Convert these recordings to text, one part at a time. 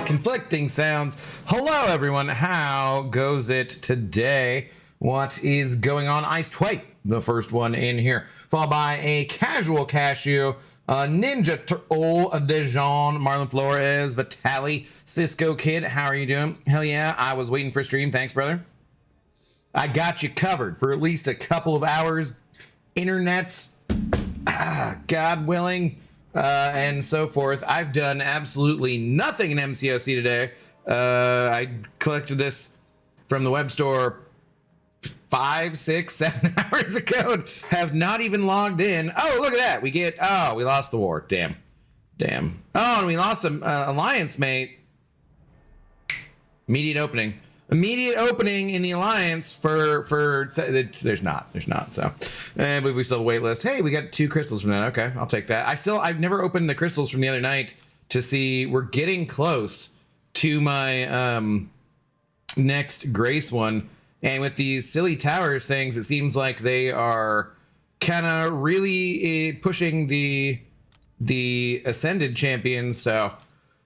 Conflicting sounds. Hello, everyone. How goes it today? What is going on? Iced White, the first one in here, followed by a Casual Cashew, Ninja Turtle, Dejan, Marlon Flores, Vitali, Cisco Kid. How are you doing? Hell yeah, I was waiting for a stream. Thanks, brother. I got you covered for at least a couple of hours. Internet's, God willing, and so forth. I've done absolutely nothing in MCOC today. I collected this from the web store 5, 6, 7 hours ago. Have not even logged in. Oh, look at that. We lost the war. Damn. Oh, and we lost an alliance mate. Immediate opening in the alliance for there's not so but we still have a wait list. Hey, we got 2 crystals from that. Okay, I'll take that. I've never opened the crystals from the other night to see. We're getting close to my next grace one, and with these silly towers things, it seems like they are kind of really pushing the ascended champions. So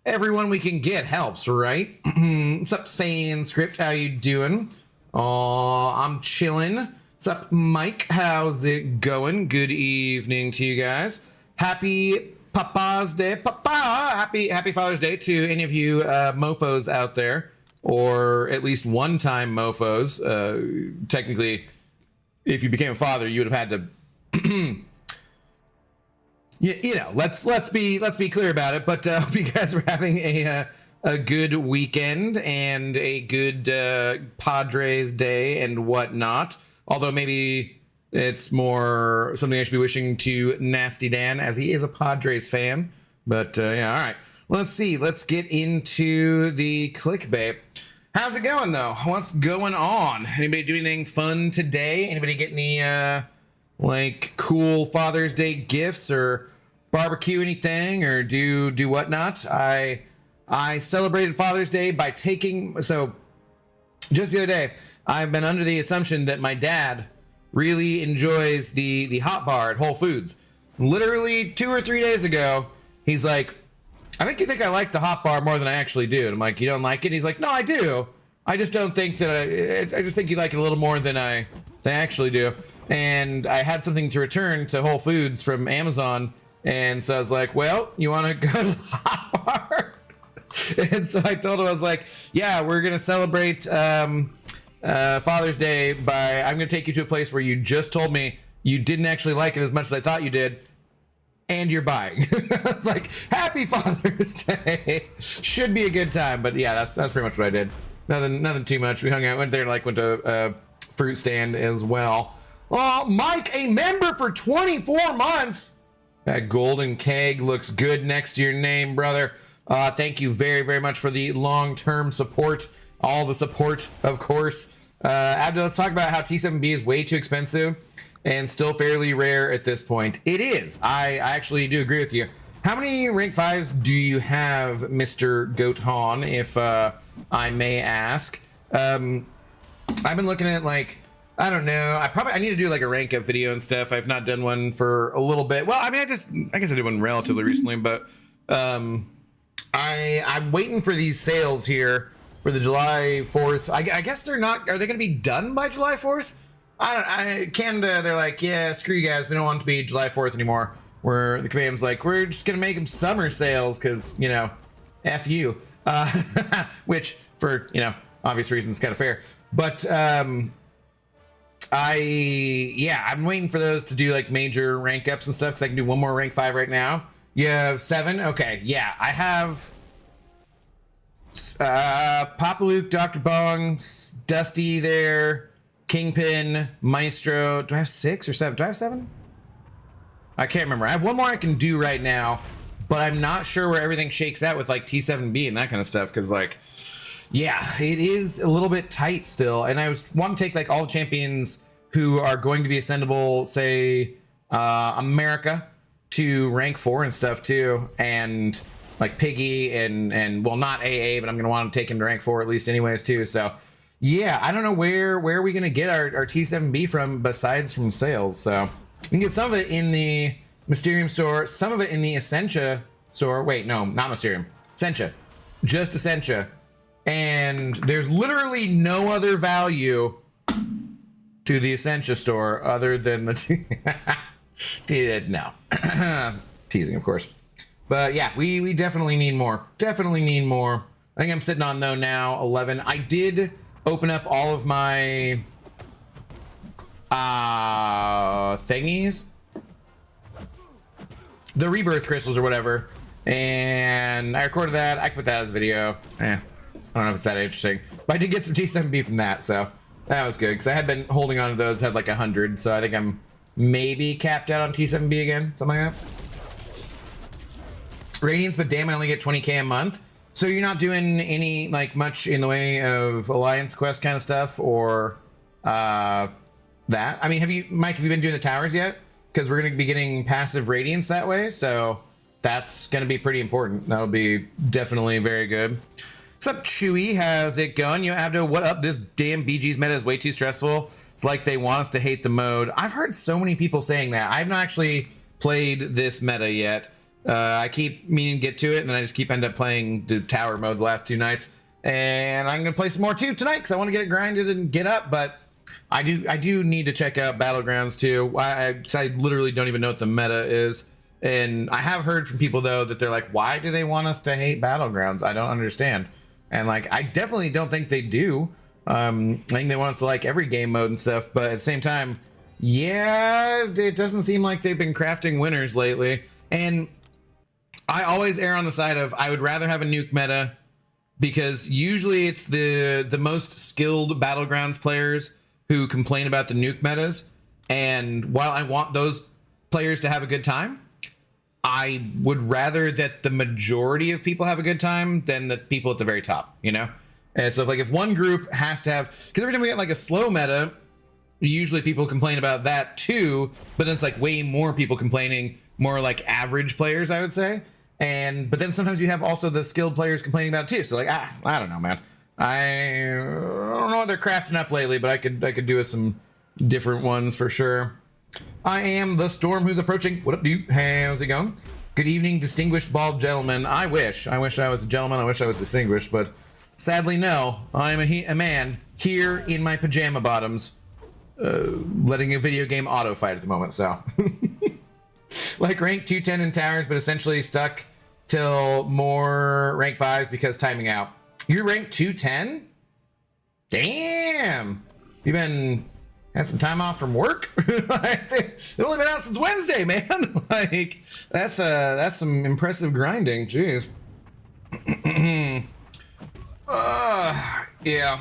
everyone we can get helps, right? What's up, Saiyan Script? How you doing? I'm chilling. What's up, Mike? How's it going? Good evening to you guys. Happy Papa's Day. Happy Father's Day to any of you mofos out there, or at least one-time mofos. Technically, if you became a father, you would have had to you know, let's be clear about it. But hope you guys are having a good weekend and a good Padres Day and whatnot. Although maybe it's more something I should be wishing to Nasty Dan, as he is a Padres fan. But yeah, all right. Let's see. Let's get into the clickbait. How's it going though? What's going on? Anybody do anything fun today? Anybody get any like cool Father's Day gifts or barbecue anything or do whatnot? I celebrated Father's Day by so just the other day, I've been under the assumption that my dad really enjoys the hot bar at Whole Foods. Literally 2 or 3 days ago, he's like, I think you think I like the hot bar more than I actually do. And I'm like, you don't like it? He's like, no, I do. I just don't think that I just think you like it a little more than I actually do. And I had something to return to Whole Foods from Amazon. And so I was like, well, you want to go to the hot bar? And so I told him, I was like, yeah, we're going to celebrate Father's Day I'm going to take you to a place where you just told me you didn't actually like it as much as I thought you did. And you're buying. It's like, happy Father's Day. Should be a good time. But yeah, that's pretty much what I did. Nothing too much. We hung out, went to a fruit stand as well. Oh, Mike, a member for 24 months. That golden keg looks good next to your name, brother. Thank you very, very much for the long-term support. All the support, of course. Abdul, let's talk about how T7B is way too expensive and still fairly rare at this point. It is. I actually do agree with you. How many rank 5s do you have, Mr. Goathan, if I may ask? I've been looking at, like, I don't know. I need to do like a rank up video and stuff. I've not done one for a little bit. Well, I mean, I guess I did one relatively recently, but I'm waiting for these sales here for the July 4th. I guess they're not. Are they going to be done by July 4th? Canada, they're like, yeah, screw you guys. We don't want it to be July 4th anymore. Where the command's like, we're just going to make them summer sales because, you know, F you. Which, for, you know, obvious reasons, kind of fair. But I'm waiting for those to do like major rank ups and stuff because I can do one more rank 5 right now. You have 7? Okay, yeah, I have Papa Luke, Dr. Bong, Dusty there, Kingpin, Maestro. Do I have 6 or 7? Do I have 7? I can't remember. I have one more I can do right now, but I'm not sure where everything shakes out with like T7B and that kind of stuff because like, yeah, it is a little bit tight still. And I want to take like all the champions who are going to be ascendable, say America, to rank 4 and stuff too, and like Piggy and well, not AA, but I'm gonna want to take him to rank 4 at least anyways too. So yeah, I don't know where are we gonna get our T7B from besides from sales. So you can get some of it in the Mysterium store, some of it in the Essentia store. Wait, no, not Mysterium, Essentia, just Essentia. And there's literally no other value to the Essentia store other than the no. Teasing, of course. But yeah, we definitely need more. Definitely need more. I think I'm sitting on, though, now 11. I did open up all of my thingies. The rebirth crystals or whatever. And I recorded that. I put that as a video. I don't know if it's that interesting. But I did get some T7B from that, so that was good. Because I had been holding on to those, had like 100. So I think I'm maybe capped out on T7B again, something like that. Radiance, but damn, I only get 20k a month. So you're not doing any, like, much in the way of Alliance Quest kind of stuff, or that? I mean, Mike, have you been doing the towers yet? Because we're going to be getting passive Radiance that way, so that's going to be pretty important. That'll be definitely very good. What's up, Chewy? How's it going? Yo, Abdo, what up? This damn BG's meta is way too stressful. It's like they want us to hate the mode. I've heard so many people saying that. I've not actually played this meta yet. I keep meaning to get to it, and then I just end up playing the tower mode the last 2 nights. And I'm going to play some more too tonight because I want to get it grinded and get up. But I do need to check out Battlegrounds too. I literally don't even know what the meta is. And I have heard from people, though, that they're like, why do they want us to hate Battlegrounds? I don't understand. And like, I definitely don't think they do. I think they want us to like every game mode and stuff. But at the same time, yeah, it doesn't seem like they've been crafting winners lately. And I always err on the side of I would rather have a nuke meta, because usually it's the most skilled Battlegrounds players who complain about the nuke metas. And while I want those players to have a good time, I would rather that the majority of people have a good time than the people at the very top, you know? And so if one group has to have, because every time we get like a slow meta, usually people complain about that too, but then it's like way more people complaining, more like average players, I would say. But then sometimes you have also the skilled players complaining about it too. So like, I don't know, man. I don't know what they're crafting up lately, but I could do with some different ones for sure. I am the Storm who's approaching. What up, dude? How's it going? Good evening, distinguished bald gentleman. I wish I was a gentleman. I wish I was distinguished, but sadly, no. I'm a man here in my pajama bottoms, letting a video game auto fight at the moment. So, like rank 210 in towers, but essentially stuck till more rank 5s because timing out. You're rank 210? Damn. You had some time off from work? They've only been out since Wednesday, man. Like, that's some impressive grinding. Jeez. Yeah.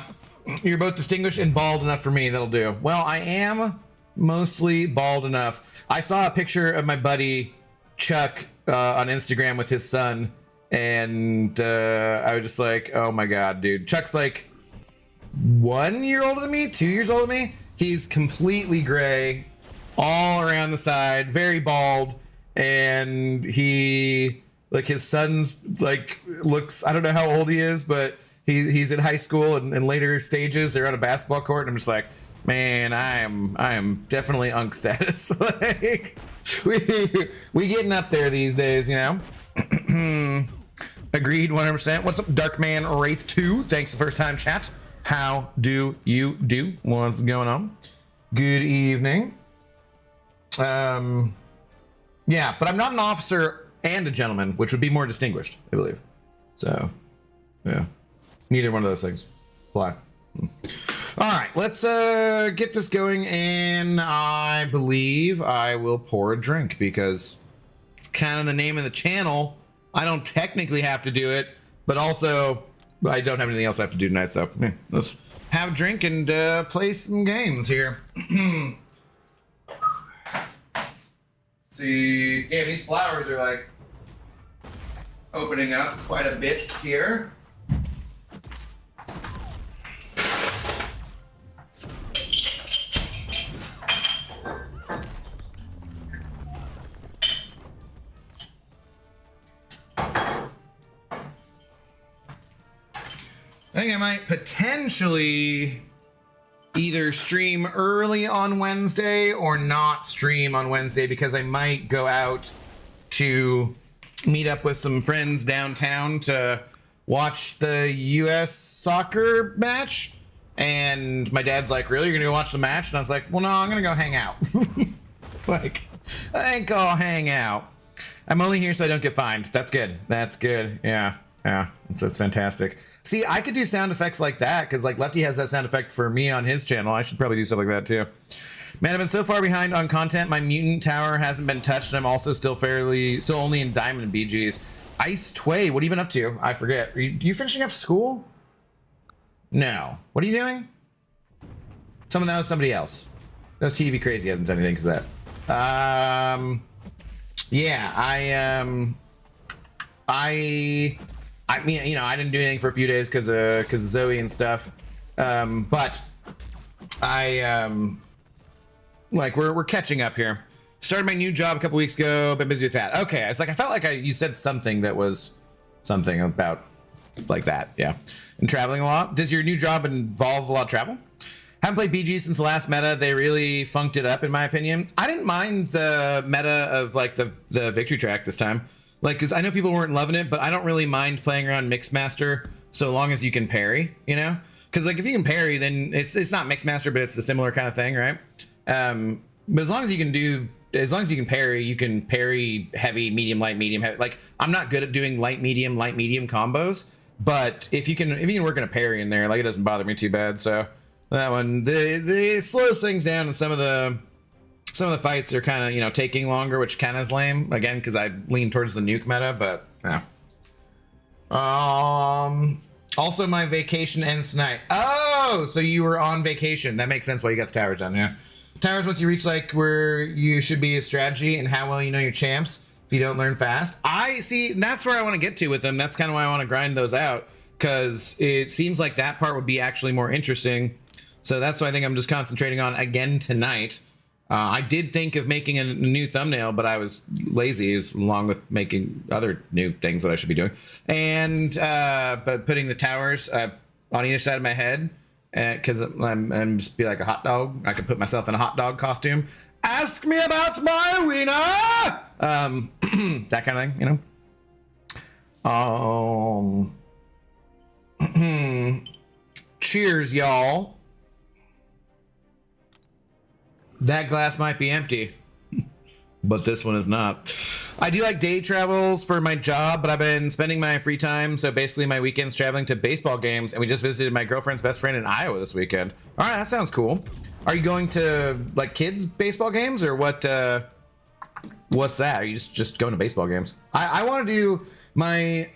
You're both distinguished and bald enough for me. That'll do. Well, I am mostly bald enough. I saw a picture of my buddy Chuck on Instagram with his son, and I was just like, oh my god, dude. Chuck's like 1 year older than me, 2 years older than me. He's completely gray all around the side, very bald, and he, like, his son's like looks, I don't know how old he is, but he's in high school and in later stages. They're on a basketball court, and I'm just like, man, I am definitely unk status. Like, we getting up there these days, you know. Agreed, 100%. What's up, Darkman Wraith 2? Thanks for the first time, chat. How do you do? What's going on? Good evening. Yeah, but I'm not an officer and a gentleman, which would be more distinguished, I believe. So, yeah. Neither one of those things. Fly. All right, let's get this going, and I believe I will pour a drink because it's kind of the name of the channel. I don't technically have to do it, but also I don't have anything else I have to do tonight, so yeah, let's have a drink and play some games here. See, yeah, these flowers are like opening up quite a bit here. I think I might potentially either stream early on Wednesday or not stream on Wednesday because I might go out to meet up with some friends downtown to watch the US soccer match. And my dad's like, really? You're gonna go watch the match? And I was like, well, no, I'm gonna go hang out. Like, I think I'll hang out. I'm only here so I don't get fined. That's good. That's good. Yeah. Yeah, that's fantastic. See, I could do sound effects like that because like Lefty has that sound effect for me on his channel. I should probably do stuff like that too. Man, I've been so far behind on content. My mutant tower hasn't been touched, and I'm also still only in diamond and BGs. Ice Tway, what have you been up to? I forget. Are you finishing up school? No. What are you doing? That was somebody else. That was TV Crazy hasn't done anything because that. Yeah, I mean, you know, I didn't do anything for a few days because of Zoe and stuff. But like we're catching up here. Started my new job a couple weeks ago. Been busy with that. Okay, it's like I felt like you said something that was something about like that. Yeah, and traveling a lot. Does your new job involve a lot of travel? Haven't played BG since the last meta. They really funked it up, in my opinion. I didn't mind the meta of like the victory track this time. Like, because I know people weren't loving it, but I don't really mind playing around Mixmaster so long as you can parry, you know? Because, like, if you can parry, then it's not Mixmaster, but it's a similar kind of thing, right? But as long as you can parry heavy, medium, light, medium, heavy. Like, I'm not good at doing light, medium combos, but if you can work in a parry in there, like, it doesn't bother me too bad. So that one, it slows things down, and some of the fights are kind of, you know, taking longer, which kind of is lame. Again, because I lean towards the nuke meta, but yeah. Also, my vacation ends tonight. Oh, so you were on vacation. That makes sense why you got the towers done, yeah. Towers, once you reach like where you should be, a strategy and how well you know your champs if you don't learn fast. I see, that's where I want to get to with them. That's kind of why I want to grind those out, because it seems like that part would be actually more interesting. So that's what I think I'm just concentrating on again tonight. I did think of making a new thumbnail, but I was lazy, along with making other new things that I should be doing. And but putting the towers on either side of my head, because I'm just be like a hot dog. I could put myself in a hot dog costume. Ask me about my wiener. That kind of thing, you know. Cheers, y'all. That glass might be empty, but this one is not. I do like day travels for my job, but I've been spending my free time, so basically my weekends traveling to baseball games, and we just visited my girlfriend's best friend in Iowa this weekend. All right, that sounds cool. Are you going to like kids baseball games, or what? What's that? Are you just going to baseball games? I want to do my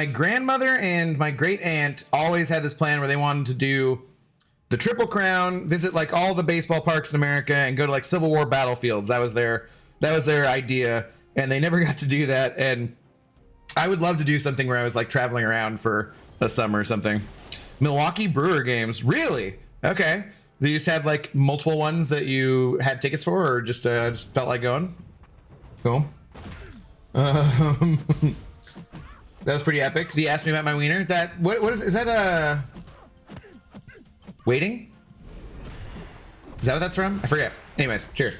grandmother and my great aunt always had this plan where they wanted to do the Triple Crown, visit like all the baseball parks in America, and go to like Civil War battlefields. That was their idea, and they never got to do that. And I would love to do something where I was like traveling around for a summer or something. Milwaukee Brewer games, really? Okay. You just had like multiple ones that you had tickets for, or just felt like going? Cool. That was pretty epic. He asked me about my wiener. That what is that a waiting? Is that what that's from? I forget. Anyways, cheers.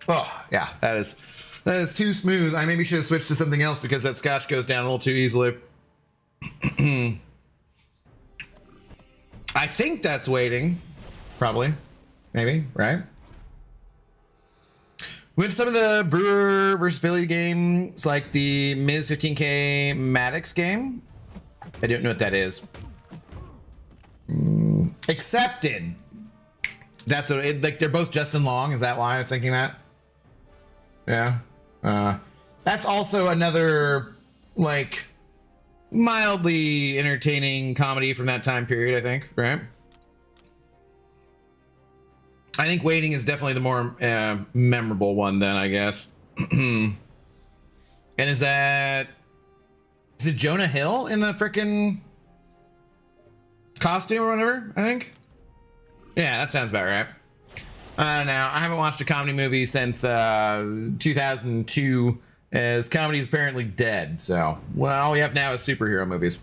Oh yeah, that is That is too smooth. I maybe should have switched to something else because that scotch goes down a little too easily. I think that's waiting. Probably. Maybe, right? We went to some of the Brewer versus Philly games, like the Miz 15K Maddox game. I don't know what that is. Accepted. That's what it, like, they're both Justin Long. Is that why I was thinking that? Yeah. That's also another, like, mildly entertaining comedy from that time period, I think, right? I think Waiting is definitely the more memorable one then, I guess. And is it Jonah Hill in the frickin' costume or whatever, I think? Yeah, that sounds about right. I don't know. I haven't watched a comedy movie since 2002, as comedy is apparently dead. So, well, all we have now is superhero movies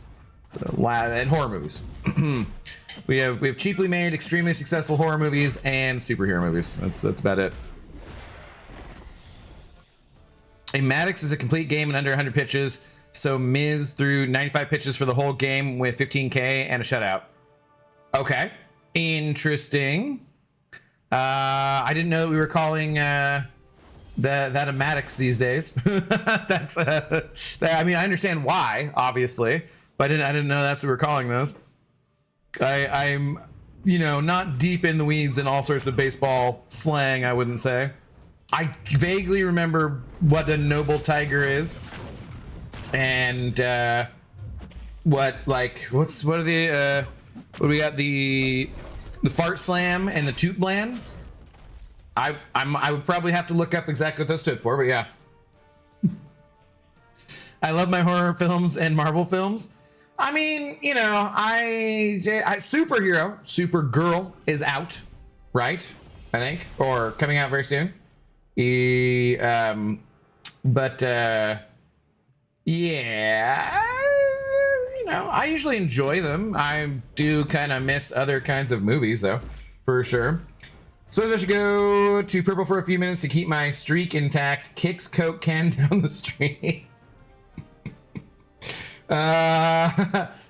and horror movies. we have cheaply made, extremely successful horror movies and superhero movies. That's about it. A Maddox is a complete game in under 100 pitches. So Miz threw 95 pitches for the whole game with 15K and a shutout. Okay. Interesting. I didn't know that we were calling that a Maddox these days. That's I mean, I understand why, obviously, but I didn't know that's what we're calling those. I'm not deep in the weeds in all sorts of baseball slang, I wouldn't say. I vaguely remember what a noble tiger is, and what do we got, the fart slam and the toot bland. I would probably have to look up exactly what those stood for, but yeah. I love my horror films and Marvel films. I mean, Supergirl is out, right? I think, or coming out very soon. Yeah, I usually enjoy them. I do kind of miss other kinds of movies, though, for sure. Suppose I should go to Purple for a few minutes to keep my streak intact. Kicks Coke can down the street.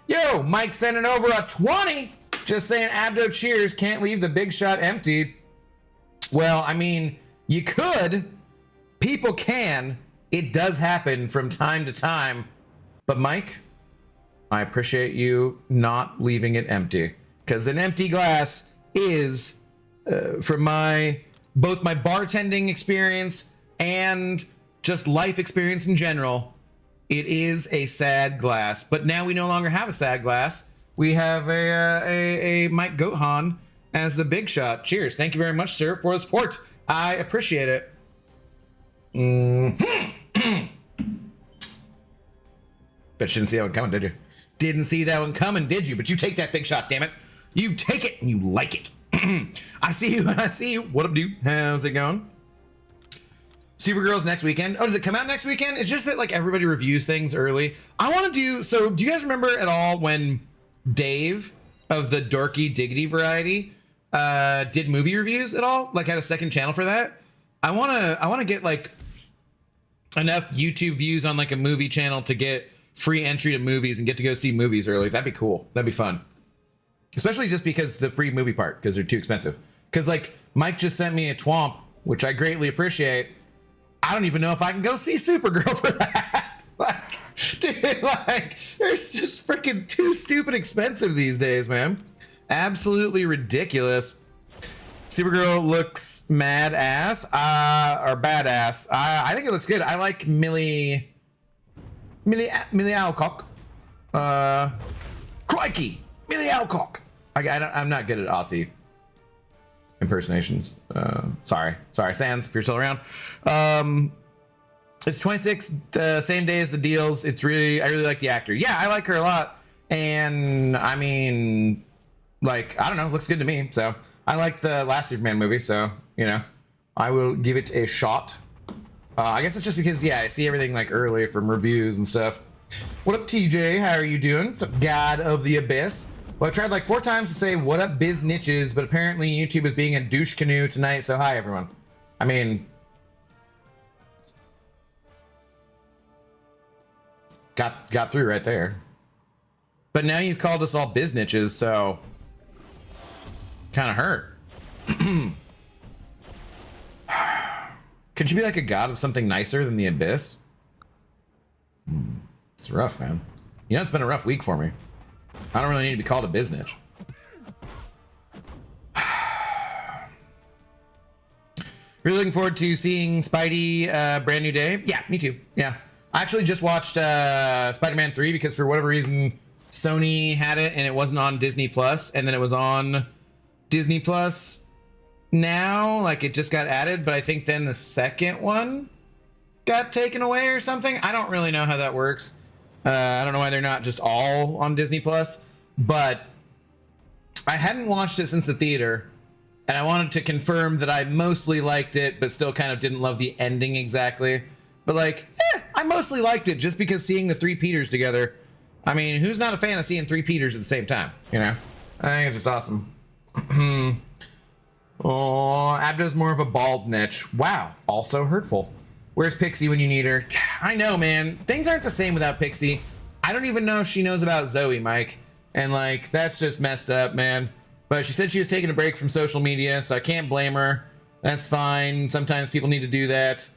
Yo, Mike sending over a 20. Just saying, Abdo cheers. Can't leave the big shot empty. Well, I mean, you could. People can. It does happen from time to time. But Mike, I appreciate you not leaving it empty, because an empty glass is, from both my bartending experience and just life experience in general, it is a sad glass. But now we no longer have a sad glass. We have a Mike Gohan as the big shot. Cheers. Thank you very much, sir, for the support. I appreciate it. Bet you didn't see that one coming, did you? Didn't see that one coming, did you? But you take that big shot, damn it. You take it and you like it. I see you. What up, dude? How's it going? Supergirl's next weekend. Oh, does it come out next weekend? It's just that, like, everybody reviews things early. I want to do, so do you guys remember at all when Dave of the Dorky Diggity variety did movie reviews at all? Like, had a second channel for that? I want to get, like, enough YouTube views on, like, a movie channel to get free entry to movies and get to go see movies early. That'd be cool. That'd be fun. Especially just because the free movie part, because they're too expensive. Because, like, Mike just sent me a twomp, which I greatly appreciate. I don't even know if I can go see Supergirl for that. Like, dude, like, it's just freaking too stupid expensive these days, man. Absolutely ridiculous. Supergirl looks mad ass, or badass. I think it looks good. I like Millie Alcock. Crikey, Millie Alcock. I'm not good at Aussie impersonations. Sorry, Sans, if you're still around. It's 26, same day as the deals. I really like the actor. Yeah, I like her a lot. And I mean, like, I don't know, looks good to me. So I like the last Superman movie, so, I will give it a shot. I guess it's just because, yeah, I see everything, like, early from reviews and stuff. What up, TJ? How are you doing? What's up, God of the Abyss? Well, I tried like 4 times to say what up, biz niches, but apparently YouTube is being a douche canoe tonight, so hi, everyone. I mean, got through right there. But now you've called us all biznitches, so kind of hurt. Could you be like a god of something nicer than the Abyss? It's rough, man. You know, it's been a rough week for me. I don't really need to be called a biznitch. Really looking forward to seeing Spidey brand new day. Yeah, me too. Yeah. I actually just watched Spider-Man 3 because for whatever reason Sony had it and it wasn't on Disney Plus, and then it was on Disney Plus now, like it just got added, but I think then the second one got taken away or something. I don't really know how that works. I don't know why they're not just all on Disney Plus, but I hadn't watched it since the theater, and I wanted to confirm that I mostly liked it, but still kind of didn't love the ending exactly. But like, I mostly liked it just because seeing the three Peters together. I mean, who's not a fan of seeing three Peters at the same time? You know, I think it's just awesome. Oh, Abdo's more of a bald niche. Wow, also hurtful. Where's Pixie when you need her? I know, man. Things aren't the same without Pixie. I don't even know if she knows about Zoe, Mike. And like, that's just messed up, man. But she said she was taking a break from social media, so I can't blame her. That's fine. Sometimes people need to do that.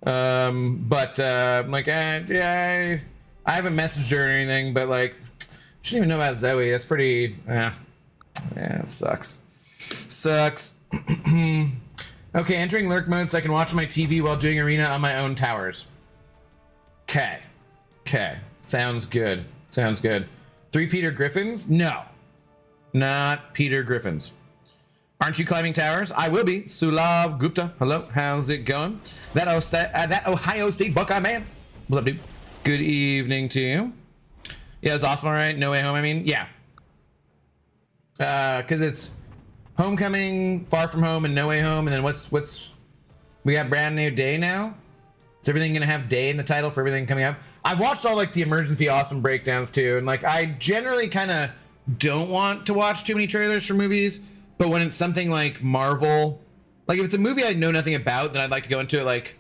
I'm like, yeah, I haven't messaged her or anything, but like, she didn't even know about Zoe. That's pretty, yeah, it sucks. Sucks. Okay, entering lurk mode so I can watch my TV while doing arena on my own towers. Okay. Sounds good. Three Peter Griffins? No. Not Peter Griffins. Aren't you climbing towers? I will be. Sulav Gupta. Hello. How's it going? That Ohio State Buckeye man. What's up, dude? Good evening to you. Yeah, it was awesome. All right. No Way Home. I mean, yeah. Because it's Homecoming, Far From Home, and No Way Home. And then what's we got Brand New Day now? Is everything gonna have day in the title for everything coming up? I've watched all like the emergency awesome breakdowns too, and like I generally kind of don't want to watch too many trailers for movies, but when it's something like Marvel, like if it's a movie I know nothing about, then I'd like to go into it like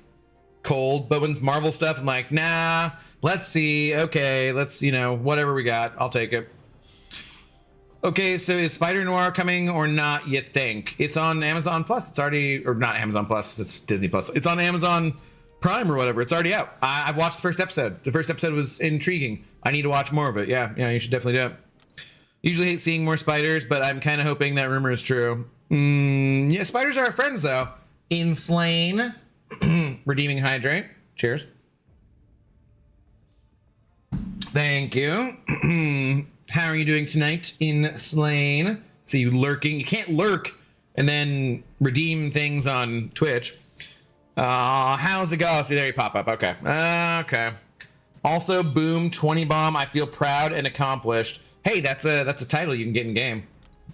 cold. But when it's Marvel stuff, I'm like, nah, let's see. Okay, let's, you know, whatever we got, I'll take it. Okay, so is Spider-Noir coming or not, you think? It's on Amazon Plus. It's already, or not Amazon Plus, it's Disney Plus. It's on Amazon Prime or whatever. It's already out. I've watched the first episode. The first episode was intriguing. I need to watch more of it. Yeah, you should definitely do it. Usually hate seeing more spiders, but I'm kind of hoping that rumor is true. Yeah, spiders are our friends, though. In Slain. Redeeming Hydrate. Cheers. Thank you. How are you doing tonight in Slain? See you lurking. You can't lurk and then redeem things on Twitch. How's it go? See, there you pop up. Okay. Okay. Also, boom, 20 bomb. I feel proud and accomplished. Hey, that's a title you can get in game.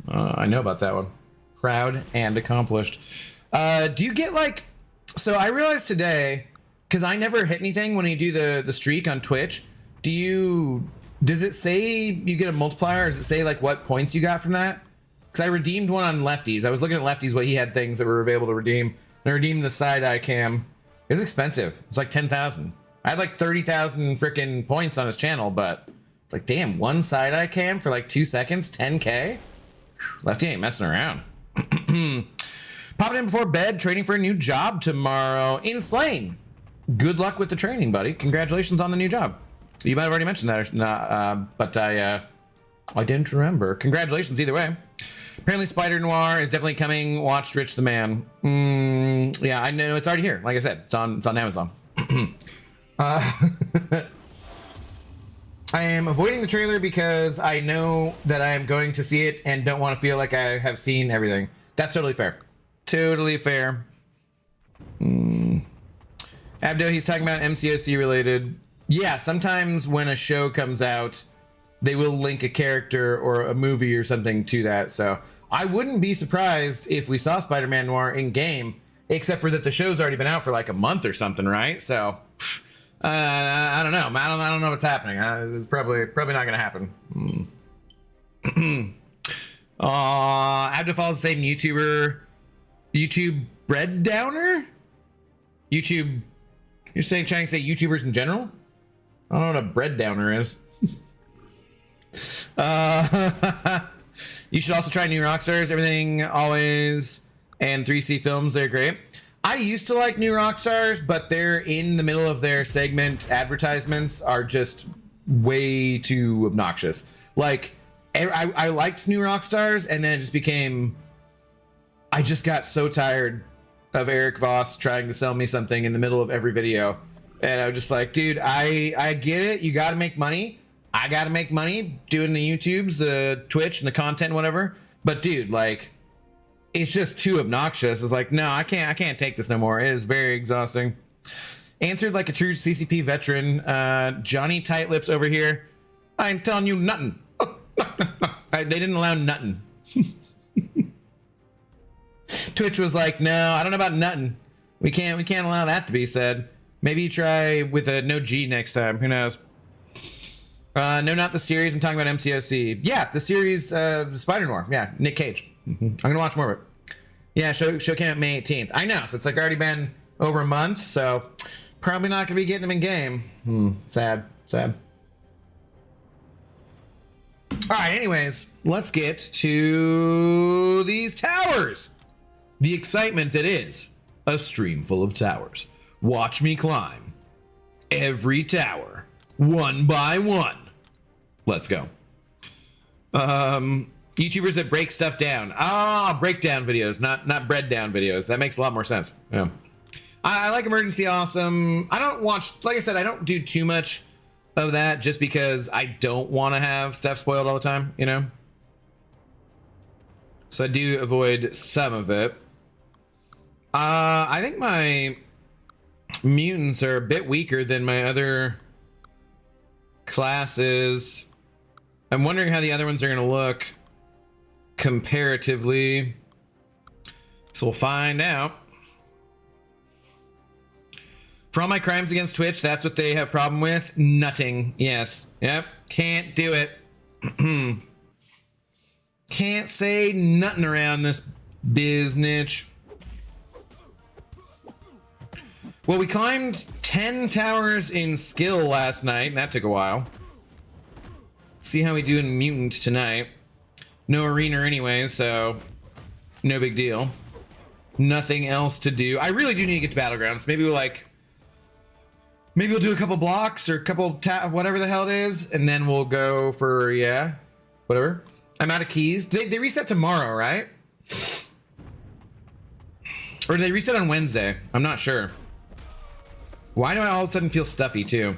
I know about that one. Proud and accomplished. Do you get like? So I realized today, because I never hit anything when you do the streak on Twitch. Does it say you get a multiplier? Or does it say like what points you got from that? Because I redeemed one on Lefties. I was looking at Lefties, what he had things that were available to redeem. And I redeemed the side-eye cam. It's expensive. It's like 10,000. I had like 30,000 freaking points on his channel, but it's like, damn, one side-eye cam for like 2 seconds, 10K? Lefty ain't messing around. Popping in before bed, training for a new job tomorrow in Slain. Good luck with the training, buddy. Congratulations on the new job. You might have already mentioned that, or not, but I didn't remember. Congratulations either way. Apparently Spider-Noir is definitely coming. Watched Rich the Man. Yeah, I know it's already here. Like I said, it's on Amazon. I am avoiding the trailer because I know that I am going to see it and don't want to feel like I have seen everything. That's totally fair. Totally fair. Abdo, he's talking about MCOC related. Yeah, sometimes when a show comes out, they will link a character or a movie or something to that. So I wouldn't be surprised if we saw Spider-Man Noir in game, except for that the show's already been out for like a month or something, right? So I don't know. I don't know what's happening. It's probably not gonna happen. Abdo follows the same YouTuber. YouTube bread downer? YouTube. You're trying to say YouTubers in general? I don't know what a bread downer is. You should also try New Rockstars. Everything Always and 3C Films, they're great. I used to like New Rockstars, but they're in the middle of their segment advertisements are just way too obnoxious. Like, I liked New Rockstars, and then it just became... I just got so tired of Eric Voss trying to sell me something in the middle of every video. And I was just like, dude, I get it. You got to make money. I got to make money doing the YouTubes, the Twitch, and the content, whatever. But dude, like, it's just too obnoxious. It's like, no, I can't take this no more. It is very exhausting. Answered like a true CCP veteran. Johnny Tight Lips over here. I ain't telling you nothing. They didn't allow nothing. Twitch was like, no, I don't know about nothing. We can't allow that to be said. Maybe you try with a no G next time. Who knows? No, not the series. I'm talking about MCOC. Yeah, the series Spider-Noir. Yeah, Nick Cage. I'm gonna watch more of it. Yeah, show came out May 18th. I know, so it's like already been over a month, so probably not gonna be getting him in game. Sad. All right, anyways, let's get to these towers. The excitement that is a stream full of towers. Watch me climb every tower, one by one. Let's go. YouTubers that break stuff down. Breakdown videos, not bread down videos. That makes a lot more sense. Yeah. I like Emergency Awesome. I don't watch, like I said, I don't do too much of that just because I don't want to have stuff spoiled all the time, you know? So I do avoid some of it. I think my mutants are a bit weaker than my other classes. I'm wondering how the other ones are going to look comparatively. So we'll find out. For all my crimes against Twitch, that's what they have problem with. Nutting. Yes. Yep. Can't do it. Can't say nothing around this biznitch. Well, we climbed 10 towers in skill last night, and that took a while. See how we do in mutant tonight. No arena anyway, so no big deal. Nothing else to do. I really do need to get to Battlegrounds. Maybe we'll do a couple blocks or a couple whatever the hell it is, and then we'll go for, yeah, whatever. I'm out of keys. They reset tomorrow, right? Or do they reset on Wednesday? I'm not sure. Why do I all of a sudden feel stuffy too?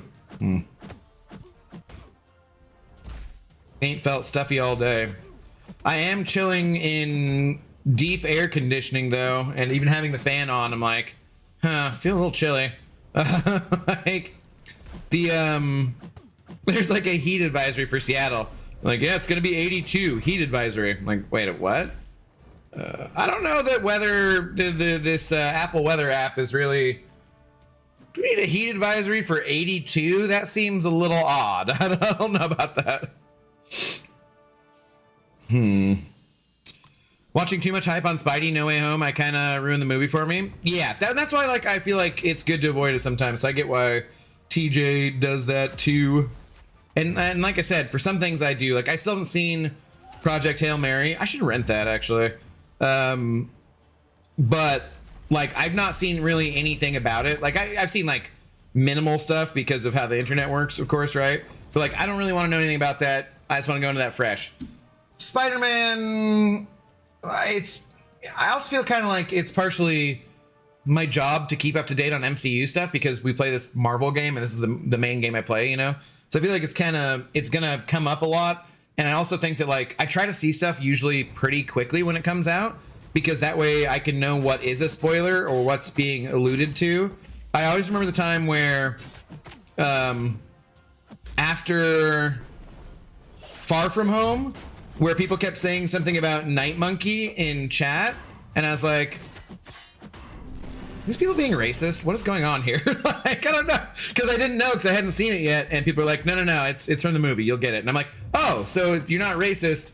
Ain't felt stuffy all day. I am chilling in deep air conditioning though, and even having the fan on, I'm like, feel a little chilly. Like there's like a heat advisory for Seattle. Like, yeah, it's gonna be 82 heat advisory. I'm like, wait, what? I don't know that this Apple Weather app is really. Do we need a heat advisory for 82? That seems a little odd. I don't know about that. Watching too much hype on Spidey No Way Home, I kind of ruined the movie for me. Yeah, that's why I feel like it's good to avoid it sometimes. So I get why TJ does that too. And like I said, for some things I do. Like, I still haven't seen Project Hail Mary. I should rent that actually. But like, I've not seen really anything about it. Like, I've seen like minimal stuff because of how the internet works, of course, right? But like, I don't really want to know anything about that. I just want to go into that fresh. Spider-Man, I also feel kind of like it's partially my job to keep up to date on MCU stuff because we play this Marvel game and this is the main game I play, you know? So I feel like it's gonna come up a lot. And I also think that like, I try to see stuff usually pretty quickly when it comes out, because that way I can know what is a spoiler or what's being alluded to. I always remember the time where after Far From Home, where people kept saying something about Night Monkey in chat, and I was like, these people being racist? What is going on here? Like, I don't know, because I didn't know because I hadn't seen it yet, and people are like, no, it's from the movie, you'll get it. And I'm like, oh, so you're not racist,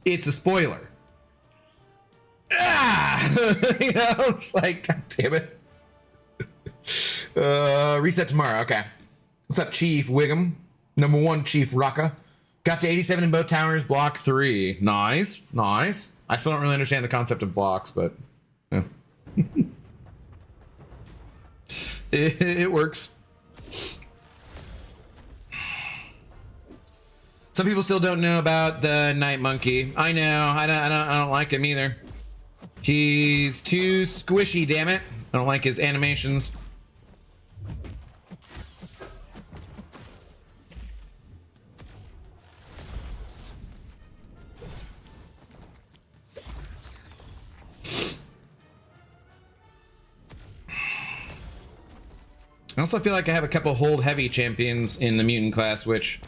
it's a spoiler. You know, it's like, god damn it. Reset tomorrow, okay. What's up, Chief Wiggum? Number 1, Chief Rocka. Got to 87 in both towers, block 3. Nice, nice. I still don't really understand the concept of blocks, but yeah. it works. Some people still don't know about the Night Monkey. I know. I don't like him either. He's too squishy, damn it. I don't like his animations. I also feel like I have a couple hold heavy champions in the mutant class, which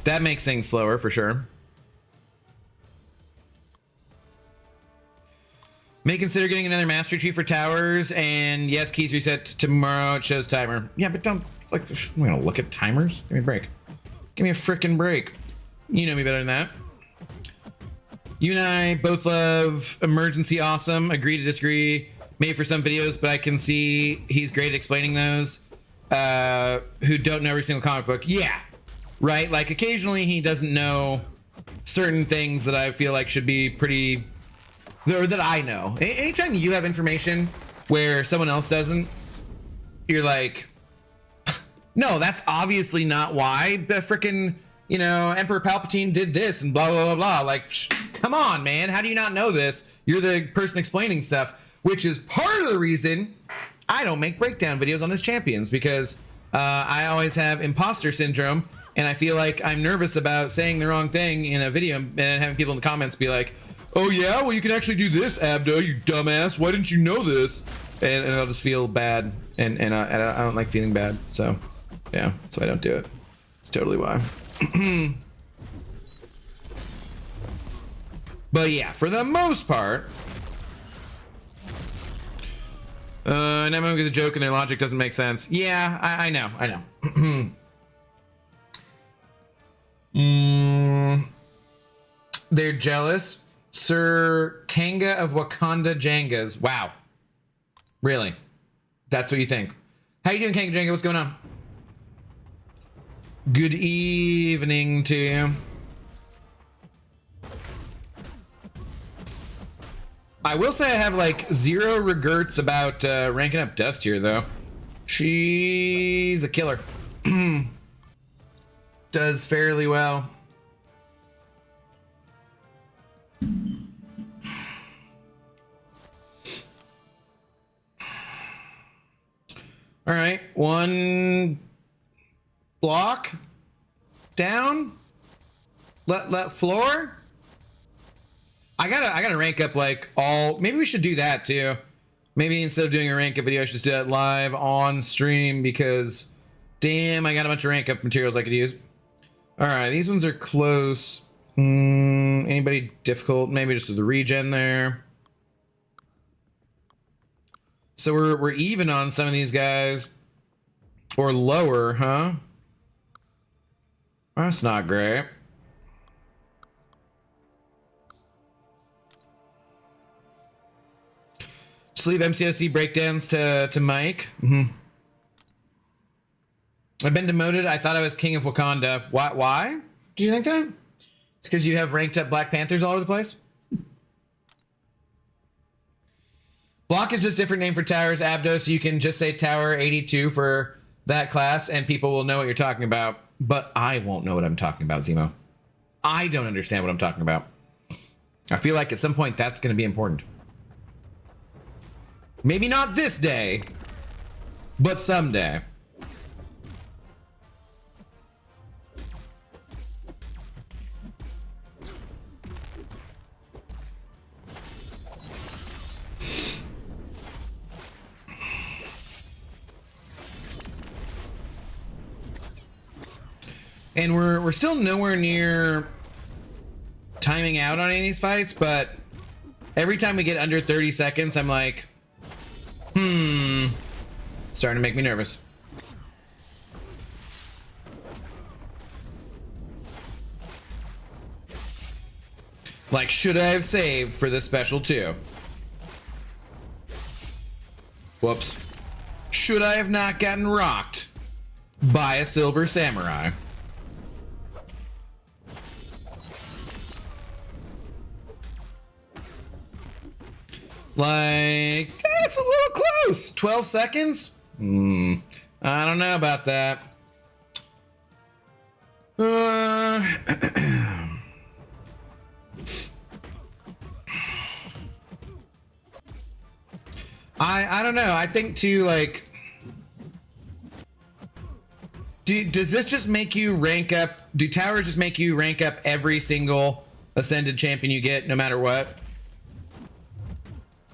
that makes things slower for sure. May consider getting another master tree for towers, and yes, keys reset tomorrow. It shows timer. Yeah, but don't like. I'm gonna look at timers. Give me a break. Give me a frickin' break. You know me better than that. You and I both love Emergency Awesome. Agree to disagree. Maybe for some videos, but I can see he's great at explaining those. Who don't know every single comic book. Yeah, right. Like occasionally he doesn't know certain things that I feel like should be pretty. Or that I know. Anytime you have information where someone else doesn't, you're like, no, that's obviously not why the frickin', you know, Emperor Palpatine did this and blah, blah, blah, blah. Like, come on, man. How do you not know this? You're the person explaining stuff, which is part of the reason I don't make breakdown videos on this Champions, because I always have imposter syndrome, and I feel like I'm nervous about saying the wrong thing in a video and having people in the comments be like, oh yeah, well you can actually do this, Abdo, you dumbass. Why didn't you know this? And I'll just feel bad, and I don't like feeling bad. So yeah, so I don't do it. It's totally why. But yeah, for the most part, Night Monkey is a joke and their logic doesn't make sense. Yeah, I know. They're jealous. Sir Kanga of Wakanda Jangas. Wow. Really? That's what you think? How you doing, Kanga Janga? What's going on? Good evening to you. I will say I have like zero regrets about ranking up Dust here, though. She's a killer. Does fairly well. All right, one block down. Let floor. I gotta rank up like all. Maybe we should do that too. Maybe instead of doing a rank up video, I should just do that live on stream, because damn, I got a bunch of rank up materials I could use. All right, these ones are close. Anybody difficult? Maybe just the regen there. So we're even on some of these guys, or lower, huh? That's not great. Just leave MCOC breakdowns to Mike. I've been demoted. I thought I was king of Wakanda. Why? Do you think that? It's because you have ranked up Black Panthers all over the place? Block is just a different name for towers, Abdo, so you can just say Tower 82 for that class, and people will know what you're talking about. But I won't know what I'm talking about, Zemo. I don't understand what I'm talking about. I feel like at some point that's going to be important. Maybe not this day, but someday. And we're still nowhere near timing out on any of these fights, but every time we get under 30 seconds, I'm like, starting to make me nervous. Like, should I have saved for this special too? Whoops. Should I have not gotten rocked by a silver samurai. Like, that's a little close. 12 seconds? I don't know about that. I don't know. I think too, like, does this just make you rank up? Do towers just make you rank up every single ascended champion you get, no matter what?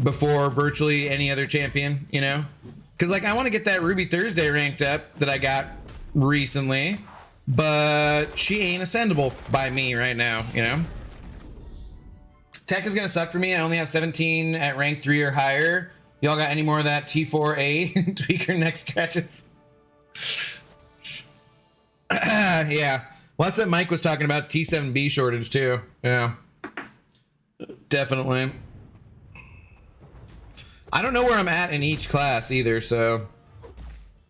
Before virtually any other champion, you know? Because, like, I want to get that Ruby Thursday ranked up that I got recently, but she ain't ascendable by me right now, you know? Tech is going to suck for me. I only have 17 at rank 3 or higher. Y'all got any more of that T4A tweaker neck scratches? Yeah. Well, that's what Mike was talking about, T7B shortage, too. Yeah. Definitely. I don't know where I'm at in each class either, so...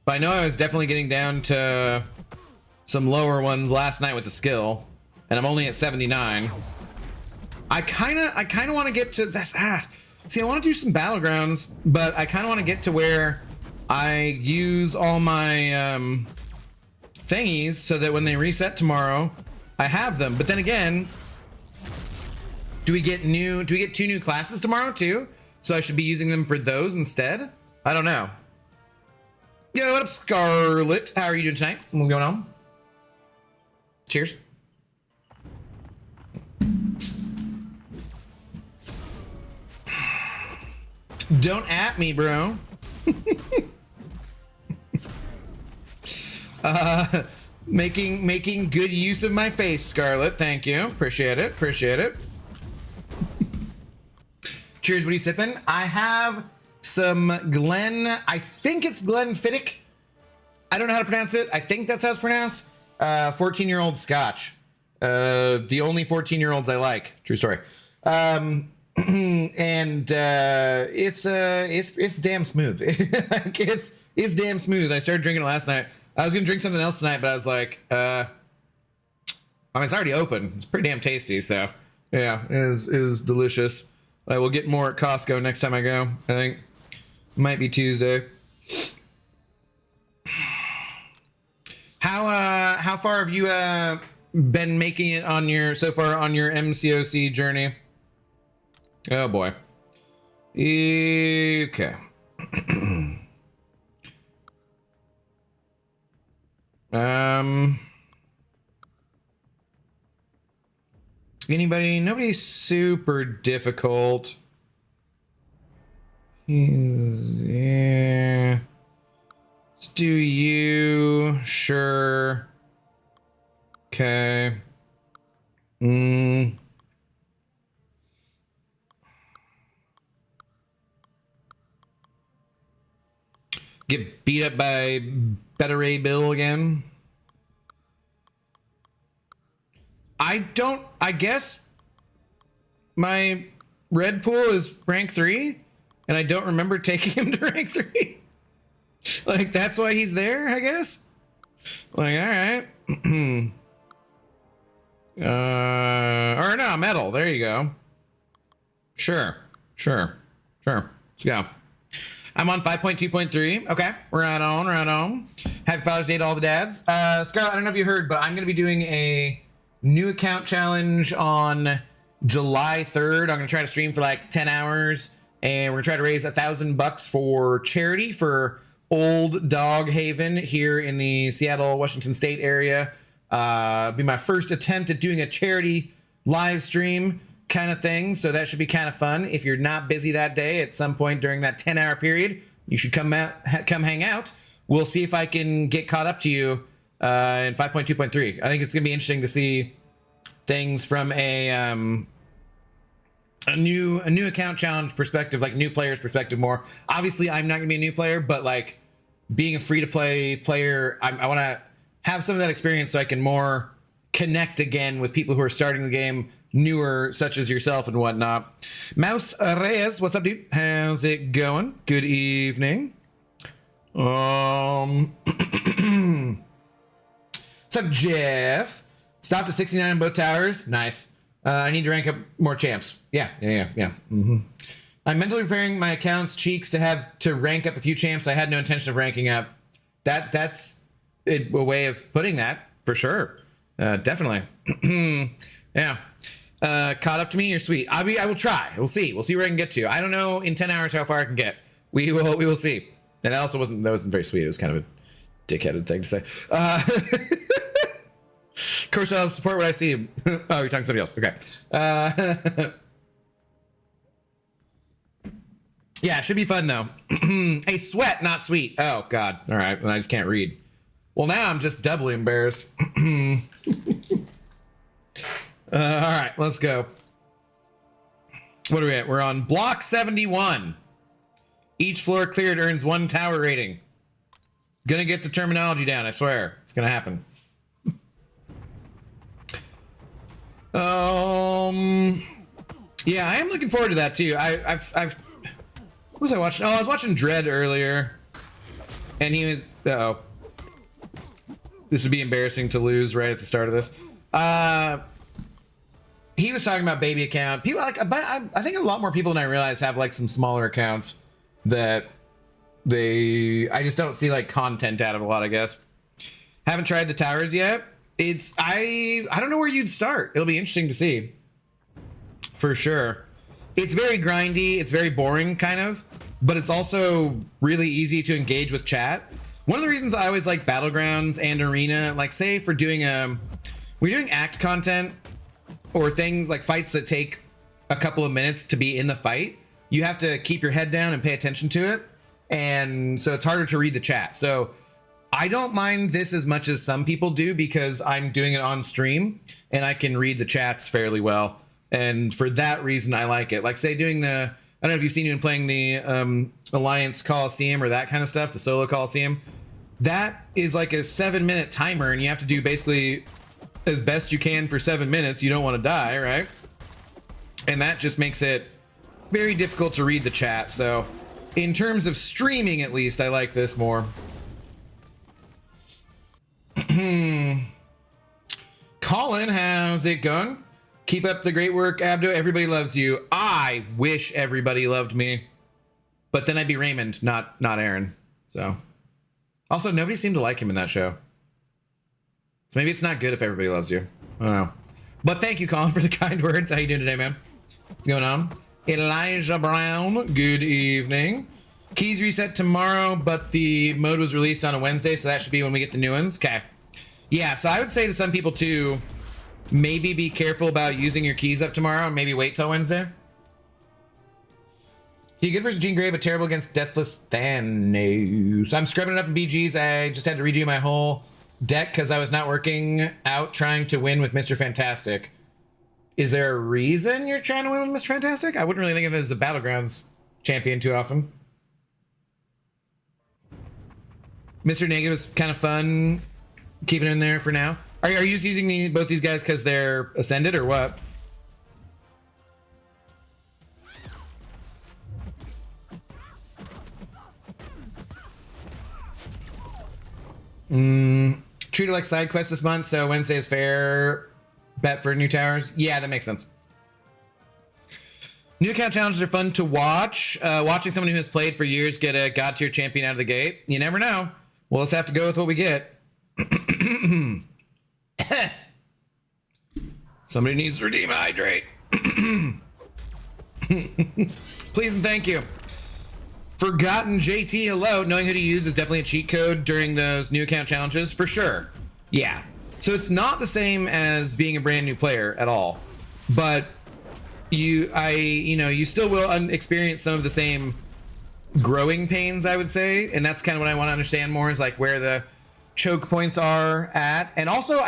But I know I was definitely getting down to some lower ones last night with the skill, and I'm only at 79. I kind of want to get to this. See, I want to do some battlegrounds, but I kind of want to get to where I use all my thingies so that when they reset tomorrow, I have them. But then again, do we get 2 new classes tomorrow too? So I should be using them for those instead? I don't know. Yo, what up, Scarlet? How are you doing tonight? What's going on? Cheers. Don't at me, bro. Making good use of my face, Scarlet. Thank you. Appreciate it. Appreciate it. Cheers. What are you sipping? I have some Glen. I think it's Glenfiddich. I don't know how to pronounce it. I think that's how it's pronounced. 14-year-old Scotch. The only 14-year-olds I like. True story. And it's damn smooth. Like, it's damn smooth. I started drinking it last night. I was gonna drink something else tonight, but I was like, I mean, it's already open. It's pretty damn tasty. So yeah, it is delicious. I will get more at Costco next time I go. I think might be Tuesday. How far have you been making it on your MCOC journey? Oh boy. Okay. Nobody super difficult. Yeah. Let's do you. Sure. Okay. Get beat up by Better Ray Bill again. I guess my red pool is rank 3 and I don't remember taking him to rank 3. Like, that's why he's there, I guess. Like, all right. Or no, metal. There you go. Sure. Let's go. I'm on 5.2.3. Okay, right on. Happy Father's Day to all the dads. Scarlett, I don't know if you heard, but I'm going to be doing a new account challenge on July 3rd. I'm going to try to stream for like 10 hours, and we're going to try to raise $1,000 for charity for Old Dog Haven here in the Seattle, Washington State area. Be my first attempt at doing a charity live stream kind of thing, so that should be kind of fun. If you're not busy that day, at some point during that 10-hour period, you should come hang out. We'll see if I can get caught up to you in 5.2.3. I think it's gonna be interesting to see things from a new account challenge perspective, like new players perspective more. Obviously, I'm not gonna be a new player, but like being a free-to-play player, I want to have some of that experience so I can more connect again with people who are starting the game newer, such as yourself and whatnot. Mouse Reyes, what's up, dude? How's it going? Good evening. What's up, Jeff? Stopped at 69 on both towers. Nice. I need to rank up more champs. Yeah. Mm-hmm. I'm mentally preparing my accounts cheeks to have to rank up a few champs I had no intention of ranking up. That's a way of putting that for sure. Definitely. Yeah. Caught up to me. You're sweet. I will try. We'll see where I can get to. I don't know in 10 hours how far I can get. We will see. And that wasn't very sweet. It was kind of a dickheaded thing to say. Of course, I'll support what I see. Oh, you're talking to somebody else. Okay. Yeah, it should be fun though. A sweat, not sweet. Oh God. All right. I just can't read. Well, now I'm just doubly embarrassed. All right, let's go. What are we at? We're on block 71. Each floor cleared earns 1 tower rating. Gonna get the terminology down, I swear. It's gonna happen. Yeah, I am looking forward to that too. What was I watching? Oh, I was watching Dread earlier. And he was, this would be embarrassing to lose right at the start of this. He was talking about baby account. People like, I think a lot more people than I realize have like some smaller accounts that I just don't see like content out of a lot, I guess. Haven't tried the towers yet. I don't know where you'd start. It'll be interesting to see. For sure. It's very grindy. It's very boring kind of, but it's also really easy to engage with chat. One of the reasons I always like Battlegrounds and Arena, like say for doing we're doing act content or things like fights that take a couple of minutes to be in the fight, you have to keep your head down and pay attention to it. And so it's harder to read the chat. So I don't mind this as much as some people do because I'm doing it on stream and I can read the chats fairly well. And for that reason, I like it. Like say doing I don't know if you've seen him playing the Alliance Coliseum or that kind of stuff, the solo Coliseum. That is like a 7-minute timer and you have to do basically as best you can for 7 minutes. You don't want to die, right? And that just makes it very difficult to read the chat. So in terms of streaming, at least, I like this more. Colin, how's it going? Keep up the great work, Abdo. Everybody loves you. I wish everybody loved me, but then I'd be Raymond, not Aaron. So also, nobody seemed to like him in that show. So maybe it's not good if everybody loves you. I don't know. But thank you, Colin, for the kind words. How you doing today, man? What's going on? Elijah Brown, good evening. Keys reset tomorrow, but the mode was released on a Wednesday, so that should be when we get the new ones. Okay. Yeah, so I would say to some people too, maybe be careful about using your keys up tomorrow and maybe wait till Wednesday. He good versus Jean Grey, but terrible against Deathless Thanos. I'm scrubbing it up in BGs. I just had to redo my whole deck because I was not working out trying to win with Mr. Fantastic. Is there a reason you're trying to win with Mr. Fantastic? I wouldn't really think of it as a Battlegrounds champion too often. Mr. Negative is kind of fun. Keeping it in there for now. Are you just using both these guys because they're ascended or what? Treat it like side quest this month, so Wednesday is fair bet for new towers. Yeah, that makes sense. New account challenges are fun to watch. Watching someone who has played for years get a god tier champion out of the gate. You never know. We'll just have to go with what we get. Somebody needs to redeem hydrate. Please and thank you. Forgotten JT, hello. Knowing who to use is definitely a cheat code during those new account challenges, for sure. Yeah. So it's not the same as being a brand new player at all, but you still will experience some of the same growing pains, I would say, and that's kind of what I want to understand more is like where the choke points are at. And also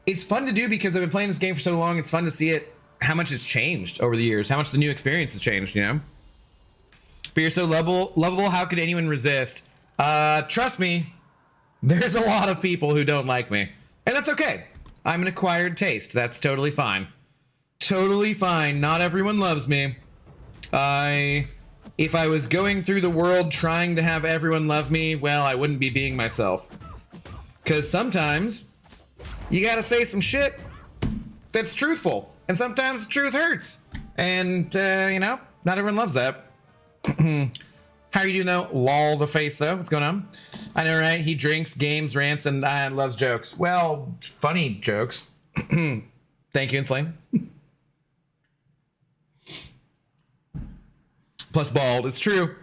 it's fun to do because I've been playing this game for so long. It's fun to see how much it's changed over the years, how much the new experience has changed, you know? But you're so lovable, how could anyone resist? Trust me, there's a lot of people who don't like me, and that's okay. I'm an acquired taste. That's totally fine. Totally fine. Not everyone loves me. If I was going through the world trying to have everyone love me, well, I wouldn't be being myself. Because sometimes you gotta say some shit that's truthful. And sometimes the truth hurts. And, you know, not everyone loves that. How are you doing though? Lol the face though. What's going on? I know, right? He drinks, games, rants, and loves jokes. Well, funny jokes. Thank you, Insane. Plus bald. It's true.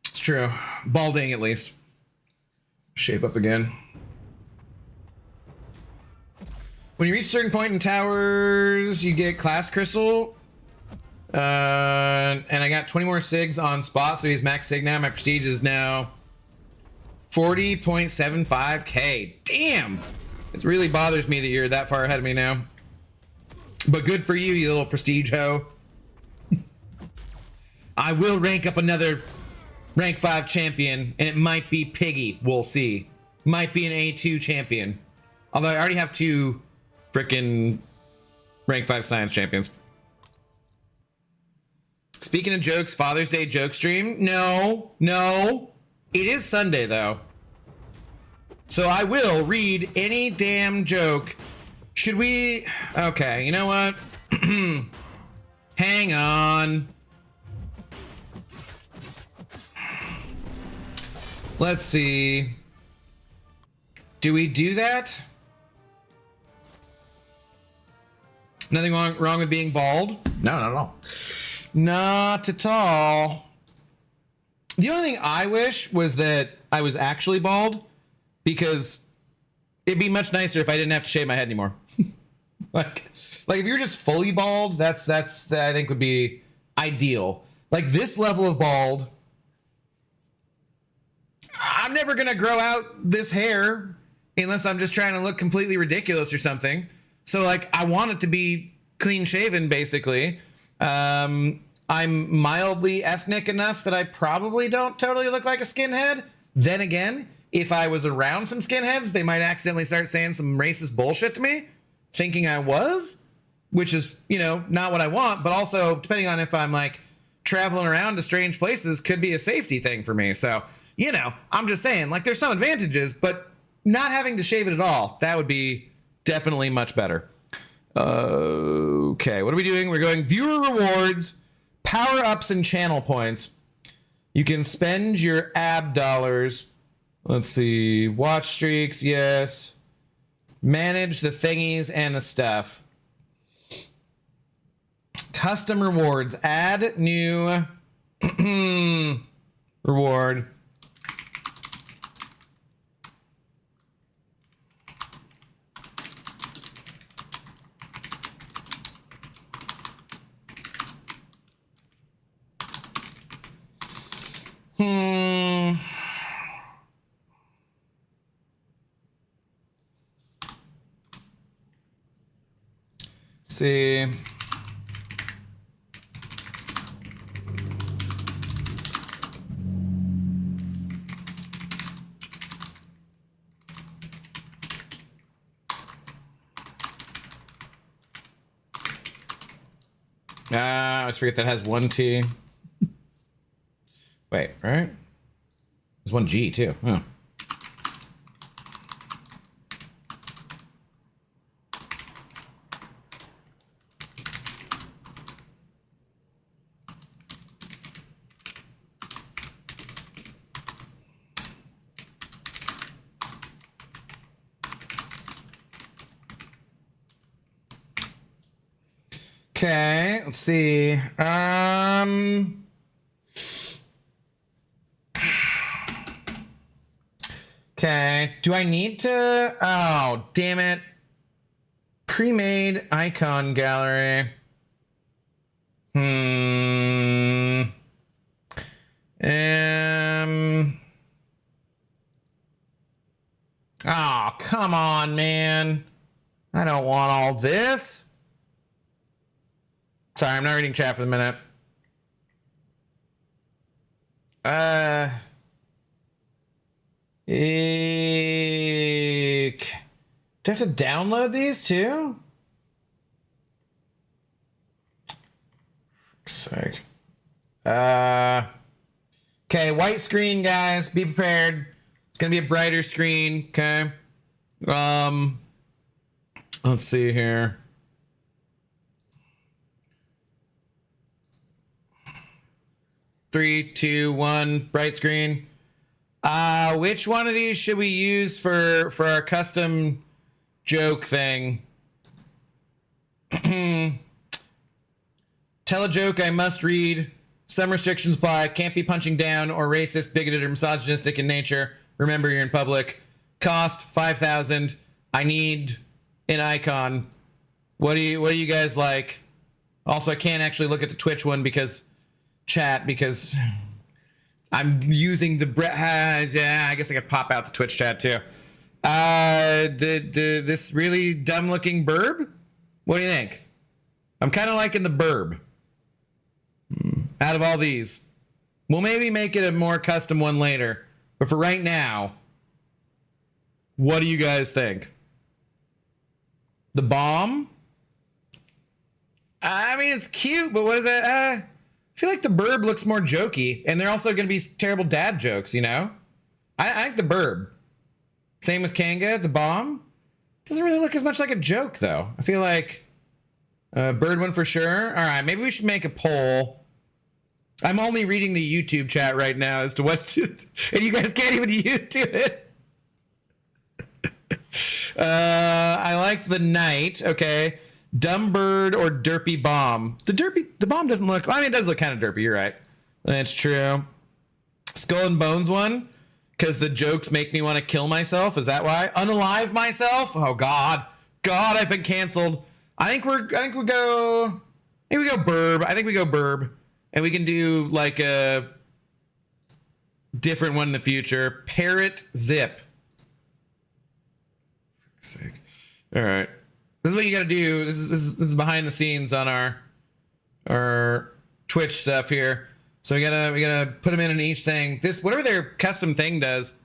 It's true. Balding at least. Shape up again. When you reach a certain point in towers, you get class crystal. And I got 20 more sigs on spot, so he's max sig now. My prestige is now 40.75k. Damn! It really bothers me that you're that far ahead of me now. But good for you, you little prestige hoe. I will rank up another rank 5 champion, and it might be Piggy. We'll see. Might be an A2 champion. Although I already have 2 frickin' rank 5 science champions. Speaking of jokes, Father's Day joke stream? No. It is Sunday, though. So I will read any damn joke. Should we... Okay, you know what? Hang on. Let's see. Do we do that? Nothing wrong with being bald? No, not at all. Not at all. The only thing I wish was that I was actually bald, because it'd be much nicer if I didn't have to shave my head anymore. like if you're just fully bald, that I think would be ideal. Like this level of bald, I'm never gonna grow out this hair unless I'm just trying to look completely ridiculous or something. So like I want it to be clean shaven, basically. I'm mildly ethnic enough that I probably don't totally look like a skinhead. Then again, if I was around some skinheads, they might accidentally start saying some racist bullshit to me, thinking I was, which is, you know, not what I want. But also, depending on if I'm like traveling around to strange places, could be a safety thing for me. So, you know, I'm just saying, like, there's some advantages, but not having to shave it at all, that would be definitely much better. Okay, what are we doing? We're going viewer rewards, power-ups, and channel points. You can spend your ab dollars. Let's see. Watch streaks, yes. Manage the thingies and the stuff. Custom rewards. Add new reward. See. I always forget that has one T. Wait, right? There's one G too. Oh. Okay, let's see. Okay, do I need to? Oh, damn it. Pre-made icon gallery. Oh, come on, man. I don't want all this. Sorry, I'm not reading chat for the minute. Eek. Do I have to download these too? For sake. Okay, white screen, guys. Be prepared. It's gonna be a brighter screen. Okay. Let's see here. Three, two, one, bright screen. Which one of these should we use for our custom joke thing? Tell a joke I must read. Some restrictions apply. Can't be punching down or racist, bigoted, or misogynistic in nature. Remember, you're in public. Cost 5,000. I need an icon. What do you guys like? Also, I can't actually look at the Twitch one because I'm using the yeah, I guess I could pop out the Twitch chat too. This really dumb looking burb? What do you think? I'm kind of liking the burb. Out of all these, we'll maybe make it a more custom one later. But for right now, what do you guys think? The bomb? I mean, it's cute, but what is it? I feel like the burb looks more jokey, and they're also going to be terrible dad jokes, you know? I think the burb. Same with Kanga, the bomb. Doesn't really look as much like a joke, though. I feel like bird one for sure. All right, maybe we should make a poll. I'm only reading the YouTube chat right now as to what to, and you guys can't even YouTube it. I liked the knight. Okay. Dumb bird or derpy bomb. The bomb doesn't look, I mean, it does look kind of derpy. You're right. That's true. Skull and bones one. Because the jokes make me want to kill myself. Is that why? Unalive myself? Oh God. God, I've been canceled. I think we go burb. I think we go burb. And we can do like a different one in the future. Parrot zip. For sake. All right. This is what you got to do. This is behind the scenes on our Twitch stuff here. So we gotta put them in each thing. This, whatever their custom thing does,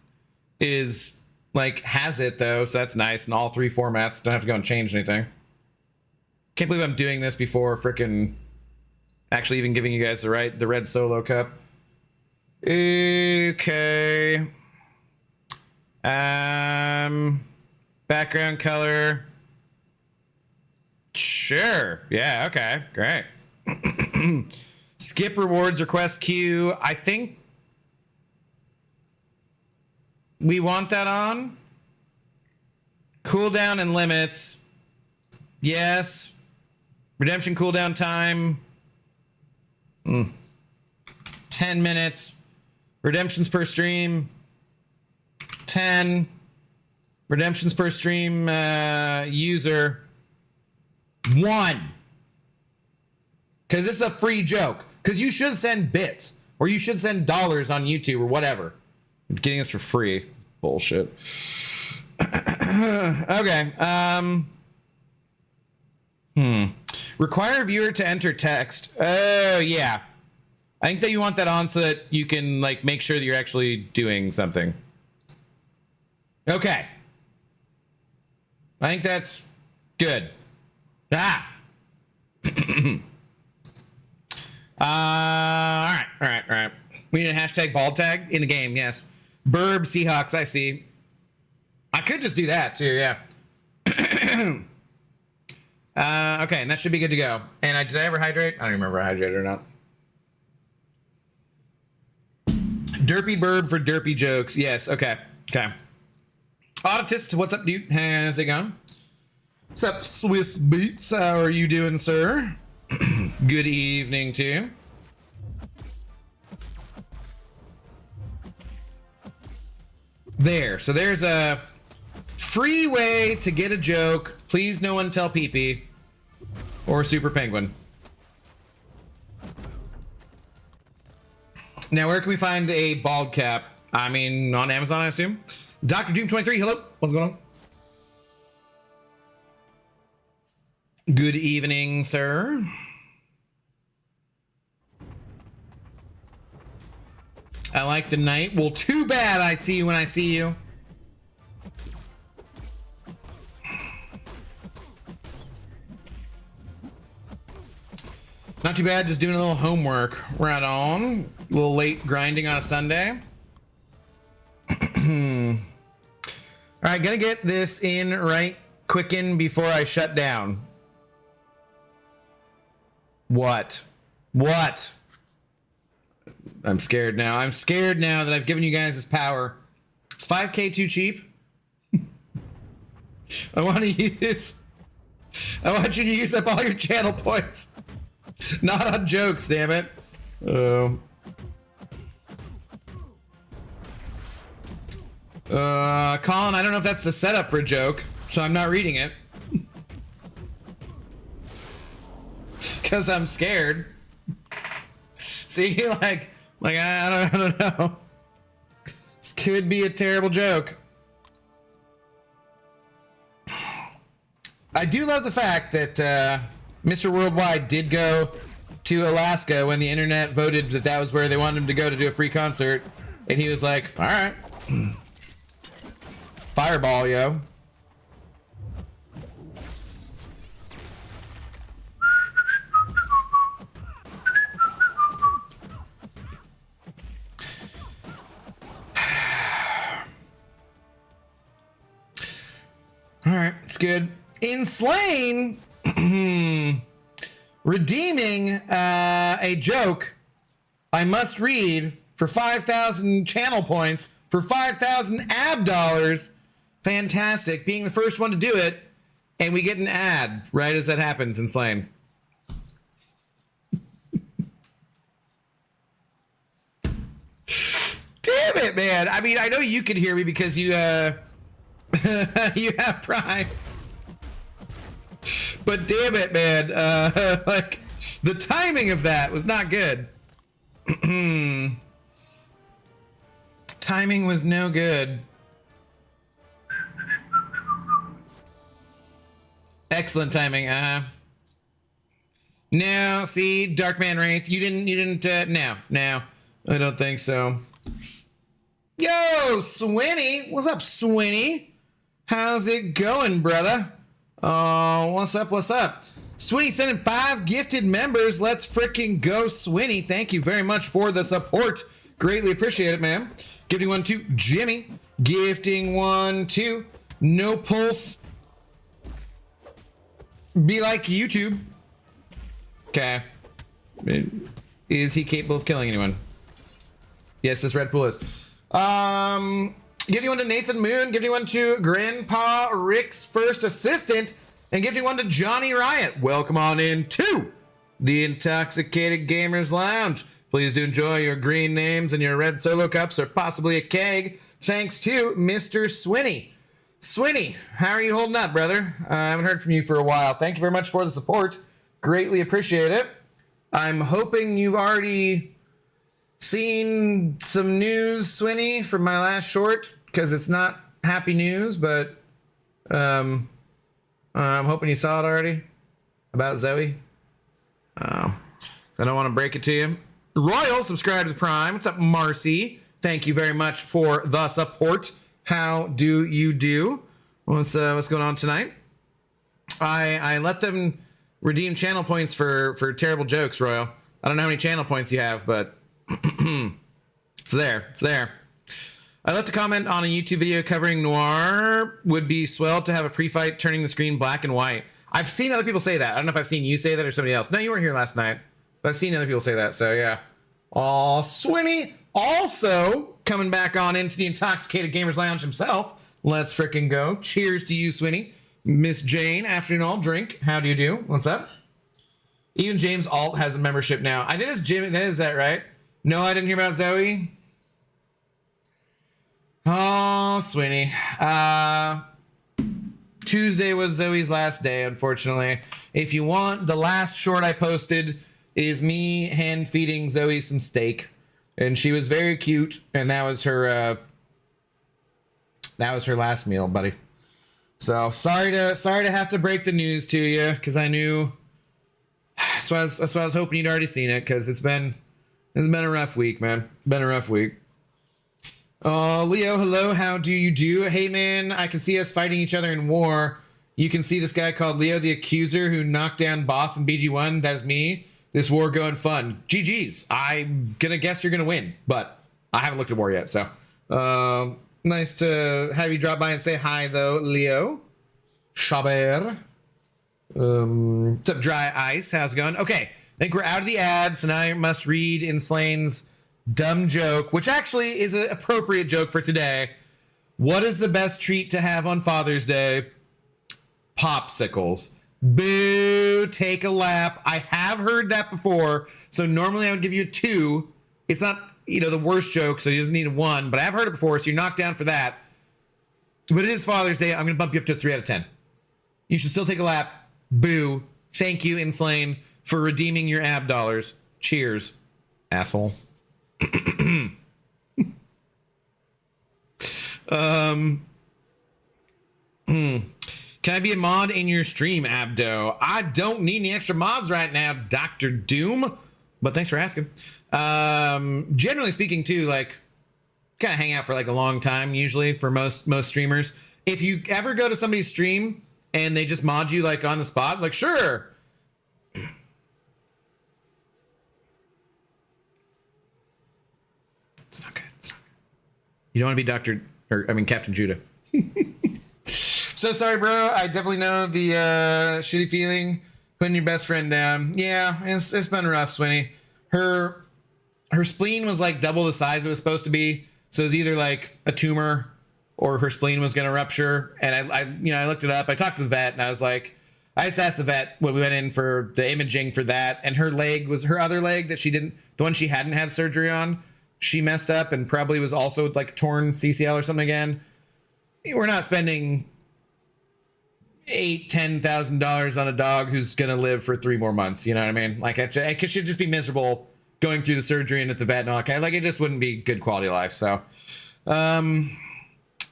is like has it though. So that's nice. And all three formats, don't have to go and change anything. Can't believe I'm doing this before frickin' actually even giving you guys the red solo cup. Okay. Background color. Sure. Yeah, okay. Great. Skip rewards request queue. I think we want that on. Cooldown and limits. Yes. Redemption cooldown time. 10 minutes. Redemptions per stream. 10. Redemptions per stream user. 1. Because this is a free joke. Because you should send bits. Or you should send dollars on YouTube or whatever. Getting this for free. Bullshit. Okay. Require viewer to enter text. Oh, yeah. I think that you want that on so that you can like make sure that you're actually doing something. Okay. I think that's good. Ah. All right. We need a hashtag bald tag in the game. Yes. Burb Seahawks. I see. I could just do that too. Yeah. Okay, and that should be good to go. And did I ever hydrate? I don't remember if I hydrated or not. Derpy burb for derpy jokes. Yes. Okay. Auditist, what's up, dude? How's it going? What's up, Swiss Beats? How are you doing, sir? Good evening to you. There. So there's a free way to get a joke. Please no one tell Pee-Pee or Super Penguin. Now, where can we find a bald cap? I mean, on Amazon, I assume. Dr. Doom 23, hello. What's going on? Good evening, sir. I like the night. Well, too bad I see you when I see you. Not too bad, just doing a little homework. Right on. A little late grinding on a Sunday. All right, gonna get this in right quicken before I shut down. What? What? I'm scared now. I'm scared now that I've given you guys this power. Is 5K too cheap? I want to use... I want you to use up all your channel points. Not on jokes, damn it. Colin, I don't know if that's the setup for a joke, so I'm not reading it. Because I'm scared. See, like I don't know. This could be a terrible joke. I do love the fact that Mr. Worldwide did go to Alaska when the internet voted that that was where they wanted him to go to do a free concert, and he was like, "All right, fireball, yo." All right, it's good. In Slain, redeeming a joke I must read for 5,000 channel points for 5,000 ab dollars. Fantastic. Being the first one to do it, and we get an ad right as that happens in Slain. Damn it, man. I mean, I know you can hear me because you you have Prime. But damn it, man. Like, the timing of that was not good. Timing was no good. Excellent timing. No, see, Darkman Wraith, you didn't, no, I don't think so. Yo, Swinny, what's up, Swinny? How's it going, brother? Oh, what's up? Swinny sending 5 gifted members. Let's freaking go, Swinny. Thank you very much for the support. Greatly appreciate it, man. Gifting 1 to Jimmy. Gifting 1 to No Pulse. Be like YouTube. Okay. Is he capable of killing anyone? Yes, this Red Pool is. Gifting 1 to Nathan Moon, gifting 1 to Grandpa Rick's first assistant, and gifting 1 to Johnny Riot. Welcome on in to the Intoxicated Gamers Lounge. Please do enjoy your green names and your red solo cups or possibly a keg. Thanks to Mr. Swinny. Swinny, how are you holding up, brother? I haven't heard from you for a while. Thank you very much for the support. Greatly appreciate it. I'm hoping you've already seen some news, Swinny, from my last short, because it's not happy news, but I'm hoping you saw it already about Zoe. So I don't want to break it to you. Royal, subscribe to the Prime. What's up, Marcy? Thank you very much for the support. How do you do? What's going on tonight? I let them redeem channel points for terrible jokes, Royal. I don't know how many channel points you have, but it's there. I left a comment on a YouTube video covering Noir. Would be swell to have a pre-fight turning the screen black and white. I've seen other people say that. I don't know if I've seen you say that or somebody else. No, you weren't here last night, but I've seen other people say that, so yeah. Aw, Swinny also coming back on into the Intoxicated Gamers Lounge himself. Let's frickin' go. Cheers to you, Swinny. Miss Jane, afternoon all drink. How do you do? What's up? Even James Alt has a membership now. I did his Jimmy. Is that right? No, I didn't hear about Zoe. Oh, Swinny. Tuesday was Zoe's last day, unfortunately. If you want, the last short I posted is me hand feeding Zoe some steak, and she was very cute, and that was her last meal, buddy. So sorry to have to break the news to you, because I knew. That's why I was hoping you'd already seen it, because it's been a rough week, man. Been a rough week. Leo, hello, how do you do? Hey, man, I can see us fighting each other in war. You can see this guy called Leo the Accuser who knocked down Boss in BG1. That's me. This war going fun. GG's. I'm gonna guess you're gonna win, but I haven't looked at war yet, so. Nice to have you drop by and say hi, though, Leo. Chabert. What's up, Dry Ice? How's it going? Okay, I think we're out of the ads, so now I must read Inslane's dumb joke, which actually is an appropriate joke for today. What is the best treat to have on Father's Day? Popsicles. Boo, take a lap. I have heard that before, so normally I would give you a 2. It's not, the worst joke, so you just need a 1, but I've heard it before, so you're knocked down for that. But it is Father's Day. I'm going to bump you up to a 3 out of 10. You should still take a lap. Boo. Thank you, Inslane, for redeeming your ab dollars. Cheers, asshole. Can I be a mod in your stream, Abdo? I don't need any extra mods right now, Dr. Doom. But thanks for asking. Generally speaking, too, like, kind of hang out for like a long time, usually for most streamers. If you ever go to somebody's stream and they just mod you like on the spot, like, sure. It's not good. It's not good. You don't want to be Captain Judah. So sorry, bro. I definitely know the shitty feeling putting your best friend down. Yeah, it's been rough, Swinny. Her spleen was like double the size it was supposed to be. So it was either like a tumor or her spleen was going to rupture. And I looked it up. I talked to the vet and I was like, I just asked the vet when we went in for the imaging for that. And her leg was her other leg that the one she hadn't had surgery on. She messed up and probably was also like torn CCL or something again. We're not spending $8,000-$10,000 on a dog who's gonna live for 3 more months. You know what I mean? Like it should just be miserable going through the surgery and at the vet and all that. Like it just wouldn't be good quality of life. So,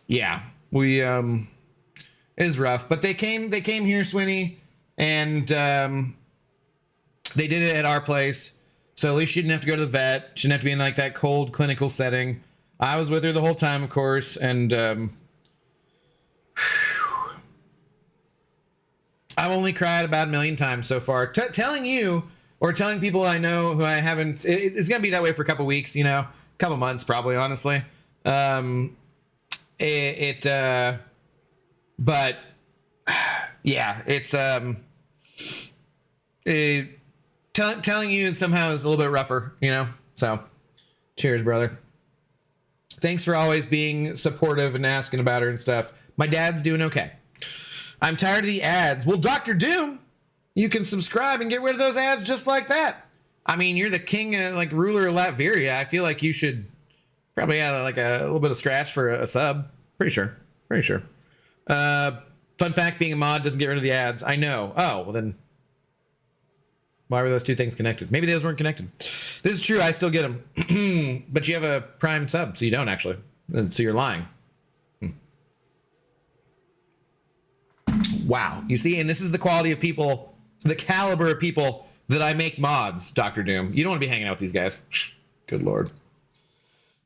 yeah, we it is rough. But they came here, Swinny, and they did it at our place. So at least she didn't have to go to the vet. She didn't have to be in like that cold clinical setting. I was with her the whole time, of course, and I've only cried about 1 million times so far. Telling you or telling people I know who I haven't, it's going to be that way for a couple weeks, a couple months probably, honestly. But yeah, it's telling you somehow is a little bit rougher, So, cheers, brother. Thanks for always being supportive and asking about her and stuff. My dad's doing okay. I'm tired of the ads. Well, Dr. Doom, you can subscribe and get rid of those ads just like that. I mean, you're the king, ruler of Latveria. I feel like you should probably add like a little bit of scratch for a sub. Pretty sure. Fun fact, being a mod doesn't get rid of the ads. I know. Oh, well then, why were those two things connected? Maybe those weren't connected. This is true. I still get them. But you have a Prime sub, so you don't actually. So you're lying. Wow. You see, and this is the quality of people, the caliber of people that I make mods, Dr. Doom. You don't want to be hanging out with these guys. Good Lord.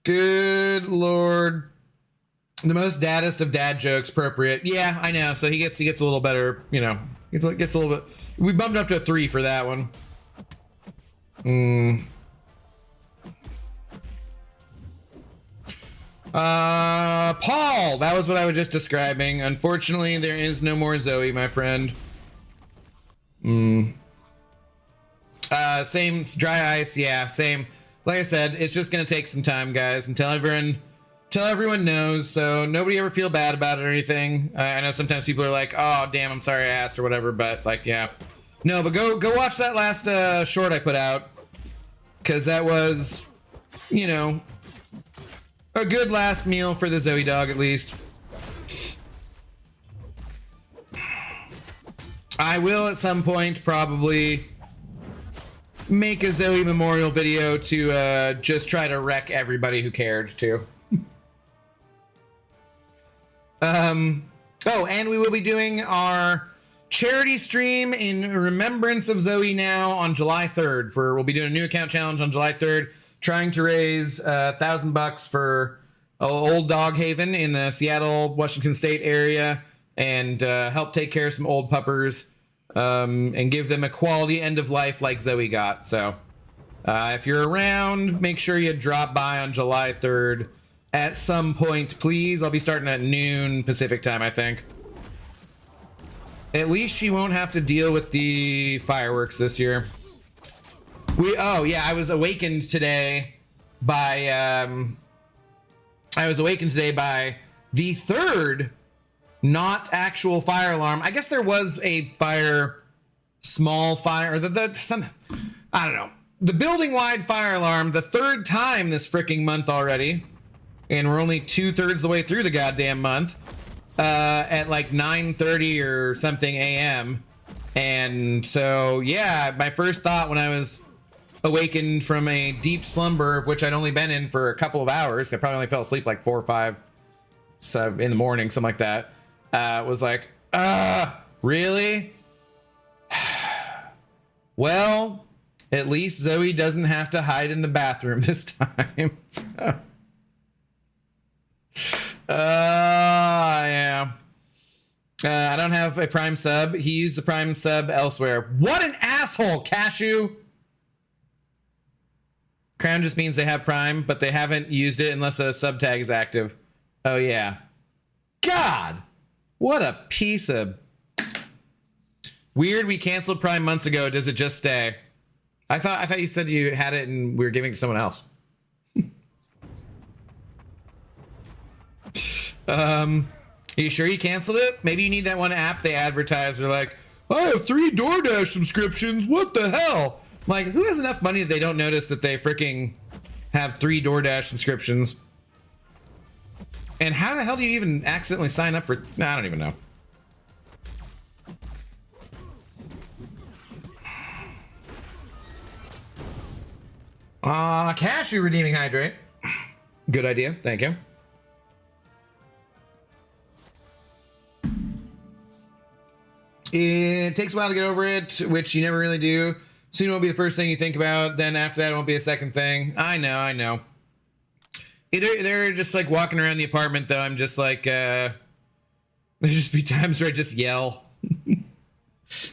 Good Lord. The most daddest of dad jokes, appropriate. Yeah, I know. So he gets a little better, gets a little bit. We bumped up to a 3 for that one. Paul, that was what I was just describing. Unfortunately, there is no more Zoe, my friend. Same Dry Ice, yeah, same. Like I said, it's just gonna take some time, guys, until everyone knows. So nobody ever feel bad about it or anything. I know sometimes people are like, "Oh, damn, I'm sorry I asked" or whatever, but like, yeah, no. But go watch that last short I put out, because that was, a good last meal for the Zoe dog, at least. I will at some point probably make a Zoe memorial video to just try to wreck everybody who cared too. Oh, and we will be doing our charity stream in remembrance of Zoe now on July 3rd. We'll be doing a new account challenge on July 3rd, trying to raise $1,000 for Old Dog Haven in the Seattle, Washington State area, and help take care of some old puppers, and give them a quality end of life like Zoe got. So if you're around, make sure you drop by on July 3rd at some point, please. I'll be starting at noon Pacific time, I think. At least she won't have to deal with the fireworks this year. Oh yeah, I was awakened today by the third not actual fire alarm. I guess there was a small fire, or I don't know. The building-wide fire alarm, the third time this freaking month already, and we're only 2/3 the way through the goddamn month, at like 9:30 or something a.m. And so, yeah, my first thought when I was awakened from a deep slumber, of which I'd only been in for a couple of hours, I probably only fell asleep like 4 or 5 in the morning, something like that, was like, really? Well, at least Zoe doesn't have to hide in the bathroom this time. So. Yeah. I don't have a Prime sub. He used the Prime sub elsewhere. What an asshole, Cashew! Crown just means they have Prime, but they haven't used it unless a sub tag is active. Oh, yeah. God! What a piece of... Weird, we canceled Prime months ago. Does it just stay? I thought you said you had it and we were giving it to someone else. Are you sure you canceled it? Maybe you need that one app they advertise. They're like, I have 3 DoorDash subscriptions. What the hell? Like, who has enough money that they don't notice that they freaking have 3 DoorDash subscriptions? And how the hell do you even accidentally sign up for... Nah, I don't even know. Cashew redeeming hydrate. Good idea. Thank you. It takes a while to get over it, which you never really do. Soon it won't be the first thing you think about. Then after that, it won't be a second thing. I know. They're just like walking around the apartment, though. I'm just like, there'll just be times where I just yell.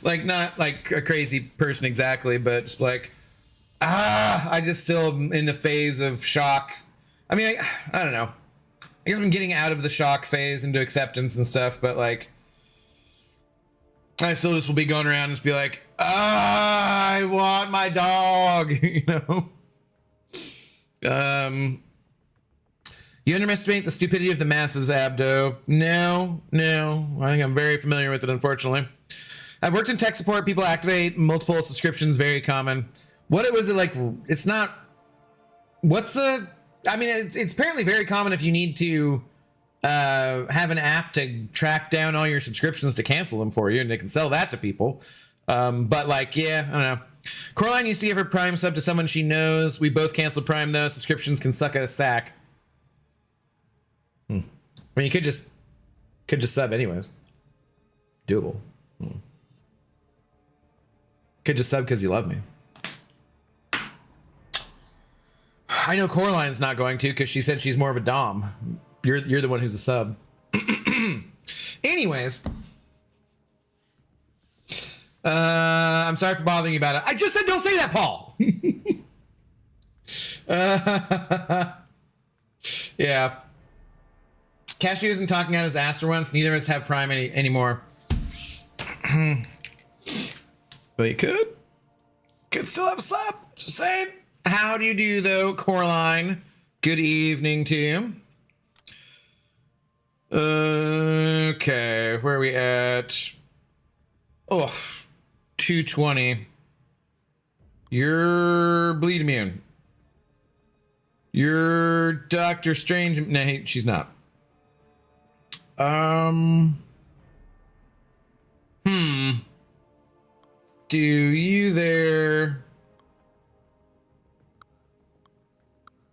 Like, not like a crazy person exactly, but just like, I just still am in the phase of shock. I mean, I don't know. I guess I'm getting out of the shock phase into acceptance and stuff, but like, I still just will be going around and just be like, I want my dog, you know? You underestimate the stupidity of the masses, Abdo. No. I think I'm very familiar with it, unfortunately. I've worked in tech support. People activate multiple subscriptions, very common. What was it like? It's not... What's the... I mean, it's apparently very common if you need to have an app to track down all your subscriptions to cancel them for you, and they can sell that to people. But like, yeah, I don't know. Coraline used to give her Prime sub to someone she knows. We both canceled Prime though. Subscriptions can suck at a sack. I mean, you could just sub anyways. It's doable. Could just sub because you love me. I know Coraline's not going to because she said she's more of a dom. You're the one who's a sub. Anyways, I'm sorry for bothering you about it. I just said don't say that, Paul. Yeah. Cashew isn't talking out his ass for once. Neither of us have Prime anymore. But you could still have a sub. Just saying. How do you do though, Coraline? Good evening to you. Okay, where are we at? Oh, 220. You're bleed immune. You're Doctor Strange. No, she's not. Do you there?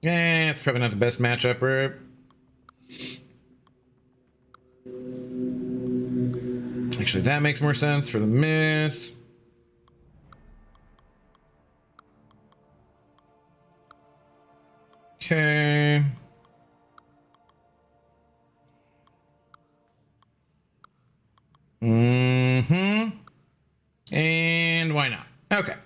It's probably not the best matchup, right? Actually, that makes more sense for the miss. Okay. And why not? Okay.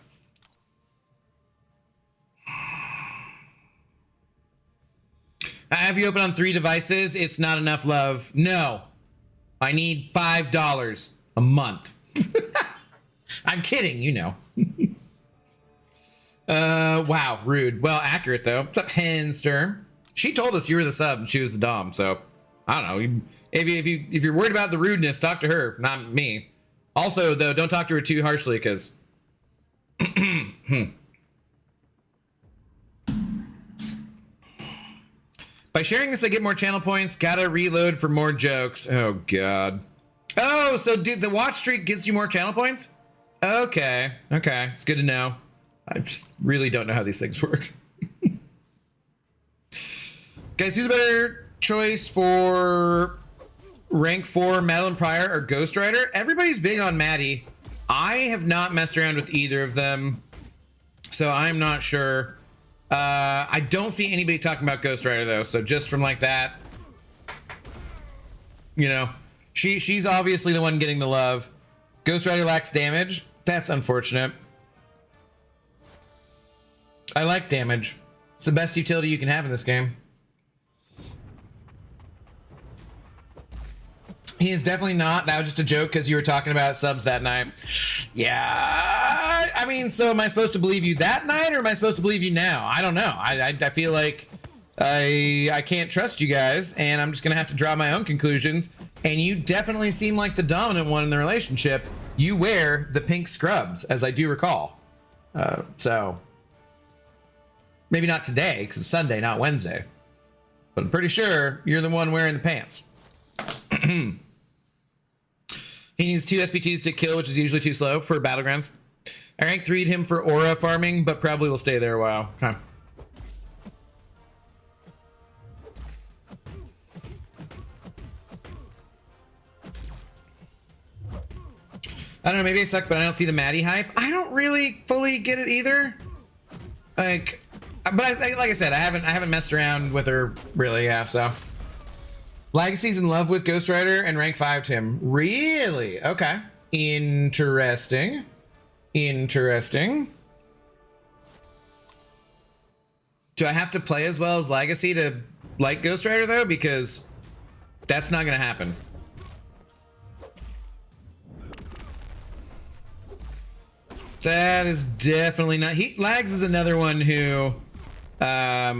I have you open on 3 devices. It's not enough love. No. I need $5. A month. I'm kidding, you know. Wow, rude. Well, accurate though. What's up, Henster? She told us you were the sub and she was the dom, so I don't know. If you're worried about the rudeness, talk to her, not me. Also, though, don't talk to her too harshly, because by sharing this, I get more channel points. Gotta reload for more jokes. Oh God. Oh, so dude, the watch streak gets you more channel points? Okay, okay, it's good to know. I just really don't know how these things work. Guys, who's a better choice for rank 4, Madeline Pryor or Ghost Rider? Everybody's big on Maddie. I have not messed around with either of them, so I'm not sure. I don't see anybody talking about Ghost Rider though, so just from like that, you know, she's obviously the one getting the love. Ghost Rider lacks damage. That's unfortunate. I like damage. It's the best utility you can have in this game. He is definitely not. That was just a joke because you were talking about subs that night. Yeah, I mean, so am I supposed to believe you that night, or am I supposed to believe you now? I don't know. I feel like I can't trust you guys, and I'm just gonna have to draw my own conclusions. And you definitely seem like the dominant one in the relationship. You wear the pink scrubs, as I do recall. So maybe not today because it's Sunday, not Wednesday. But I'm pretty sure you're the one wearing the pants. He needs 2 SPTs to kill, which is usually too slow for Battlegrounds. I rank 3'd him for aura farming, but probably will stay there a while. Okay. I don't know, maybe I suck, but I don't see the Maddie hype. I don't really fully get it either. Like, but like I said, I haven't messed around with her really, yeah, so. Legacy's in love with Ghost Rider and rank 5'd him. Really? Okay. Interesting. Interesting. Do I have to play as well as Legacy to like Ghost Rider though? Because that's not gonna happen. That is definitely not. Lags is another one who I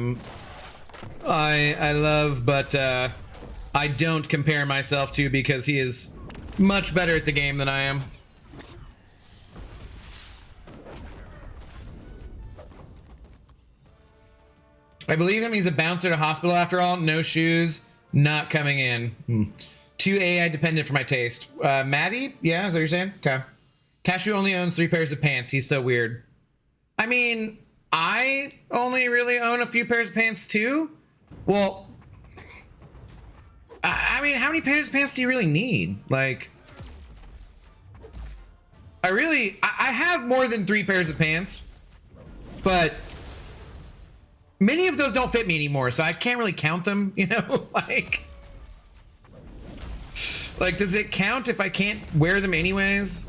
love, but I don't compare myself to because he is much better at the game than I am. I believe him. He's a bouncer to hospital after all. No shoes, not coming in. Too AI dependent for my taste. Maddie? Yeah, is that what you're saying? Okay. Cashew only owns 3 pairs of pants. He's so weird. I mean, I only really own a few pairs of pants too. Well, I mean, how many pairs of pants do you really need? Like, I have more than 3 pairs of pants, but many of those don't fit me anymore, so I can't really count them, you know? Like, does it count if I can't wear them anyways?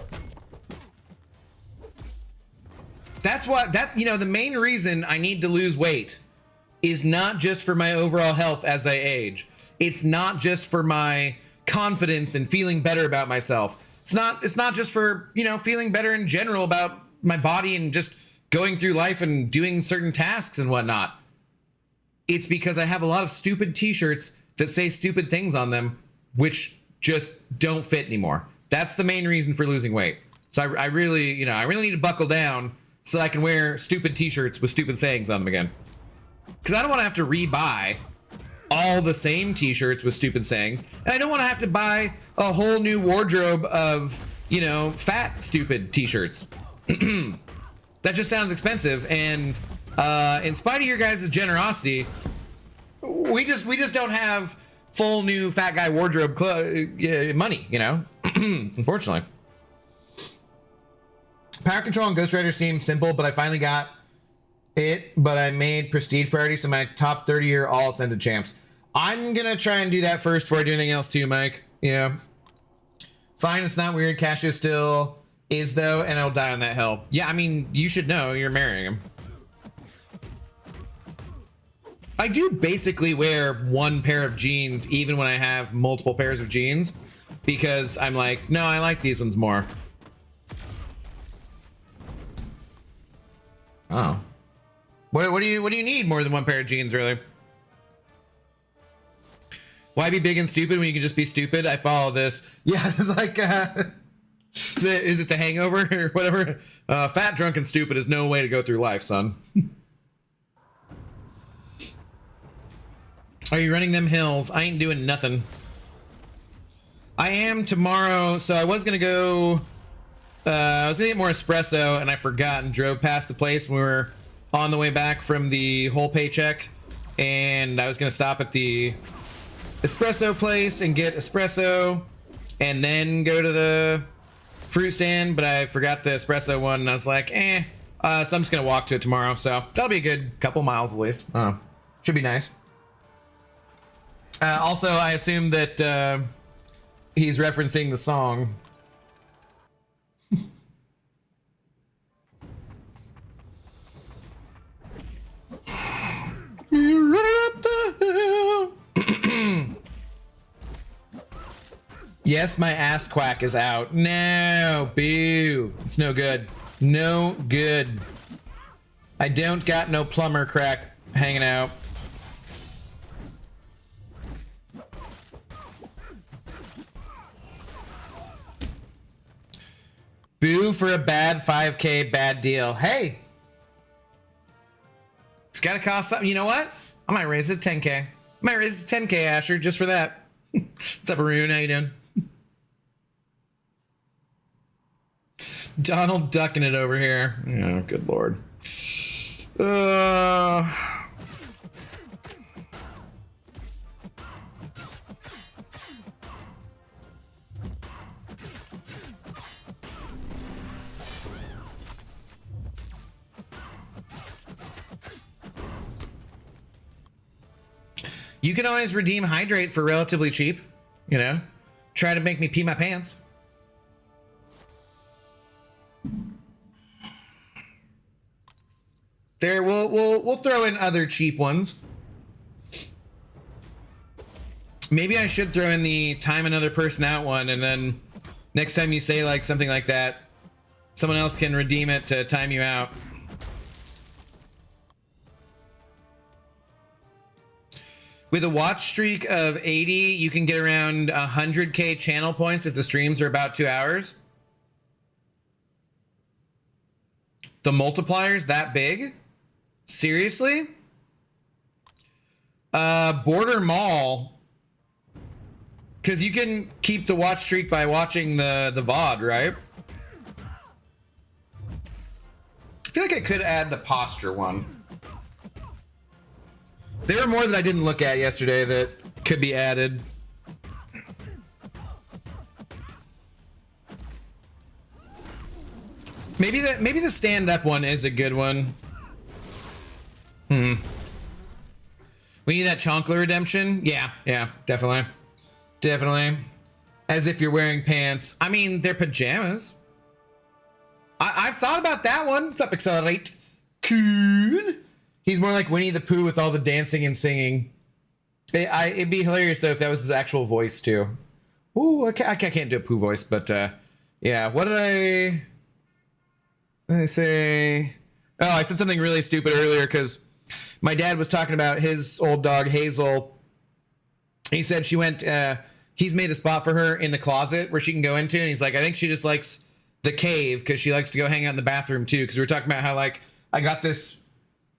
That's why, you know, the main reason I need to lose weight is not just for my overall health as I age. It's not just for my confidence and feeling better about myself. It's not just for, you know, feeling better in general about my body and just going through life and doing certain tasks and whatnot. It's because I have a lot of stupid t-shirts that say stupid things on them, which just don't fit anymore. That's the main reason for losing weight. So I really, you know, I really need to buckle down so I can wear stupid t-shirts with stupid sayings on them again. Because I don't want to have to re-buy all the same t-shirts with stupid sayings. And I don't want to have to buy a whole new wardrobe of, you know, fat, stupid t-shirts. That just sounds expensive. And in spite of your guys' generosity, we just don't have full new fat guy wardrobe money, you know, unfortunately. Power control and Ghost Rider seem simple, but I finally got it, but I made prestige priority, so my top 30 are all ascended champs. I'm gonna try and do that first before I do anything else too, Mike. Yeah. Fine, it's not weird. Cassius still is though, and I'll die on that hill. Yeah, I mean, you should know you're marrying him. I do basically wear 1 pair of jeans even when I have multiple pairs of jeans. because I'm like, no, I like these ones more. Oh. What do you need more than one pair of jeans, really? Why be big and stupid when you can just be stupid? I follow this. Yeah, it's like, is it the Hangover or whatever? Fat, drunk, and stupid is no way to go through life, son. Are you running them hills? I ain't doing nothing. I am tomorrow, so I was gonna go. I was gonna get more espresso, and I forgot and drove past the place when we were on the way back from the whole paycheck, and I was gonna stop at the espresso place and get espresso and then go to the fruit stand, but I forgot the espresso one, and I was like, so I'm just gonna walk to it tomorrow, so that'll be a good couple miles at least. Should be nice. Also, I assume that he's referencing the song. Yes, my ass quack is out. No, boo. It's no good. No good. I don't got no plumber crack hanging out. Boo for a bad 5K bad deal. Hey, it's gotta cost something. You know what? I might raise it to 10K. I might raise it to 10K, Asher, just for that. What's up, Arun? How you doing? Donald ducking it over here. Oh, good lord. You can always redeem Hydrate for relatively cheap, you know? Try to make me pee my pants. There, we'll throw in other cheap ones. Maybe I should throw in the time another person out one, and then next time you say like something like that, someone else can redeem it to time you out. With a watch streak of 80, you can get around 100K channel points if the streams are about 2 hours. The multiplier's that big? Seriously? Border Mall. Because you can keep the watch streak by watching the VOD, right? I feel like I could add the posture one. There were more that I didn't look at yesterday that could be added. Maybe the stand-up one is a good one. We need that Chonkler redemption. Yeah, definitely. As if you're wearing pants. I mean, they're pajamas. I've thought about that one. What's up, Accelerate? Cool. He's more like Winnie the Pooh with all the dancing and singing. It'd be hilarious though if that was his actual voice too. Ooh, I can't do a Pooh voice, but yeah. What did I say? Oh, I said something really stupid earlier because my dad was talking about his old dog Hazel. He said she went. He's made a spot for her in the closet where she can go into, and he's like, I think she just likes the cave because she likes to go hang out in the bathroom too. Because we were talking about how like I got this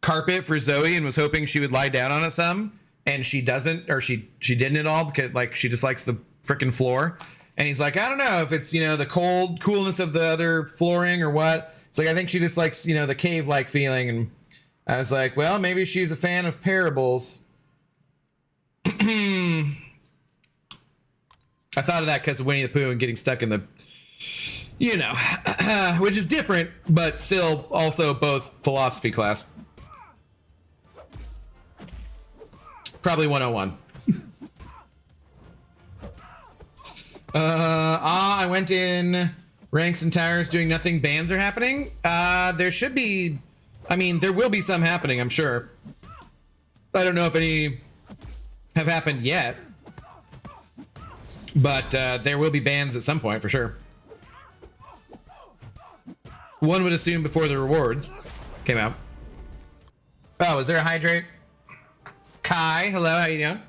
carpet for Zoe and was hoping she would lie down on it some, and she doesn't, or she didn't at all because like she just likes the freaking floor. And he's like, I don't know if it's, you know, the coolness of the other flooring or what. It's like I think she just likes, you know, the cave like feeling. And I was like, well, maybe she's a fan of parables. I thought of that because of Winnie the Pooh and getting stuck in the, you know, which is different, but still also both philosophy class. Probably 101. I went in ranks and towers doing nothing. Bans are happening. There should be, I mean, there will be some happening, I'm sure. I don't know if any have happened yet. But there will be bans at some point for sure. One would assume before the rewards came out. Oh, is there a hydrate? Kai, hello, how you doing?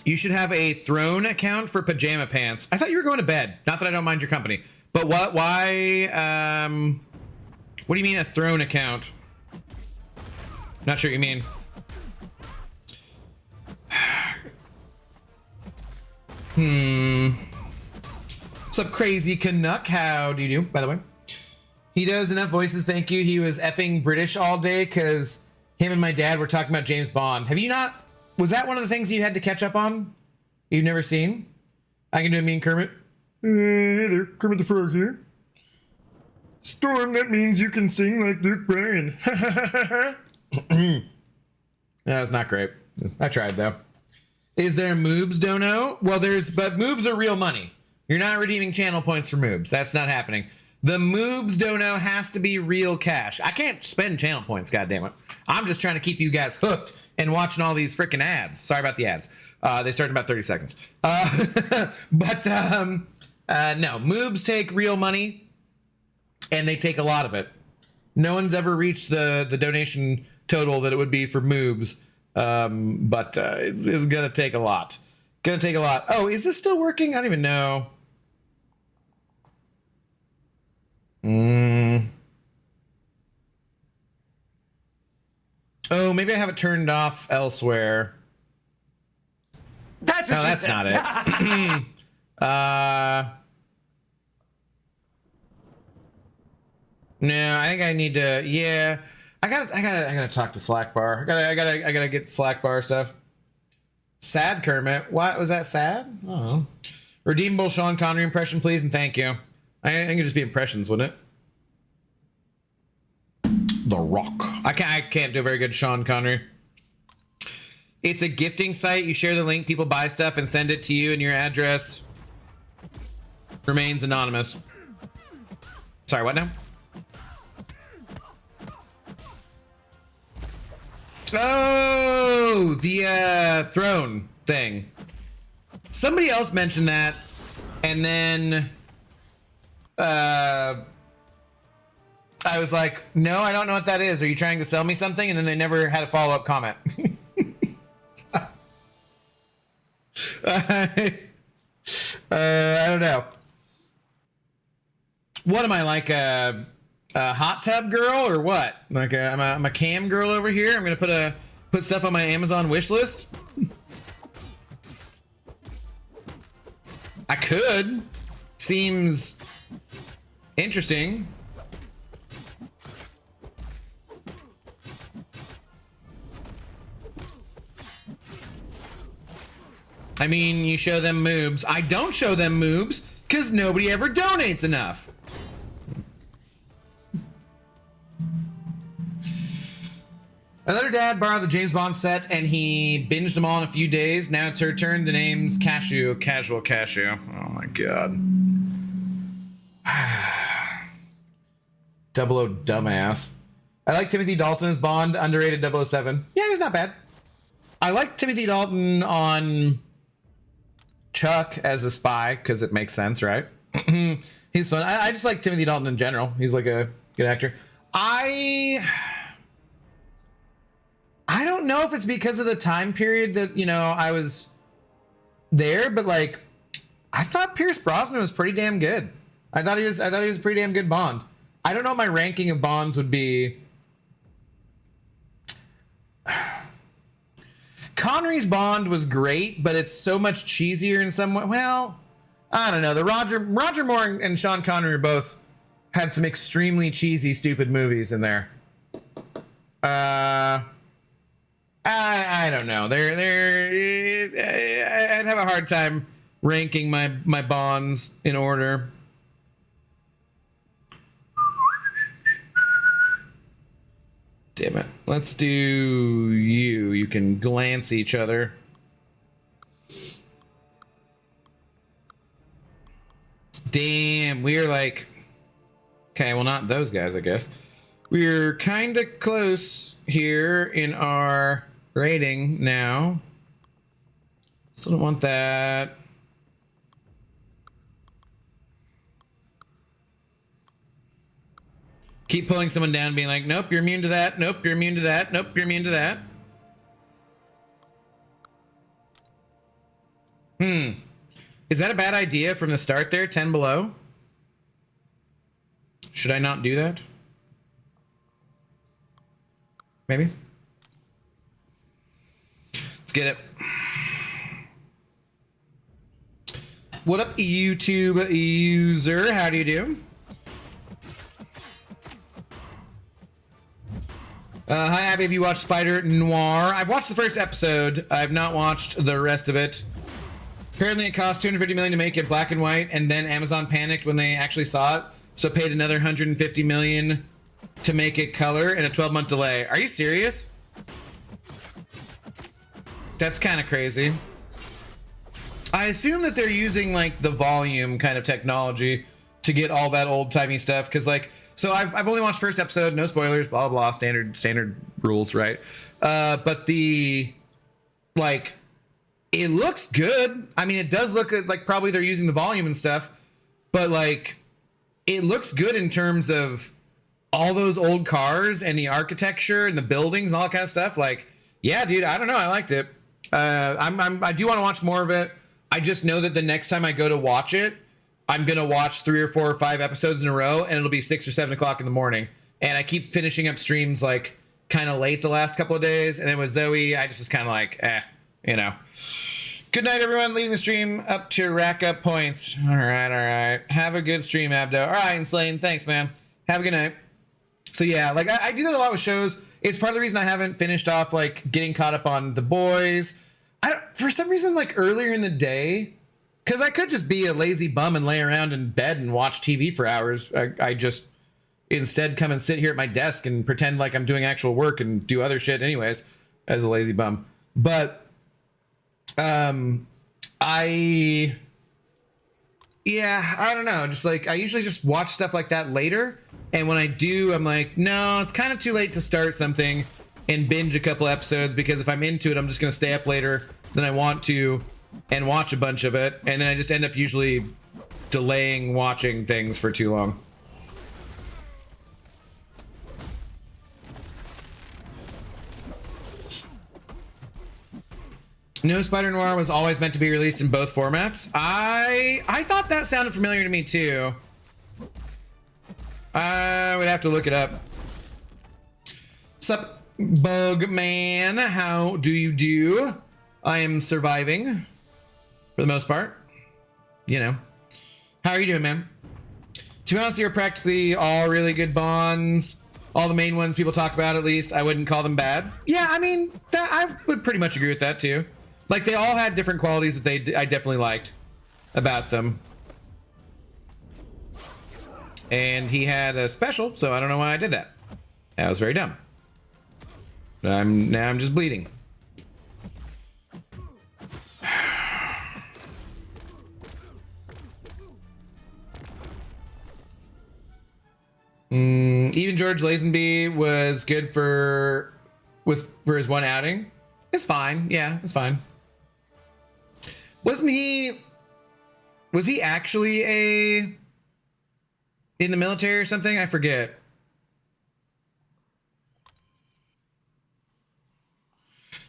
You should have a throne account for pajama pants. I thought you were going to bed. Not that I don't mind your company. But what, why, what do you mean a throne account? Not sure what you mean. What's up, Crazy Canuck? How do you do, by the way? He does enough voices, thank you. He was effing British all day because him and my dad were talking about James Bond. Have you not? Was that one of the things you had to catch up on? You've never seen? I can do a mean Kermit. Hey there, Kermit the Frog here. Storm, that means you can sing like Luke Bryan. That's not great. I tried though. Is there moobs, Dono? Well, but moobs are real money. You're not redeeming channel points for moobs. That's not happening. The moobs, Dono, has to be real cash. I can't spend channel points, goddammit. I'm just trying to keep you guys hooked and watching all these freaking ads. Sorry about the ads. They start in about 30 seconds. No, moobs take real money, and they take a lot of it. No one's ever reached the donation total that it would be for moobs, but it's gonna take a lot. Gonna take a lot. Oh, is this still working? I don't even know. Oh, maybe I have it turned off elsewhere. That's what that's not it. No, I think I need to. Yeah, I gotta talk to Slackbar. I gotta get the Slackbar stuff. Sad Kermit. What was that? Sad? Oh, redeemable Sean Connery impression, please, and thank you. I think it'd just be impressions, wouldn't it? The Rock. I can't do a very good Sean Connery. It's a gifting site. You share the link, people buy stuff and send it to you, and your address remains anonymous. Sorry, what now? Oh, the throne thing. Somebody else mentioned that, and then I was like, no, I don't know what that is. Are you trying to sell me something? And then they never had a follow-up comment. I don't know. What am I, like a hot tub girl or what? Like I'm a cam girl over here. I'm gonna put stuff on my Amazon wish list. I could. Seems interesting. I mean, you show them moobs. I don't show them moobs because nobody ever donates enough. I let her dad borrow the James Bond set and he binged them all in a few days. Now it's her turn. The name's Cashew. Casual Cashew. Oh my god. Double O dumbass. I like Timothy Dalton as Bond. Underrated 007. Yeah, he was not bad. I like Timothy Dalton on Chuck as a spy because it makes sense, right? He's fun. I just like Timothy Dalton in general. He's like a good actor. I don't know if it's because of the time period that, you know, I was there, but like I thought Pierce Brosnan was pretty damn good. I thought he was a pretty damn good Bond. I don't know what my ranking of Bonds would be. Connery's Bond was great, but it's so much cheesier in some way. Well, I don't know. The Roger Moore and Sean Connery both had some extremely cheesy, stupid movies in there. I don't know. I'd have a hard time ranking my Bonds in order. Damn it. Let's do you. You can glance each other. Damn, we're like... Okay, well, not those guys, I guess. We're kind of close here in our Rating now. Still don't want that. Keep pulling someone down, being like, nope, you're immune to that. Nope, you're immune to that. Nope, you're immune to that. Is that a bad idea from the start there? 10 below? Should I not do that? Maybe? Let's get it. What up, YouTube user? How do you do? Hi, Abby. Have you watched Spider Noir? I've watched the first episode. I've not watched the rest of it. Apparently, it cost $250 million to make it black and white, and then Amazon panicked when they actually saw it, so paid another $150 million to make it color and a 12-month delay. Are you serious? That's kind of crazy. I assume that they're using like the volume kind of technology to get all that old-timey stuff, because like, so I've only watched first episode, no spoilers, blah blah blah, standard rules, right? But the like, it looks good. I mean, it does look like probably they're using the volume and stuff, but like, it looks good in terms of all those old cars and the architecture and the buildings and all that kind of stuff. Like, yeah, dude, I don't know, I liked it. I do want to watch more of it. I just know that the next time I go to watch it, I'm going to watch 3 or 4 or 5 episodes in a row, and it'll be 6 or 7 o'clock in the morning. And I keep finishing up streams like kind of late the last couple of days. And then with Zoe, I just was kind of like, you know. Good night, everyone. Leaving the stream up to rack up points. All right. Have a good stream, Abdo. All right, and Slane, thanks, man. Have a good night. So yeah, like I do that a lot with shows. It's part of the reason I haven't finished off like getting caught up on The Boys. For some reason, like earlier in the day, because I could just be a lazy bum and lay around in bed and watch TV for hours. I just instead come and sit here at my desk and pretend like I'm doing actual work and do other shit anyways as a lazy bum. But I don't know. Just like I usually just watch stuff like that later. And when I do, I'm like, no, it's kind of too late to start something and binge a couple episodes, because if I'm into it, I'm just going to stay up later than I want to and watch a bunch of it. And then I just end up usually delaying watching things for too long. No, Spider Noir was always meant to be released in both formats. I thought that sounded familiar to me too. I would have to look it up. Sup, Bugman? How do you do? I am surviving for the most part. You know. How are you doing, man? To be honest, you're practically all really good bonds. All the main ones people talk about, at least. I wouldn't call them bad. Yeah, I mean, I would pretty much agree with that too. Like, they all had different qualities that I definitely liked about them. And he had a special, so I don't know why I did that. That was very dumb. Now I'm just bleeding. Even George Lazenby was good for his one outing. It's fine. Yeah, it's fine. Was he actually in the military or something? I forget.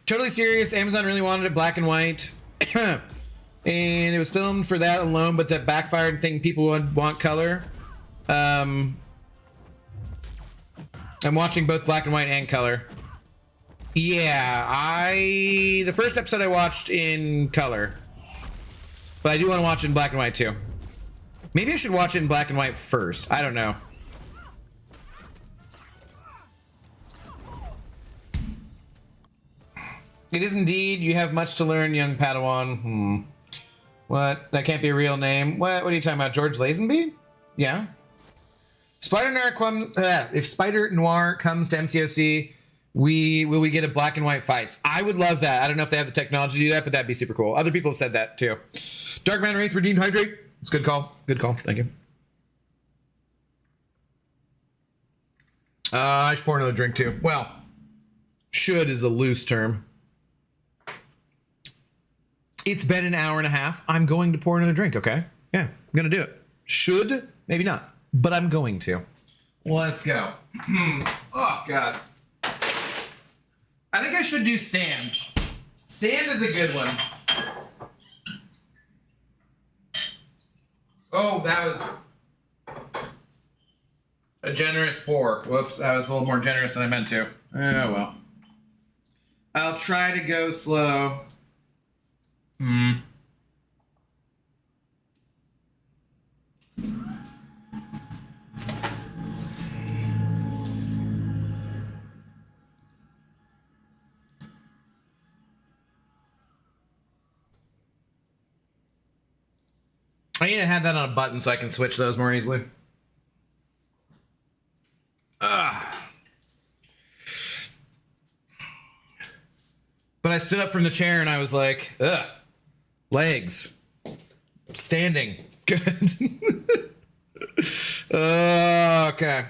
Totally serious. Amazon really wanted it black and white. And it was filmed for that alone, but that backfired and thinking people would want color. I'm watching both black and white and color. Yeah, the first episode I watched in color. But I do want to watch it in black and white too. Maybe I should watch it in black and white first. I don't know. It is indeed. You have much to learn, young Padawan. What? That can't be a real name. What are you talking about? George Lazenby? Yeah. If Spider Noir comes to MCOC, will we get a black and white fights? I would love that. I don't know if they have the technology to do that, but that'd be super cool. Other people have said that too. Darkman Wraith redeemed hydrate. It's a good call. Good call. Thank you. I should pour another drink too. Well, should is a loose term. It's been an hour and a half. I'm going to pour another drink, okay? Yeah, I'm going to do it. Should, maybe not, but I'm going to. Let's go. Oh, God. I think I should do stand. Stand is a good one. Oh, that was a generous pour. Whoops, that was a little more generous than I meant to. Oh, well. I'll try to go slow. I need to have that on a button so I can switch those more easily. But I stood up from the chair and I was like, ugh, legs, standing, good. Okay.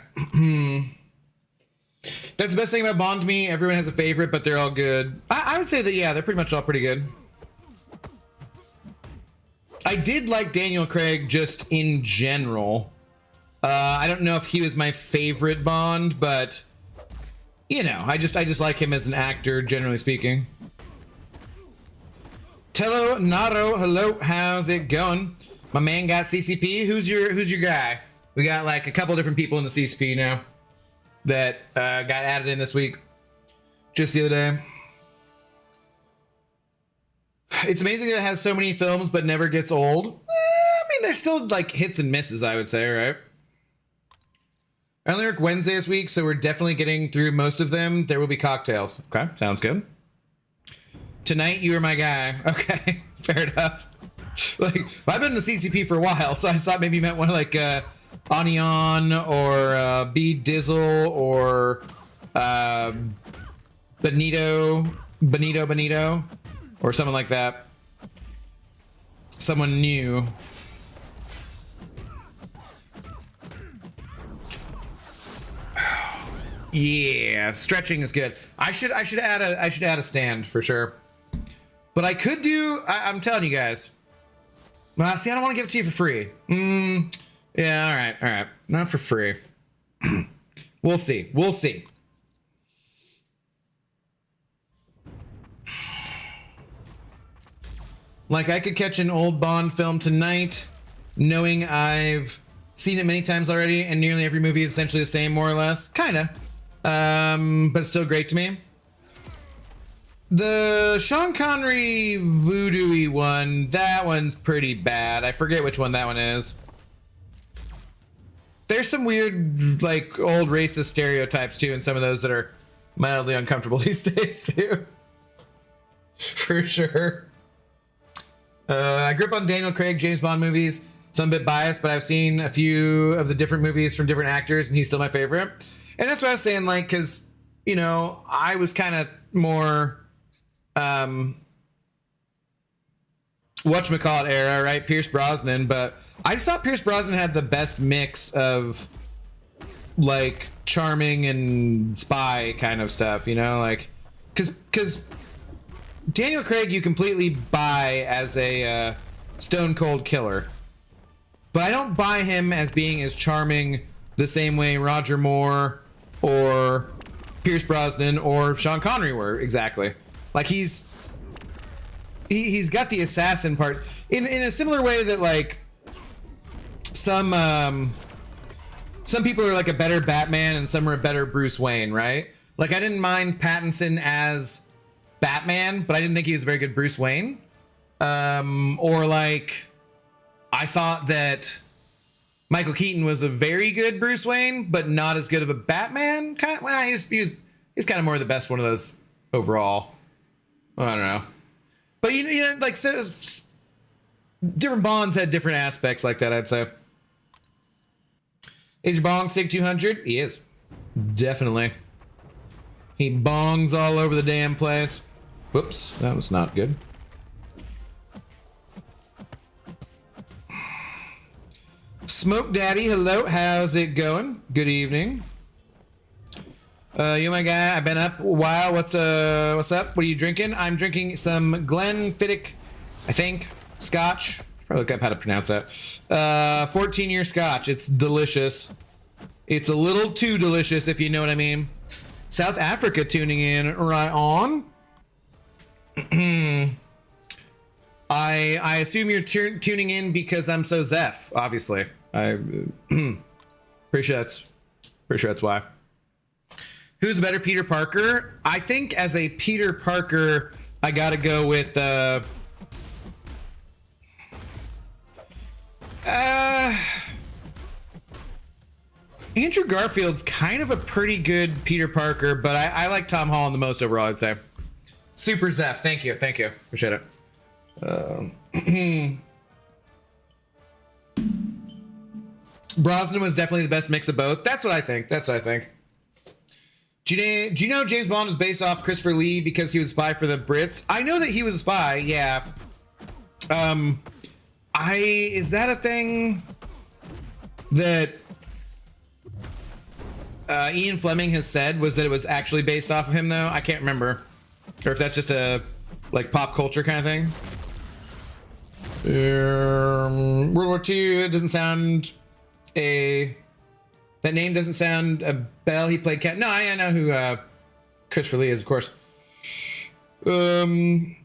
That's the best thing about Bond to me. Everyone has a favorite, but they're all good. I would say that, yeah, they're pretty much all pretty good. I did like Daniel Craig just in general. I don't know if he was my favorite Bond, but you know, I just like him as an actor, generally speaking. Tello Naro, hello, how's it going? My man got CCP. Who's your guy? We got like a couple different people in the CCP now that got added in this week, just the other day. It's amazing that it has so many films but never gets old. I mean, there's still like hits and misses, I would say, right? I only work Wednesday this week, so we're definitely getting through most of them. There will be cocktails. Okay, sounds good. Tonight, you are my guy. Okay, fair enough. Like, well, I've been in the CCP for a while, so I thought maybe you meant one like Onion or B Dizzle or Benito, or something like that. Someone new. Yeah, stretching is good. I should add a stand for sure. But I could do. I'm telling you guys. Well, see, I don't want to give it to you for free. Yeah, all right. Not for free. We'll see. Like, I could catch an old Bond film tonight, knowing I've seen it many times already, and nearly every movie is essentially the same, more or less. Kinda. But it's still great to me. The Sean Connery voodoo-y one, that one's pretty bad. I forget which one that one is. There's some weird, like, old racist stereotypes, too, in some of those that are mildly uncomfortable these days, too. For sure. I grew up on Daniel Craig, James Bond movies. So I'm a bit biased, but I've seen a few of the different movies from different actors, and he's still my favorite. And that's what I was saying, like, because, you know, I was kind of more whatchamacallit era, right? Pierce Brosnan, but I just thought Pierce Brosnan had the best mix of, like, charming and spy kind of stuff, you know? Like, because Daniel Craig you completely buy as a stone cold killer. But I don't buy him as being as charming the same way Roger Moore or Pierce Brosnan or Sean Connery were, exactly. Like, he's got the assassin part in a similar way that, like, some people are like a better Batman and some are a better Bruce Wayne, right? Like, I didn't mind Pattinson as Batman, but I didn't think he was a very good Bruce Wayne. Or like, I thought that Michael Keaton was a very good Bruce Wayne, but not as good of a Batman. Well, he's kind of more the best one of those overall. I don't know, but you know, like, so, different Bonds had different aspects like that, I'd say. Is your bong Sig 200? He is, definitely. He bongs all over the damn place. Whoops, that was not good. Smoke Daddy, hello, how's it going? Good evening. You my guy, I've been up a while. What's up? What are you drinking? I'm drinking some Glenfiddich I think. Scotch. Probably look up how to pronounce that. 14-year Scotch. It's delicious. It's a little too delicious, if you know what I mean. South Africa tuning in right on. I assume you're tuning in because I'm so Zeph, obviously. Pretty sure that's why. Who's a better Peter Parker? I think as a Peter Parker, I gotta go with Andrew Garfield's kind of a pretty good Peter Parker, but I like Tom Holland the most overall, I'd say. Super Zeph, thank you. Appreciate it. Brosnan was definitely the best mix of both. That's what I think. Do you know James Bond was based off Christopher Lee because he was a spy for the Brits? I know that he was a spy, yeah. Is that a thing that Ian Fleming has said, was that it was actually based off of him though? I can't remember. Or if that's just a like pop culture kind of thing. World War II, it doesn't sound that name doesn't sound a bell. He played Cat. No, I know who Christopher Lee is, of course. I'm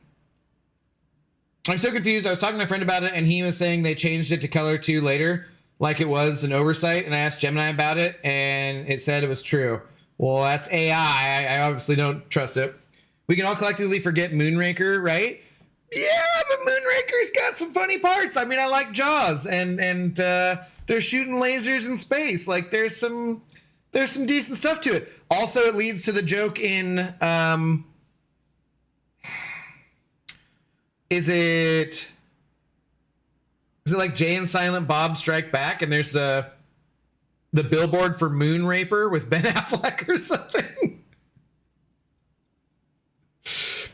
so confused. I was talking to my friend about it, and he was saying they changed it to color 2 later, like it was an oversight. And I asked Gemini about it, and it said it was true. Well, that's AI. I obviously don't trust it. We can all collectively forget Moonraker, right? Yeah, but Moonraker's got some funny parts. I mean, I like Jaws, and they're shooting lasers in space. Like, there's some decent stuff to it. Also, it leads to the joke in is it like Jay and Silent Bob Strike Back, and there's the billboard for Moonraper with Ben Affleck or something?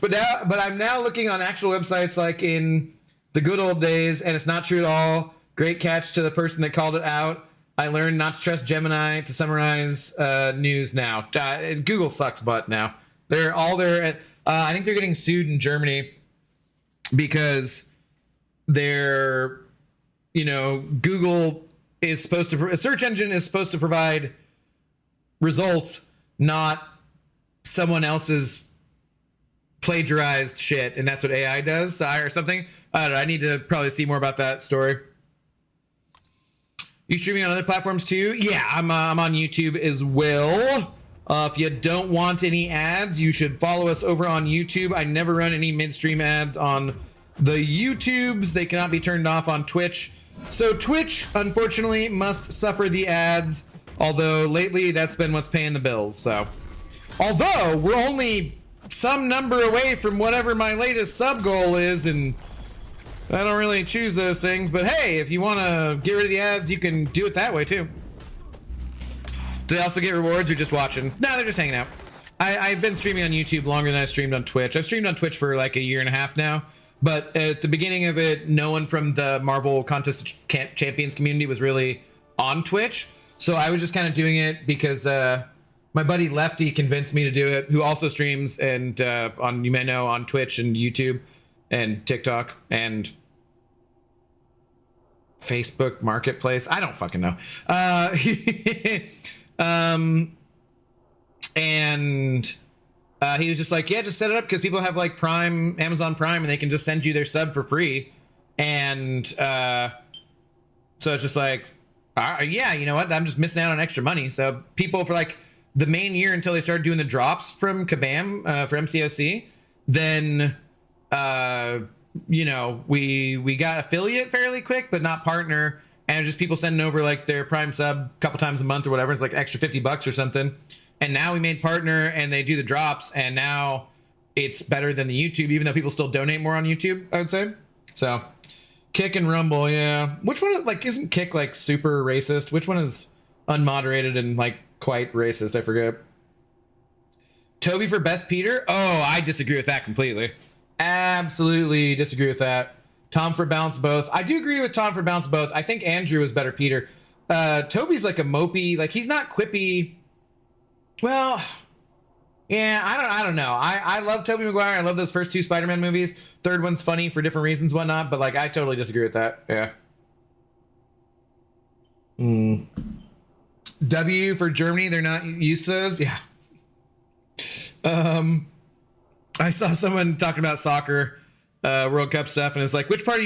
But I'm now looking on actual websites like in the good old days, and it's not true at all. Great catch to the person that called it out. I learned not to trust Gemini to summarize news now. Google sucks butt now. They're all there. I think they're getting sued in Germany because they're, Google is supposed to, a search engine is supposed to provide results, not someone else's plagiarized shit, and that's what AI does or something. I don't know. I need to probably see more about that story. You streaming on other platforms too? Yeah, I'm on YouTube as well. If you don't want any ads, you should follow us over on YouTube. I never run any midstream ads on the YouTubes. They cannot be turned off on Twitch. So Twitch, unfortunately, must suffer the ads. Although lately, that's been what's paying the bills. So, although we're only some number away from whatever my latest sub goal is, and I don't really choose those things, but hey, if you want to get rid of the ads, you can do it that way too. Do they also get rewards or just watching? No, they're just hanging out. I've been streaming on YouTube longer than I streamed on Twitch. I've streamed on Twitch for like a year and a half now, but at the beginning of it, no one from the Marvel Contest Champions community was really on Twitch. So I was just kind of doing it because my buddy Lefty convinced me to do it, who also streams and on, you may know, on Twitch and YouTube and TikTok and Facebook Marketplace. I don't fucking know. And he was just like, yeah, just set it up because people have like Prime, Amazon Prime, and they can just send you their sub for free. And so it's just like, yeah, you know what? I'm just missing out on extra money. So people for like the main year until they started doing the drops from Kabam for MCOC, then we got affiliate fairly quick, but not partner. And just people sending over like their Prime sub a couple times a month or whatever. It's like extra $50 or something. And now we made partner and they do the drops, and now it's better than the YouTube, even though people still donate more on YouTube, I would say. So Kick and Rumble, yeah. Which one, like, isn't Kick like super racist? Which one is unmoderated and like quite racist? I forget. Toby for best Peter? Oh, I disagree with that completely. Absolutely disagree with that. Tom for balance both. I do agree with Tom for balance both. I think Andrew was better Peter. Toby's like a mopey, like he's not quippy. Well, Yeah, I don't know. I love Tobey Maguire. I love those first two Spider-Man movies. Third one's funny for different reasons, whatnot. But like, I totally disagree with that. Yeah. W for Germany. They're not used to those. Yeah. I saw someone talking about soccer, World Cup stuff, and it's like, which part of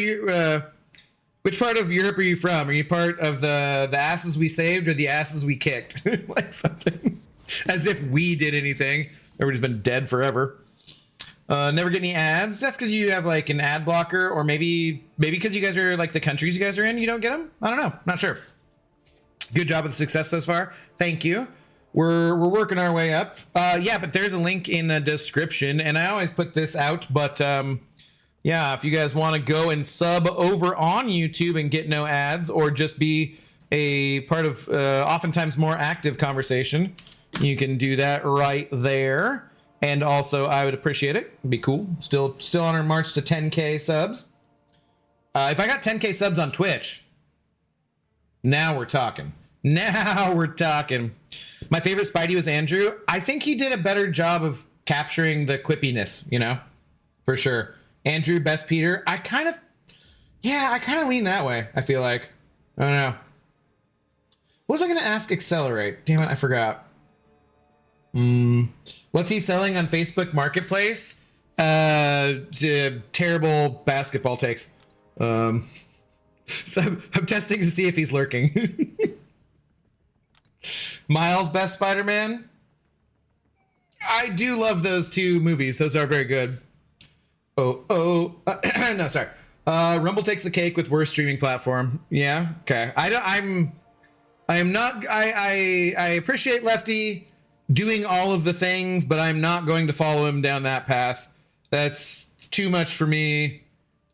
Europe are you from? Are you part of the asses we saved or the asses we kicked? Like something, as if we did anything. Everybody's been dead forever. Never get any ads. That's because you have like an ad blocker, or maybe because you guys are like the countries you guys are in, you don't get them. I don't know. Not sure. Good job with the success so far. Thank you. We're working our way up. Yeah, but there's a link in the description, and I always put this out, but yeah, if you guys want to go and sub over on YouTube and get no ads, or just be a part of oftentimes more active conversation, you can do that right there. And also, I would appreciate it. It'd be cool. Still on our march to 10K subs. If I got 10K subs on Twitch, now we're talking. Now we're talking. My favorite Spidey was Andrew. I think he did a better job of capturing the quippiness, you know, for sure. Andrew, best Peter. I kind of lean that way. I feel like. I don't know. What was I going to ask Accelerate? Damn it, I forgot. What's he selling on Facebook Marketplace? Terrible basketball takes. So I'm testing to see if he's lurking. Miles, best Spider-Man. I do love those two movies. Those are very good. No, sorry. Rumble takes the cake with worst streaming platform. Yeah. Okay. I appreciate Lefty doing all of the things, but I'm not going to follow him down that path. That's too much for me.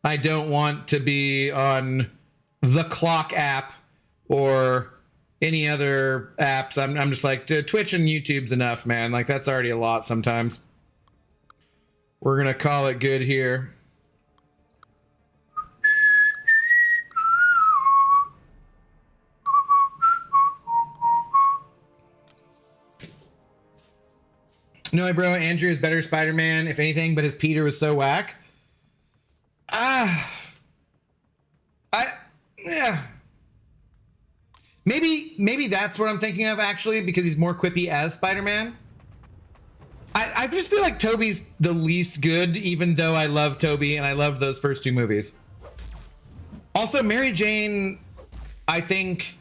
I don't want to be on the Clock app or any other apps. I'm just like, Twitch and YouTube's enough, man. Like, that's already a lot sometimes. We're gonna call it good here. No, bro, Andrew is better Spider-Man, if anything, but his Peter was so whack. Yeah. Maybe that's what I'm thinking of, actually, because he's more quippy as Spider-Man. I just feel like Tobey's the least good, even though I love Tobey and I love those first two movies. Also, Mary Jane, I think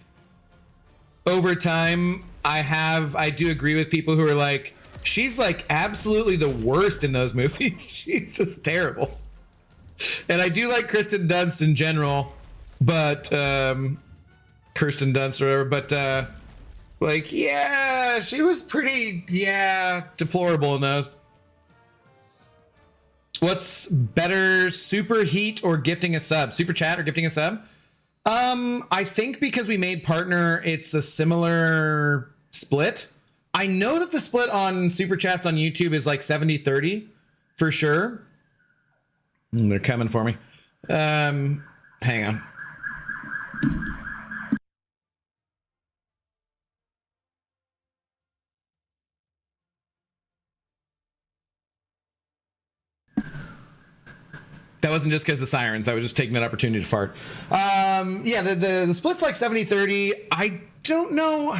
over time, I do agree with people who are like, she's like absolutely the worst in those movies. She's just terrible. And I do like Kristen Dunst in general, but Kirsten Dunst or whatever, but like, yeah, she was pretty, deplorable in those. What's better, super heat or gifting a sub? Super chat or gifting a sub? I think because we made partner, it's a similar split. I know that the split on super chats on YouTube is like 70-30 for sure. They're coming for me. Hang on. That wasn't just because of sirens. I was just taking that opportunity to fart. Yeah, the split's like 70-30. I don't know.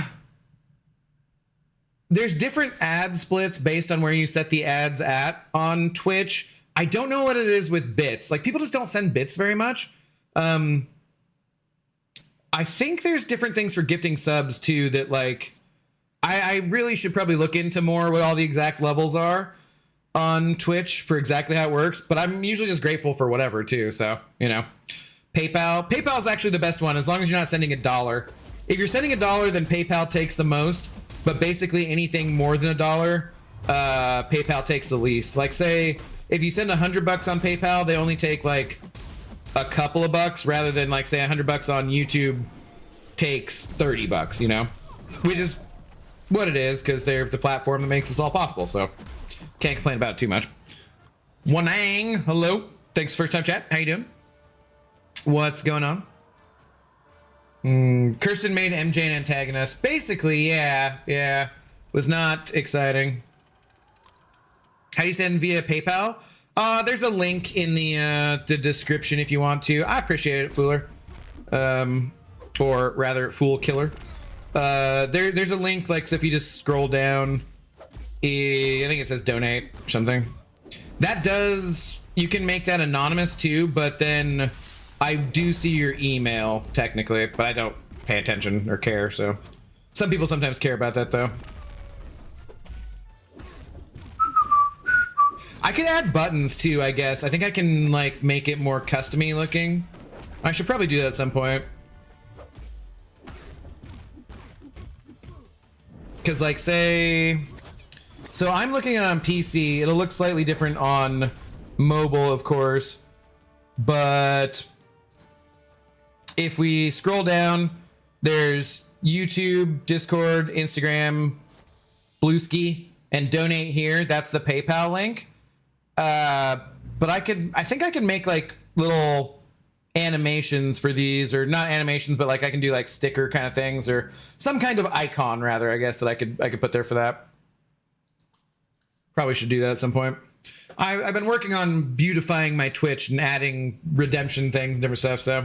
There's different ad splits based on where you set the ads at on Twitch. I don't know what it is with bits. Like, people just don't send bits very much. I think there's different things for gifting subs too that, like, I really should probably look into more what all the exact levels are on Twitch for exactly how it works, but I'm usually just grateful for whatever too. So, you know, PayPal is actually the best one, as long as you're not sending $1. If you're sending $1, then PayPal takes the most, but basically anything more than $1, PayPal takes the least. Like, say if you send $100 on PayPal, they only take like a couple of bucks, rather than like say $100 on YouTube takes $30, you know, which is what it is, because they're the platform that makes this all possible. So can't complain about it too much. Wanang, hello. Thanks, first time chat. How you doing? What's going on? Kirsten made MJ an antagonist. Basically, yeah. Was not exciting. How do you send via PayPal? There's a link in the description if you want to. I appreciate it, Fooler. Or rather, Fool Killer. There's a link, like, so if you just scroll down, I think it says donate or something. That does, you can make that anonymous too, but then I do see your email technically, but I don't pay attention or care, so. Some people sometimes care about that though. I could add buttons too, I guess. I think I can like make it more custom-y looking. I should probably do that at some point. Cause like say, so I'm looking at it on PC, it'll look slightly different on mobile, of course, but if we scroll down, there's YouTube, Discord, Instagram, Bluesky, and donate here. That's the PayPal link. But I think I could make like little animations for these, or not animations, but like I can do like sticker kind of things, or some kind of icon rather, I guess, that I could put there for that. Probably should do that at some point. I've been working on beautifying my Twitch and adding redemption things and different stuff, so.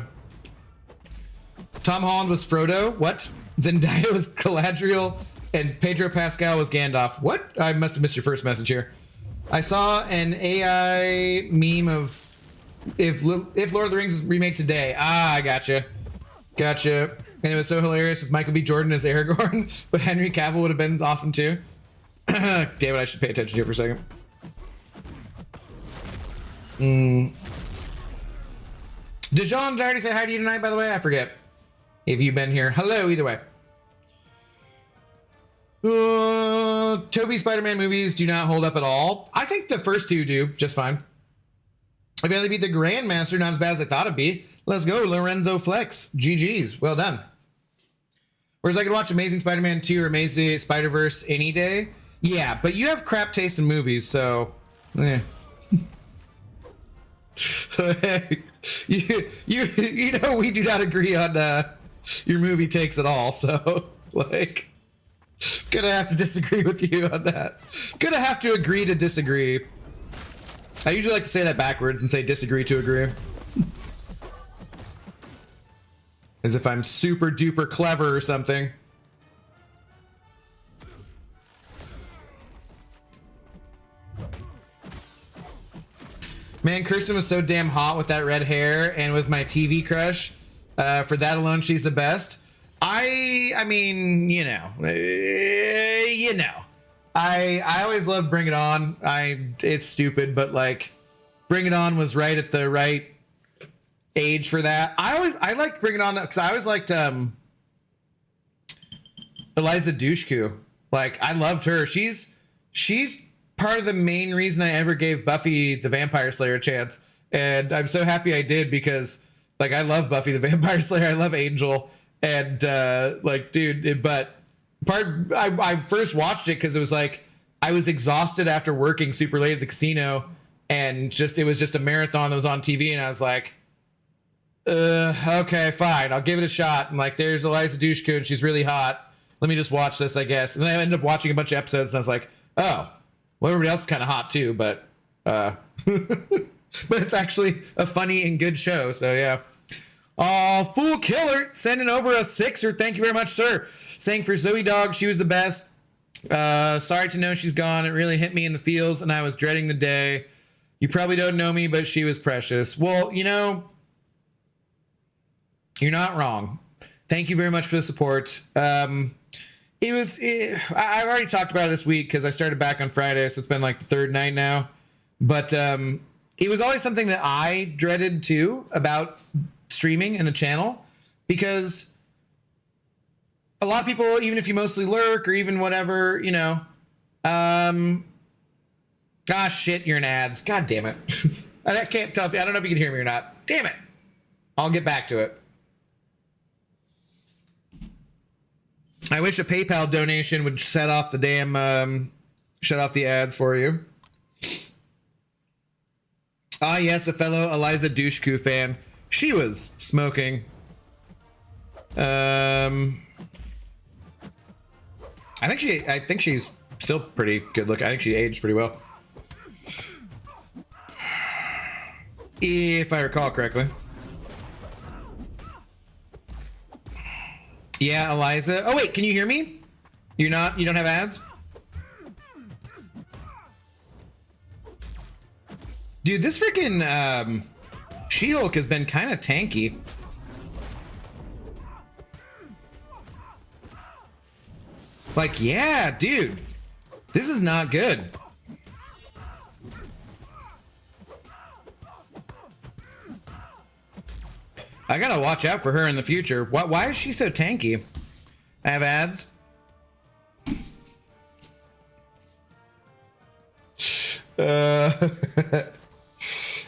Tom Holland was Frodo. What? Zendaya was Galadriel and Pedro Pascal was Gandalf. What? I must have missed your first message here. I saw an AI meme of if Lord of the Rings is remade today. Ah, I gotcha. Gotcha. And it was so hilarious with Michael B. Jordan as Aragorn, but Henry Cavill would have been awesome too. Damn it, I should pay attention to it for a second. Dijon, did I already say hi to you tonight, by the way? I forget. If you've been here. Hello, either way. Tobey Spider-Man movies do not hold up at all. I think the first two do just fine. I barely beat the Grandmaster, not as bad as I thought it'd be. Let's go, Lorenzo Flex. GG's, well done. Whereas I could watch Amazing Spider-Man 2 or Amazing Spider-Verse any day. Yeah, but you have crap taste in movies, so eh. you know we do not agree on your movie takes at all, so like gonna have to disagree with you on that. Gonna have to agree to disagree. I usually like to say that backwards and say disagree to agree. As if I'm super duper clever or something. Man, Kirsten was so damn hot with that red hair and was my TV crush. For that alone, she's the best. I mean, you know. I always loved Bring It On. It's stupid, but like, Bring It On was right at the right age for that. I liked Bring It On because I always liked Eliza Dushku. Like, I loved her. She's part of the main reason I ever gave Buffy the Vampire Slayer a chance. And I'm so happy I did because, like, I love Buffy the Vampire Slayer. I love Angel. And, like, dude, but I first watched it because it was like, I was exhausted after working super late at the casino. And it was just a marathon that was on TV. And I was like, okay, fine. I'll give it a shot. And like, there's Eliza Dushku and she's really hot. Let me just watch this, I guess. And then I ended up watching a bunch of episodes and I was like, oh, well, everybody else is kind of hot too, but but it's actually a funny and good show. So yeah. Fool Killer sending over a 6er. Thank you very much, sir. Saying for Zoe Dog, she was the best. Sorry to know she's gone. It really hit me in the feels and I was dreading the day. You probably don't know me, but she was precious. Well, you know, you're not wrong. Thank you very much for the support. I've already talked about it this week because I started back on Friday, so it's been like the third night now. But it was always something that I dreaded too about streaming and the channel, because a lot of people, even if you mostly lurk or even whatever, you know, shit, you're in ads. God damn it. I can't tell if I don't know if you can hear me or not. Damn it. I'll get back to it. I wish a PayPal donation would set off the damn, shut off the ads for you. Ah, yes, a fellow Eliza Dushku fan. She was smoking. I think she's still pretty good looking. I think she aged pretty well. if I recall correctly. Yeah, Eliza. Oh wait, can you hear me? You don't have ads? Dude, this freaking She-Hulk has been kind of tanky. Like, yeah, dude. This is not good. I gotta watch out for her in the future. Why is she so tanky? I have ads.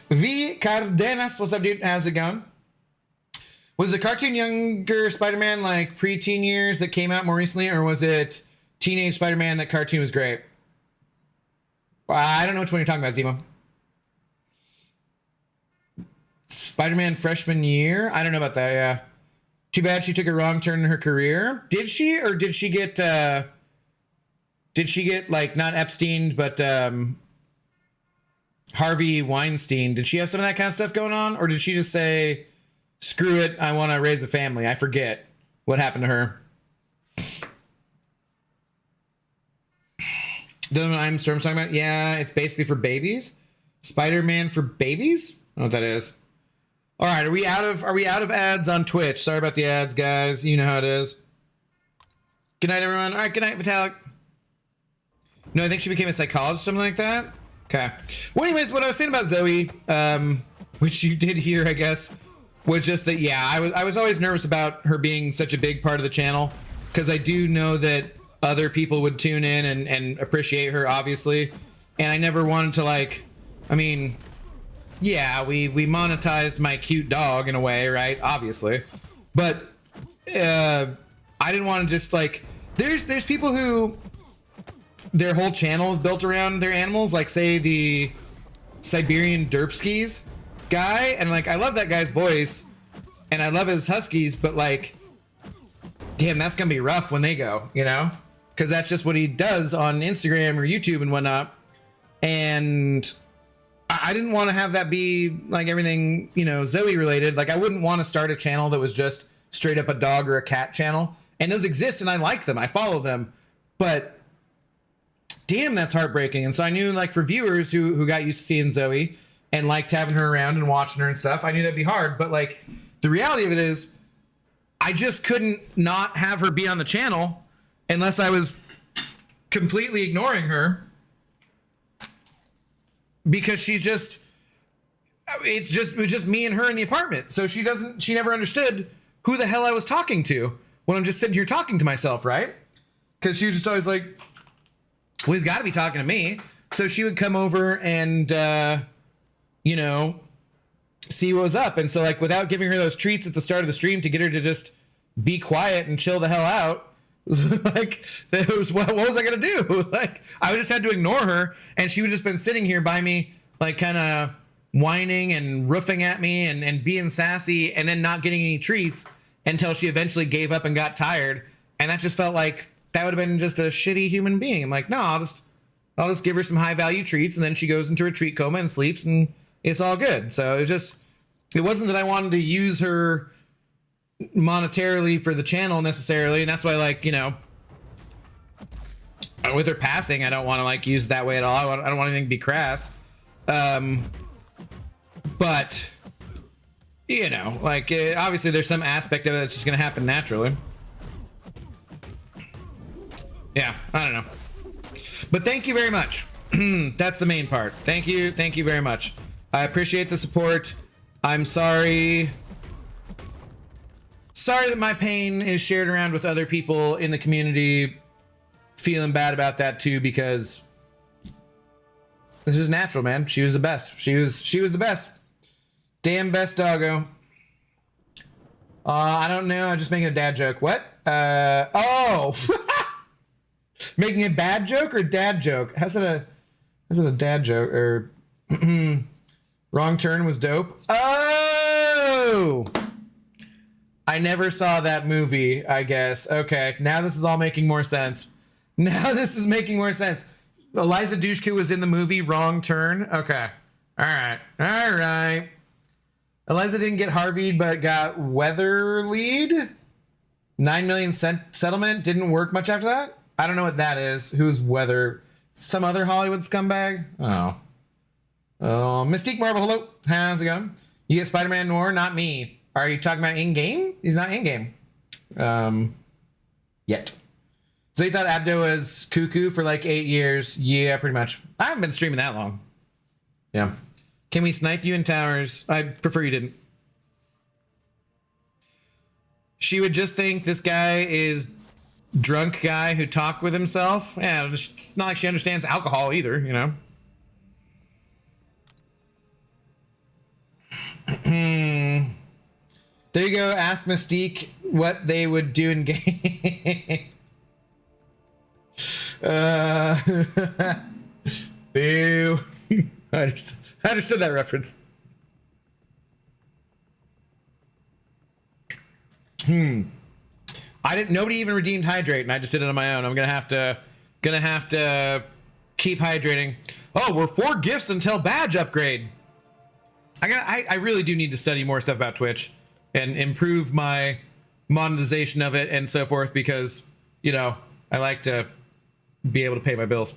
V Cardenas, what's up, dude? How's it going? Was the cartoon younger Spider-Man like pre-teen years that came out more recently, or was it teenage Spider-Man that cartoon was great? I don't know which one you're talking about, Zemo. Spider-Man freshman year? I don't know about that, yeah. Too bad she took a wrong turn in her career. Did she, or did she get like, not Epstein, but Harvey Weinstein? Did she have some of that kind of stuff going on? Or did she just say, screw it, I want to raise a family? I forget what happened to her. The one I'm Storm's talking about? Yeah, it's basically for babies. Spider-Man for babies? I don't know what that is. All right, are we out of ads on Twitch? Sorry about the ads, guys. You know how it is. Good night, everyone. All right, good night, Vitalik. No, I think she became a psychologist or something like that. Okay. Well, anyways, what I was saying about Zoe, which you did hear, I guess, was just that, yeah, I was always nervous about her being such a big part of the channel, because I do know that other people would tune in and appreciate her, obviously. And I never wanted to, like, I mean, yeah, we monetized my cute dog in a way, right? Obviously. But I didn't want to just, like, there's people who their whole channel is built around their animals, like, say, the Siberian Derpskis guy, and, like, I love that guy's voice, and I love his huskies, but, like, damn, that's gonna be rough when they go, you know? Because that's just what he does on Instagram or YouTube and whatnot. And I didn't want to have that be like everything, you know, Zoe related. Like, I wouldn't want to start a channel that was just straight up a dog or a cat channel. And those exist and I like them. I follow them. But damn, that's heartbreaking. And so I knew, like, for viewers who got used to seeing Zoe and liked having her around and watching her and stuff, I knew that'd be hard. But, like, the reality of it is I just couldn't not have her be on the channel unless I was completely ignoring her. Because she's just, it was just me and her in the apartment. So she never understood who the hell I was talking to when I'm just sitting here talking to myself, right? Because she was just always like, well, he's got to be talking to me. So she would come over and, you know, see what was up. And so, like, without giving her those treats at the start of the stream to get her to just be quiet and chill the hell out, like, what was I gonna do? Like, I just had to ignore her, and she would just been sitting here by me, like, kind of whining and roofing at me and being sassy, and then not getting any treats until she eventually gave up and got tired. And that just felt like that would have been just a shitty human being. I'm like, no, I'll just give her some high value treats, and then she goes into a treat coma and sleeps, and it's all good. So it wasn't that I wanted to use her monetarily for the channel necessarily, and that's why, like, you know, with her passing, I don't want to, like, use that way at all. I don't want anything to be crass, but you know, like, obviously there's some aspect of it that's just gonna happen naturally. Yeah, I don't know, but thank you very much. That's the main part. Thank you very much. I appreciate the support. I'm sorry that my pain is shared around with other people in the community, feeling bad about that too, because this is natural, man. She was the best. She was the best. Damn best doggo. I don't know. I'm just making a dad joke. What? Oh, making a bad joke or dad joke? How's it a dad joke? Or wrong turn was dope. Oh, I never saw that movie, I guess. Okay, now this is all making more sense. Now this is making more sense. Eliza Dushku was in the movie Wrong Turn. Okay. All right. Eliza didn't get Harveyed, but got Weather Lead. 9 million settlement. Didn't work much after that. I don't know what that is. Who's Weather? Some other Hollywood scumbag? Oh. Mystique Marvel, hello. How's it going? You get Spider-Man Noir, not me. Are you talking about in-game? He's not in-game. Yet. So you thought Abdo was cuckoo for like 8 years? Yeah, pretty much. I haven't been streaming that long. Yeah. Can we snipe you in towers? I prefer you didn't. She would just think this guy is drunk guy who talked with himself. Yeah, it's not like she understands alcohol either, you know? There you go. Ask Mystique what they would do in game. Boo. I understood that reference. Nobody even redeemed hydrate, and I just did it on my own. I'm gonna have to keep hydrating. Oh, we're 4 gifts until badge upgrade. I really do need to study more stuff about Twitch and improve my monetization of it and so forth, because, you know, I like to be able to pay my bills.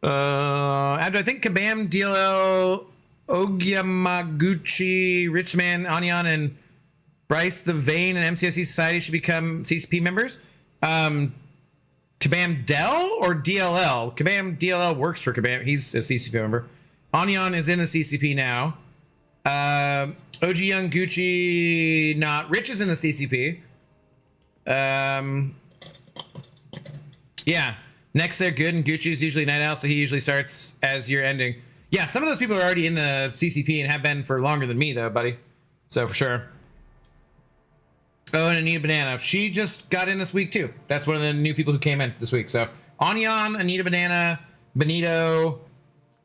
I think Kabam, DLL, Ogyamaguchi, Richman, Anyan, and Bryce the Vane and MCSC Society should become CCP members. Kabam Dell or DLL? Kabam DLL works for Kabam. He's a CCP member. Anyan is in the CCP now. OG Young Gucci, not Rich, is in the CCP. Yeah. Next, they're good, and Gucci's usually night out, so he usually starts as your ending. Yeah, some of those people are already in the CCP and have been for longer than me, though, buddy. So for sure. Oh, and Anita Banana. She just got in this week, too. That's one of the new people who came in this week. So Anyan, Anita Banana, Benito,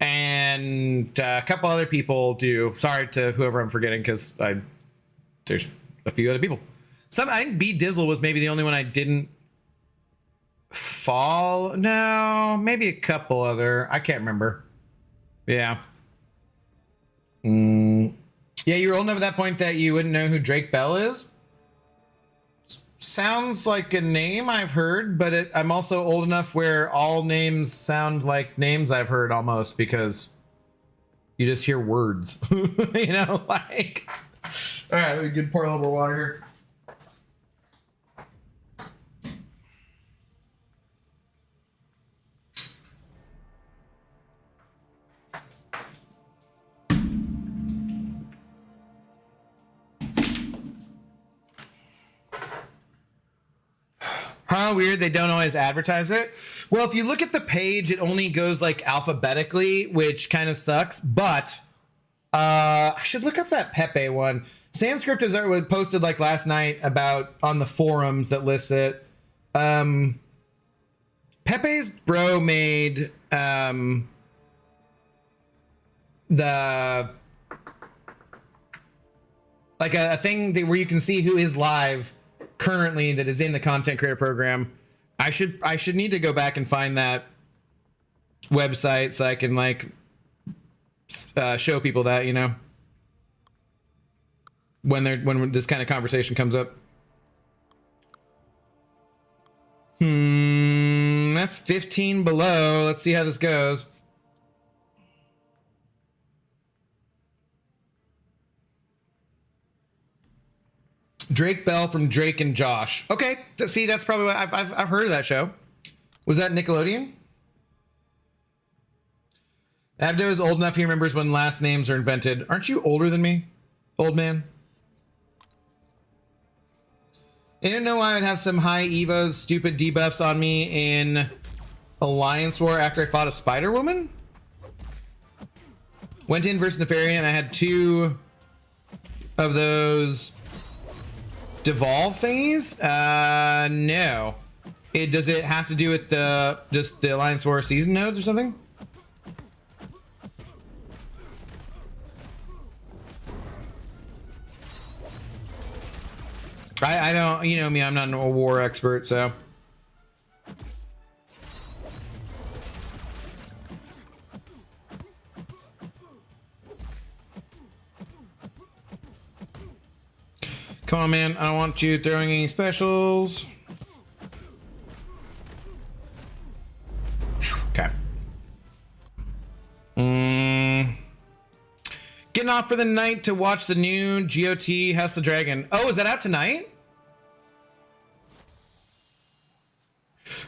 and a couple other people do. Sorry to whoever I'm forgetting, because there's a few other people. I think B Dizzle was maybe the only one I didn't fall. No, maybe a couple other. I can't remember. Yeah. Yeah, you were old enough at that point that you wouldn't know who Drake Bell is. Sounds like a name I've heard, but I'm also old enough where all names sound like names I've heard almost, because you just hear words. You know, like. All right, we can pour a little more water here. Huh, weird, they don't always advertise it. Well, if you look at the page, it only goes like alphabetically, which kind of sucks, but I should look up that Pepe one. Sanskrit is posted like last night about on the forums that lists it. Pepe's bro made the like a thing where you can see who is live currently that is in the content creator program. I should need to go back and find that website so I can like show people that, you know, when this kind of conversation comes up. That's 15 below. Let's see how this goes. Drake Bell from Drake and Josh. Okay, see, that's probably what I've heard of that show. Was that Nickelodeon? Abdo is old enough he remembers when last names are invented. Aren't you older than me, old man? I didn't know I would have some high Evas, stupid debuffs on me in Alliance War after I fought a Spider Woman. Went in versus Nefarian. I had 2 of those devolve thingies. No. Does it have to do with just the Alliance War season nodes or something? I don't, you know me, I'm not a war expert, so. Come on, man. I don't want you throwing any specials. Okay. Getting off for the night to watch the new GOT House of the Dragon. Oh, is that out tonight?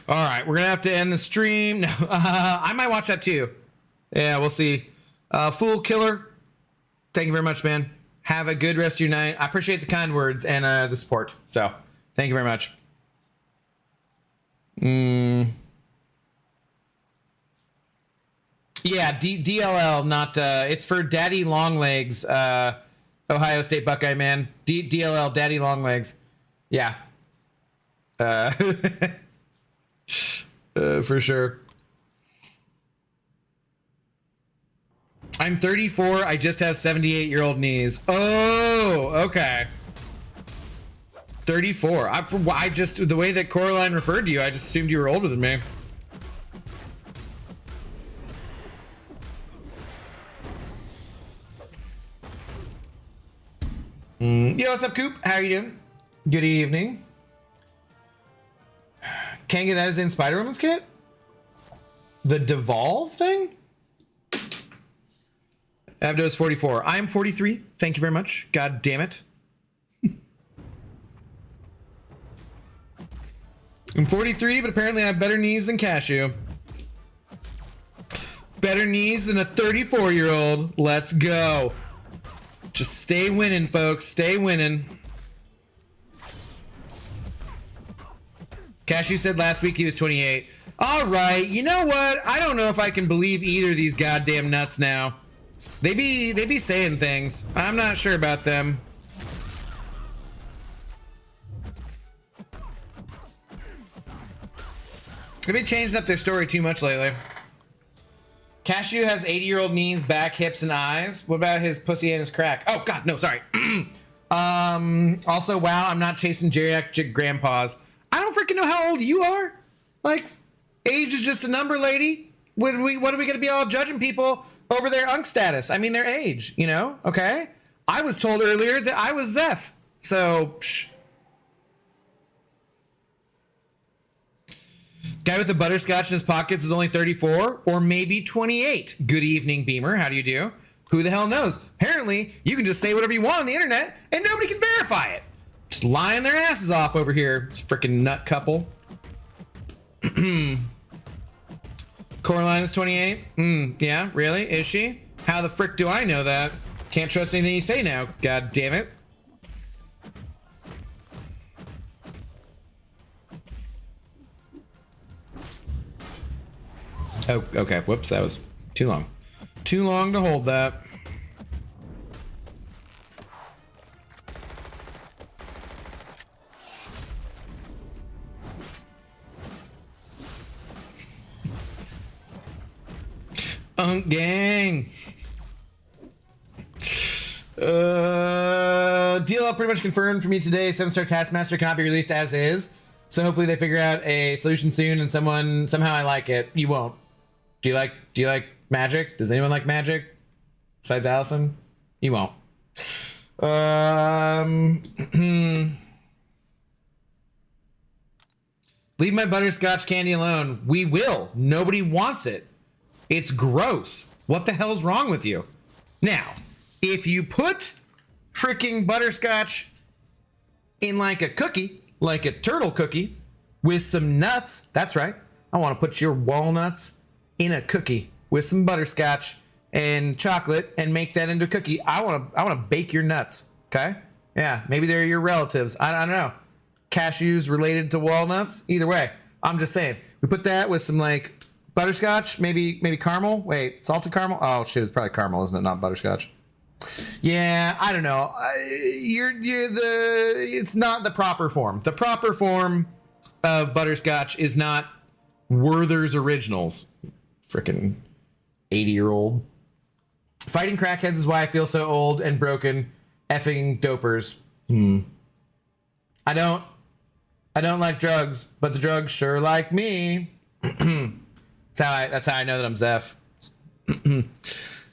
All right, we're gonna have to end the stream. No, I might watch that too. Yeah, we'll see. Fool Killer, thank you very much, man. Have a good rest of your night. I appreciate the kind words and the support. So, thank you very much. Yeah, DLL, not it's for Daddy Longlegs, Ohio State Buckeye man. DLL, Daddy Longlegs. Yeah. For sure. I'm 34. I just have 78-year-old knees. Oh, okay. 34. I just, the way that Coraline referred to you, I just assumed you were older than me. Yo, what's up, Coop? How are you doing? Good evening. Kanga, that is in Spider-Woman's kit? The Devolve thing? Abdo is 44. I'm 43. Thank you very much. God damn it. I'm 43, but apparently I have better knees than Cashew. Better knees than a 34-year-old. Let's go. Just stay winning, folks. Stay winning. Cashew said last week he was 28. All right, you know what? I don't know if I can believe either of these goddamn nuts now. They be saying things. I'm not sure about them. They've been changing up their story too much lately. Cashew has 80-year-old knees, back, hips, and eyes. What about his pussy and his crack? Oh God, no, sorry. Also, wow, I'm not chasing geriatric grandpas. I don't freaking know how old you are. Like, age is just a number, lady. What are we gonna be all judging people over their unk status? I mean, their age, you know? Okay. I was told earlier that I was Zeph, so. Psh. Guy with the butterscotch in his pockets is only 34 or maybe 28. Good evening, Beamer. How do you do? Who the hell knows? Apparently, you can just say whatever you want on the internet and nobody can verify it. Just lying their asses off over here. This freaking nut couple. Coraline is 28. Yeah, really? Is she? How the frick do I know that? Can't trust anything you say now. God damn it. Oh, okay. Whoops, that was too long. Too long to hold that. Gang. DLL pretty much confirmed for me today. 7-star Taskmaster cannot be released as is. So hopefully they figure out a solution soon and somehow I like it. You won't. Do you like magic? Does anyone like magic? Besides Allison? You won't. Leave my butterscotch candy alone. We will. Nobody wants it. It's gross. What the hell's wrong with you? Now, if you put freaking butterscotch in like a cookie, like a turtle cookie, with some nuts, that's right. I want to put your walnuts in a cookie with some butterscotch and chocolate and make that into a cookie. I want to bake your nuts. Okay? Yeah, maybe they're your relatives. I don't know. Cashews related to walnuts. Either way, I'm just saying. We put that with some like butterscotch, maybe caramel. Wait, salted caramel? Oh shit, it's probably caramel, isn't it? Not butterscotch. Yeah, I don't know. It's not the proper form. The proper form of butterscotch is not Werther's Originals. Frickin' 80-year-old. Fighting crackheads is why I feel so old and broken. Effing dopers. I don't like drugs, but the drugs sure like me. That's how I know that I'm Zeph.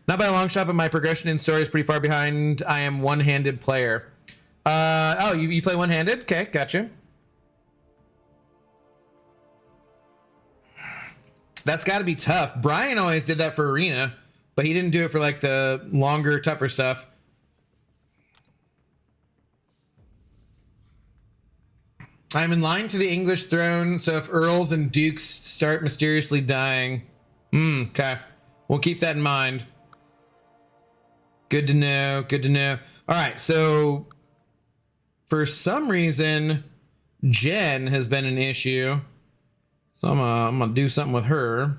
Not by a long shot, but my progression in story is pretty far behind. I am one-handed player. Oh, you play one-handed? Okay, gotcha. That's got to be tough. Brian always did that for Arena, but he didn't do it for like the longer, tougher stuff. I'm in line to the English throne, so if earls and dukes start mysteriously dying... okay. We'll keep that in mind. Good to know, good to know. All right, so... for some reason, Jen has been an issue. So I'm gonna do something with her.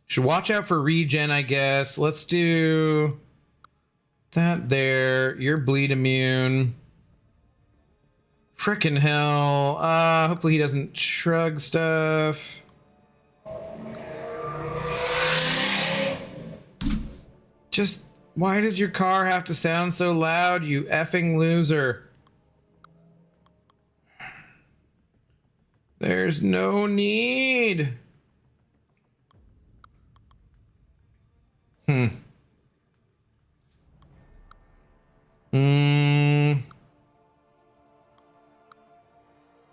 Should watch out for regen, I guess. Let's do that there. You're bleed immune. Frickin' hell. Hopefully he doesn't shrug stuff. Just, why does your car have to sound so loud, you effing loser? There's no need.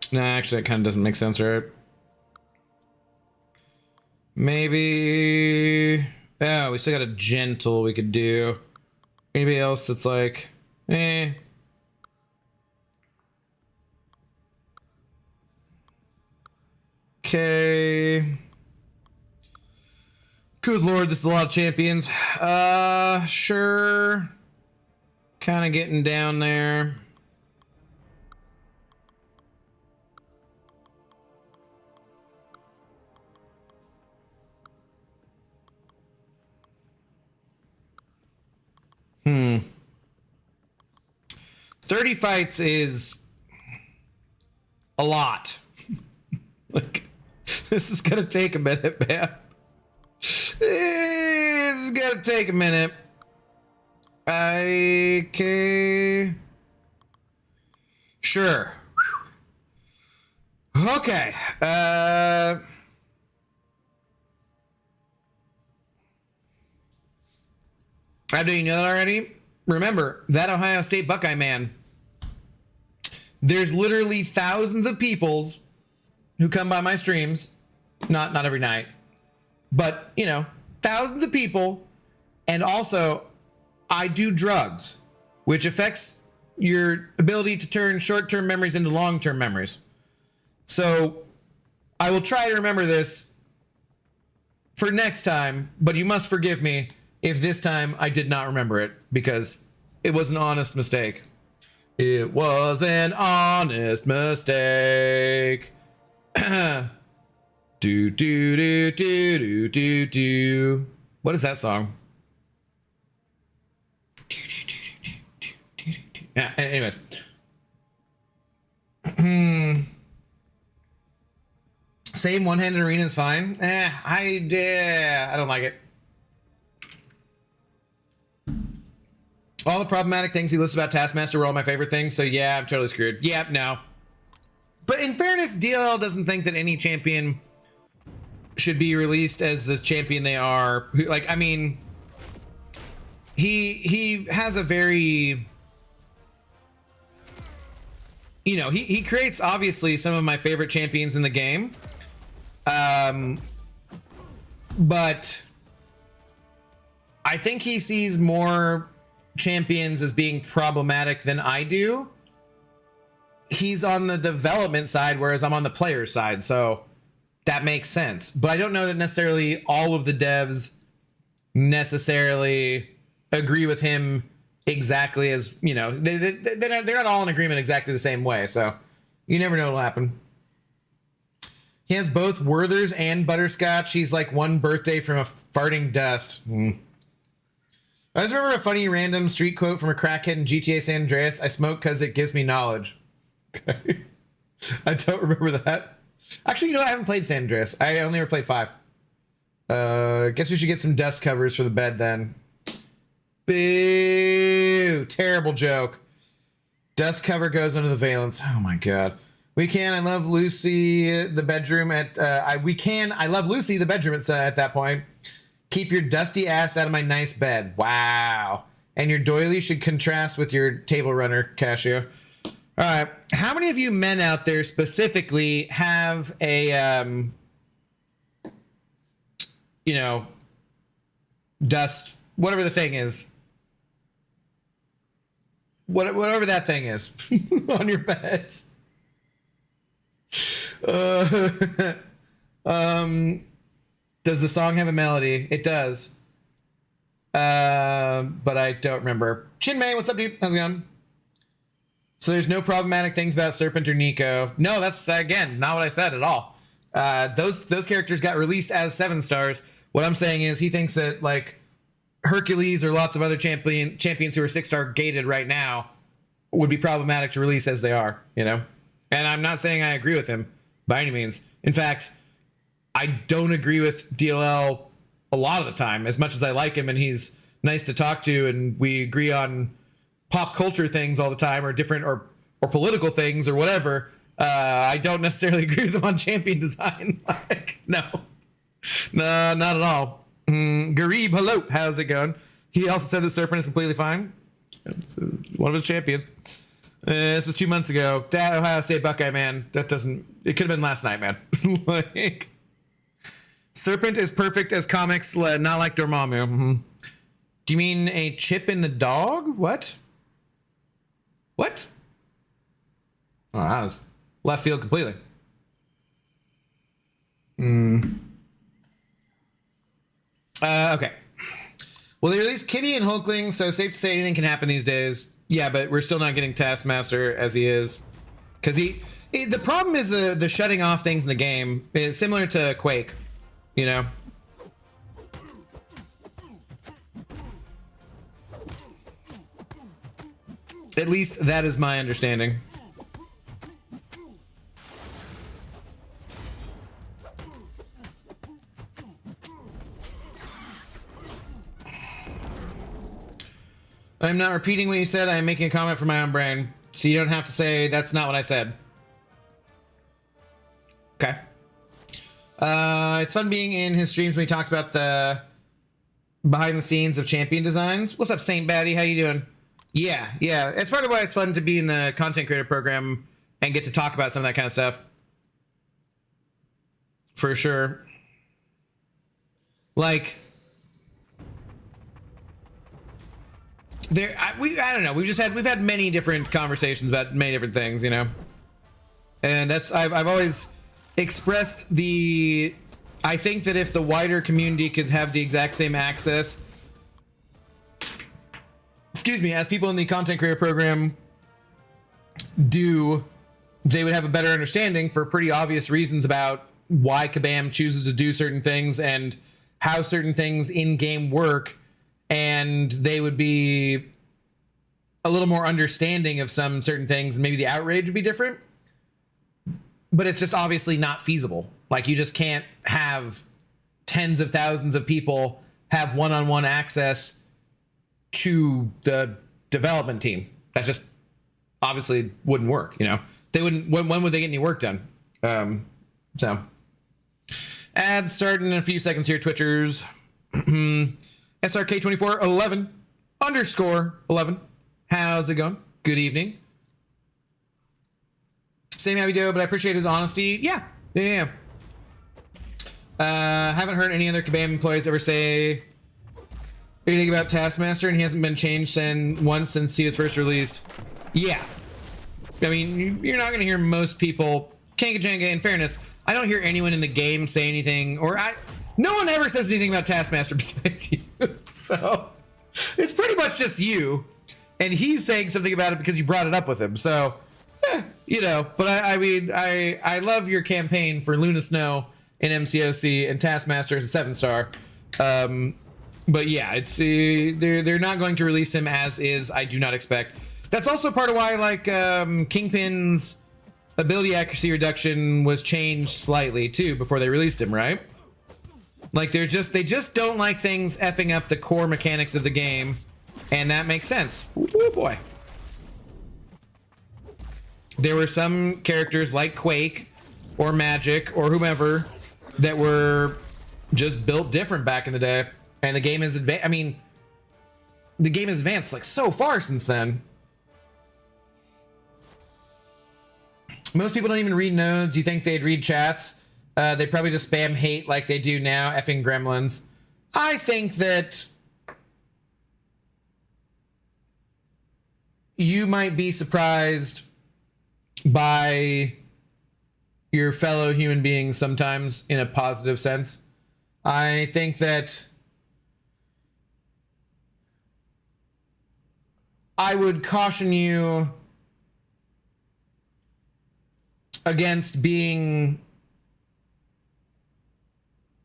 Nah, actually, that kind of doesn't make sense, right? Maybe... oh, we still got a gentle we could do. Anybody else that's like... eh... okay. Good lord, this is a lot of champions. Sure. Kind of getting down there. Hmm. 30 fights is a lot. Like, this is gonna take a minute, man. This is gonna take a minute. Okay. Sure. Okay. I know you know that already. Remember, that Ohio State Buckeye man. There's literally thousands of peoples who come by my streams. Not every night. But, you know, thousands of people. And also, I do drugs, which affects your ability to turn short-term memories into long-term memories. So, I will try to remember this for next time, but you must forgive me if this time I did not remember it, because it was an honest mistake. It was an honest mistake. Do do do do do do do. What is that song? Yeah, anyways. Same one-handed arena is fine. I don't like it. All the problematic things he lists about Taskmaster were all my favorite things, so yeah, I'm totally screwed. Yeah, no. But in fairness, DLL doesn't think that any champion should be released as the champion they are. Like, I mean, he has a very, you know, he creates obviously some of my favorite champions in the game. But I think he sees more champions as being problematic than I do. He's on the development side, whereas I'm on the player side, so that makes sense. But I don't know that necessarily all of the devs necessarily agree with him exactly as, you know, they're not all in agreement exactly the same way, so you never know what'll happen. He has both Werther's and Butterscotch. He's like one birthday from a farting dust. I just remember a funny random street quote from a crackhead in GTA San Andreas. I smoke because it gives me knowledge. Okay. I don't remember that. Actually, you know what? I haven't played San Andreas. I only ever played 5. Guess we should get some dust covers for the bed then. Boo! Terrible joke. Dust cover goes under the valence. Oh my god. We can. I love Lucy. The bedroom at. I love Lucy. The bedroom at that point. Keep your dusty ass out of my nice bed. Wow. and your doily should contrast with your table runner, Casio. All right. How many of you men out there specifically have a, you know, dust, whatever the thing is, whatever that thing is on your beds? Does the song have a melody? It does. But I don't remember. Chinmay, what's up, dude? How's it going? So there's no problematic things about Serpent or Nico. No, that's, again, not what I said at all. Those characters got released as 7 stars. What I'm saying is he thinks that, like, Hercules or lots of other champions who are 6-star gated right now would be problematic to release as they are, you know? And I'm not saying I agree with him by any means. In fact, I don't agree with DLL a lot of the time, as much as I like him and he's nice to talk to and we agree on pop culture things all the time, or different or political things or whatever. I don't necessarily agree with him on champion design. Like, no, not at all. Garib, hello, how's it going? He also said that Serpent is completely fine. It's one of his champions. This was 2 months ago. That Ohio State Buckeye, man, that doesn't, it could have been last night, man. Like, Serpent is perfect as comics, not like Dormammu. Mm-hmm. Do you mean a chip in the dog? What? What? Oh, that was left field completely. Okay. Well, they released Kitty and Hulkling, so safe to say anything can happen these days. Yeah, but we're still not getting Taskmaster as he is. Because the problem is the shutting off things in the game. It's similar to Quake, you know? At least that is my understanding. I'm not repeating what you said. I am making a comment for my own brain. So you don't have to say that's not what I said. Okay. It's fun being in his streams when he talks about the behind the scenes of champion designs. What's up, Saint Batty? How you doing? Yeah. It's part of why it's fun to be in the content creator program and get to talk about some of that kind of stuff. For sure. Like, I don't know. We've had many different conversations about many different things, you know. And that's I've always expressed I think that if the wider community could have the exact same access, excuse me, as people in the content creator program do, they would have a better understanding for pretty obvious reasons about why Kabam chooses to do certain things and how certain things in game work. And they would be a little more understanding of some certain things, and maybe the outrage would be different. But it's just obviously not feasible. Like, you just can't have tens of thousands of people have one-on-one access to the development team. That just obviously wouldn't work, you know? They wouldn't, when would they get any work done? So ads starting in a few seconds here, Twitchers. SRK2411 _11. How's it going? Good evening. Same Abby Doe, but I appreciate his honesty. Yeah. Haven't heard any other Kabam employees ever say anything about Taskmaster, and he hasn't been changed since he was first released. Yeah. I mean, you're not going to hear most people. Kanka Jenga, in fairness, I don't hear anyone in the game say anything, no one ever says anything about Taskmaster besides you. So it's pretty much just you, and he's saying something about it because you brought it up with him. So, you know, but I mean, I love your campaign for Luna Snow in MCOC and Taskmaster is a 7-star. But yeah, it's they're not going to release him as is. I do not expect. That's also part of why, like, Kingpin's ability accuracy reduction was changed slightly too before they released him, right? Like, they just don't like things effing up the core mechanics of the game, and that makes sense. Oh boy. There were some characters like Quake or Magic or whomever that were just built different back in the day, and the game is I mean, the game has advanced like so far since then. Most people don't even read nodes. You think they'd read chats? They probably just spam hate like they do now, effing gremlins. I think that you might be surprised by your fellow human beings sometimes in a positive sense. I think that I would caution you against being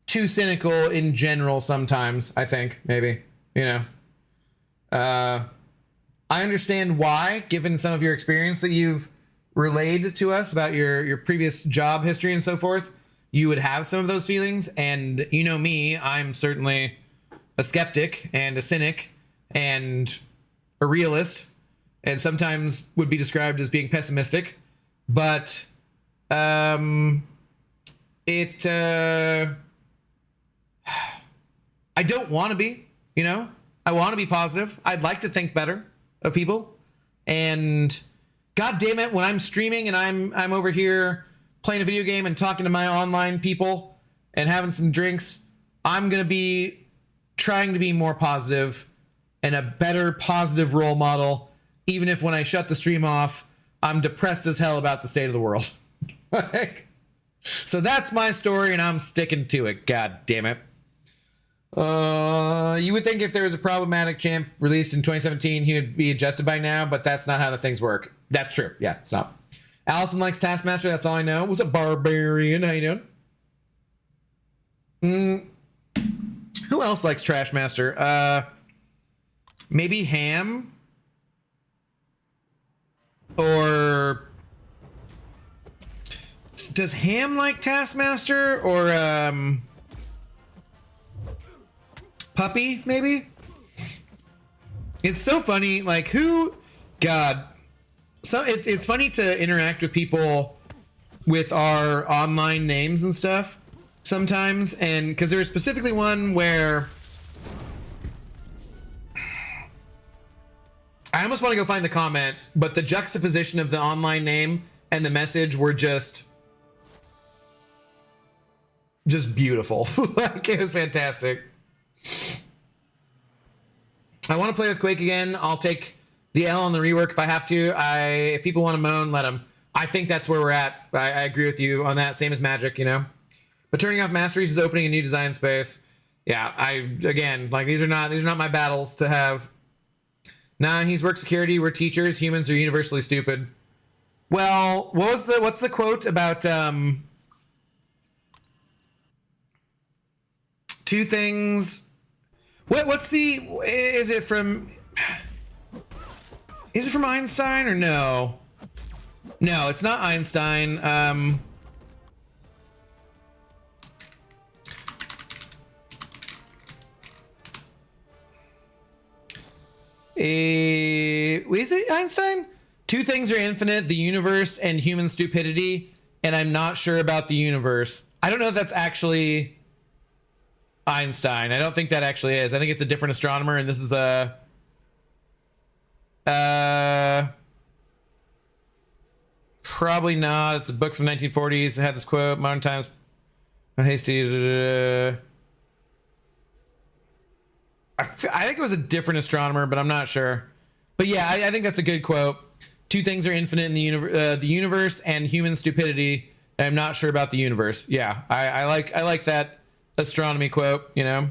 too cynical in general sometimes, I think, maybe, you know. I understand why, given some of your experience that you've relayed to us about your previous job history and so forth, you would have some of those feelings. And you know me, I'm certainly a skeptic and a cynic and a realist, and sometimes would be described as being pessimistic. But I don't want to be, you know. I want to be positive. I'd like to think better of people. And God damn it, when I'm streaming and I'm over here playing a video game and talking to my online people and having some drinks, I'm going to be trying to be more positive and a better positive role model, even if when I shut the stream off, I'm depressed as hell about the state of the world. Like, so that's my story and I'm sticking to it. God damn it. You would think if there was a problematic champ released in 2017, he would be adjusted by now, but that's not how the things work. That's true. Yeah, it's not. Allison likes Taskmaster. That's all I know. What's up, Barbarian? How you doing? Who else likes Trashmaster? Maybe Ham? Or does Ham like Taskmaster? Or Puppy, maybe? It's so funny, like, who... God. So it's funny to interact with people with our online names and stuff sometimes, and because there was specifically one where I almost want to go find the comment, but the juxtaposition of the online name and the message were just beautiful. Like, it was fantastic. I want to play with Quake again. I'll take the L on the rework if I have to. If people want to moan, let them. I think that's where we're at. I agree with you on that. Same as Magic, you know. But turning off Masteries is opening a new design space. Yeah, again, like, these are not my battles to have. Nah, he's work security. We're teachers. Humans are universally stupid. Well, what's the quote about two things? Is it from Einstein or no? No, it's not Einstein. Is it Einstein? Two things are infinite, the universe and human stupidity, and I'm not sure about the universe. I don't know if that's actually Einstein. I don't think that actually is. I think it's a different astronomer, and this is a probably not. It's a book from the 1940s. It had this quote: "Modern times, hasty." I think it was a different astronomer, but I'm not sure. But yeah, I think that's a good quote. Two things are infinite in the universe and human stupidity. And I'm not sure about the universe. Yeah, I like that astronomy quote, you know.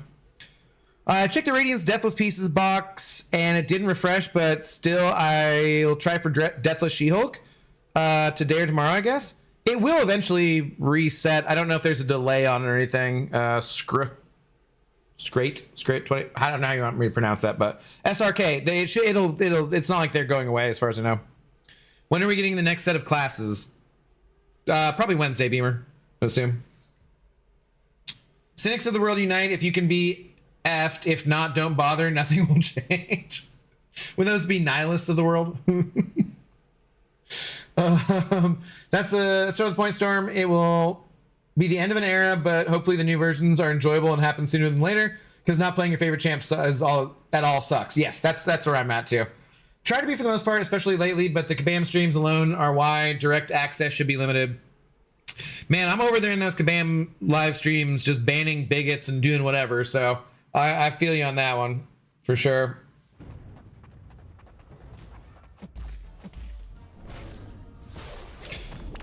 I checked the Radiance Deathless Pieces box and it didn't refresh, but still I'll try for Deathless She-Hulk today or tomorrow, I guess. It will eventually reset. I don't know if there's a delay on it or anything. Scrate 20. I don't know how you want me to pronounce that, but SRK. It's not like they're going away as far as I know. When are we getting the next set of classes? Probably Wednesday, Beamer, I assume. Cynics of the world unite. If you can be effed, if not, don't bother. Nothing will change. Would those be nihilists of the world? That's a sort of the point, Storm. It will be the end of an era, but hopefully the new versions are enjoyable and happen sooner than later. because not playing your favorite champ is all sucks. Yes, that's where I'm at too. Try to be for the most part, especially lately, but the Kabam streams alone are why direct access should be limited. Man, I'm over there in those Kabam live streams just banning bigots and doing whatever, so I feel you on that one, for sure.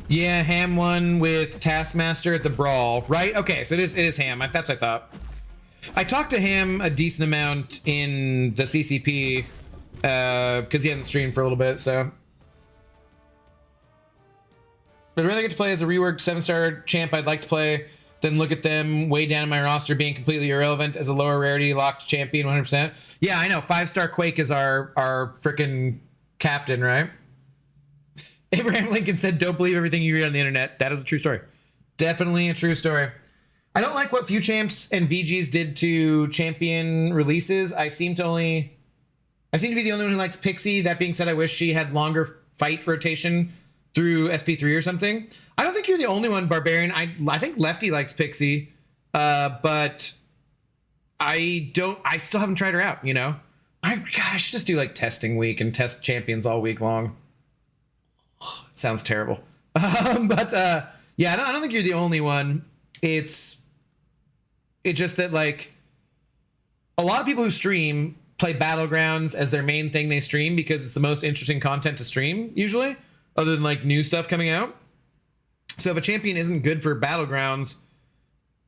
Yeah, Ham won with Taskmaster at the Brawl, right? Okay, so it is Ham. That's what I thought. I talked to Ham a decent amount in the CCP because he hadn't streamed for a little bit, so. But I'd rather get to play as a reworked 7-star champ I'd like to play than look at them way down in my roster being completely irrelevant as a lower rarity locked champion 100%. Yeah, I know. 5-star Quake is our freaking captain, right? Abraham Lincoln said, don't believe everything you read on the internet. That is a true story. Definitely a true story. I don't like what Few Champs and BGs did to champion releases. I seem to be the only one who likes Pixie. That being said, I wish she had longer fight rotation through SP3 or something. I don't think you're the only one, Barbarian. I think Lefty likes Pixie, but I still haven't tried her out, you know? I should just do like testing week and test champions all week long. Sounds terrible. But yeah, I don't think you're the only one. It's just that like a lot of people who stream play Battlegrounds as their main thing they stream because it's the most interesting content to stream usually, other than like new stuff coming out. So if a champion isn't good for Battlegrounds,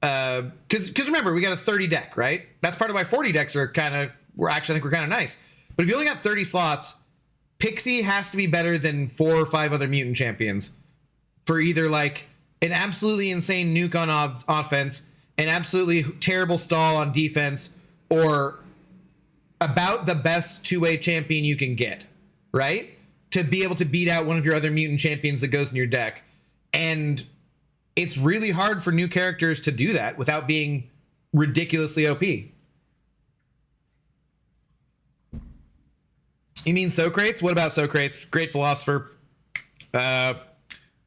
because remember, we got a 30 deck, right? That's part of why 40 decks are I think we're kind of nice. But if you only got 30 slots, Pixie has to be better than 4 or 5 other mutant champions for either like an absolutely insane nuke on offense, an absolutely terrible stall on defense, or about the best two-way champion you can get, right? To be able to beat out one of your other mutant champions that goes in your deck. And it's really hard for new characters to do that without being ridiculously OP. You mean Socrates? What about Socrates? Great philosopher.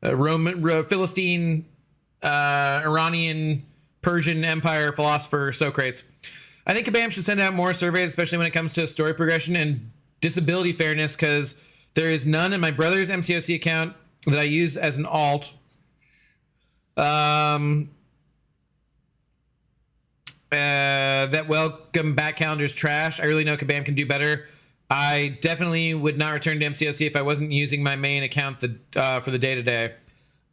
Roman, Philistine, Iranian, Persian Empire philosopher Socrates. I think Kabam should send out more surveys, especially when it comes to story progression and disability fairness, because there is none in my brother's MCOC account that I use as an alt. That welcome back calendar is trash. I really know Kabam can do better. I definitely would not return to MCOC if I wasn't using my main account for the day-to-day.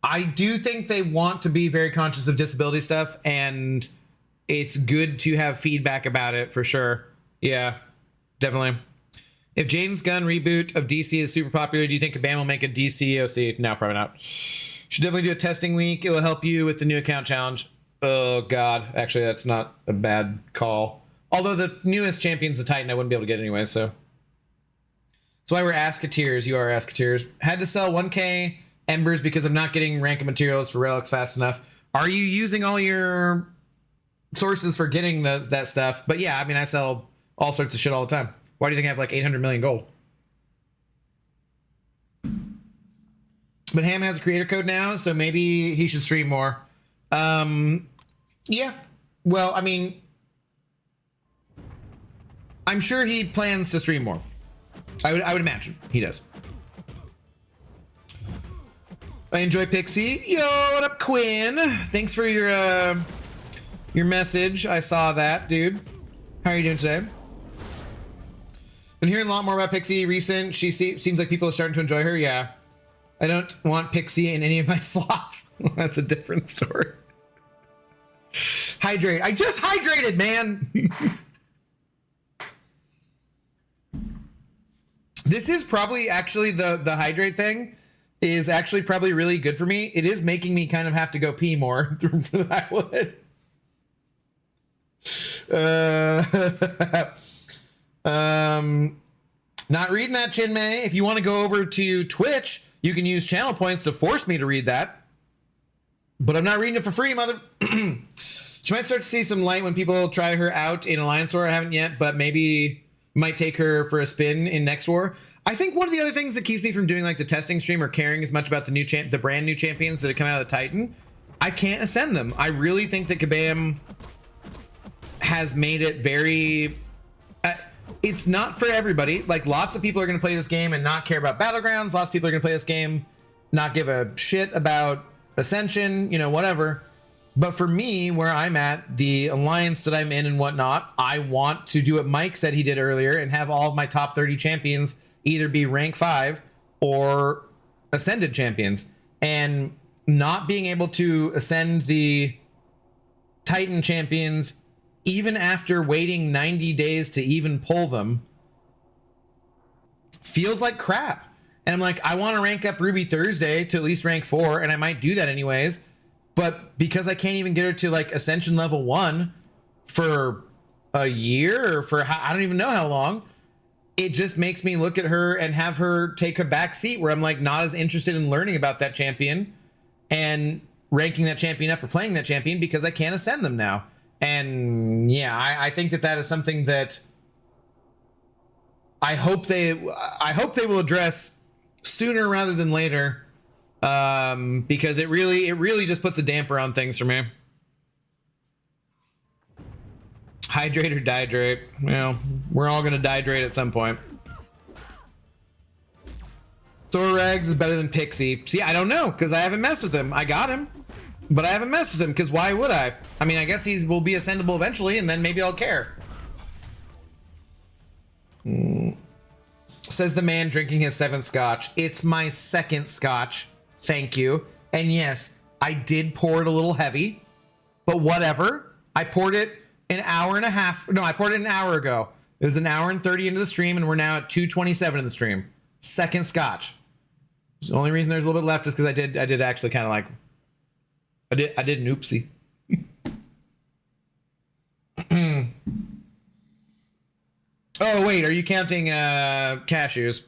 I do think they want to be very conscious of disability stuff, and it's good to have feedback about it for sure. Yeah, definitely. If James Gunn reboot of DC is super popular, do you think Kabam will make a DC OC? No, probably not. Should definitely do a testing week. It will help you with the new account challenge. Oh, God. Actually, that's not a bad call. Although the newest champion's the Titan, I wouldn't be able to get anyway, so. That's why we're Asketeers. You are Asketeers. Had to sell 1K Embers because I'm not getting rank of materials for relics fast enough. Are you using all your sources for getting that stuff? But yeah, I mean, I sell all sorts of shit all the time. Why do you think I have like 800 million gold? But Ham has a creator code now, so maybe he should stream more. Yeah. Well, I mean, I'm sure he plans to stream more. I would imagine he does. I enjoy Pixie. Yo, what up, Quinn? Thanks for your message. I saw that, dude. How are you doing today? Been hearing a lot more about Pixie recent. She seems like people are starting to enjoy her. Yeah. I don't want Pixie in any of my slots. That's a different story. Hydrate. I just hydrated, man. This is probably actually the hydrate thing is actually probably really good for me. It is making me kind of have to go pee more than I would. Not reading that, Chinmay. If you want to go over to Twitch, you can use channel points to force me to read that. But I'm not reading it for free, mother. She might start to see some light when people try her out in Alliance War. I haven't yet, but maybe might take her for a spin in Next War. I think one of the other things that keeps me from doing like the testing stream or caring as much about the brand new champions that have come out of the Titan, I can't ascend them. I really think that Kabam has made it very it's not for everybody. Like, lots of people are going to play this game and not care about Battlegrounds. Lots of people are going to play this game, not give a shit about Ascension, you know, whatever. But for me, where I'm at, the alliance that I'm in and whatnot, I want to do what Mike said he did earlier and have all of my top 30 champions either be rank 5 or ascended champions. And not being able to ascend the Titan champions even after waiting 90 days to even pull them feels like crap. And I'm like, I want to rank up Ruby Thursday to at least rank 4, and I might do that anyways. But because I can't even get her to like Ascension level 1 for a year, or for I don't even know how long, it just makes me look at her and have her take a back seat where I'm like not as interested in learning about that champion and ranking that champion up or playing that champion because I can't ascend them now. And yeah, I think that is something that I hope they will address sooner rather than later, because it really just puts a damper on things for me. Hydrate or dihydrate? Well, we're all gonna dihydrate at some point. Thorax is better than Pixie. See, I don't know because I haven't messed with him. I got him, but I haven't messed with him because why would I? I mean, I guess he will be ascendable eventually, and then maybe I'll care. Says the man drinking his 7th scotch. It's my 2nd scotch. Thank you. And yes, I did pour it a little heavy, but whatever. I poured it an hour and a half. No, I poured it an hour ago. It was an hour and 30 into the stream, and we're now at 2:27 in the stream. 2nd scotch. The only reason there's a little bit left is because I did actually kind of like, I did an oopsie. Oh wait, are you counting cashews?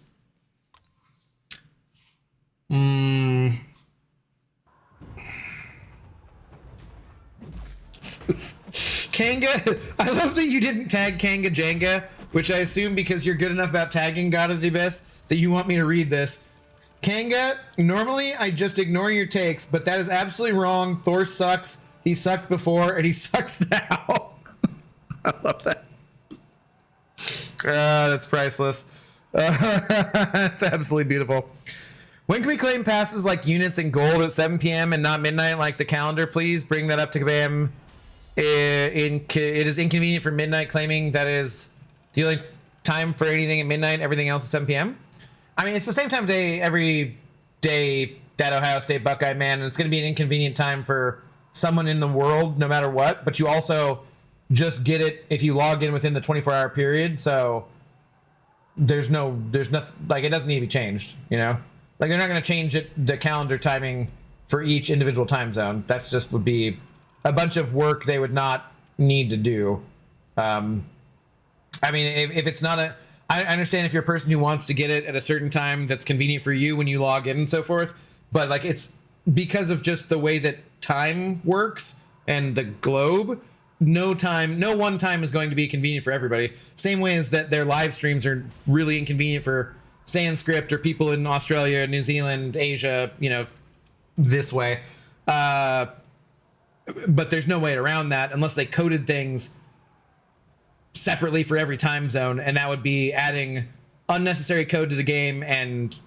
Kanga, I love that you didn't tag Kanga Jenga, which I assume because you're good enough about tagging God of the Abyss that you want me to read this. Kanga, normally I just ignore your takes, but that is absolutely wrong. Thor sucks. He sucked before and he sucks now. I love that. That's priceless. That's absolutely beautiful. When can we claim passes like units and gold at 7 p.m. and not midnight like the calendar? Please bring that up to Kabam. It is inconvenient for midnight claiming. That is the only time for anything at midnight. Everything else is 7 p.m. I mean, it's the same time of day every day that Ohio State Buckeye, man. And it's going to be an inconvenient time for someone in the world, no matter what. But you also just get it if you log in within the 24-hour period. So there's nothing, like, it doesn't need to be changed, you know? Like, they're not going to change the calendar timing for each individual time zone. That's just would be a bunch of work they would not need to do. I mean, if it's not I understand if you're a person who wants to get it at a certain time that's convenient for you when you log in and so forth, but like, it's because of just the way that time works and the globe, no one time is going to be convenient for everybody. Same way as that their live streams are really inconvenient for Sanskrit or people in Australia, New Zealand, Asia, you know, this way. But there's no way around that unless they coded things separately for every time zone, and that would be adding unnecessary code to the game and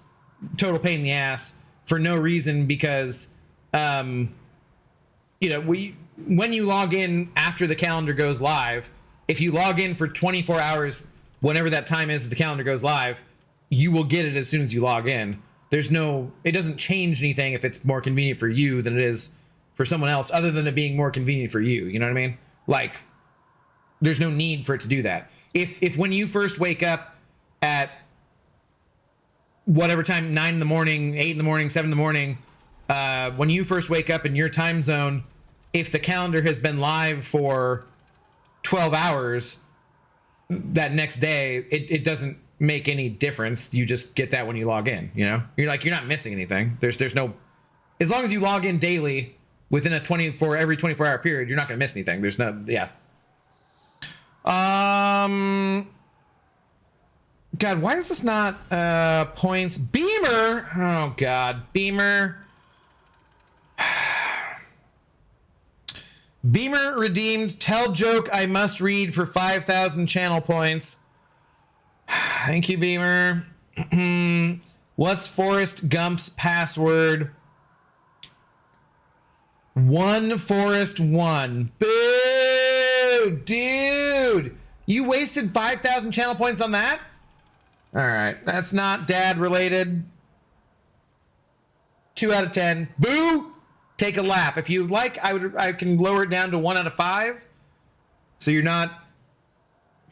total pain in the ass for no reason, because you know, when you log in after the calendar goes live, if you log in for 24 hours whenever that time is that the calendar goes live, you will get it as soon as you log in. It doesn't change anything if it's more convenient for you than it is for someone else, other than it being more convenient for you. You know what I mean? Like, there's no need for it to do that. If when you first wake up at whatever time, 9 in the morning, 8 in the morning, 7 in the morning, when you first wake up in your time zone, if the calendar has been live for 12 hours that next day, it doesn't make any difference. You just get that when you log in, you know? You're not missing anything. There's no, as long as you log in daily within every 24-hour period, you're not going to miss anything. There's no, yeah. God, why is this not points? Beamer. Oh God, Beamer. Beamer redeemed. Tell joke I must read for 5,000 channel points. Thank you, Beamer. What's Forrest Gump's password? One Forrest one. Boo! Dude! You wasted 5,000 channel points on that? Alright, that's not dad related. 2 out of 10. Boo! Take a lap. If you'd like, I can lower it down to 1 out of 5. So you're not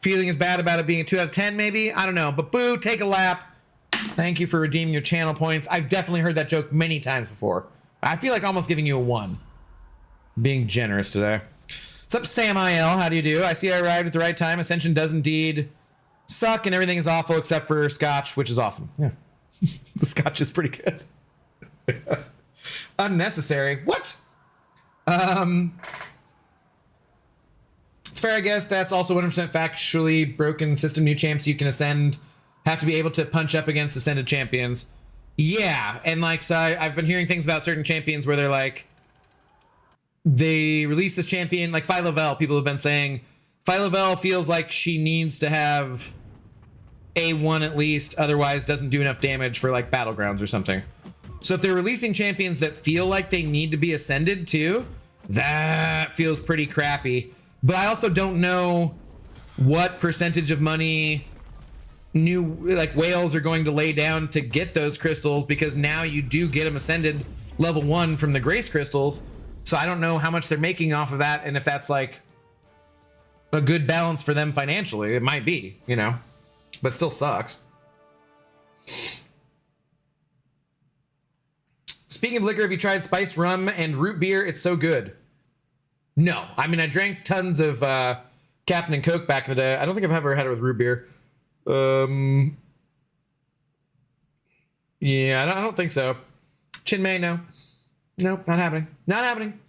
feeling as bad about it being a 2 out of 10, maybe? I don't know. But boo, take a lap. Thank you for redeeming your channel points. I've definitely heard that joke many times before. I feel like almost giving you a 1. Being generous today. What's up, Sam IL? How do you do? I see I arrived at the right time. Ascension does indeed suck and everything is awful except for Scotch, which is awesome. Yeah. The Scotch is pretty good. Unnecessary. What? It's fair, I guess. That's also 100% factually broken system. New champs you can ascend have to be able to punch up against ascended champions. Yeah, and like, so I've been hearing things about certain champions where they're like, they release this champion, like Phyla-Vell, people have been saying, Phyla-Vell feels like she needs to have A1 at least, otherwise doesn't do enough damage for like Battlegrounds or something. So if they're releasing champions that feel like they need to be ascended too, that feels pretty crappy. But I also don't know what percentage of money new like whales are going to lay down to get those crystals, because now you do get them ascended level 1 from the Grace crystals. So I don't know how much they're making off of that, and if that's like a good balance for them financially. It might be, you know, but still sucks. Speaking of liquor, have you tried spiced rum and root beer? It's so good. No, I mean, I drank tons of Captain and Coke back in the day. I don't think I've ever had it with root beer. Yeah, I don't think so. Chinmay, no. Nope, not happening. Not happening.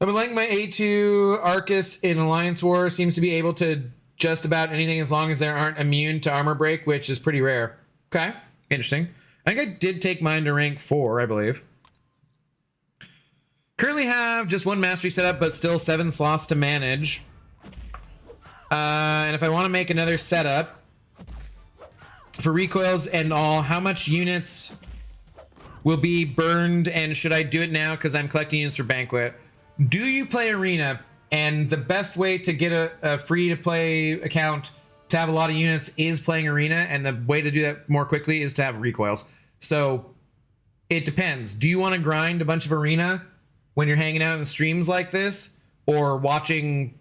I've been liking my A2 Arcus in Alliance War. Seems to be able to just about anything as long as they aren't immune to armor break, which is pretty rare. Okay, interesting. I think I did take mine to rank 4, I believe. Currently have just 1 mastery setup, but still 7 slots to manage. And if I want to make another setup for recoils and all, how much units will be burned, and should I do it now because I'm collecting units for Banquet? Do you play Arena? And the best way to get a free-to-play account to have a lot of units is playing Arena, and the way to do that more quickly is to have recoils. So it depends. Do you want to grind a bunch of Arena when you're hanging out in streams like this, or watching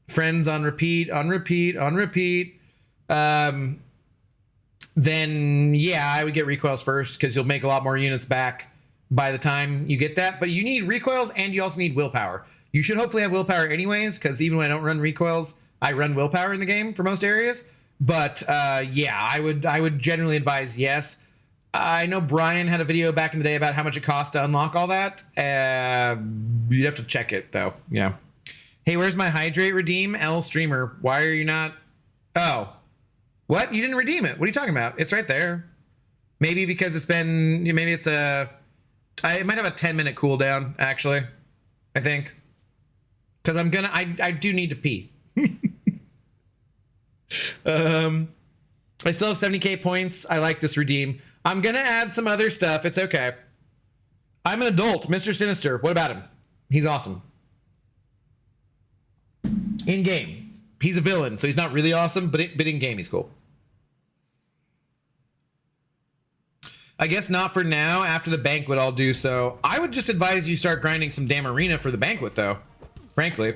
friends on repeat, then yeah, I would get recoils first, because you'll make a lot more units back by the time you get that. But you need recoils, and you also need willpower. You should hopefully have willpower anyways, because even when I don't run recoils, I run willpower in the game for most areas. But yeah, I would generally advise yes. I know Brian had a video back in the day about how much it costs to unlock all that. You'd have to check it though. Yeah. Hey, where's my hydrate redeem? L streamer. Why are you not? Oh, what? You didn't redeem it? What are you talking about? It's right there. Maybe because it's been, maybe it's it might have a 10-minute cooldown actually, I think. Because I do need to pee. I still have 70k points. I like this redeem. I'm gonna add some other stuff. It's okay. I'm an adult. Mr. Sinister. What about him? He's awesome. In game, he's a villain, so he's not really awesome, but in game, he's cool. I guess not for now. After the Banquet, I'll do so. I would just advise you start grinding some damn Arena for the Banquet, though. Frankly.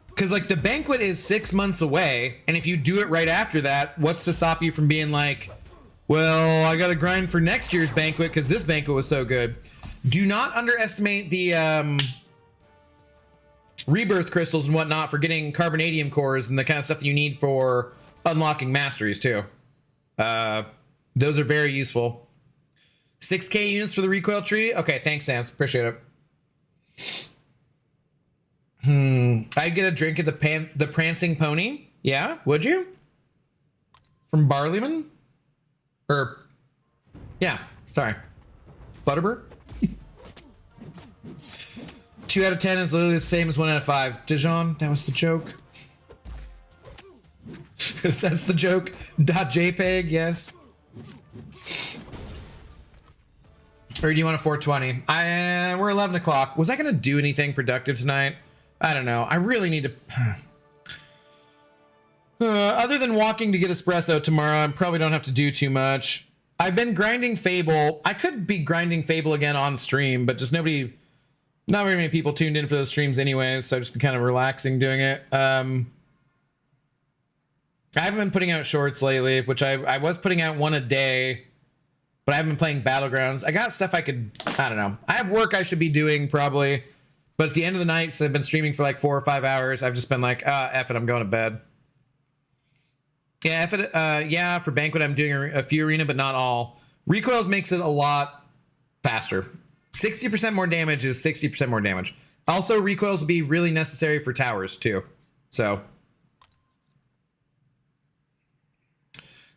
Because, like, the Banquet is 6 months away, and if you do it right after that, what's to stop you from being like, well, I gotta grind for next year's Banquet because this Banquet was so good. Do not underestimate the rebirth crystals and whatnot for getting carbonadium cores and the kind of stuff that you need for unlocking masteries, too. Those are very useful. 6k units for the recoil tree? Okay, thanks, Sans. Appreciate it. I'd get a drink at the Prancing Pony. Yeah, would you? From Barleyman? Or, yeah, sorry. Butterbur? 2 out of 10 is literally the same as 1 out of 5. Dijon, that was the joke. That's the joke. .jpeg, yes. Or do you want a 420? We're 11 o'clock. Was I gonna do anything productive tonight? I don't know. I really need to. Other than walking to get espresso tomorrow, I probably don't have to do too much. I've been grinding Fable. I could be grinding Fable again on stream, but just not very many people tuned in for those streams anyways, so I've just been kind of relaxing doing it. I haven't been putting out shorts lately, which I was putting out one a day, but I haven't been playing Battlegrounds. I got stuff I don't know. I have work I should be doing probably, but at the end of the night, since I've been streaming for like 4 or 5 hours, I've just been like, F it, I'm going to bed. Yeah, F it, yeah, for Banquet, I'm doing a few arena, but not all. Recoils makes it a lot faster. 60% more damage is 60% more damage. Also, recoils will be really necessary for towers too. So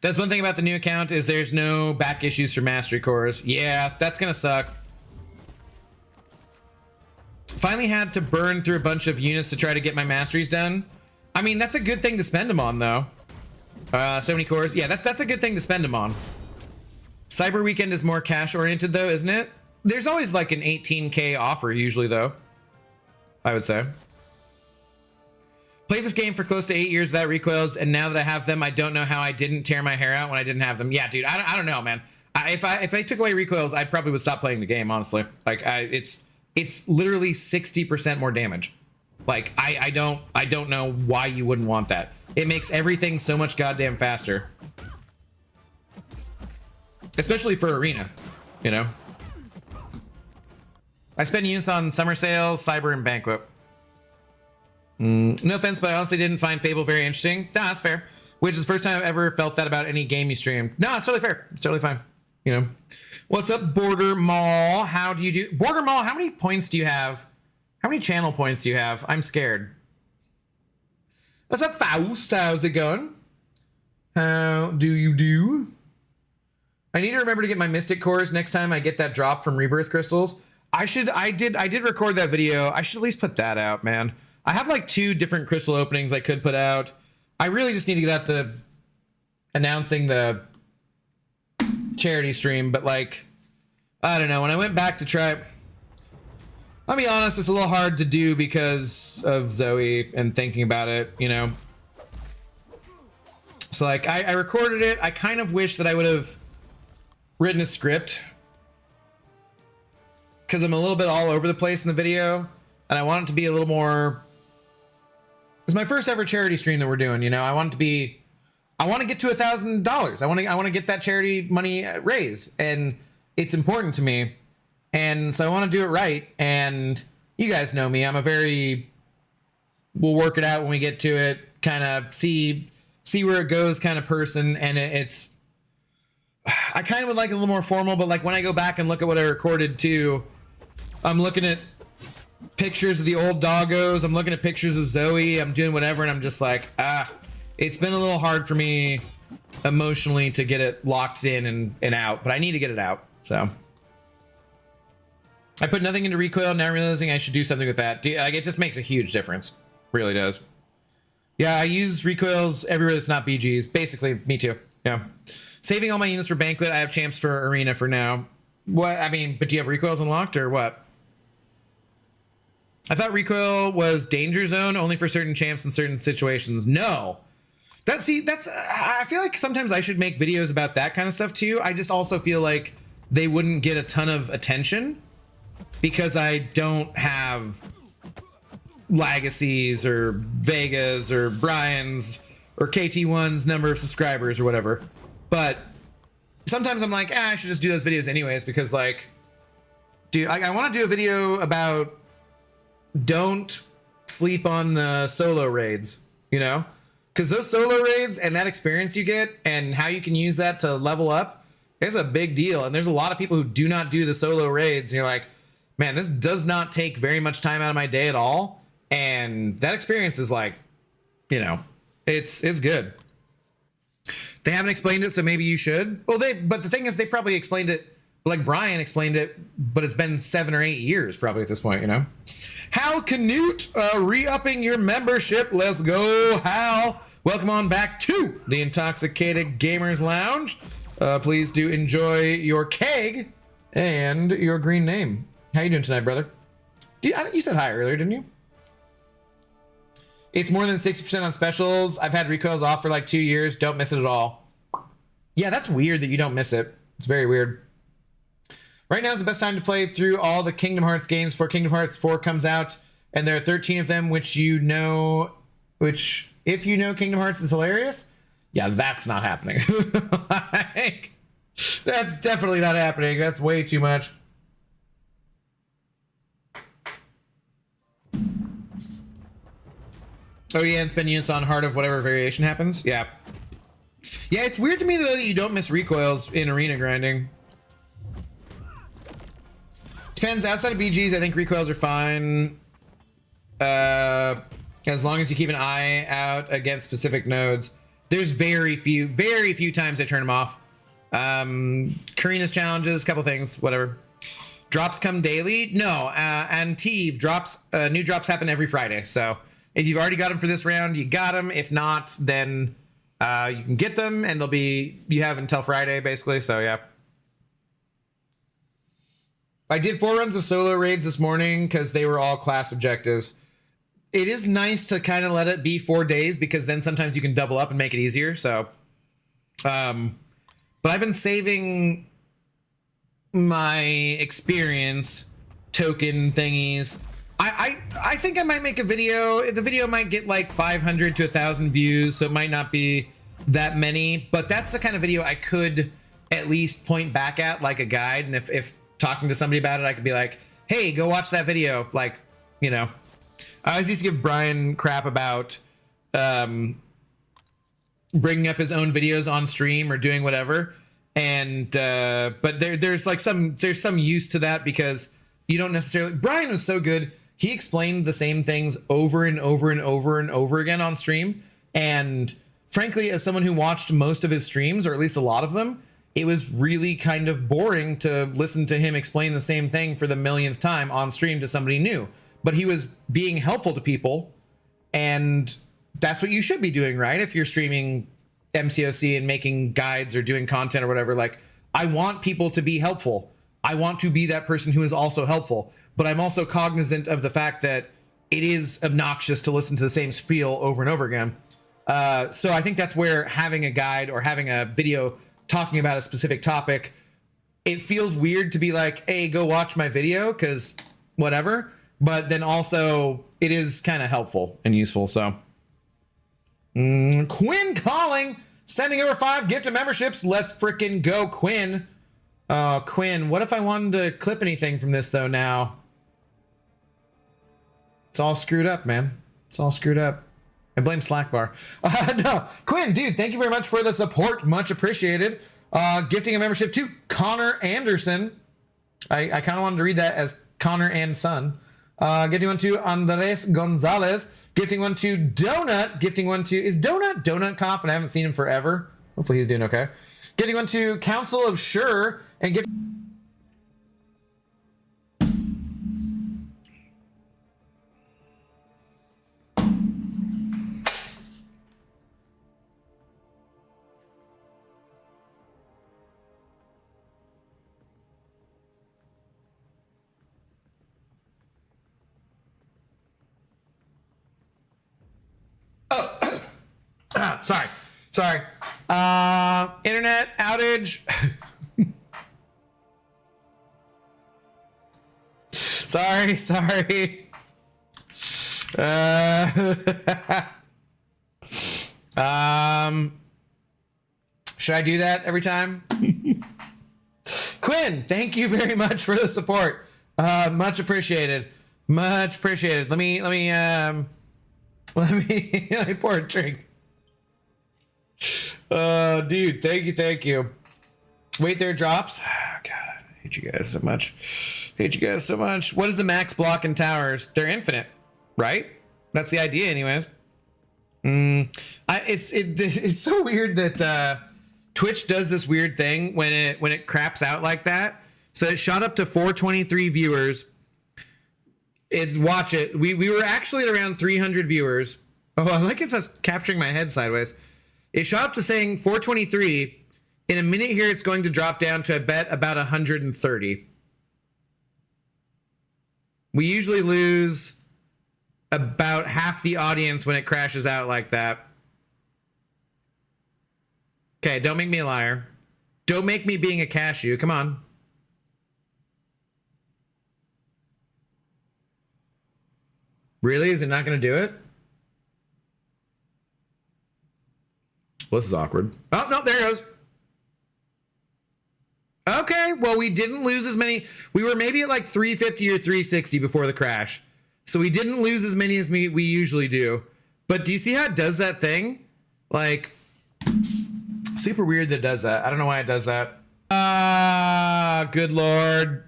that's one thing about the new account is there's no back issues for mastery cores. Yeah, that's gonna suck. Finally had to burn through a bunch of units to try to get my masteries done. I mean, that's a good thing to spend them on though. So many cores. Yeah, that's a good thing to spend them on. Cyber Weekend is more cash oriented though, isn't it? There's always like an 18K offer usually though, I would say. Played this game for close to 8 years without recoils, and now that I have them, I don't know how I didn't tear my hair out when I didn't have them. Yeah, dude, I don't know, man. If I took away recoils, I probably would stop playing the game, honestly. Like, it's literally 60% more damage. Like, I don't know why you wouldn't want that. It makes everything so much goddamn faster. Especially for arena, you know? I spend units on summer sales, cyber, and banquet. No offense, but I honestly didn't find Fable very interesting. Nah, that's fair. Which is the first time I've ever felt that about any game you streamed. No, it's totally fair. It's totally fine. You know. What's up, Border Mall? How do you do? Border Mall, how many points do you have? How many channel points do you have? I'm scared. What's up, Faust? How's it going? How do you do? I need to remember to get my Mystic Cores next time I get that drop from Rebirth Crystals. I did record that video. I should at least put that out, man. I have like 2 different crystal openings I could put out. I really just need to get out the announcing the charity stream, but like, I don't know. When I went back to try, I'll be honest, it's a little hard to do because of Zoe and thinking about it, you know? So like, I recorded it. I kind of wish that I would have written a script because I'm a little bit all over the place in the video and I want it to be a little more. It's my first ever charity stream that we're doing, you know. I want to get to $1,000. I want to get that charity money raised, and it's important to me, and so I want to do it right. And you guys know me. I'm a very we'll work it out when we get to it, kind of see where it goes kind of person. And it's I kind of would like it a little more formal, but like when I go back and look at what I recorded too, I'm looking at pictures of the old doggos. I'm looking at pictures of Zoe. I'm doing whatever, and I'm just like, it's been a little hard for me emotionally to get it locked in and out, but I need to get it out. So I put nothing into recoil, now realizing I should do something with that. Like, it just makes a huge difference. Really does. Yeah, I use recoils everywhere that's not BGs. Basically, me too. Yeah. Saving all my units for Banquet. I have champs for Arena for now. What? I mean, but do you have recoils unlocked or what? I thought recoil was danger zone only for certain champs in certain situations. No. I feel like sometimes I should make videos about that kind of stuff too. I just also feel like they wouldn't get a ton of attention because I don't have Legacies or Vegas or Brian's or KT1's number of subscribers or whatever. But sometimes I'm like, I should just do those videos anyways, because like, I want to do a video about don't sleep on the solo raids, you know, because those solo raids and that experience you get and how you can use that to level up is a big deal. And there's a lot of people who do not do the solo raids. And you're like, man, this does not take very much time out of my day at all. And that experience is like, you know, it's good. They haven't explained it, so maybe you should. Well, but the thing is, they probably explained it like Brian explained it, but it's been 7 or 8 years probably at this point, you know? Hal Canute, re-upping your membership. Let's go, Hal. Welcome on back to the Intoxicated Gamers Lounge. Please do enjoy your keg and your green name. How you doing tonight, brother? You said hi earlier, didn't you? It's more than 60% on specials. I've had recoils off for like 2 years. Don't miss it at all. Yeah, that's weird that you don't miss it. It's very weird. Right now is the best time to play through all the Kingdom Hearts games before Kingdom Hearts 4 comes out. And there are 13 of them, which if you know Kingdom Hearts is hilarious, yeah, that's not happening. Like, that's definitely not happening. That's way too much. Oh yeah, and spend units on Heart of whatever variation happens. Yeah. Yeah, it's weird to me though that you don't miss recoils in arena grinding. Depends. Outside of BGs, I think recoils are fine. As long as you keep an eye out against specific nodes. There's very few times I turn them off. Karina's challenges, couple things, whatever. Drops come daily? No. And Teve drops, new drops happen every Friday. So if you've already got them for this round, you got them. If not, then you can get them, and you have until Friday basically. So yeah. I did 4 runs of solo raids this morning because they were all class objectives. It is nice to kind of let it be 4 days because then sometimes you can double up and make it easier. So, but I've been saving my experience token thingies. I think I might make a video. The video might get like 500 to 1,000 views, so it might not be that many, but that's the kind of video I could at least point back at like a guide. And if talking to somebody about it, I could be like, hey, go watch that video. Like, you know, I always used to give Brian crap about bringing up his own videos on stream or doing whatever. And but there's some use to that because you don't necessarily. Brian was so good. He explained the same things over and over and over and over again on stream. And frankly, as someone who watched most of his streams, or at least a lot of them, it was really kind of boring to listen to him explain the same thing for the millionth time on stream to somebody new. But he was being helpful to people, and that's what you should be doing, right? If you're streaming MCOC and making guides or doing content or whatever, like, I want people to be helpful. I want to be that person who is also helpful, but I'm also cognizant of the fact that it is obnoxious to listen to the same spiel over and over again. So I think that's where having a guide or having a video talking about a specific topic, it feels weird to be like, hey, go watch my video because whatever. But then also it is kind of helpful and useful. So Quinn calling, sending over 5 gifted memberships. Let's freaking go, Quinn. Quinn, what if I wanted to clip anything from this though now? It's all screwed up, man. It's all screwed up. I blame Slackbar. No, Quinn, dude, thank you very much for the support. Much appreciated. Gifting a membership to Connor Anderson. I kind of wanted to read that as Connor and Son. Gifting one to Andres Gonzalez. Gifting one to Donut. Gifting one to, is Donut Cop? And I haven't seen him forever. Hopefully he's doing okay. Gifting one to Council of Sure. And get. Sorry. Internet outage. Sorry. Should I do that every time? Quinn, thank you very much for the support. Much appreciated. Much appreciated. Let me pour a drink. Dude, thank you. Wait, there drops. Oh, God, I hate you guys so much. What is the max block in towers? They're infinite, right? That's the idea, anyways. It's so weird that Twitch does this weird thing when it craps out like that. So it shot up to 423 viewers. Watch it. We were actually at around 300 viewers. Oh, I like it says capturing my head sideways. It shot up to saying 423. In a minute here, it's going to drop down to, I bet, about 130. We usually lose about half the audience when it crashes out like that. Okay, don't make me a liar. Don't make me being a cashew. Come on. Really? Is it not going to do it? Well, this is awkward. Oh, no, there it goes. Okay, well, we didn't lose as many. We were maybe at like 350 or 360 before the crash. So we didn't lose as many as we usually do. But do you see how it does that thing? Like, super weird that it does that. I don't know why it does that. Good Lord.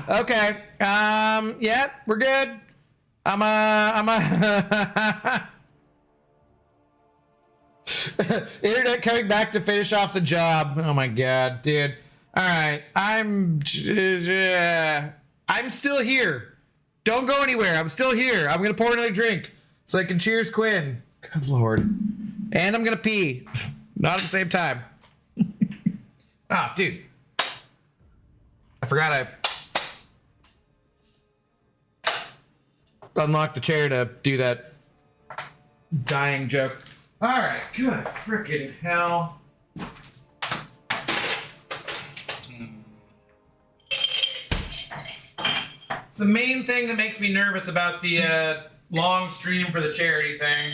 Okay. Yeah, we're good. I'm a internet coming back to finish off the job. Oh my God, dude. All right. I'm still here. Don't go anywhere. I'm still here. I'm going to pour another drink so I can cheers Quinn. Good Lord. And I'm going to pee. Not at the same time. Ah, dude. I forgot I unlock the chair to do that dying joke. All right, good freaking hell. It's the main thing that makes me nervous about the long stream for the charity thing.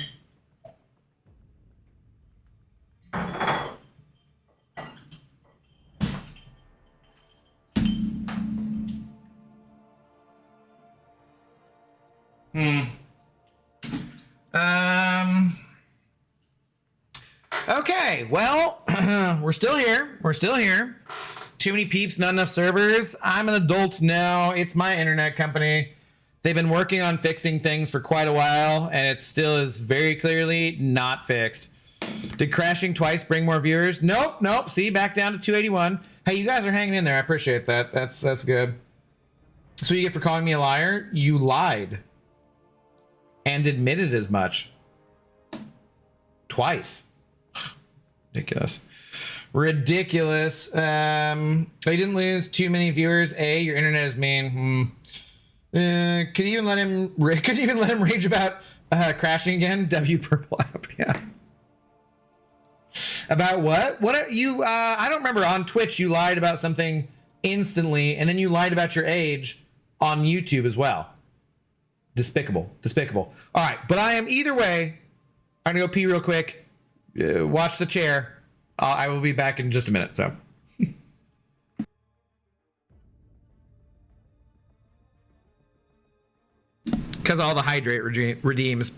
Okay, well, we're still here. We're still here. Too many peeps, not enough servers. I'm an adult now. It's my internet company. They've been working on fixing things for quite a while, and it still is very clearly not fixed. Did crashing twice bring more viewers? Nope, nope. See, back down to 281. Hey, you guys are hanging in there. I appreciate that. That's good. So you get for calling me a liar? You lied. And admitted as much. Twice. Ridiculous. Ridiculous. You didn't lose too many viewers. A, your internet is mean. Could even let him rage about crashing again. W purple app. Yeah. About what? What you? I don't remember. On Twitch, you lied about something instantly, and then you lied about your age on YouTube as well. Despicable. Despicable. All right, but I am either way. I'm gonna go pee real quick. Watch the chair. I will be back in just a minute. So. Because all the hydrate redeems.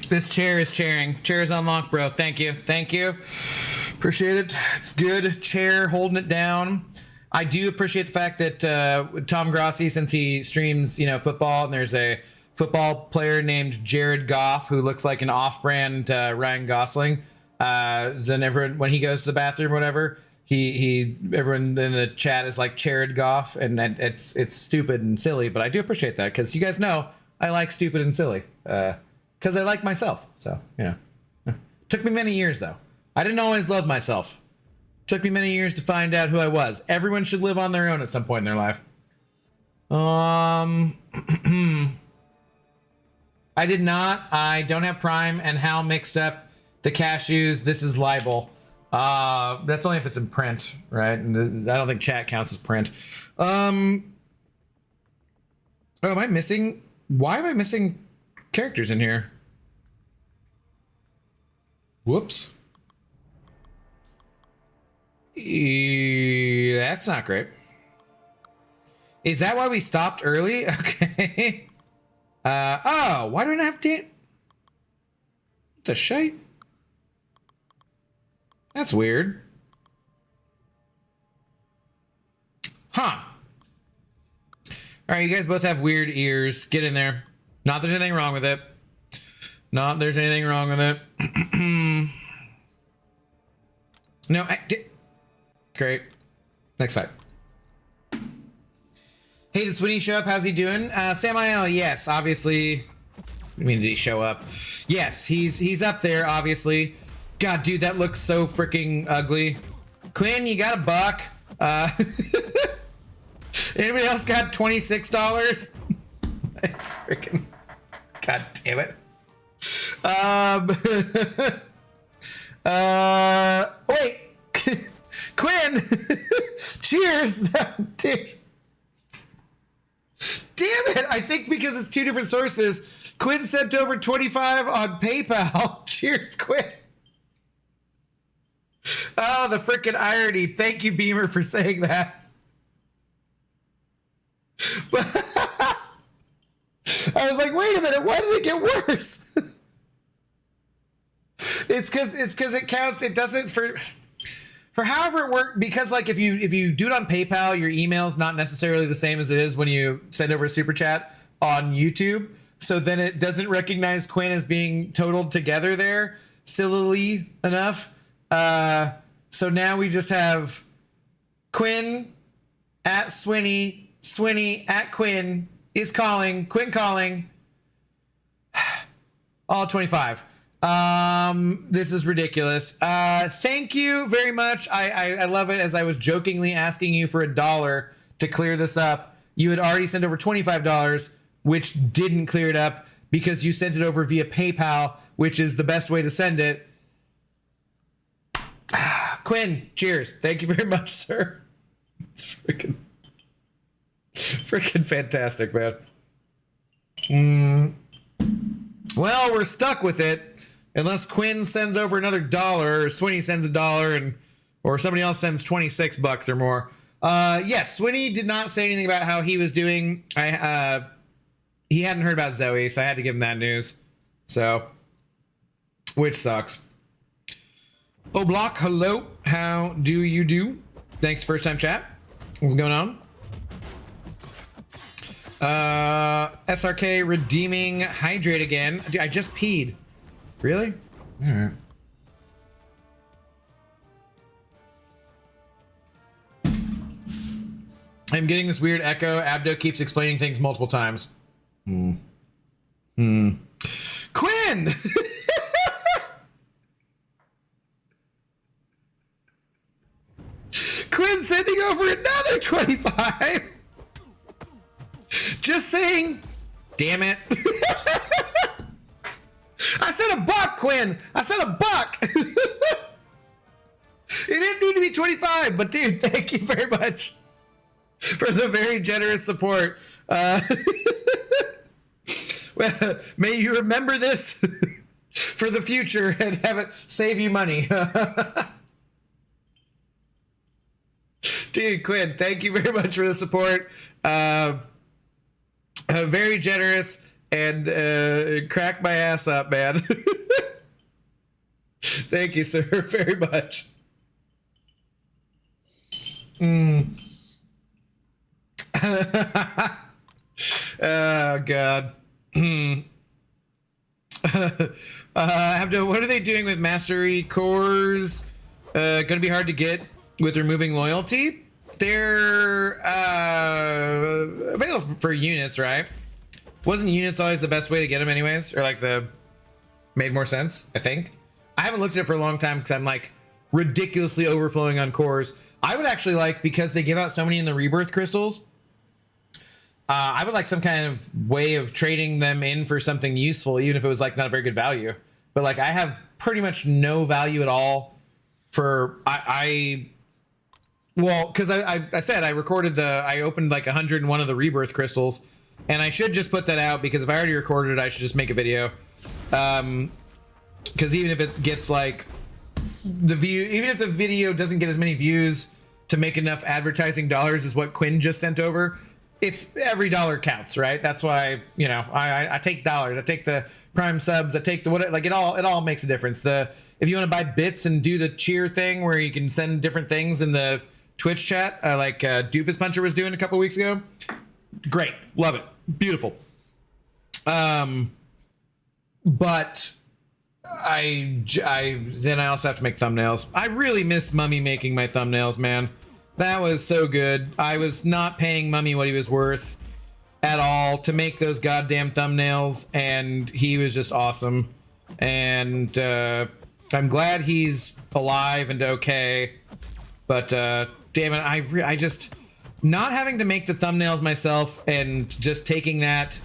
This chair is chairing. Chair is unlocked, bro. Thank you. Thank you. Appreciate it. It's good. Chair holding it down. I do appreciate the fact that Tom Grossi, since he streams, football, and there's a football player named Jared Goff who looks like an off-brand Ryan Gosling. Then everyone, when he goes to the bathroom or whatever, everyone in the chat is like Jared Goff, and it's stupid and silly. But I do appreciate that because you guys know I like stupid and silly because I like myself. So took me many years though. I didn't always love myself. Took me many years to find out who I was. Everyone should live on their own at some point in their life. I did not. I don't have Prime, and Hal mixed up the cashews. This is libel. That's only if it's in print, right? And I don't think chat counts as print. Oh, am I missing? Why am I missing characters in here? Whoops. That's not great. Is that why we stopped early? Okay. Oh, why do I not have to? The shite? That's weird. Huh. All right, you guys both have weird ears. Get in there. Not there's anything wrong with it. Not there's anything wrong with it. No, great. Next fight. Hey, did Swinny show up? How's he doing? Samael, yes, obviously. I mean, did he show up? Yes, he's up there, obviously. God, dude, that looks so freaking ugly. Quinn, you got $1. Anybody else got $26? Freaking. God damn it. Wait. Quinn. Cheers. Dude. Damn it. I think because it's two different sources. Quinn sent over 25 on PayPal. Cheers, Quinn. Oh, the freaking irony. Thank you, Beamer, for saying that. I was like, wait a minute, why did it get worse? It's because it counts. It doesn't for however it works, because like if you do it on PayPal, your email is not necessarily the same as it is when you send over a super chat on YouTube. So then it doesn't recognize Quinn as being totaled together there, sillily enough. So now we just have Quinn at Swinny, Swinny at Quinn is calling, Quinn calling, all 25. This is ridiculous. Thank you very much. I love it. As I was jokingly asking you for $1 to clear this up, you had already sent over $25, which didn't clear it up because you sent it over via PayPal, which is the best way to send it. Quinn, cheers. Thank you very much, sir. It's freaking fantastic, man. Well, we're stuck with it unless Quinn sends over another $1 or Swinny sends $1 or somebody else sends $26 or more. Yes, Swinny did not say anything about how he was doing. He hadn't heard about Zoe, so I had to give him that news. So, which sucks. Oblock, hello. How do you do? Thanks, first time chat. What's going on? SRK redeeming hydrate again. Dude, I just peed. Really? All right. I'm getting this weird echo. Abdo keeps explaining things multiple times. Quinn! Quinn sending over another 25. Just saying, damn it. I said $1, Quinn. I said $1. It didn't need to be 25, but dude, thank you very much for the very generous support. Well, may you remember this for the future and have it save you money. Dude, Quinn, thank you very much for the support. Very generous. and crack my ass up, man. Thank you, sir, very much. Oh God. What are they doing with mastery cores? Going to be hard to get with removing loyalty. They're available for units, right? Wasn't units always the best way to get them anyways? Or like made more sense, I think. I haven't looked at it for a long time because I'm like ridiculously overflowing on cores. I would actually like, because they give out so many in the rebirth crystals, I would like some kind of way of trading them in for something useful, even if it was like not a very good value. But like I have pretty much no value at all for well, because I said I opened like 101 of the rebirth crystals, and I should just put that out because if I already recorded it, I should just make a video. Because even if it gets like even if the video doesn't get as many views to make enough advertising dollars as what Quinn just sent over, it's every dollar counts, right? That's why, you know, I take dollars. I take the Prime subs. I take the what, like it all makes a difference. If you want to buy bits and do the cheer thing where you can send different things in the Twitch chat, like Doofus Puncher was doing a couple weeks ago, great, love it, beautiful. But then I also have to make thumbnails. I really miss Mummy making my thumbnails, man. That was so good. I was not paying Mummy what he was worth at all to make those goddamn thumbnails, and he was just awesome. And I'm glad he's alive and okay. But damn it, I just not having to make the thumbnails myself and just taking that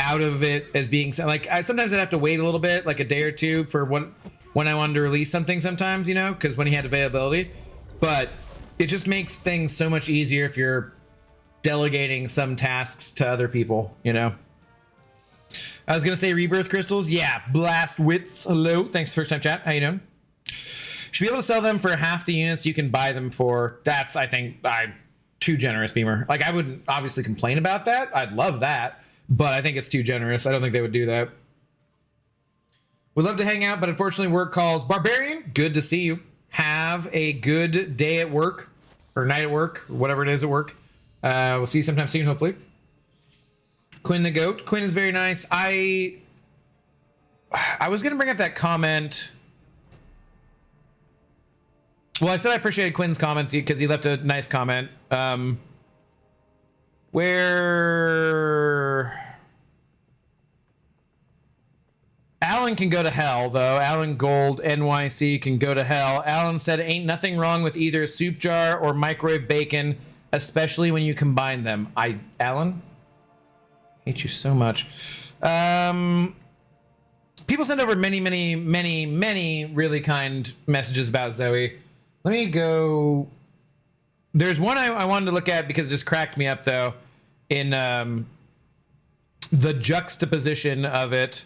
out of it as being like, sometimes I'd have to wait a little bit, like a day or two for when I wanted to release something sometimes, you know, because when he had availability. But it just makes things so much easier if you're delegating some tasks to other people, you know. I was gonna say rebirth crystals. Yeah, Blast Wits, hello, thanks, first time chat, how you doing? Should be able to sell them for half the units you can buy them for. That's, I think, too generous, Beamer. Like, I wouldn't obviously complain about that. I'd love that, but I think it's too generous. I don't think they would do that. Would love to hang out, but unfortunately work calls. Barbarian, good to see you. Have a good day at work, or night at work, or whatever it is at work. We'll see you sometime soon, hopefully. Quinn the Goat. Quinn is very nice. I was going to bring up that comment. Well, I said I appreciated Quinn's comment because he left a nice comment. Where Alan can go to hell, though. Alan Gold NYC can go to hell. Alan said, ain't nothing wrong with either soup jar or microwave bacon, especially when you combine them. Alan, hate you so much. People send over many, many, many, many really kind messages about Zoe. Let me go. There's one I wanted to look at because it just cracked me up, though, in the juxtaposition of it.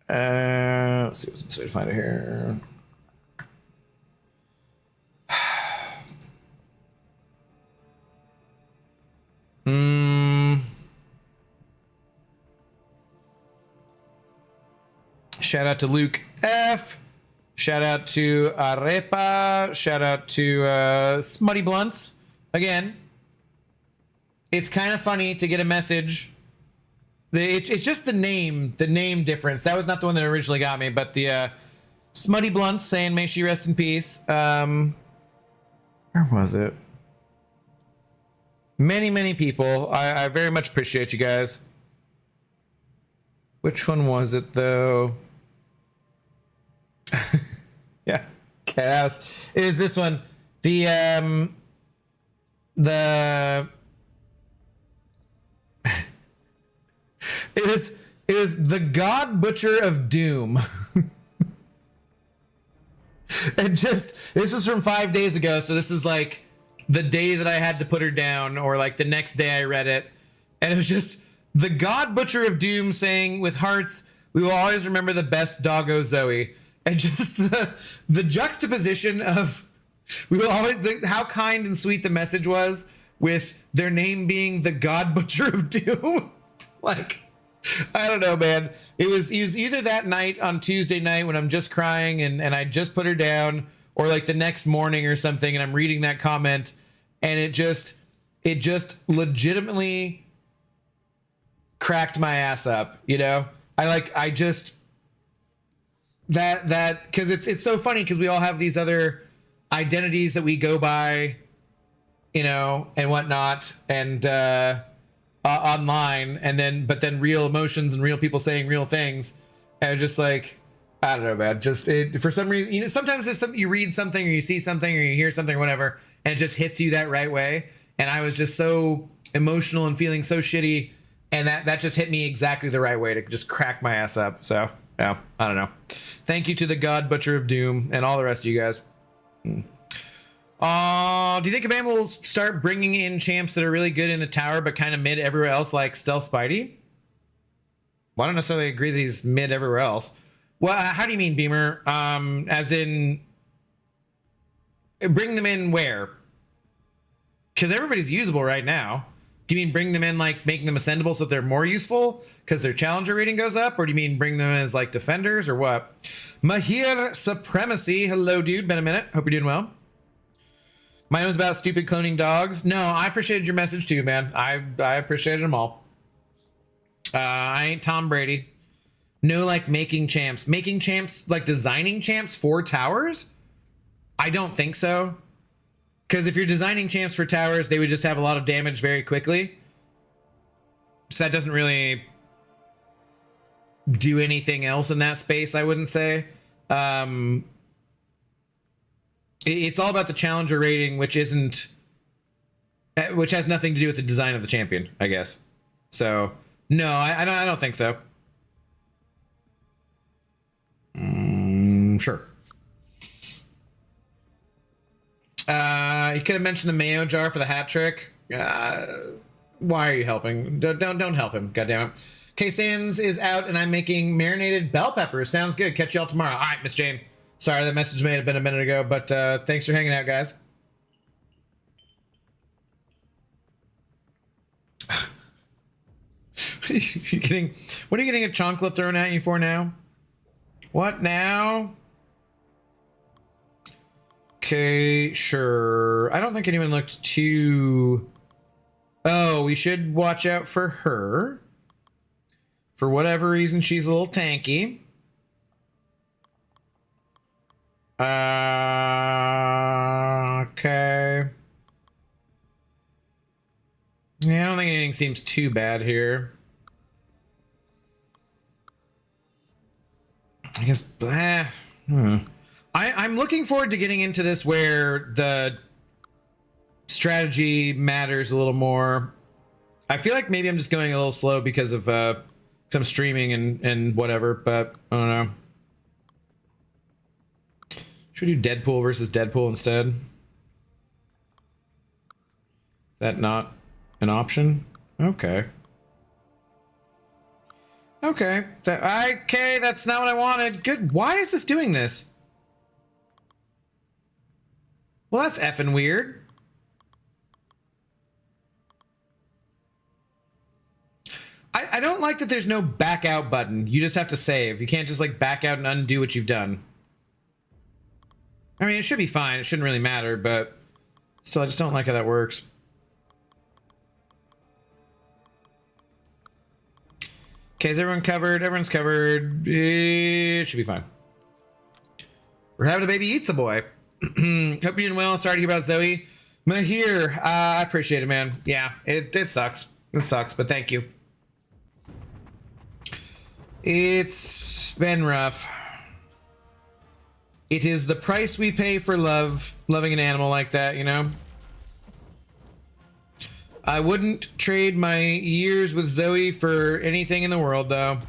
Let's see what's the best way to find it here. Shout out to Luke F. Shout out to Arepa. Shout out to Smutty Blunts. Again, it's kind of funny to get a message. It's just the name difference. That was not the one that originally got me, but the Smutty Blunts saying, may she rest in peace. Where was it? Many, many people. I very much appreciate you guys. Which one was it, though? Yeah, Chaos. It is this one. The it was the God Butcher of Doom. And just, this was from 5 days ago, so this is like the day that I had to put her down, or like the next day I read it, and it was just the God Butcher of Doom saying, with hearts, we will always remember the best doggo Zoe. And just the juxtaposition of, we will always, how kind and sweet the message was with their name being the God Butcher of Doom. Like, I don't know, man. It was either that night on Tuesday night when I'm just crying and I just put her down, or like the next morning or something, and I'm reading that comment, and it just legitimately cracked my ass up, you know? I just that because it's so funny because we all have these other identities that we go by, you know, and whatnot, and online, and then real emotions and real people saying real things. And I was just like, I don't know, man. Just for some reason, you know, sometimes it's you read something or you see something or you hear something or whatever, and it just hits you that right way. And I was just so emotional and feeling so shitty, and that just hit me exactly the right way to just crack my ass up. So yeah, I don't know. Thank you to the God Butcher of Doom and all the rest of you guys. Do you think Kabam will start bringing in champs that are really good in the tower but kind of mid everywhere else, like Stealth Spidey? Well, I don't necessarily agree that he's mid everywhere else. Well, how do you mean, Beamer? As in, bring them in where? Because everybody's usable right now. Do you mean bring them in like making them ascendable so that they're more useful because their challenger rating goes up? Or do you mean bring them as like defenders or what? Mahir Supremacy. Hello, dude. Been a minute. Hope you're doing well. Mine was about stupid cloning dogs. No, I appreciated your message too, man. I appreciated them all. I ain't Tom Brady. No, like making champs, like designing champs for towers. I don't think so. Because if you're designing champs for towers, they would just have a lot of damage very quickly. So that doesn't really do anything else in that space, I wouldn't say. It's all about the challenger rating, which has nothing to do with the design of the champion, I guess. So no, I don't think so. Sure. You could have mentioned the mayo jar for the hat trick. Why are you helping? Don't help him. God damn it. K-Sans is out and I'm making marinated bell peppers. Sounds good. Catch y'all tomorrow. All right, Miss Jane. Sorry, that message may have been a minute ago, but thanks for hanging out, guys. What are you getting a chocolate thrown at you for now? What now? Okay, sure. I don't think anyone looked too... Oh, we should watch out for her. For whatever reason, she's a little tanky. Okay. Yeah, I don't think anything seems too bad here. I guess, I'm looking forward to getting into this where the strategy matters a little more. I feel like maybe I'm just going a little slow because of some streaming and whatever, but I don't know. Should we do Deadpool versus Deadpool instead? Is that not an option? Okay. Okay. Okay, that's not what I wanted. Good. Why is this doing this? Well, that's effing weird. I don't like that there's no back out button. You just have to save. You can't just like back out and undo what you've done. I mean, it should be fine. It shouldn't really matter, but still, I just don't like how that works. Okay, is everyone covered? Everyone's covered. It should be fine. We're having a baby eats a boy. Hope you're doing well. Sorry to hear about Zoe. Mahir, I appreciate it, man. Yeah, it sucks. It sucks, but thank you. It's been rough. It is the price we pay for loving an animal like that, you know? I wouldn't trade my years with Zoe for anything in the world, though.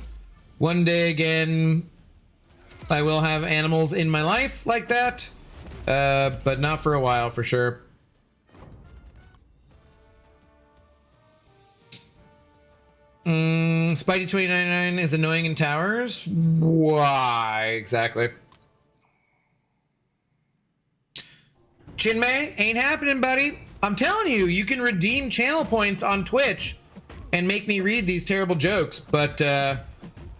One day again, I will have animals in my life like that, but not for a while, for sure. Spidey 2099 is annoying in towers? Why exactly? Chinmay, ain't happening, buddy. I'm telling you, you can redeem channel points on Twitch and make me read these terrible jokes, but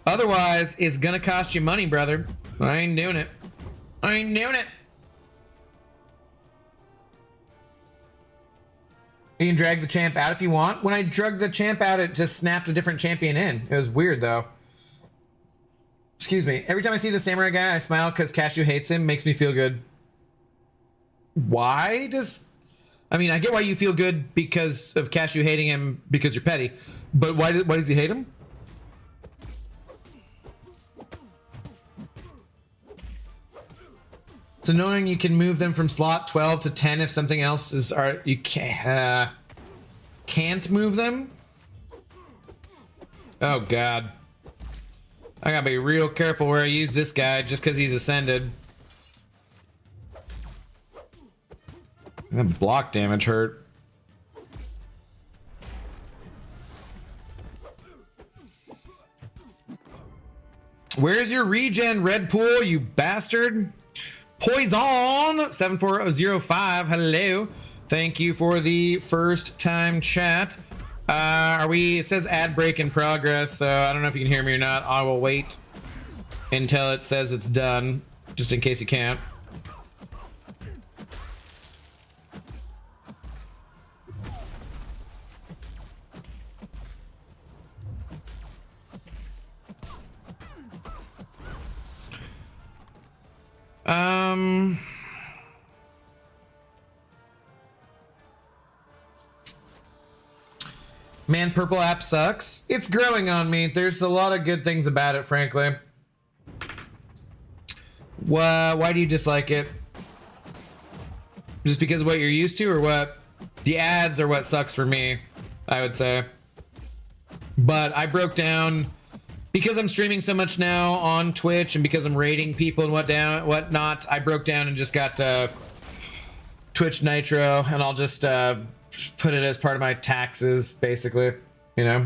otherwise it's gonna cost you money, brother. I ain't doing it. I ain't doing it. You can drag the champ out if you want. When I drug the champ out, it just snapped a different champion in. It was weird though. Excuse me. Every time I see the samurai guy, I smile because Cashew hates him. Makes me feel good. Why does... I mean, I get why you feel good because of Cashew hating him because you're petty. But why does he hate him? It's annoying you can move them from slot 12 to 10 if something else is... you can't move them? Oh, God. I gotta be real careful where I use this guy just because he's ascended. That block damage hurt. Where's your regen, Red Pool, you bastard? Poison 7405, hello. Thank you for the first time chat. It says ad break in progress, so I don't know if you can hear me or not. I will wait until it says it's done, just in case you can't. Man, purple app sucks. It's growing on me. There's a lot of good things about it, frankly. Why do you dislike it? Just because of what you're used to, or what? The ads are what sucks for me, I would say. But I broke down, because I'm streaming so much now on Twitch and because I'm rating people and whatnot, I broke down and just got Twitch Nitro, and I'll just put it as part of my taxes, basically, you know.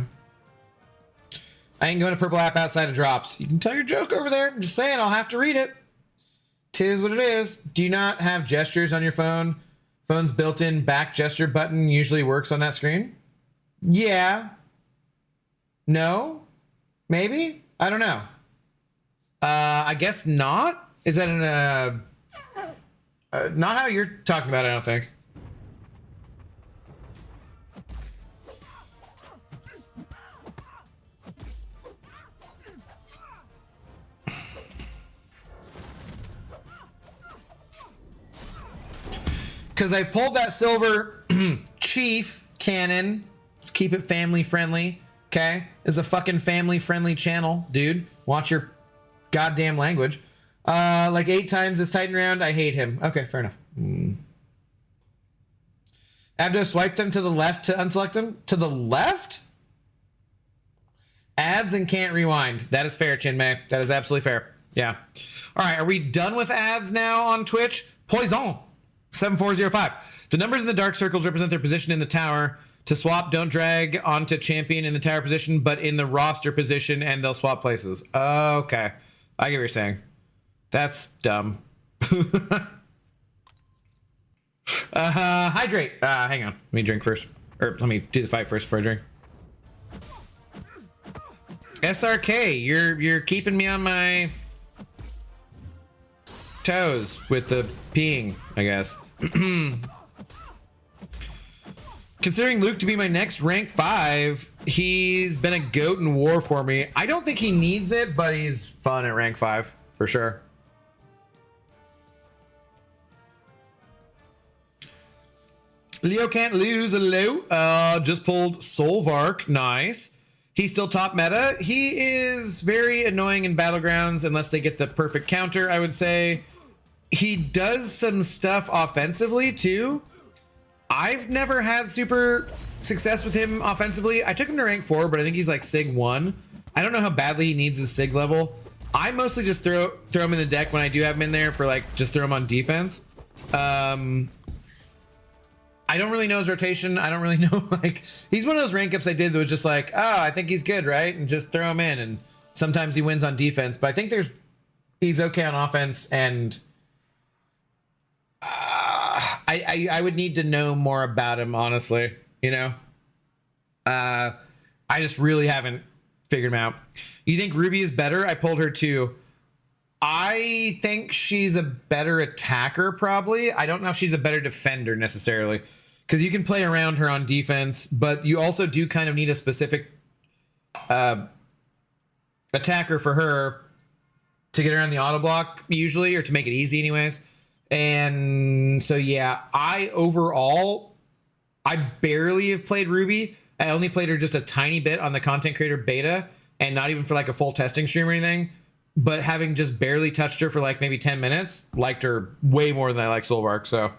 I ain't going to purple app outside of drops. You can tell your joke over there. I'm just saying, I'll have to read it. Tis what it is. Do you not have gestures on your phone? Phone's built-in back gesture button usually works on that screen? Yeah. No? Maybe? I don't know. I guess not? Is that not how you're talking about it, I don't think. Because I pulled that silver chief cannon. Let's keep it family friendly. Okay? It's a fucking family friendly channel, dude. Watch your goddamn language. Like 8 times this Titan round. I hate him. Okay, fair enough. Abdo, swipe them to the left to unselect them. To the left? Ads and can't rewind. That is fair, Chinmay. That is absolutely fair. Yeah. All right, are we done with ads now on Twitch? Poison 7405. The numbers in the dark circles represent their position in the tower. To swap, don't drag onto champion in the tower position, but in the roster position, and they'll swap places. Okay. I get what you're saying. That's dumb. Hydrate. Hang on. Let me drink first. Or let me do the fight first before I drink. SRK, you're keeping me on my toes with the peeing, I guess. Considering Luke to be my next rank 5, he's been a goat in war for me. I don't think he needs it, but he's fun at rank 5 for sure. Leo can't lose. Hello. Just pulled Solvark. Nice. He's still top meta. He is very annoying in Battlegrounds unless they get the perfect counter, I would say. He does some stuff offensively too. I've never had super success with him offensively. I took him to rank 4, but I think he's like Sig 1. I don't know how badly he needs his Sig level. I mostly just throw him in the deck when I do have him in there for like just throw him on defense. I don't really know his rotation. I don't really know, like, he's one of those rank ups I did that was just like, oh, I think he's good, right? And just throw him in, and sometimes he wins on defense. But I think he's okay on offense, and I would need to know more about him, honestly, you know? I just really haven't figured them out. You think Ruby is better? I pulled her too. I think she's a better attacker, probably. I don't know if she's a better defender necessarily, because you can play around her on defense, but you also do kind of need a specific attacker for her to get around the auto block usually, or to make it easy anyways. And so, yeah, I barely have played Ruby. I only played her just a tiny bit on the content creator beta, and not even for like a full testing stream or anything. But having just barely touched her for like maybe 10 minutes, liked her way more than I like Solvark. So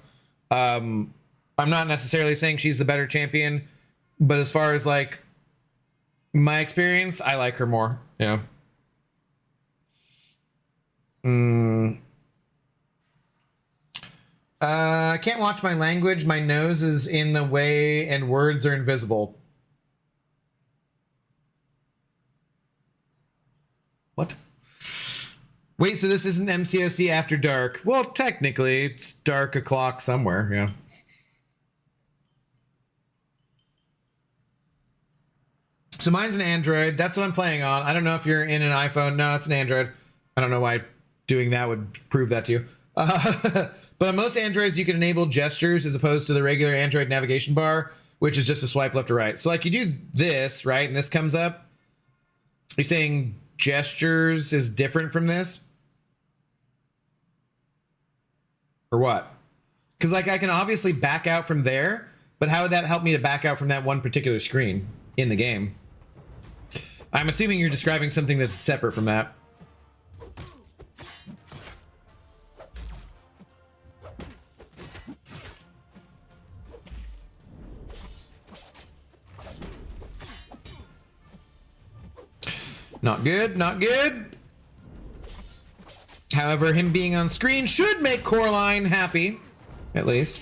I'm not necessarily saying she's the better champion, but as far as like my experience, I like her more. Yeah. I can't watch my language. My nose is in the way and words are invisible. What? Wait, so this isn't MCOC After Dark? Well, technically, it's dark o'clock somewhere, yeah. So mine's an Android. That's what I'm playing on. I don't know if you're in an iPhone. No, it's an Android. I don't know why doing that would prove that to you. But on most Androids, you can enable gestures as opposed to the regular Android navigation bar, which is just a swipe left or right. So like you do this, right? And this comes up. You're saying gestures is different from this? Or what? Because like I can obviously back out from there, but how would that help me to back out from that one particular screen in the game? I'm assuming you're describing something that's separate from that. Not good, not good. However, him being on screen should make Coraline happy, at least.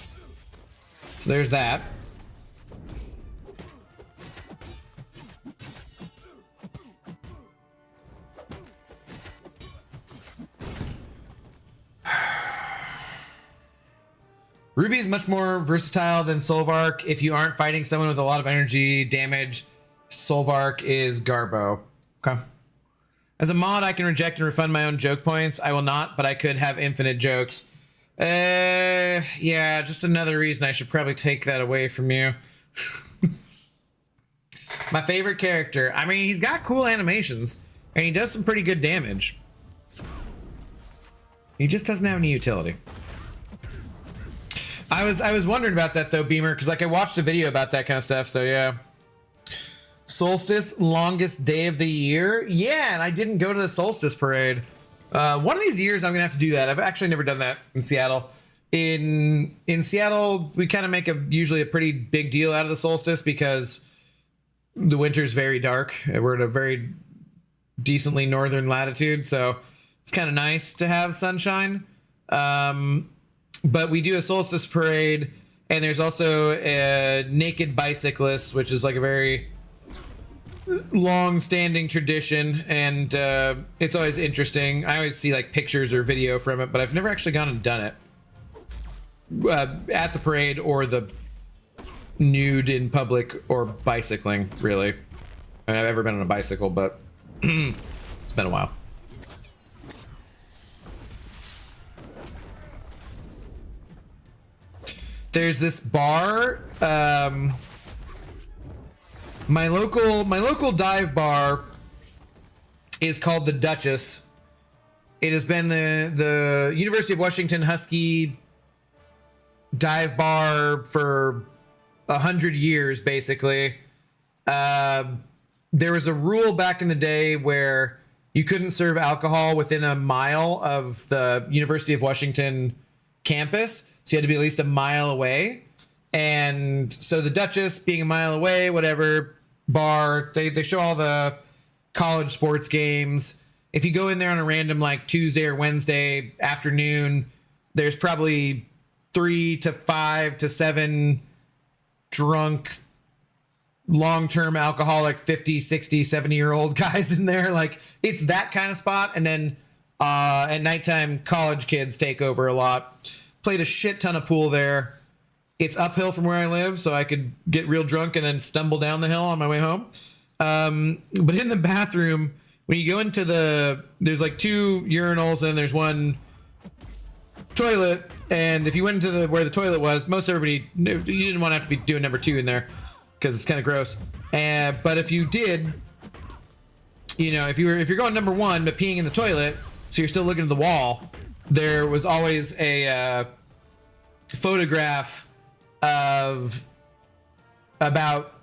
So there's that. Ruby is much more versatile than Solvark. If you aren't fighting someone with a lot of energy damage, Solvark is Garbo. Okay. As a mod, I can reject and refund my own joke points. I will not, but I could have infinite jokes. Yeah, just another reason I should probably take that away from you. My favorite character. I mean, he's got cool animations, and he does some pretty good damage. He just doesn't have any utility. I was wondering about that though, Beamer, because like I watched a video about that kind of stuff. So yeah. Solstice, longest day of the year. Yeah, and I didn't go to the Solstice parade. One of these years I'm gonna have to do that. I've actually never done that in Seattle. In Seattle, we kind of make usually a pretty big deal out of the Solstice because the winter's very dark. We're at a very decently northern latitude, so it's kind of nice to have sunshine. But we do a Solstice parade, and there's also a naked bicyclist, which is like a very long-standing tradition, and it's always interesting. I always see like pictures or video from it, but I've never actually gone and done it at the parade or the nude in public or bicycling, really. I mean, I've ever been on a bicycle, but it's been a while. There's this bar. My local dive bar is called the Duchess. It has been the University of Washington Husky dive bar for 100 years, basically. There was a rule back in the day where you couldn't serve alcohol within a mile of the University of Washington campus, so you had to be at least a mile away. And so the Duchess, being a mile away, whatever, bar, they show all the college sports games. If you go in there on a random like Tuesday or Wednesday afternoon, there's probably 3 to 5 to 7 drunk, long-term alcoholic 50, 60, 70-year-old guys in there. Like, it's that kind of spot. And then at nighttime, college kids take over a lot. Played a shit ton of pool there. It's uphill from where I live, so I could get real drunk and then stumble down the hill on my way home. But in the bathroom, when you go into there's like 2 urinals and there's 1 toilet. And if you went into where the toilet was, most everybody knew you didn't want to have to be doing number 2 in there because it's kind of gross. But if you did, you know, if you're going number 1 but peeing in the toilet, so you're still looking at the wall, there was always a photograph of about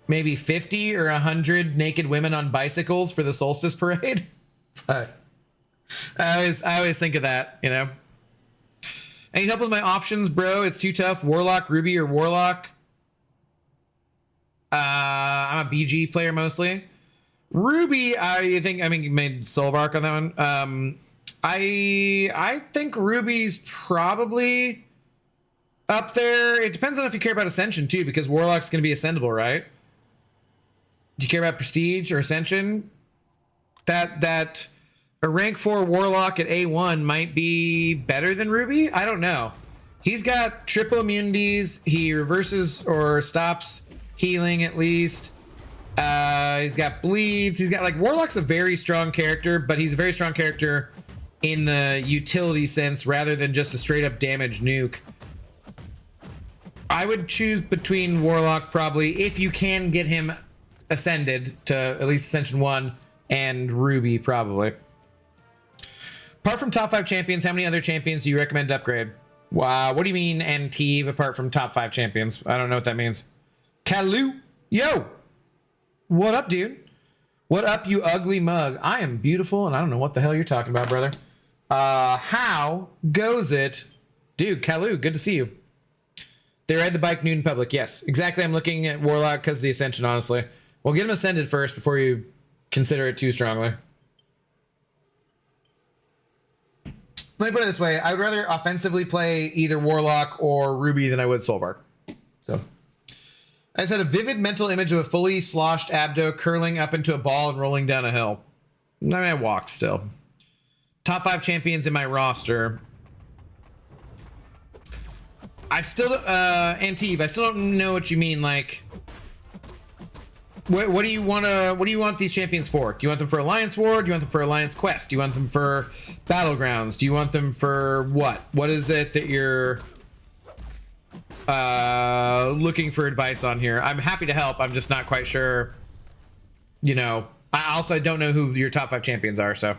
maybe 50 or 100 naked women on bicycles for the solstice parade. So I always think of that, you know. I need help with my options, bro. It's too tough. Warlock, Ruby, or Warlock. I'm a BG player mostly. Ruby, I mean, you made Solvark on that one. I think Ruby's probably up there. It depends on if you care about Ascension too, because Warlock's going to be ascendable, right? Do you care about Prestige or Ascension? That a rank 4 Warlock at A1 might be better than Ruby. I don't know. He's got triple immunities. He reverses or stops healing at least. He's got bleeds. He's got like Warlock's a very strong character, but he's a very strong character in the utility sense rather than just a straight up damage nuke. I would choose between Warlock probably if you can get him ascended to at least Ascension 1 and Ruby probably. Apart from top 5 champions, how many other champions do you recommend to upgrade? Wow, what do you mean Anteve apart from top 5 champions? I don't know what that means. Kalu, yo, what up, dude? What up, you ugly mug? I am beautiful, and I don't know what the hell you're talking about, brother. How goes it? Dude, Kalu, good to see you. They ride the bike nude in public. Yes, exactly. I'm looking at Warlock because of the Ascension, honestly. Well, get him ascended first before you consider it too strongly. Let me put it this way. I would rather offensively play either Warlock or Ruby than I would Solvark. So I just had a vivid mental image of a fully sloshed Abdo curling up into a ball and rolling down a hill. I mean, I walked still. Top 5 champions in my roster. I still, Anteve, I still don't know what you mean. Like, what do you want these champions for? Do you want them for Alliance War? Do you want them for Alliance Quest? Do you want them for Battlegrounds? Do you want them for what? What is it that you're looking for advice on here? I'm happy to help. I'm just not quite sure. You know, I don't know who your top 5 champions are, so.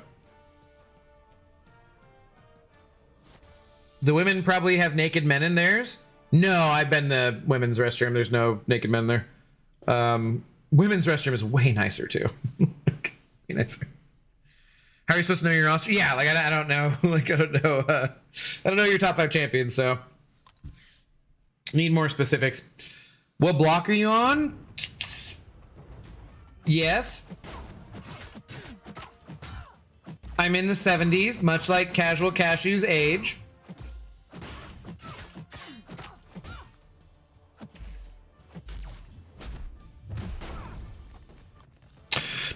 The women probably have naked men in theirs. No, I've been the women's restroom. There's no naked men there. Women's restroom is way nicer too. Nicer. How are you supposed to know your roster? Yeah, like I don't know. Like I don't know. I don't know your top 5 champions. So need more specifics. What block are you on? Yes. I'm in the 70s, much like Casual Cashew's age.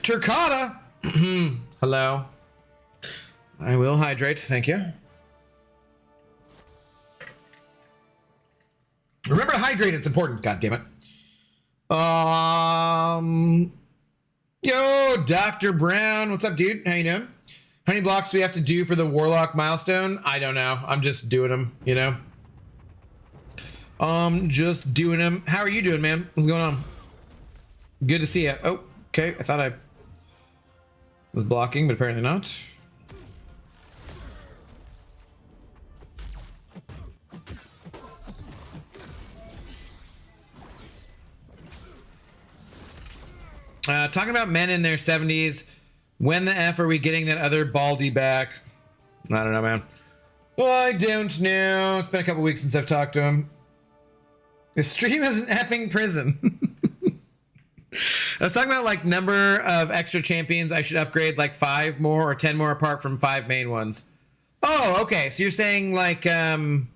Turcata. Hello. I will hydrate. Thank you. Remember to hydrate. It's important. God damn it. Yo, Dr. Brown. What's up, dude? How you doing? How many blocks do we have to do for the Warlock milestone? I don't know. I'm just doing them, you know? Just doing them. How are you doing, man? What's going on? Good to see you. Oh, okay. I thought I was blocking, but apparently not. Talking about men in their 70s. When the F are we getting that other Baldy back? I don't know, man. Well, I don't know. It's been a couple weeks since I've talked to him. The stream is an effing prison. I was talking about like number of extra champions I should upgrade, like 5 more or 10 more apart from 5 main ones. Oh, okay. So you're saying like, bro's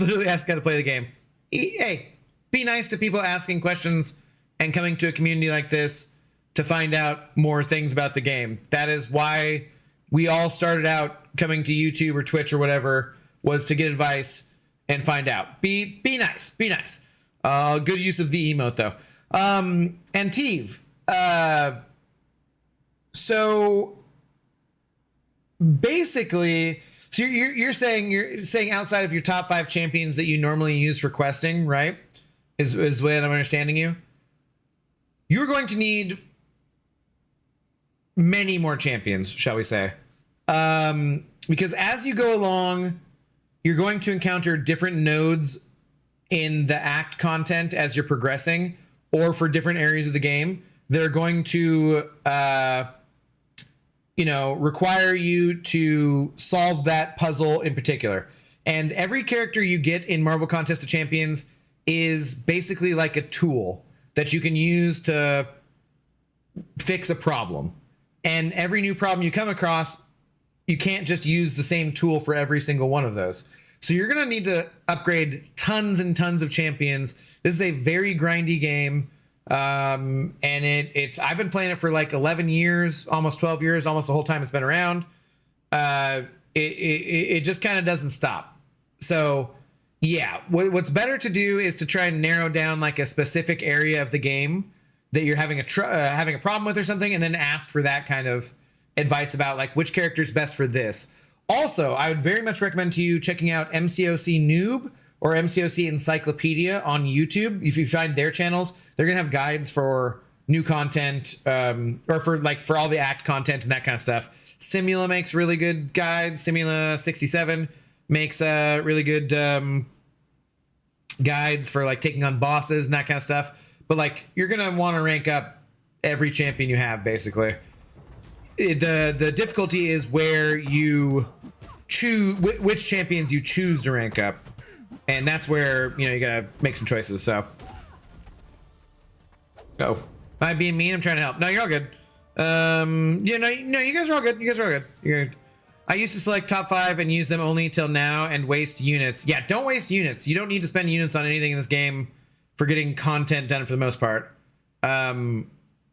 literally asking how to play the game. Hey, be nice to people asking questions and coming to a community like this to find out more things about the game. That is why we all started out coming to YouTube or Twitch or whatever, was to get advice and find out. Be nice. Be nice. Good use of the emote though. And Teve, so basically, so you're saying outside of your top 5 champions that you normally use for questing, right? Is the way that I'm understanding you. You're going to need many more champions, shall we say? Because as you go along, you're going to encounter different nodes in the act content as you're progressing, or for different areas of the game. They're going to, require you to solve that puzzle in particular. And every character you get in Marvel Contest of Champions is basically like a tool that you can use to fix a problem. And every new problem you come across, you can't just use the same tool for every single one of those. So you're going to need to upgrade tons and tons of champions. This is a very grindy game. And I've been playing it for like 11 years, almost 12 years, almost the whole time it's been around. It just kind of doesn't stop. So yeah, what's better to do is to try and narrow down like a specific area of the game that you're having a problem with or something, and then ask for that kind of advice about like which character is best for this. Also, I would very much recommend to you checking out MCOC Noob or MCOC Encyclopedia on YouTube. If you find their channels, they're gonna have guides for new content, or for all the act content and that kind of stuff. Simula makes really good guides. Simula 67 makes really good guides for like taking on bosses and that kind of stuff. But like, you're gonna want to rank up every champion you have, basically. The difficulty is where you choose which champions you choose to rank up, and that's where you gotta make some choices. So, am I being mean? I'm trying to help. No, you're all good. You guys are all good. You guys are all good. You're good. I used to select top 5 and use them only till now and waste units. Yeah, don't waste units. You don't need to spend units on anything in this game for getting content done for the most part.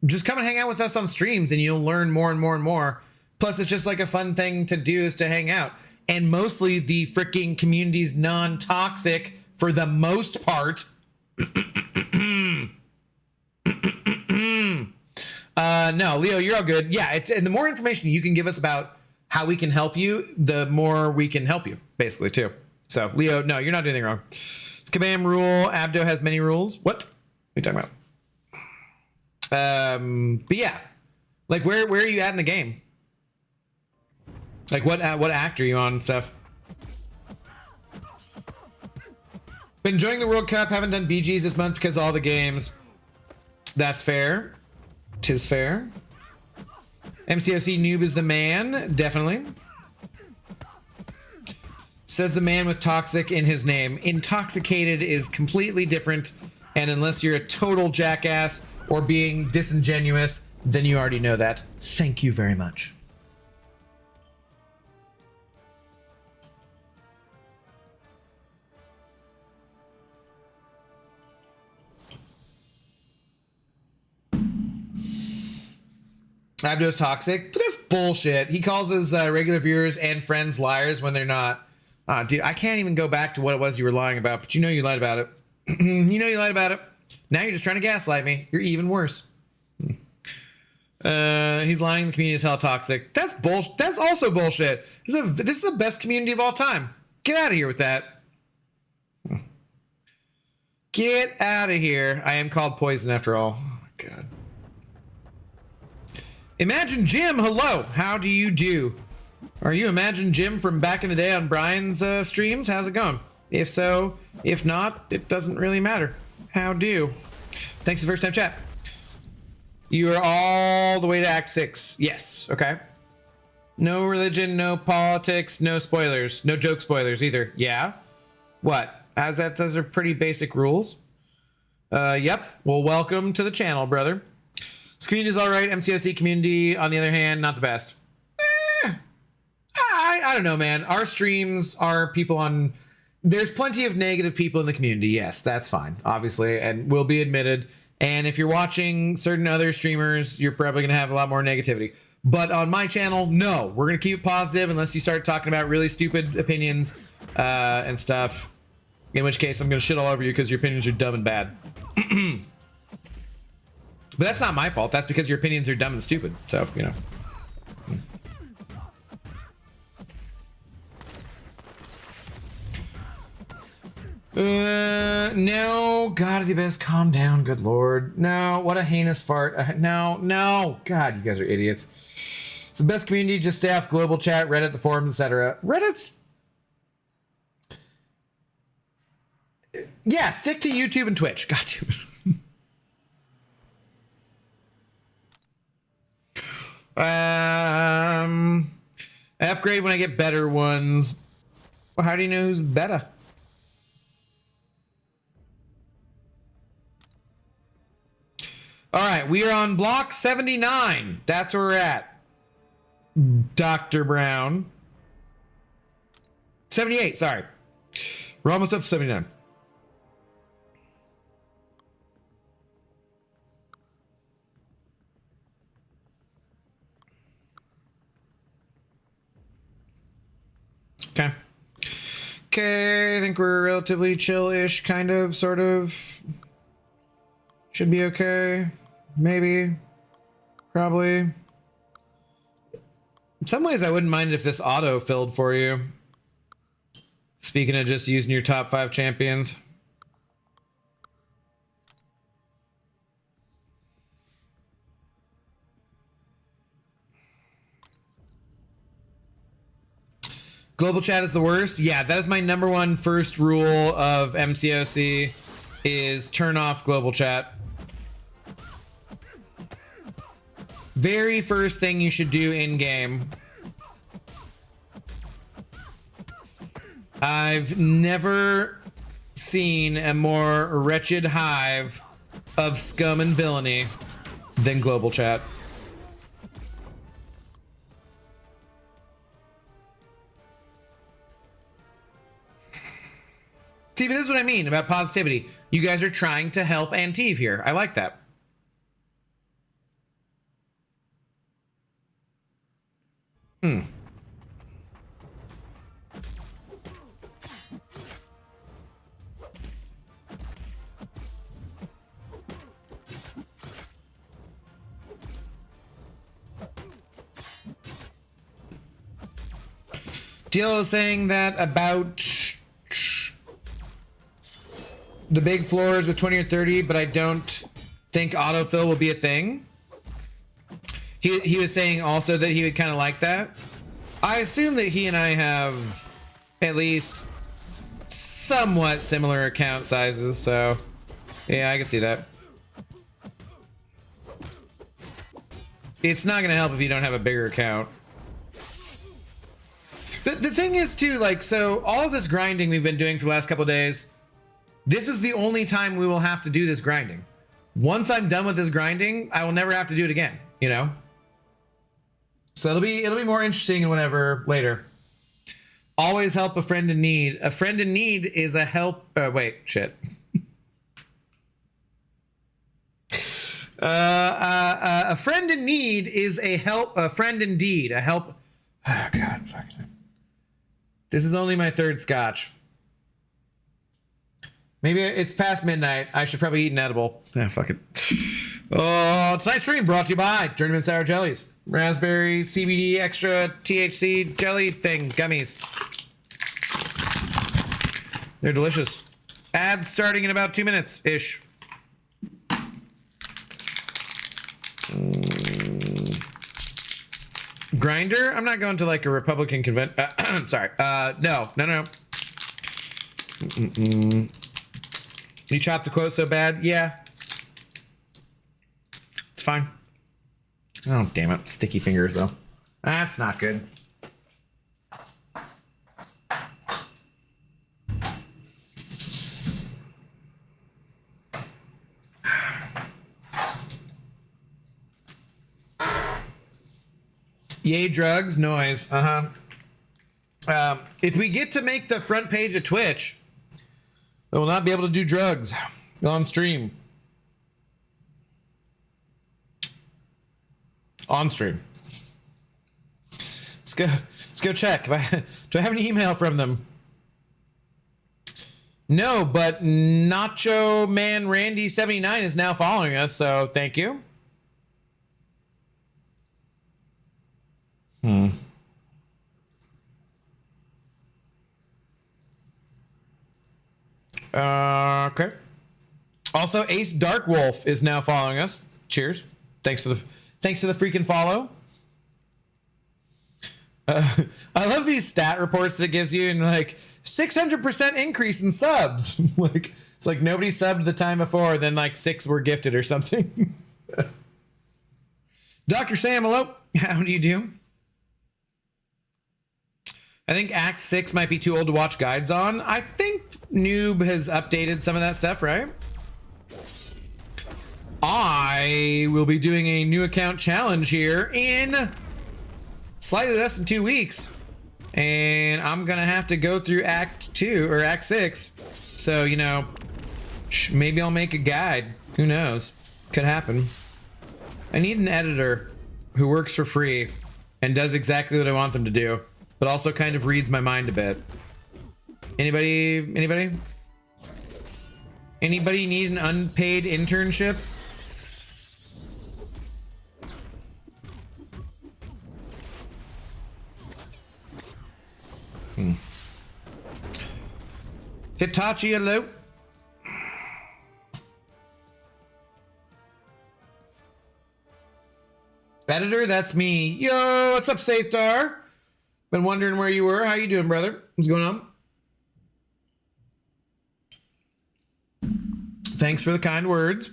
Just come and hang out with us on streams and you'll learn more and more and more. Plus, it's just like a fun thing to do is to hang out. And mostly the freaking community's non-toxic for the most part. No, Leo, you're all good. Yeah, and the more information you can give us about how we can help you, the more we can help you, basically, too. So, Leo, no, you're not doing anything wrong. Kabam rule. Abdo has many rules. What are you talking about? But yeah, like where are you at in the game? Like what act are you on and stuff? Been enjoying the World Cup. Haven't done BGs this month because of all the games. That's fair. 'Tis fair. MCOC Noob is the man. Definitely. Says the man with toxic in his name. Intoxicated is completely different. And unless you're a total jackass or being disingenuous, then you already know that. Thank you very much. Abdo's toxic, but that's bullshit. He calls his regular viewers and friends liars when they're not. Dude, I can't even go back to what it was you were lying about, but you know you lied about it. You know you lied about it. Now you're just trying to gaslight me. You're even worse. He's lying. The community is hell toxic. That's bullshit. That's also bullshit. This is the best community of all time. Get out of here with that. Get out of here. I am called poison after all. Oh my god. Imagine Jim, hello. How do you do? Are you Imagine Jim from back in the day on Brian's streams? How's it going? If so, if not, it doesn't really matter. How do? Thanks for the first time chat. You are all the way to Act 6. Yes, okay. No religion, no politics, no spoilers. No joke spoilers either. Yeah? What? Those are pretty basic rules. Yep. Well, welcome to the channel, brother. This community is all right. MCOC community, on the other hand, not the best. I don't know, man. Our streams are people on... There's plenty of negative people in the community. Yes, that's fine, obviously, and will be admitted. And if you're watching certain other streamers, you're probably going to have a lot more negativity. But on my channel, no. We're going to keep it positive unless you start talking about really stupid opinions and stuff. In which case, I'm going to shit all over you because your opinions are dumb and bad. But that's not my fault. That's because your opinions are dumb and stupid. So, you know. No. God of the abyss, calm down, good lord. No, what a heinous fart. No. God, you guys are idiots. It's the best community, just staff, global chat, Reddit, the forums, etc. Reddit's... Yeah, stick to YouTube and Twitch. God damn it. I upgrade when I get better ones. Well, how do you know who's better? All right, we are on block 79. That's where we're at. Dr. Brown. 78, sorry. We're almost up to 79. Okay, I think we're relatively chill-ish, kind of, sort of. Should be okay. Maybe. Probably. In some ways, I wouldn't mind if this auto-filled for you. Speaking of just using your top 5 champions. Global chat is the worst. Yeah, that is my number one first rule of MCOC is turn off global chat. Very first thing you should do in game. I've never seen a more wretched hive of scum and villainy than global chat. See, but this is what I mean about positivity. You guys are trying to help Antiv here. I like that. Dill is saying that about the big floors with 20 or 30, but I don't think autofill will be a thing. He was saying also that he would kind of like that. I assume that he and I have at least somewhat similar account sizes, so yeah, I can see that. It's not gonna help if you don't have a bigger account. The thing is too, like, so all of this grinding we've been doing for the last couple of days, this is the only time we will have to do this grinding. Once I'm done with this grinding, I will never have to do it again, you know? So it'll be more interesting and whatever later. Always help a friend in need. A friend in need is a help. Wait, shit. A friend in need is a help. A friend indeed. A help. Oh God, fuck. This is only my third scotch. Maybe it's past midnight. I should probably eat an edible. Ah, fuck it. Oh, tonight's stream brought to you by Journeyman Sour Jellies. Raspberry, CBD, extra THC jelly thing, gummies. They're delicious. Ads starting in about 2 minutes-ish. Grinder? I'm not going to like a Republican convention. Sorry. No. You chopped the quote so bad? Yeah. It's fine. Oh, damn it. Sticky fingers, though. That's not good. Yay, drugs, noise. If we get to make the front page of Twitch, I will not be able to do drugs on stream. On stream. Let's go check. Do I have an email from them? No, but Nacho Man Randy 79 is now following us, so thank you. Okay. Also, Ace Dark Wolf is now following us. Cheers. Thanks for the freaking follow. I love these stat reports that it gives you, and like 600% increase in subs. Like it's like nobody subbed the time before, then like 6 were gifted or something. Dr. Sam, hello. How do you do? I think Act 6 might be too old to watch guides on. I think Noob has updated some of that stuff, right? I will be doing a new account challenge here in slightly less than 2 weeks. And I'm going to have to go through Act 2 or Act 6. So, you know, maybe I'll make a guide. Who knows? Could happen. I need an editor who works for free and does exactly what I want them to do, but also kind of reads my mind a bit. Anybody need an unpaid internship? Hitachi, hello. Editor, that's me. Yo, what's up, Safetar? Been wondering where you were. How you doing, brother? What's going on? Thanks for the kind words.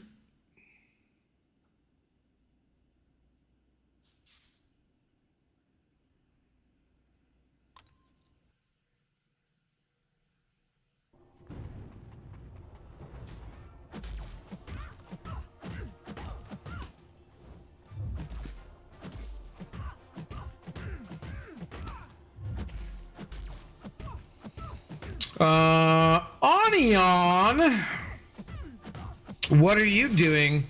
Onion, what are you doing?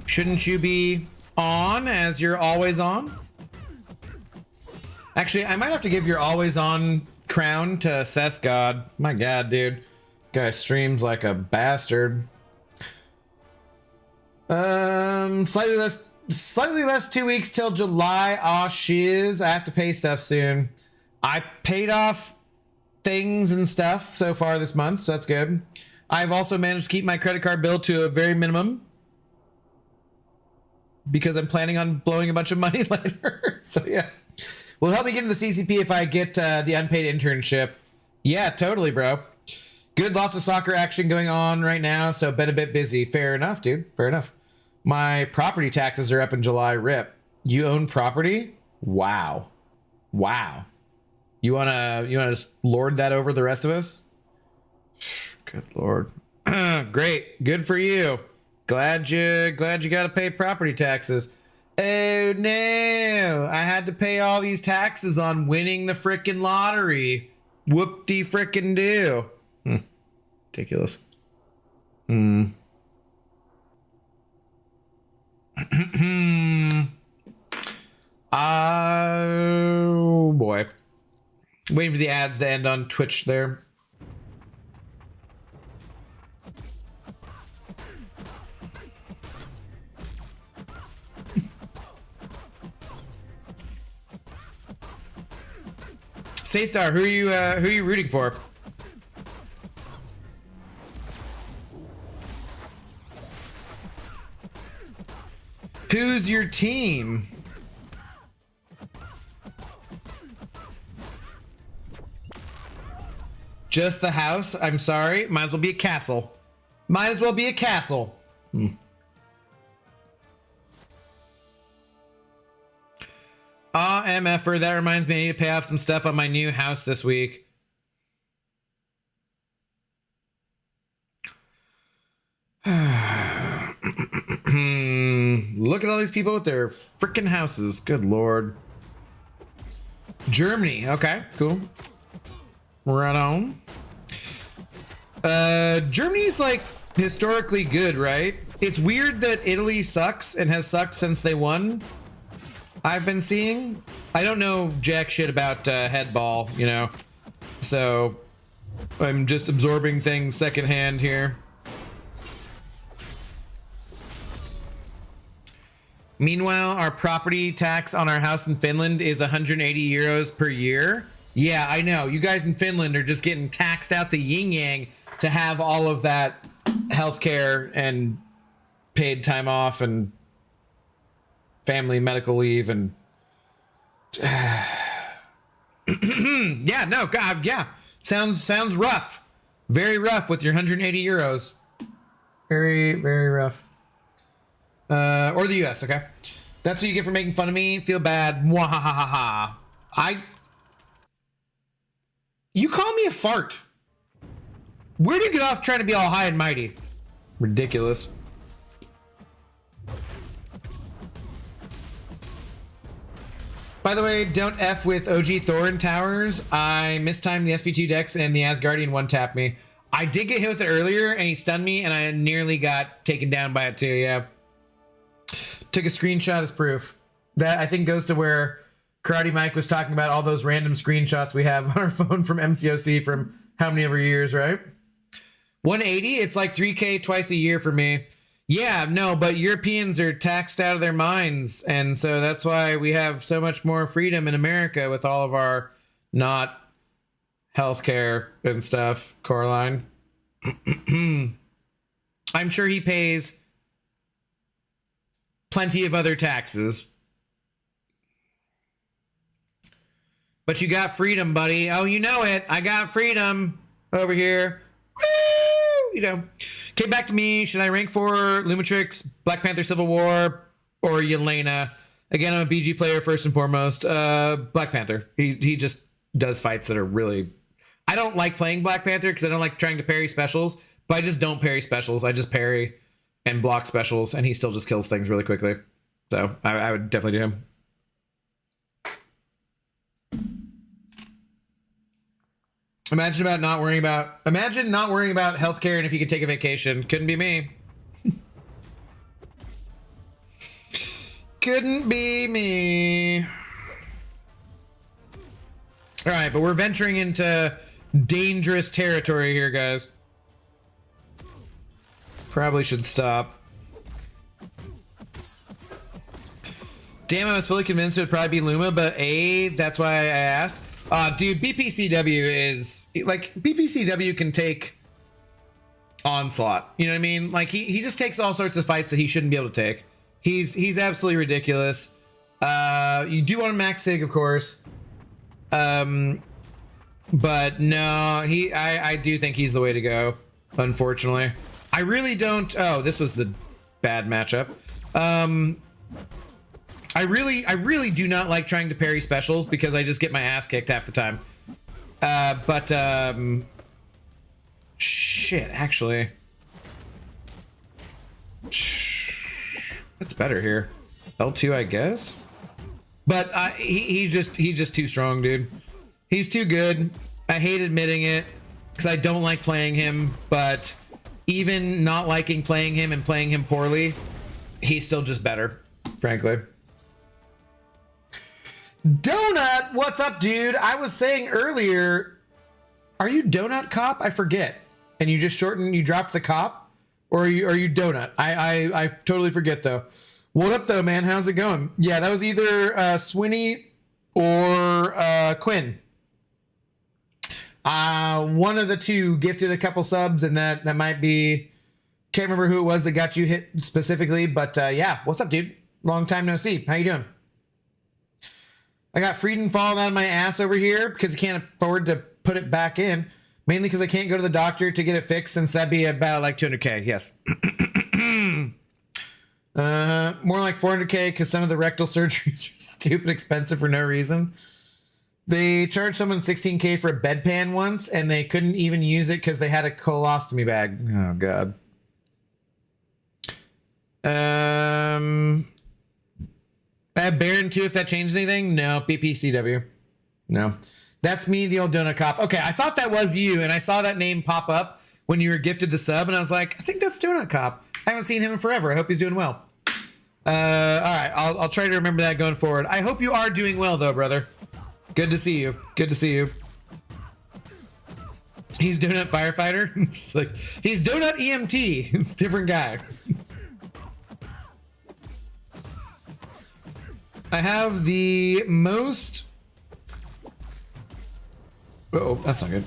Shouldn't you be on as you're always on? Actually, I might have to give your always on crown to Cessgod. My God, dude. Guy streams like a bastard. Slightly less 2 weeks till July. Aw, shiz. I have to pay stuff soon. I paid off things and stuff so far this month, so that's good. I've also managed to keep my credit card bill to a very minimum because I'm planning on blowing a bunch of money later. So yeah, will help me get into the CCP if I get the unpaid internship. Yeah, totally, bro. Good, lots of soccer action going on right now, so been a bit busy. Fair enough, dude. Fair enough. My property taxes are up in July. Rip. You own property? Wow. Wow. You wanna just lord that over the rest of us? Good Lord. Great. Good for you. Glad you got to pay property taxes. Oh no. I had to pay all these taxes on winning the frickin' lottery. Whoop-de frickin' do. Ridiculous. Oh boy. Waiting for the ads to end on Twitch there. Safetar, who are you rooting for? Who's your team? Just the house? I'm sorry. Might as well be a castle. Might as well be a castle. MFer, that reminds me I need to pay off some stuff on my new house this week. Look at all these people with their freaking houses. Good Lord. Germany. Okay, cool. Right on. Germany's like historically good, right? It's weird that Italy sucks and has sucked since they won. I've been seeing. I don't know jack shit about headball, you know. So I'm just absorbing things secondhand here. Meanwhile, our property tax on our house in Finland is 180 euros per year. Yeah, I know. You guys in Finland are just getting taxed out the yin yang to have all of that healthcare and paid time off and family medical leave and yeah, no, God, yeah. Sounds rough. Very rough with your 180 euros. Very, very rough. Or the US, okay? That's what you get for making fun of me. Feel bad. Mwahahaha. You call me a fart. Where do you get off trying to be all high and mighty? Ridiculous. By the way, don't F with OG Thorin towers. I mistimed the SP2 decks and the Asgardian one tapped me. I did get hit with it earlier and he stunned me and I nearly got taken down by it too, yeah. Took a screenshot as proof. That I think goes to where Karate Mike was talking about all those random screenshots we have on our phone from MCOC from how many ever years, right? 180, it's like 3K twice a year for me. Yeah, no, but Europeans are taxed out of their minds. And so that's why we have so much more freedom in America with all of our not healthcare and stuff, Coraline. I'm sure he pays plenty of other taxes. But you got freedom, buddy. Oh, you know it. I got freedom over here. Woo! You know. Okay, back to me. Should I rank for Lumitrix, Black Panther Civil War, or Yelena? Again, I'm a BG player first and foremost. Black Panther. He just does fights that are really... I don't like playing Black Panther because I don't like trying to parry specials, but I just don't parry specials. I just parry and block specials, and he still just kills things really quickly. So I would definitely do him. Imagine not worrying about healthcare and if you could take a vacation. Couldn't be me. Couldn't be me. All right, but we're venturing into dangerous territory here, guys. Probably should stop. Damn, I was fully convinced it would probably be Luma, but that's why I asked. Dude, BPCW is like BPCW can take onslaught. You know what I mean? Like he just takes all sorts of fights that he shouldn't be able to take. He's absolutely ridiculous. You do want to max sig, of course. But no, I do think he's the way to go. Unfortunately, I really don't. Oh, this was the bad matchup. I really do not like trying to parry specials because I just get my ass kicked half the time. Shit, actually. What's better here? L2, I guess? But he's just too strong, dude. He's too good. I hate admitting it because I don't like playing him, but even not liking playing him and playing him poorly, he's still just better, frankly. Donut, what's up, dude? I was saying earlier, are you Donut Cop? I forget. And you just you dropped the cop? Or are you Donut? I totally forget, though. What up, though, man? How's it going? Yeah, that was either Swinny or Quinn. One of the two gifted a couple subs, and that might be... Can't remember who it was that got you hit specifically, but yeah. What's up, dude? Long time no see. How you doing? I got Frieden falling out of my ass over here because I can't afford to put it back in. Mainly because I can't go to the doctor to get it fixed since that'd be about like 200K. Yes. More like 400K because some of the rectal surgeries are stupid expensive for no reason. They charged someone 16K for a bedpan once and they couldn't even use it because they had a colostomy bag. Oh, God. Baron 2, if that changes anything? No, BPCW. No. That's me, the old Donut Cop. Okay, I thought that was you, and I saw that name pop up when you were gifted the sub, and I was like, I think that's Donut Cop. I haven't seen him in forever. I hope he's doing well. All right, I'll try to remember that going forward. I hope you are doing well, though, brother. Good to see you. Good to see you. He's Donut Firefighter. It's like, he's Donut EMT. It's a different guy. I have the most... Uh-oh, that's not good.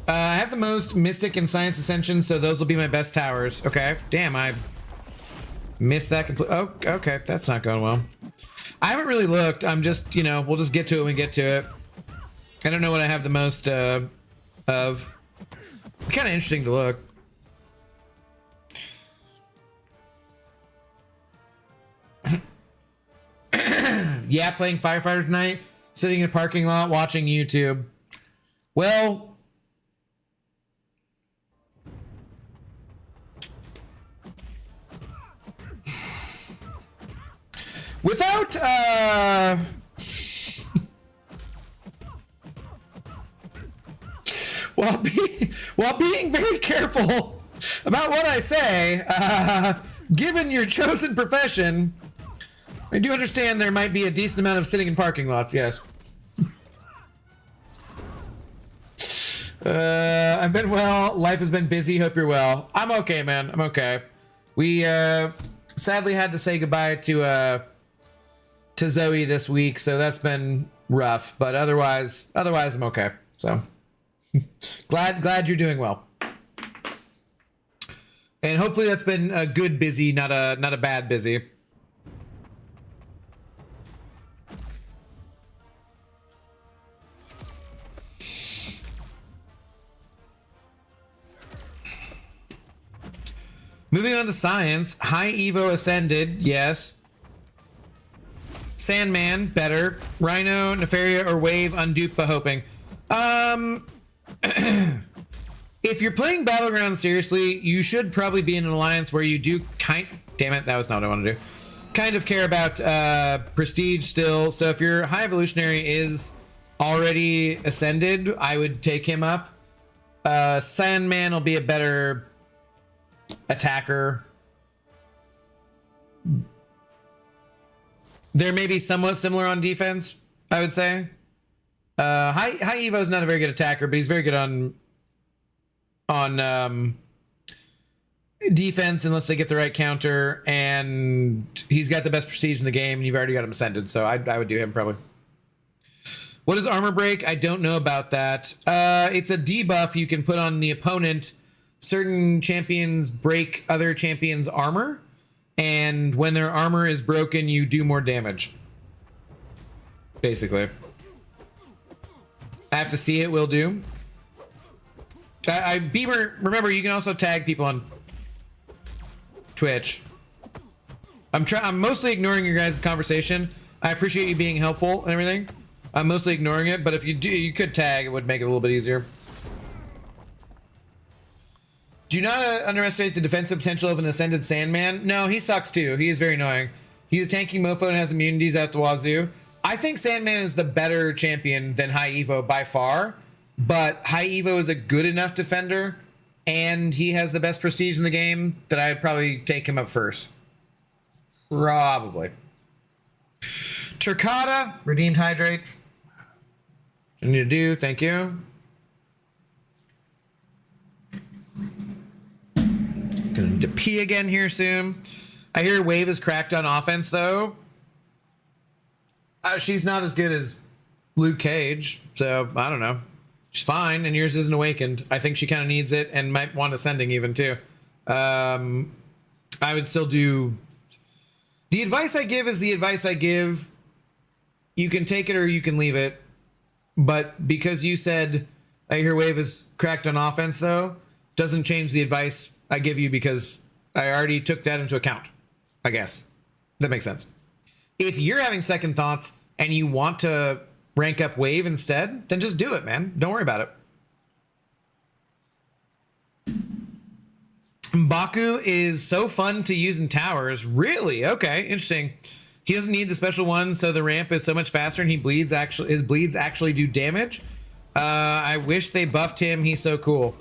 I have the most Mystic and Science Ascension, so those will be my best towers. Okay. Damn, I missed that completely. Oh, okay. That's not going well. I haven't really looked. I'm just, you know, we'll just get to it when we get to it. I don't know what I have the most of. Kind of interesting to look. Yeah, playing Firefighter tonight, sitting in a parking lot watching YouTube. Well, without while being very careful about what I say, given your chosen profession, I do understand there might be a decent amount of sitting in parking lots, yes. I've been well. Life has been busy. Hope you're well. I'm okay, man. I'm okay. We sadly had to say goodbye to Zoe this week, so that's been rough. But otherwise I'm okay. So glad you're doing well. And hopefully that's been a good busy, not a bad busy. Moving on to science. High Evo Ascended, yes. Sandman, better. Rhino, Nefaria, or Wave, Undupa, hoping. If you're playing Battlegrounds seriously, you should probably be in an alliance where you do damn it, that was not what I want to do. Kind of care about prestige still. So if your High Evolutionary is already Ascended, I would take him up. Sandman will be a better attacker. There may be somewhat similar on defense, I would say. High Evo is not a very good attacker, but he's very good on defense unless they get the right counter, and he's got the best prestige in the game, and you've already got him Ascended, so I would do him probably. What is Armor Break? I don't know about that. It's a debuff you can put on the opponent. Certain champions break other champions' armor, and when their armor is broken, you do more damage. Basically. I have to see it, will do. Beamer, remember, you can also tag people on Twitch. I'm mostly ignoring your guys' conversation. I appreciate you being helpful and everything. I'm mostly ignoring it, but if you do, you could tag. It would make it a little bit easier. Do not underestimate the defensive potential of an Ascended Sandman. No, he sucks too. He is very annoying. He's a tanking mofo and has immunities out the wazoo. I think Sandman is the better champion than High Evo by far, but High Evo is a good enough defender, and he has the best prestige in the game that I'd probably take him up first. Probably. Turcata, Redeemed Hydrate. What I need to do, thank you. Gonna need to pee again here soon. I hear Wave is cracked on offense though. She's not as good as Luke Cage, so I don't know. She's fine, and yours isn't awakened. I think she kind of needs it and might want ascending even too. I would still do... The advice I give is the advice I give. You can take it or you can leave it. But because you said I hear Wave is cracked on offense though, doesn't change the advice I give you because I already took that into account, I guess. That makes sense. If you're having second thoughts and you want to rank up Wave instead, then just do it, man. Don't worry about it. M'Baku is so fun to use in towers. Really? Okay, interesting. He doesn't need the special one, so the ramp is so much faster, and his bleeds actually do damage. I wish they buffed him. He's so cool.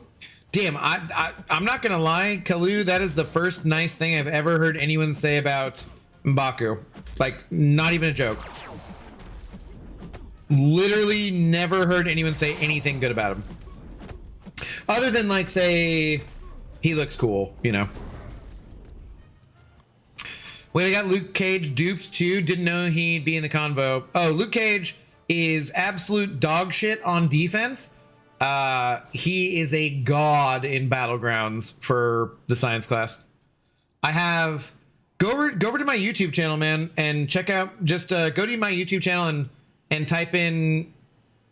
Damn, I'm not gonna lie, Kalu, that is the first nice thing I've ever heard anyone say about M'Baku. Like, not even a joke. Literally never heard anyone say anything good about him. Other than like, say, he looks cool, you know. Wait, I got Luke Cage duped too. Didn't know he'd be in the convo. Oh, Luke Cage is absolute dog shit on defense. He is a god in Battlegrounds for the science class. I have go over to my YouTube channel, man, and check out. Just go to my YouTube channel and type in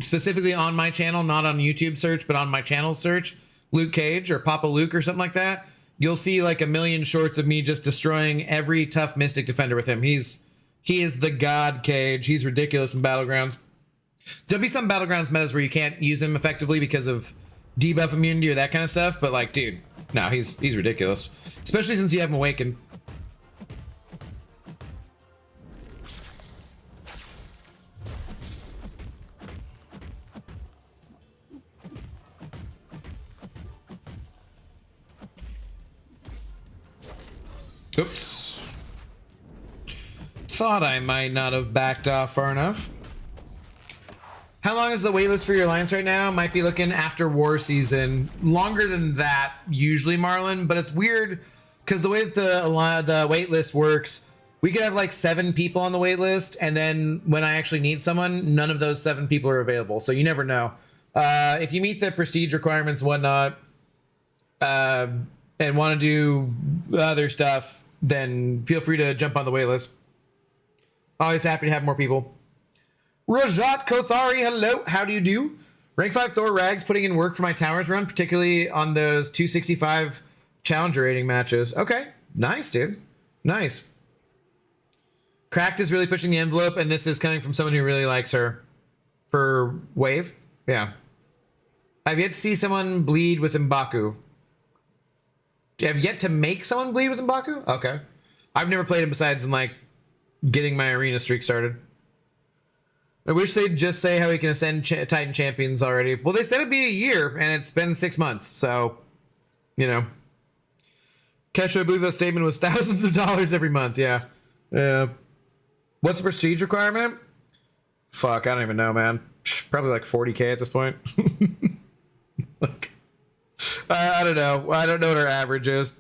specifically on my channel, not on YouTube search, but on my channel search, Luke Cage or Papa Luke or something like that. You'll see like a million shorts of me just destroying every tough Mystic defender with him. He is the god Cage. He's ridiculous in Battlegrounds. There'll be some Battlegrounds metas where you can't use him effectively because of debuff immunity or that kind of stuff. But like, dude, no, he's ridiculous. Especially since you have him awakened. Oops. Thought I might not have backed off far enough. How long is the waitlist for your alliance right now? Might be looking after war season. Longer than that, usually, Marlon. But it's weird because the way that the waitlist works, we could have like 7 people on the waitlist, and then when I actually need someone, none of those 7 people are available. So you never know. If you meet the prestige requirements and whatnot, and want to do other stuff, then feel free to jump on the waitlist. Always happy to have more people. Rajat Kothari, hello. How do you do? Rank 5 Thor Rags putting in work for my towers run, particularly on those 265 challenger rating matches. Okay, nice, dude. Nice. Cracked is really pushing the envelope, and this is coming from someone who really likes her. For Wave? Yeah. I've yet to see someone bleed with M'Baku. Have yet to make someone bleed with M'Baku? Okay. I've never played him besides in like getting my arena streak started. I wish they'd just say how he can ascend Titan champions already. Well, they said it'd be a year, and it's been 6 months, so, you know. Kesha, I believe that statement was thousands of dollars every month, yeah. What's the prestige requirement? Fuck, I don't even know, man. Probably like 40K at this point. Look. I don't know. I don't know what our average is.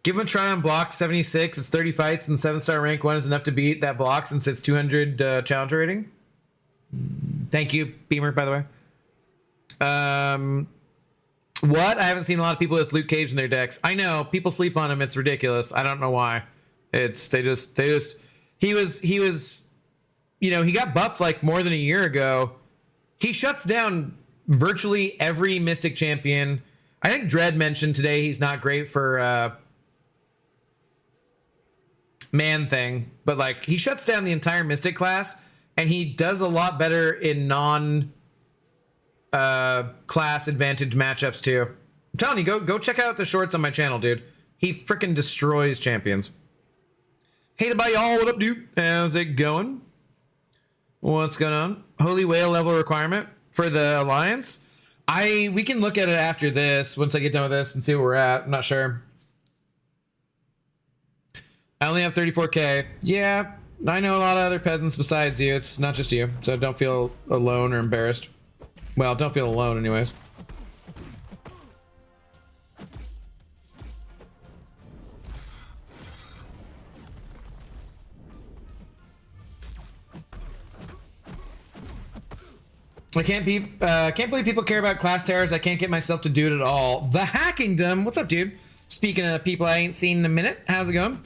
Give him a try on block 76. It's 30 fights and 7-star rank 1 is enough to beat that block since it's 200 challenge rating. Thank you, Beamer, by the way. What? I haven't seen a lot of people with Luke Cage in their decks. I know. People sleep on him. It's ridiculous. I don't know why. They just he was, you know, he got buffed like more than a year ago. He shuts down virtually every Mystic champion. I think Dread mentioned today he's not great for Man Thing, but like he shuts down the entire Mystic class, and he does a lot better in non class advantage matchups too. I'm telling you, go check out the shorts on my channel, dude. He freaking destroys champions. Hated by y'all. What up, dude? How's it going? What's going on? Holy Whale level requirement for the Alliance? We can look at it after this, once I get done with this and see where we're at. I'm not sure. I only have 34K. Yeah, I know a lot of other peasants besides you. It's not just you, so don't feel alone or embarrassed. Well, don't feel alone anyways. I can't believe people care about class terrors. I can't get myself to do it at all. The Hackingdom, what's up, dude? Speaking of people I ain't seen in a minute, how's it going?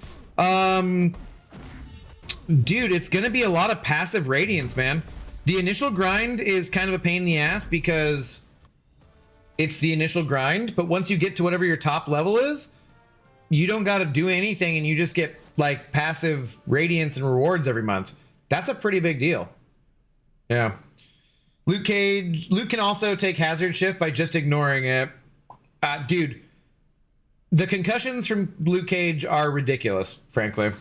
Dude, it's gonna be a lot of passive radiance, man. The initial grind is kind of a pain in the ass because it's the initial grind, but once you get to whatever your top level is, you don't got to do anything and you just get like passive radiance and rewards every month. That's a pretty big deal. Yeah. Luke can also take hazard shift by just ignoring it. Dude, the concussions from Luke Cage are ridiculous, frankly.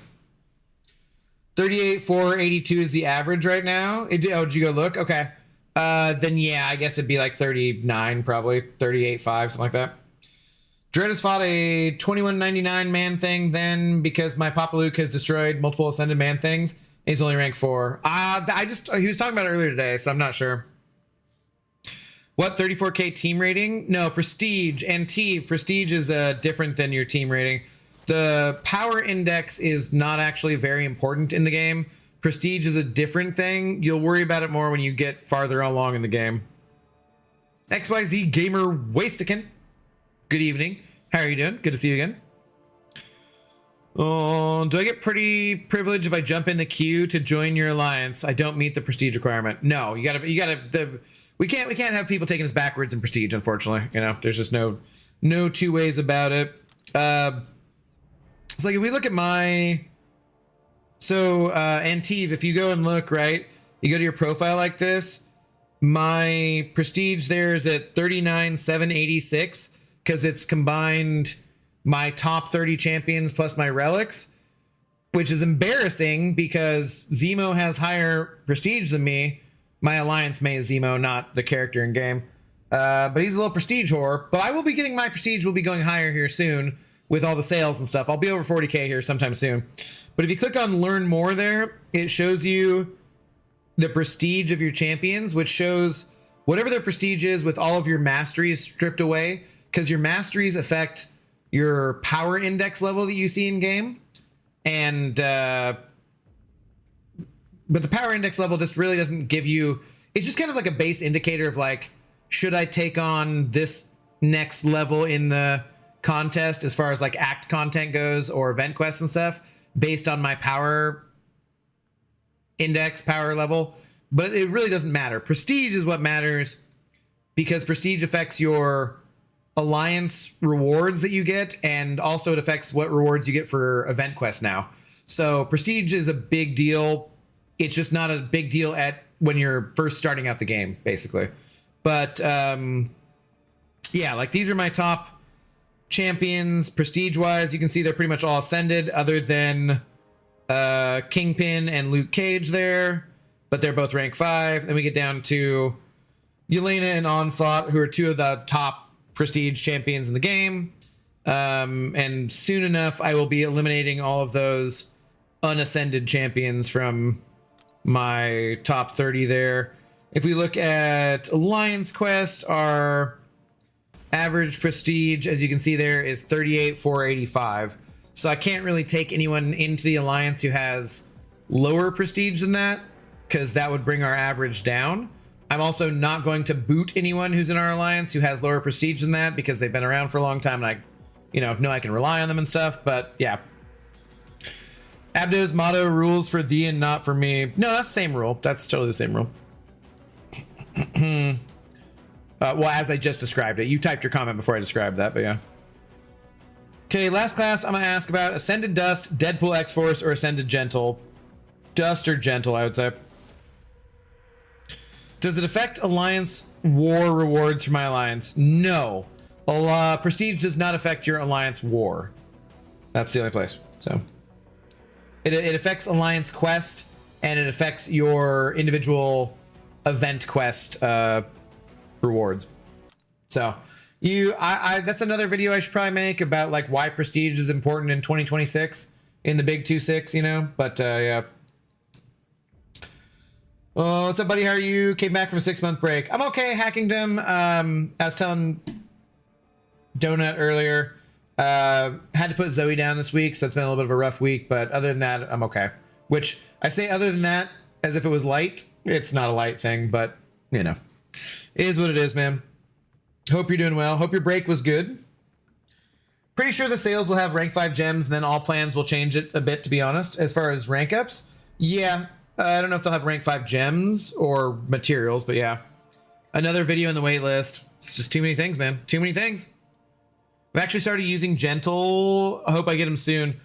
38,482 is the average right now. Oh, did you go look? Okay. Then yeah, I guess it'd be like 39, probably 38.5, something like that. Dread has fought a 2199 man thing then because my Papa Luke has destroyed multiple ascended man things. He's only rank 4. He was talking about it earlier today, so I'm not sure. What, 34K team rating? No, prestige. And prestige is different than your team rating. The power index is not actually very important in the game. Prestige is a different thing. You'll worry about it more when you get farther along in the game. XYZ Gamer Wastican. Good evening. How are you doing? Good to see you again. Oh, do I get pretty privilege if I jump in the queue to join your alliance? I don't meet the prestige requirement. No, you gotta. We can't have people taking us backwards in prestige. Unfortunately, you know, there's just no two ways about it. It's like if we look at my, Antive, if you go and look, right, you go to your profile like this, my prestige there is at 39,786 because it's combined my top 30 champions plus my relics, which is embarrassing because Zemo has higher prestige than me. My alliance mate is Zemo, not the character in game. But he's a little prestige whore. But I will be getting my prestige, will be going higher here soon with all the sales and stuff. I'll be over 40K here sometime soon. But if you click on learn more there, it shows you the prestige of your champions, which shows whatever their prestige is with all of your masteries stripped away, because your masteries affect your power index level that you see in game. And but the power index level just really doesn't give you, it's just kind of like a base indicator of like, should I take on this next level in the contest as far as like act content goes or event quests and stuff based on my power index, power level. But it really doesn't matter. Prestige is what matters because prestige affects your alliance rewards that you get, and also it affects what rewards you get for event quests now. So prestige is a big deal. It's just not a big deal at when you're first starting out the game, basically. But yeah, like these are my top champions prestige wise. You can see they're pretty much all ascended other than Kingpin and Luke Cage there, but they're both rank 5. Then we get down to Yelena and Onslaught, who are two of the top prestige champions in the game. And soon enough, I will be eliminating all of those unascended champions from my top 30 there. If we look at Alliance Quest, our average prestige, as you can see there, is 38,485. So I can't really take anyone into the Alliance who has lower prestige than that, because that would bring our average down. I'm also not going to boot anyone who's in our Alliance who has lower prestige than that, because they've been around for a long time and I, know I can rely on them and stuff. But yeah. Abdo's motto, rules for thee and not for me. No, that's the same rule. That's totally the same rule. Well, as I just described it. You typed your comment before I described that, but yeah. Okay, last class I'm going to ask about Ascended Dust, Deadpool X-Force, or Ascended Gentle. Dust or Gentle, I would say. Does it affect Alliance War rewards for my Alliance? No. Prestige does not affect your Alliance War. That's the only place, so... It affects Alliance Quest, and it affects your individual event quest rewards. So that's another video I should probably make about like why prestige is important in 2026 in the big 2.6, But yeah. Oh, what's up, buddy? How are you? Came back from a 6-month break. I'm okay, Hackingdom. I was telling Donut earlier. Had to put Zoe down this week, so it's been a little bit of a rough week, but other than that, I'm okay. Which I say other than that as if it was light. It's not a light thing, but it is what it is, man. Hope you're doing well. Hope your break was good. Pretty sure the sales will have rank 5 gems, and then all plans will change it a bit, to be honest. As far as rank ups, yeah. I don't know if they'll have rank 5 gems or materials, but yeah. Another video in the wait list. It's just too many things, man. Too many things. I've actually started using Gentle. I hope I get him soon.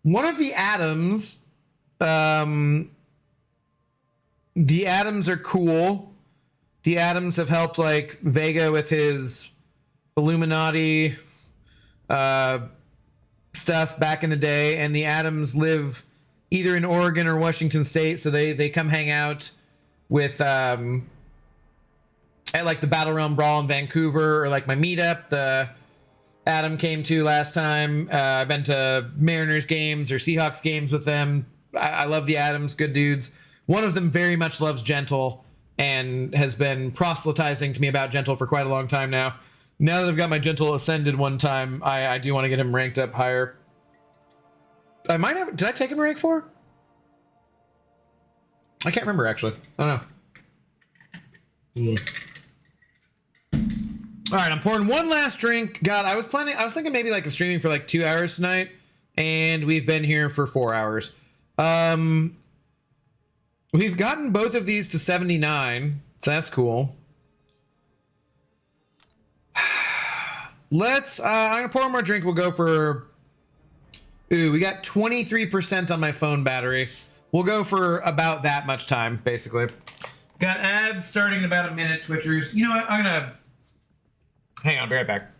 One of the atoms, the atoms are cool. The atoms have helped like Vega with his Illuminati stuff back in the day, and the atoms live either in Oregon or Washington State, so they come hang out with at like the Battle Realm Brawl in Vancouver, or like my meetup, the Adam came to last time. I've been to Mariners games or Seahawks games with them. I love the Adams, good dudes. One of them very much loves Gentle, and has been proselytizing to me about Gentle for quite a long time now. Now that I've got my Gentle ascended one time, I do want to get him ranked up higher. I might have. Did I take him to rank 4? I can't remember actually. I don't know. All right, I'm pouring one last drink. God, I was thinking maybe like streaming for like 2 hours tonight, and we've been here for 4 hours. We've gotten both of these to 79, so that's cool. I'm gonna pour one more drink. We'll go for, we got 23% on my phone battery. We'll go for about that much time, basically. Got ads starting in about a minute, Twitchers. You know what, I'm gonna, hang on, I'll be right back.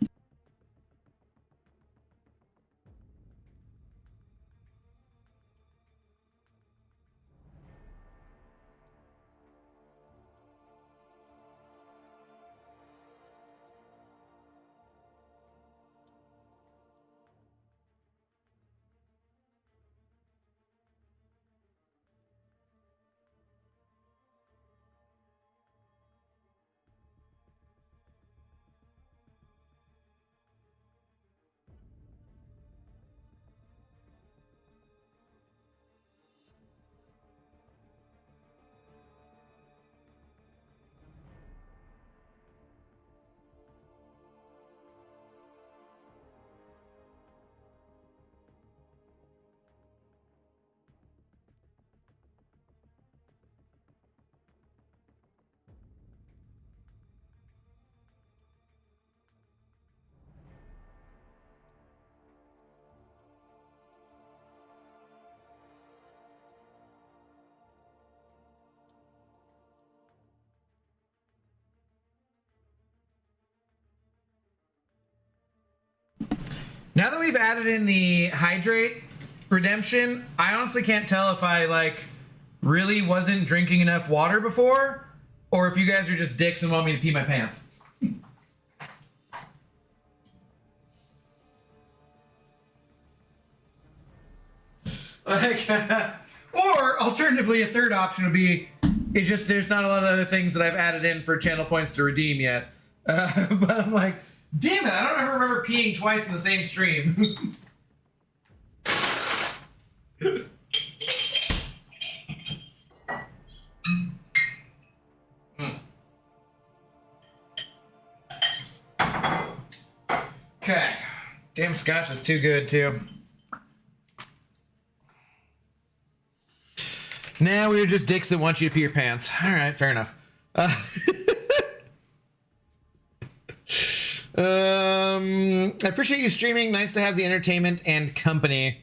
Now that we've added in the hydrate redemption, I honestly can't tell if I like really wasn't drinking enough water before, or if you guys are just dicks and want me to pee my pants. Like, or alternatively, a third option would be, it's just there's not a lot of other things that I've added in for channel points to redeem yet. But I'm like, damn it, I don't ever remember peeing twice in the same stream. Okay. Damn, scotch is too good, too. Now we're just dicks that want you to pee your pants. All right, fair enough. I appreciate you streaming. Nice to have the entertainment and company.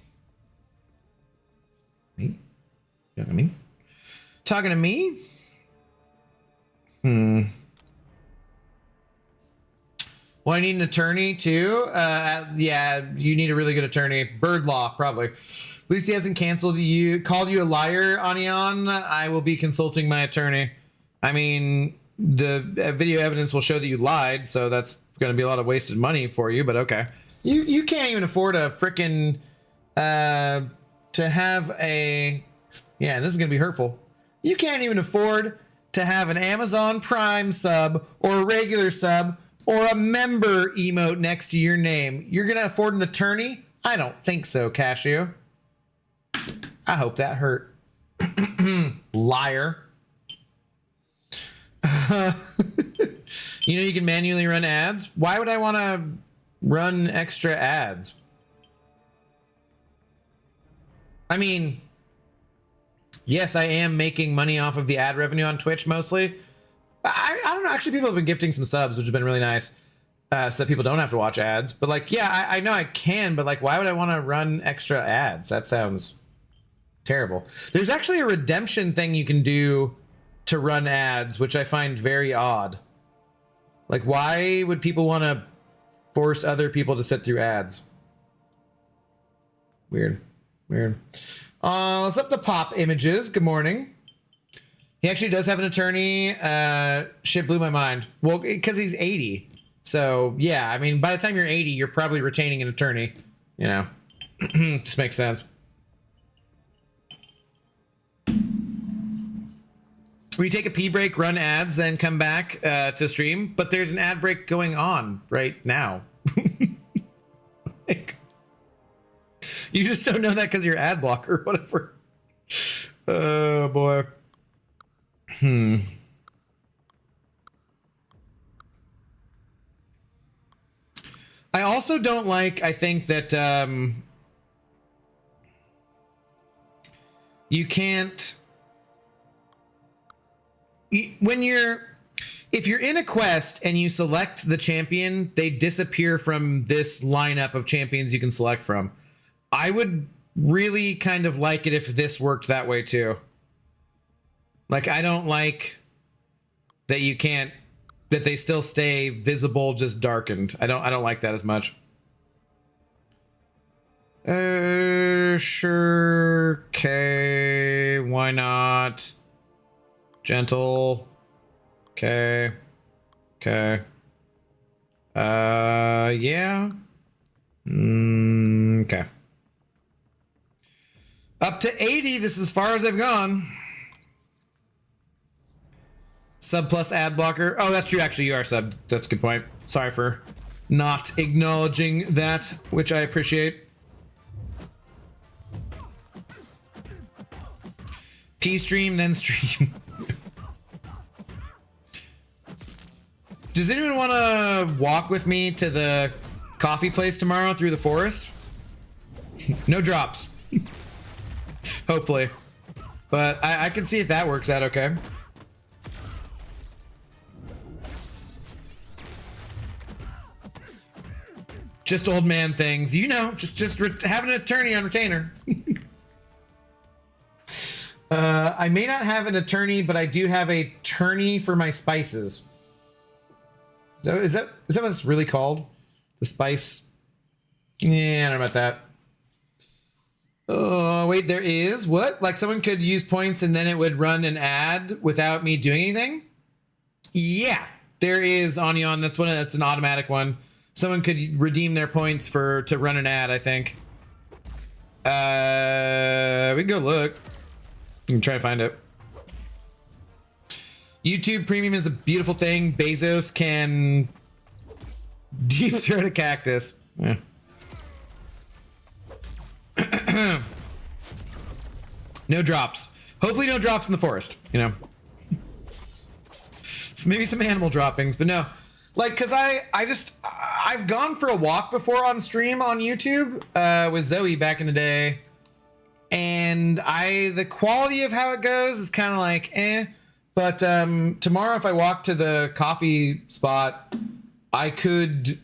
Me? Talking to me? Talking to me? Well, I need an attorney too. Yeah, you need a really good attorney. Bird law, probably. At least he hasn't called you a liar, Anion. I will be consulting my attorney. I mean, the video evidence will show that you lied, so that's going to be a lot of wasted money for you, but okay. You can't even afford a frickin' to have a, yeah, this is going to be hurtful. You can't even afford to have an Amazon Prime sub or a regular sub or a member emote next to your name. You're going to afford an attorney? I don't think so, Cashew. I hope that hurt. Liar. You know you can manually run ads? Why would I want to run extra ads? I mean, yes, I am making money off of the ad revenue on Twitch mostly. I don't know. Actually, people have been gifting some subs, which has been really nice. So that people don't have to watch ads. But like, yeah, I know I can, but like, why would I want to run extra ads? That sounds terrible. There's actually a redemption thing you can do to run ads, which I find very odd. Like, why would people want to force other people to sit through ads? Weird. Weird. Let's up the Pop Images. Good morning. He actually does have an attorney. Shit blew my mind. Well, because he's 80. So, yeah, I mean, by the time you're 80, you're probably retaining an attorney. You know, just makes sense. We take a pee break, run ads, then come back to stream. But there's an ad break going on right now. Like, you just don't know that because you're ad blocker or whatever. Oh boy. I also don't like, I think that you can't, if you're in a quest and you select the champion, they disappear from this lineup of champions you can select from. I would really kind of like it if this worked that way too. Like, I don't like that you can't, that they still stay visible, just darkened. I don't like that as much. Sure. Okay. Why not? Gentle. Okay. Okay. Yeah. Okay. Up to 80. This is as far as I've gone. Sub plus ad blocker. Oh, that's true. Actually, you are sub. That's a good point. Sorry for not acknowledging that, which I appreciate. P stream, then stream. Does anyone want to walk with me to the coffee place tomorrow through the forest? No drops. Hopefully. But I can see if that works out okay. Just old man things, you know, just have an attorney on retainer. I may not have an attorney, but I do have a tourney for my spices. So is that what it's really called? The spice? Yeah, I don't know about that. Oh, wait, there is? What? Like someone could use points and then it would run an ad without me doing anything? Yeah, there is Onion. That's an automatic one. Someone could redeem their points to run an ad, I think. We can go look. You can try to find it. YouTube Premium is a beautiful thing. Bezos can deep throat a cactus. Yeah. No drops. Hopefully no drops in the forest, you know. So maybe some animal droppings, but no. Like, cause I've gone for a walk before on stream on YouTube with Zoe back in the day, and the quality of how it goes is kind of like eh. But tomorrow, if I walk to the coffee spot, I could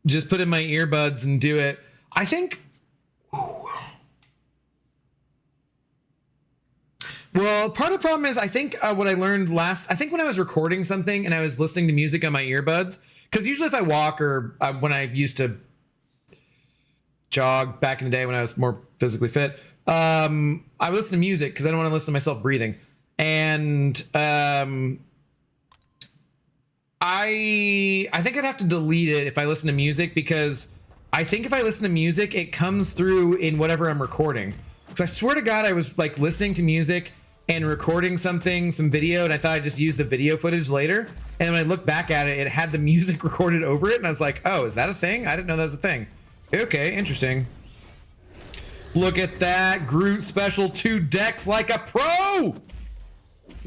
just put in my earbuds and do it. I think. Well, part of the problem is I think what I learned I think when I was recording something and I was listening to music on my earbuds, because usually if I walk or when I used to jog back in the day when I was more physically fit, I would listen to music because I don't want to listen to myself breathing. And I think I'd have to delete it if I listen to music, because I think if I listen to music, it comes through in whatever I'm recording. Because I swear to God, I was like listening to music and recording some video, and I thought I'd just use the video footage later. And when I looked back at it, it had the music recorded over it, and I was like, oh, is that a thing? I didn't know that was a thing. Okay, interesting. Look at that. Groot special 2 decks like a pro!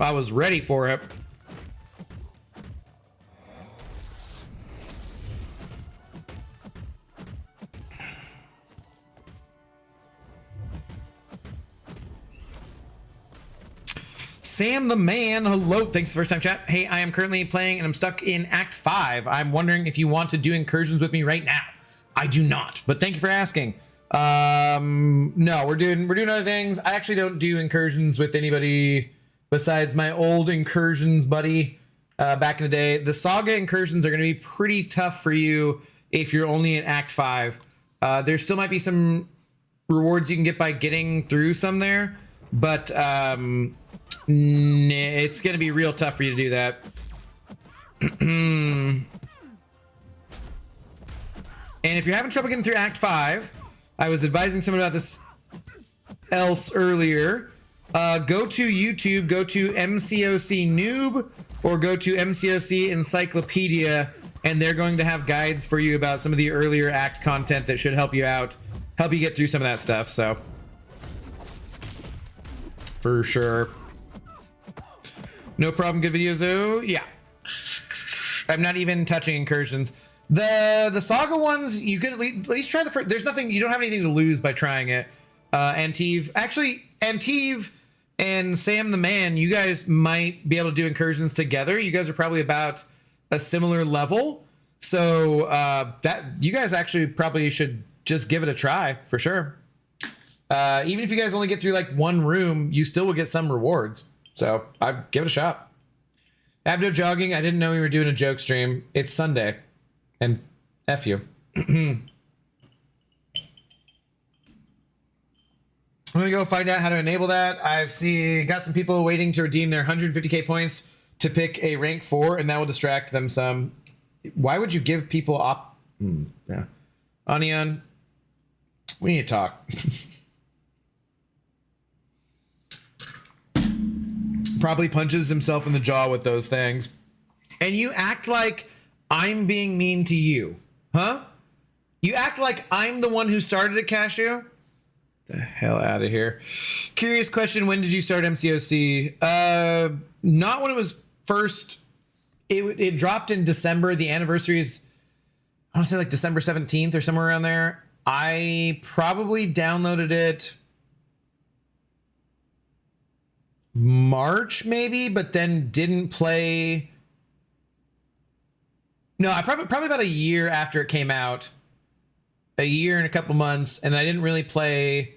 I was ready for it. Sam the man, hello, thanks for the first time chat. Hey, I am currently playing and I'm stuck in Act 5. I'm wondering if you want to do incursions with me right now. I do not, but thank you for asking. No, we're doing other things. I actually don't do incursions with anybody besides my old incursions buddy back in the day. The saga incursions are going to be pretty tough for you if you're only in Act 5. There still might be some rewards you can get by getting through some there, but it's going to be real tough for you to do that. And if you're having trouble getting through Act 5, I was advising someone about this else earlier. Go to YouTube, go to MCOC Noob, or go to MCOC Encyclopedia, and they're going to have guides for you about some of the earlier act content that should help you out, help you get through some of that stuff. So, for sure. No problem. Good videos though. Yeah. I'm not even touching incursions. The Saga ones, you could at least try the first. There's nothing, you don't have anything to lose by trying it. Antive, actually, Antive and Sam the Man, you guys might be able to do incursions together. You guys are probably about a similar level. So that you guys actually probably should just give it a try for sure. Even if you guys only get through like one room, you still will get some rewards. So I'd give it a shot. Abdo jogging. I didn't know we were doing a joke stream. It's Sunday. And F you. I'm gonna go find out how to enable that. I've got some people waiting to redeem their 150k points to pick a rank 4, and that will distract them some. Why would you give people yeah. Onion, we need to talk. Probably punches himself in the jaw with those things. And you act like I'm being mean to you, huh? You act like I'm the one who started at Cashew? The hell out of here. Curious question, when did you start MCOC? Not when it was first. It dropped in December. The anniversary is, I want to say like December 17th or somewhere around there. I probably downloaded it March maybe, but then didn't play. No, I probably about a year after it came out, a year and a couple months, and I didn't really play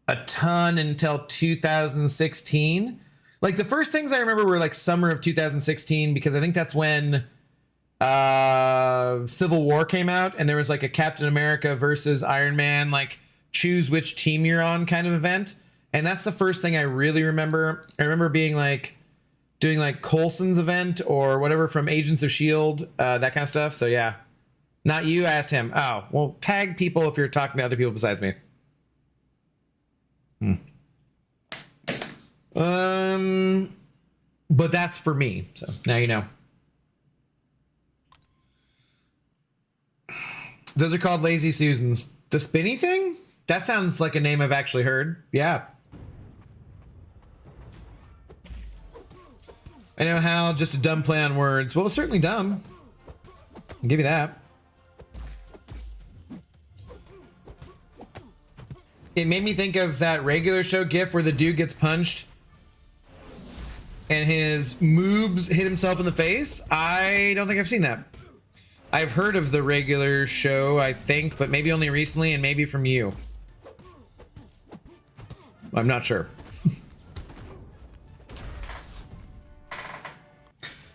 a ton until 2016. Like the first things I remember were like summer of 2016, because I think that's when Civil War came out, and there was like a Captain America versus Iron Man, like choose which team you're on kind of event. And that's the first thing I really remember. I remember being like doing like Coulson's event or whatever from Agents of S.H.I.E.L.D., that kind of stuff. So yeah, not you. I asked him. Oh, well, tag people if you're talking to other people besides me. But that's for me. So now you know. Those are called Lazy Susans. The spinny thing? That sounds like a name I've actually heard. Yeah. I know how, just a dumb play on words. Well, it's certainly dumb. I'll give you that. It made me think of that Regular Show gif where the dude gets punched and his moobs hit himself in the face. I don't think I've seen that. I've heard of the Regular Show, I think, but maybe only recently and maybe from you. I'm not sure.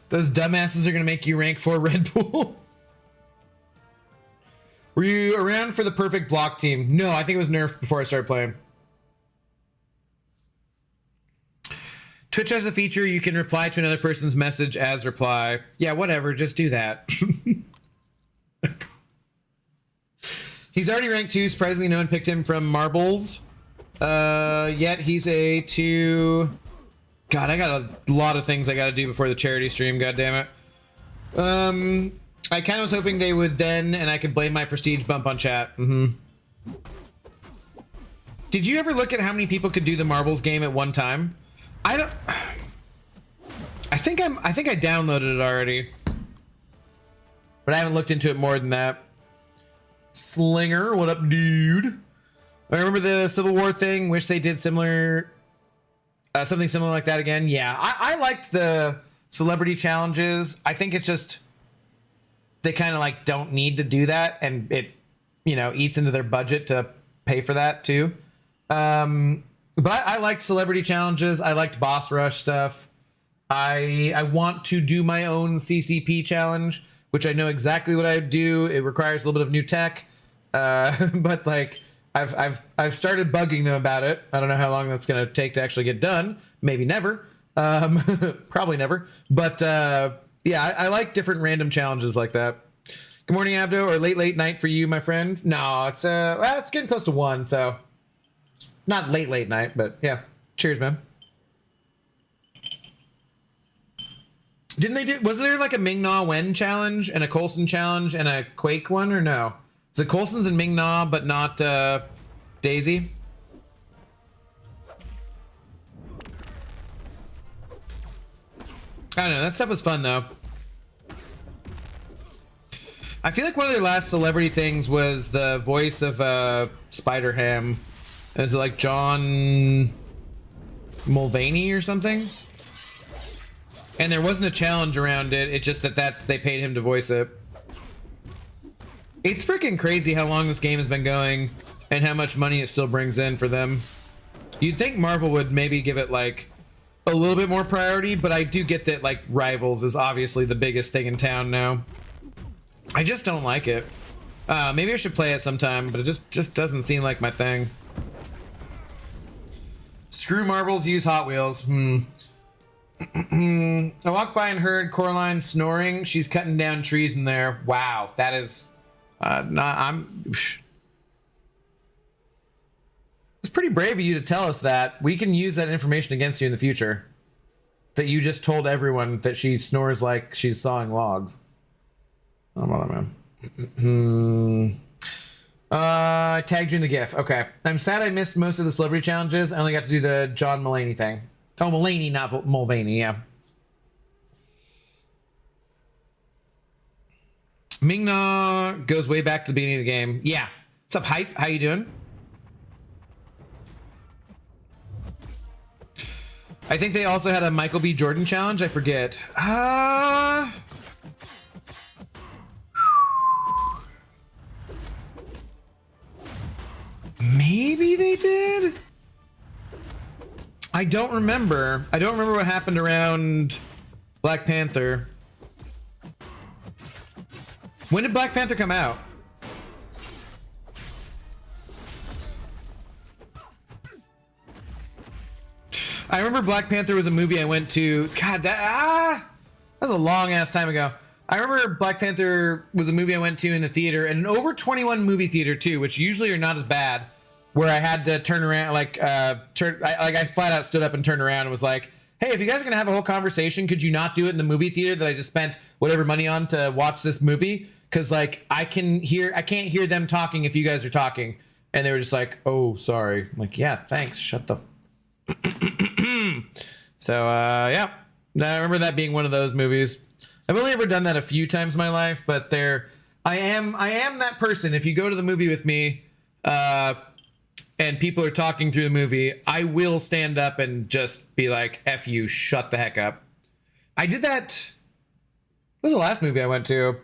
Those dumbasses are going to make you rank 4 Red Bull. Were you around for the perfect block team? No, I think it was nerfed before I started playing. Twitch has a feature you can reply to another person's message as reply. Yeah, whatever, just do that. He's already ranked 2. Surprisingly, no one picked him from Marbles. Yet he's a 2. God, I got a lot of things I got to do before the charity stream. God damn it. I kind of was hoping they would then, and I could blame my prestige bump on chat. Did you ever look at how many people could do the Marbles game at one time? I think I downloaded it already, but I haven't looked into it more than that. Slinger, what up, dude? I remember the Civil War thing. Wish they did similar. Something similar like that again. Yeah, I liked the celebrity challenges. I think it's just they kind of like don't need to do that, and it, you know, eats into their budget to pay for that too. But I liked celebrity challenges. I liked boss rush stuff. I want to do my own CCP challenge, which I know exactly what I would do. It requires a little bit of new tech, but like. I've started bugging them about it. I don't know how long that's going to take to actually get done. Maybe never. Probably never. But yeah, I like different random challenges like that. Good morning, Abdo, or late night for you, my friend. No, it's getting close to 1, so Not late night, but yeah. Cheers, man. Didn't they do? Was there like a Ming Na Wen challenge and a Coulson challenge and a Quake one, or no? Is it Coulson's and Ming Na, but not Daisy? I don't know. That stuff was fun though. I feel like one of their last celebrity things was the voice of Spider-Ham. Is it like John Mulvaney or something? And there wasn't a challenge around it. It's just that they paid him to voice it. It's freaking crazy how long this game has been going and how much money it still brings in for them. You'd think Marvel would maybe give it like a little bit more priority, but I do get that like Rivals is obviously the biggest thing in town now. I just don't like it. Maybe I should play it sometime, but it just doesn't seem like my thing. Screw marbles, use Hot Wheels. I walked by and heard Coraline snoring. She's cutting down trees in there. Wow, that is it's pretty brave of you to tell us that. We can use that information against you in the future. That you just told everyone that she snores like she's sawing logs. Oh, man. I tagged you in the GIF. Okay. I'm sad I missed most of the celebrity challenges. I only got to do the John Mulaney thing. Oh, Mulaney, not Mulvaney, yeah. Ming Na goes way back to the beginning of the game. Yeah. What's up, Hype? How you doing? I think they also had a Michael B. Jordan challenge. I forget. Maybe they did. I don't remember. I don't remember what happened around Black Panther. When did Black Panther come out? I remember Black Panther was a movie I went to. God, that was a long ass time ago. I remember Black Panther was a movie I went to in the theater, and an over 21 movie theater too, which usually are not as bad. Where I had to turn around, I flat out stood up and turned around and was like, "Hey, if you guys are gonna have a whole conversation, could you not do it in the movie theater that I just spent whatever money on to watch this movie? Because like I can't hear them talking if you guys are talking." And they were just like, "Oh, sorry." I'm like, "Yeah, thanks. Shut the." So yeah, I remember that being one of those movies. I've only ever done that a few times in my life, but I am that person. If you go to the movie with me, and people are talking through the movie, I will stand up and just be like, F you, shut the heck up. I did that. What was the last movie I went to?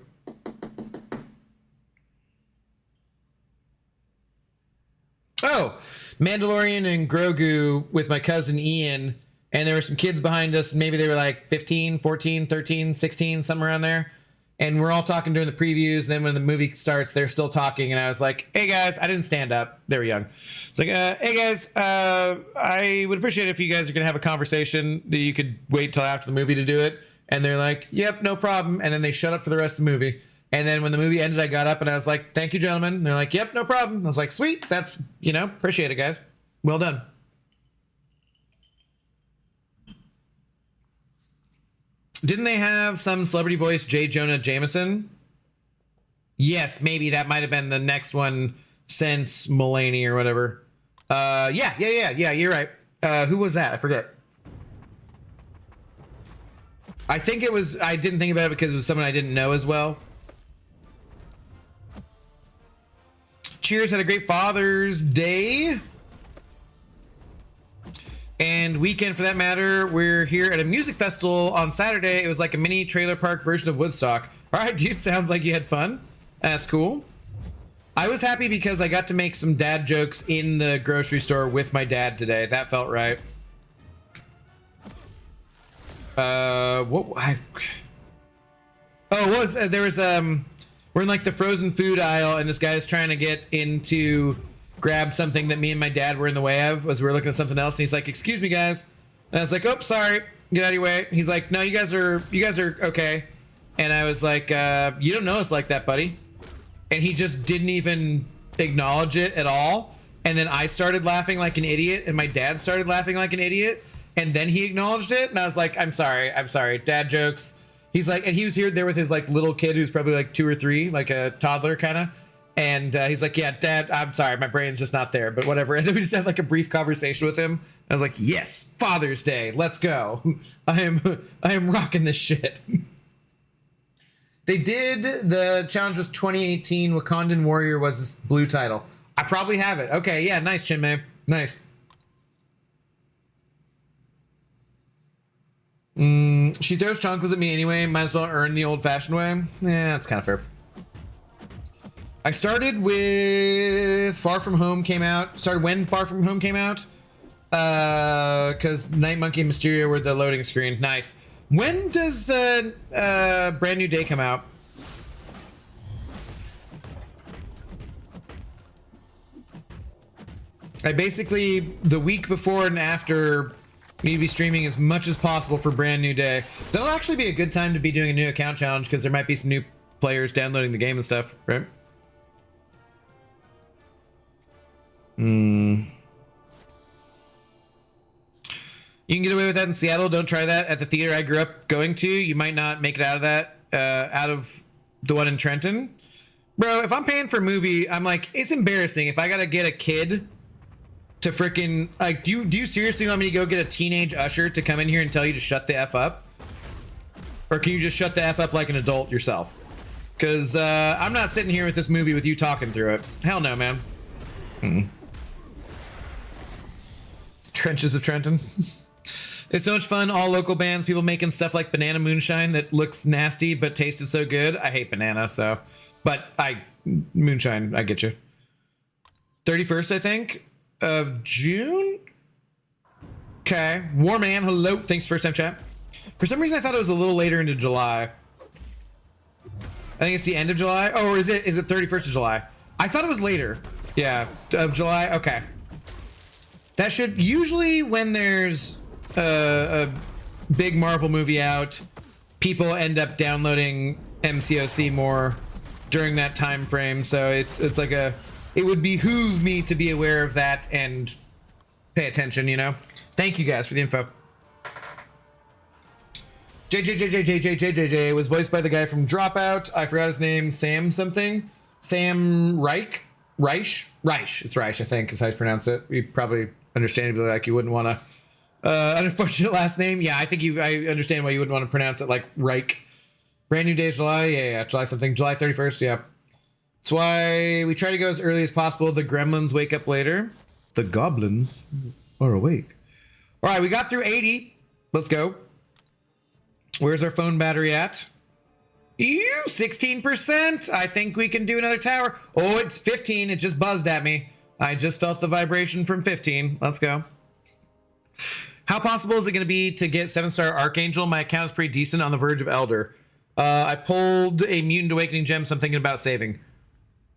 Oh, Mandalorian and Grogu with my cousin Ian. And there were some kids behind us. And maybe they were like 15, 14, 13, 16, somewhere around there. And we're all talking during the previews. And then when the movie starts, they're still talking. And I was like, "Hey guys," I didn't stand up. They were young. It's like, "Hey guys, I would appreciate it if you guys are going to have a conversation that you could wait till after the movie to do it." And they're like, "Yep, no problem." And then they shut up for the rest of the movie. And then when the movie ended, I got up and I was like, "Thank you, gentlemen." And they're like, "Yep, no problem." I was like, "Sweet. That's, appreciate it, guys. Well done." Didn't they have some celebrity voice, J. Jonah Jameson? Yes, maybe that might have been the next one since Mulaney or whatever. Yeah, you're right. Who was that? I forget. I think it was, I didn't think about it because it was someone I didn't know as well. Cheers, had a great Father's Day. And weekend, for that matter. We're here at a music festival on Saturday. It was like a mini trailer park version of Woodstock. All right, dude, sounds like you had fun. That's cool. I was happy because I got to make some dad jokes in the grocery store with my dad today. That felt right. There was we're in like the frozen food aisle, and this guy's trying to get into grab something that me and my dad were in the way of as we were looking at something else. And he's like, "Excuse me, guys." And I was like, "Oh, sorry, get out of your way." And he's like, "No, you guys are okay." And I was like, "You don't know us like that, buddy." And he just didn't even acknowledge it at all. and then I started laughing like an idiot, and my dad started laughing like an idiot, and then he acknowledged it, and I was like, I'm sorry, dad jokes. He's like, and he was here there with his like little kid who's probably like 2 or 3, like a toddler kind of. And he's like, yeah, dad, I'm sorry, my brain's just not there, but whatever. And then we just had like a brief conversation with him. I was like, yes, Father's Day, let's go. I am rocking this shit. They did, the challenge was 2018, Wakandan Warrior was this blue title. I probably have it. Okay, yeah, nice, Chinmay. Nice. She throws chocolates at me anyway. Might as well earn the old-fashioned way. Yeah, that's kind of fair. I started with Far From Home came out. Started when Far From Home came out. Because Night Monkey and Mysterio were the loading screen. Nice. When does the Brand New Day come out? I basically, the week before and after, need to be streaming as much as possible for Brand New Day. That'll actually be a good time to be doing a new account challenge because there might be some new players downloading the game and stuff, right? You can get away with that in Seattle. Don't try that at the theater I grew up going to. You might not make it out of that, out of the one in Trenton. Bro, if I'm paying for a movie, I'm like, it's embarrassing if I gotta get a kid to freaking, like, do you seriously want me to go get a teenage usher to come in here and tell you to shut the F up? Or can you just shut the F up like an adult yourself? Because I'm not sitting here with this movie with you talking through it. Hell no, man. Trenches of Trenton. It's so much fun. All local bands, people making stuff like Banana Moonshine that looks nasty but tasted so good. I hate banana, so. But Moonshine, I get you. 31st, I think, of June? Okay. Warman, hello. Thanks, first time chat. For some reason, I thought it was a little later into July. I think it's the end of July. Oh, or is it 31st of July? I thought it was later. Yeah, of July. Okay. That should, usually when there's a big Marvel movie out, people end up downloading MCOC more during that time frame. So it's like it would behoove me to be aware of that and pay attention, you know? Thank you guys for the info. JJ was voiced by the guy from Dropout. I forgot his name. Sam something. Sam Reich. It's Reich, I think is how you pronounce it. You probably understandably like you wouldn't want to unfortunate last name. Yeah, I think I understand why you wouldn't want to pronounce it like Reich. Brand New Day is July. Yeah, July something. July 31st. Yeah. That's why we try to go as early as possible. The gremlins wake up later. The goblins are awake. All right, we got through 80. Let's go. Where's our phone battery at? 16%. I think we can do another tower. Oh, it's 15. It just buzzed at me. I just felt the vibration from 15. Let's go. How possible is it going to be to get 7-star Archangel? My account is pretty decent, on the verge of Elder. I pulled a Mutant Awakening gem, so I'm thinking about saving.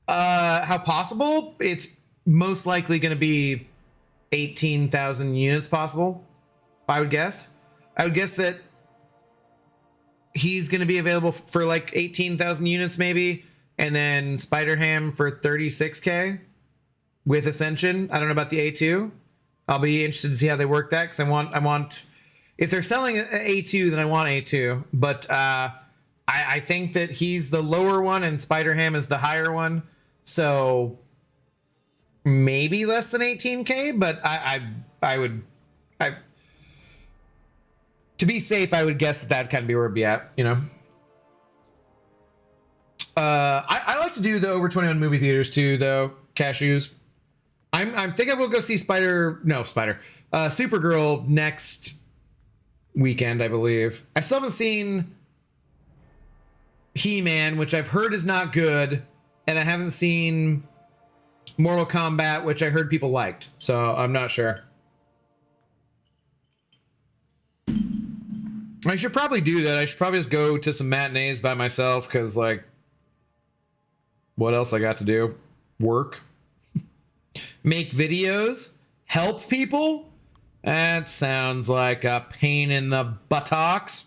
How possible? It's most likely going to be 18,000 units possible, I would guess. I would guess that he's going to be available for like 18,000 units maybe, and then Spider-Ham for 36k with Ascension. I don't know about the A2. I'll be interested to see how they work that, because I want if they're selling A2, then I want A2. But I think that he's the lower one and Spider-Ham is the higher one, so maybe less than 18k. But I would to be safe, I would guess that kind of be where it'd be at, you know. I like to do the over 21 movie theaters too, though. Cashews. I'm thinking we'll go see Supergirl next weekend, I believe. I still haven't seen He-Man, which I've heard is not good, and I haven't seen Mortal Kombat, which I heard people liked, so I'm not sure. I should probably do that. I should probably just go to some matinees by myself, because, like, what else I got to do? Work. Make videos? Help people? That sounds like a pain in the buttocks.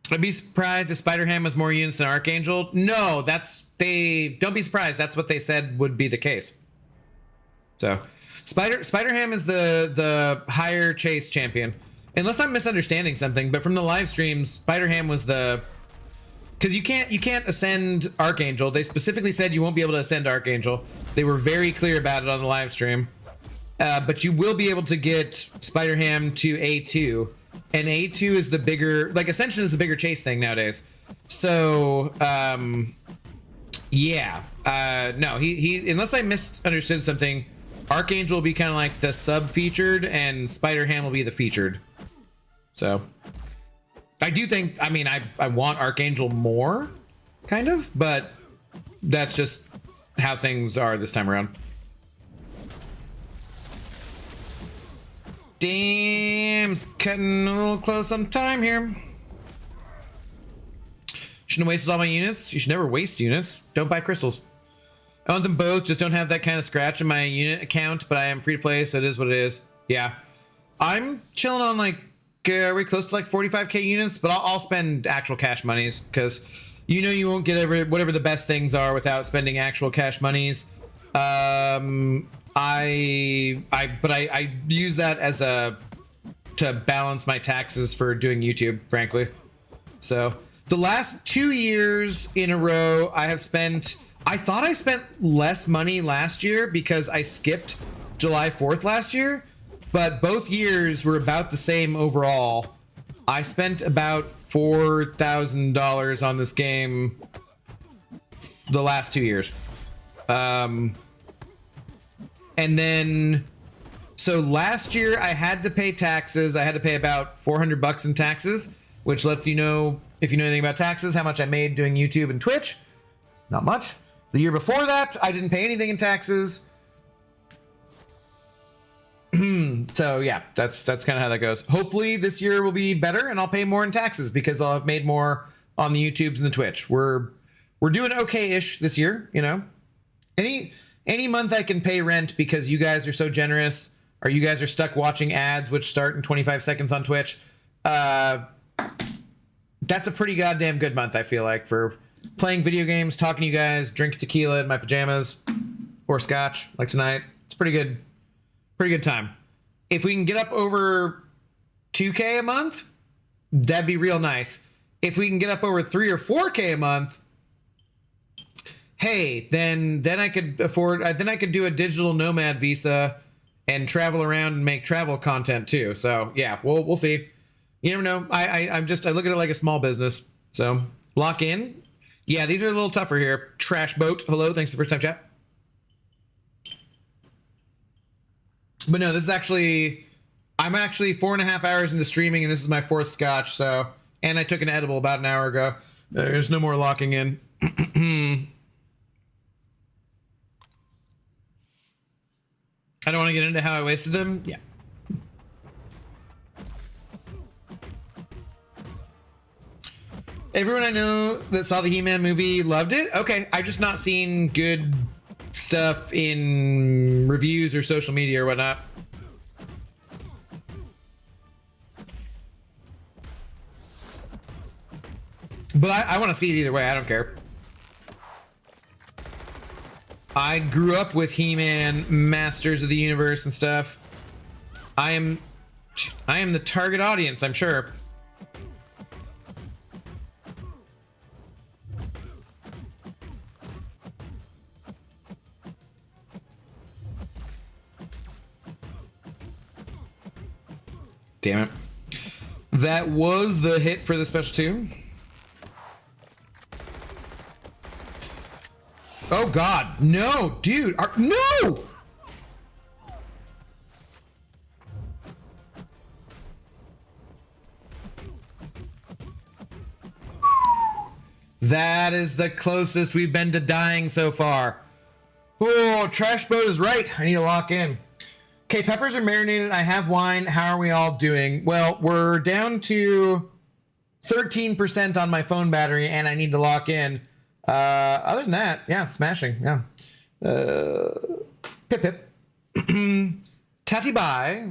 I'd be surprised if Spider-Ham has more units than Archangel. No, don't be surprised. That's what they said would be the case. So Spider-Ham is the higher chase champion. Unless I'm misunderstanding something, but from the live streams, Spider-Ham was because you can't ascend Archangel. They specifically said you won't be able to ascend Archangel. They were very clear about it on the live stream. But you will be able to get Spider-Ham to A2. And A2 is the bigger, like Ascension is the bigger chase thing nowadays. So, yeah. No, he unless I misunderstood something, Archangel will be kind of like the sub-featured and Spider-Ham will be the featured. So, I do think, I mean, I want Archangel more, kind of, but that's just how things are this time around. Damn, it's cutting a little close on time here. Shouldn't have wasted all my units. You should never waste units. Don't buy crystals. I want them both, just don't have that kind of scratch in my unit account, but I am free to play, so it is what it is. Yeah. I'm chilling on like, are we close to like 45k units? But I'll spend actual cash monies, because you know you won't get whatever the best things are without spending actual cash monies. I use that as to balance my taxes for doing YouTube, frankly. So the last 2 years in a row, I thought I spent less money last year because I skipped July 4th last year, but both years were about the same overall. I spent about $4,000 on this game the last 2 years. And then, so last year I had to pay taxes. I had to pay about $400 in taxes, which lets you know, if you know anything about taxes, how much I made doing YouTube and Twitch. Not much. The year before that, I didn't pay anything in taxes. So yeah, that's kind of how that goes. Hopefully this year will be better and I'll pay more in taxes because I'll have made more on the YouTubes and the Twitch. We're doing okay-ish this year, you know. Any month I can pay rent because you guys are so generous, or you guys are stuck watching ads which start in 25 seconds on Twitch. That's a pretty goddamn good month, I feel like, for playing video games, talking to you guys, drinking tequila in my pajamas, or scotch like tonight. It's pretty good time. If we can get up over 2K a month, that'd be real nice. If we can get up over 3 or 4K a month, hey, then I could afford, then I could do a digital nomad visa and travel around and make travel content too. So yeah, we'll see. You never know. I look at it like a small business. So lock in. Yeah, these are a little tougher here. Trash Boat, hello, thanks for the first time chat. But no, this is I'm actually 4.5 hours into streaming and this is my 4th scotch. So, and I took an edible about an hour ago. There's no more locking in. I don't want to get into how I wasted them. Yeah. Everyone I know that saw the He-Man movie loved it. Okay, I've just not seen good stuff in reviews or social media or whatnot. But I want to see it either way. I don't care. I grew up with He-Man, Masters of the Universe and stuff. I am the target audience, I'm sure. Damn it. That was the hit for the special 2. Oh God, no, dude, no! That is the closest we've been to dying so far. Oh, Trash Boat is right. I need to lock in. Okay, peppers are marinated. I have wine. How are we all doing? Well, we're down to 13% on my phone battery, and I need to lock in. Other than that, yeah, smashing. Yeah. Pip pip. Tatty bye.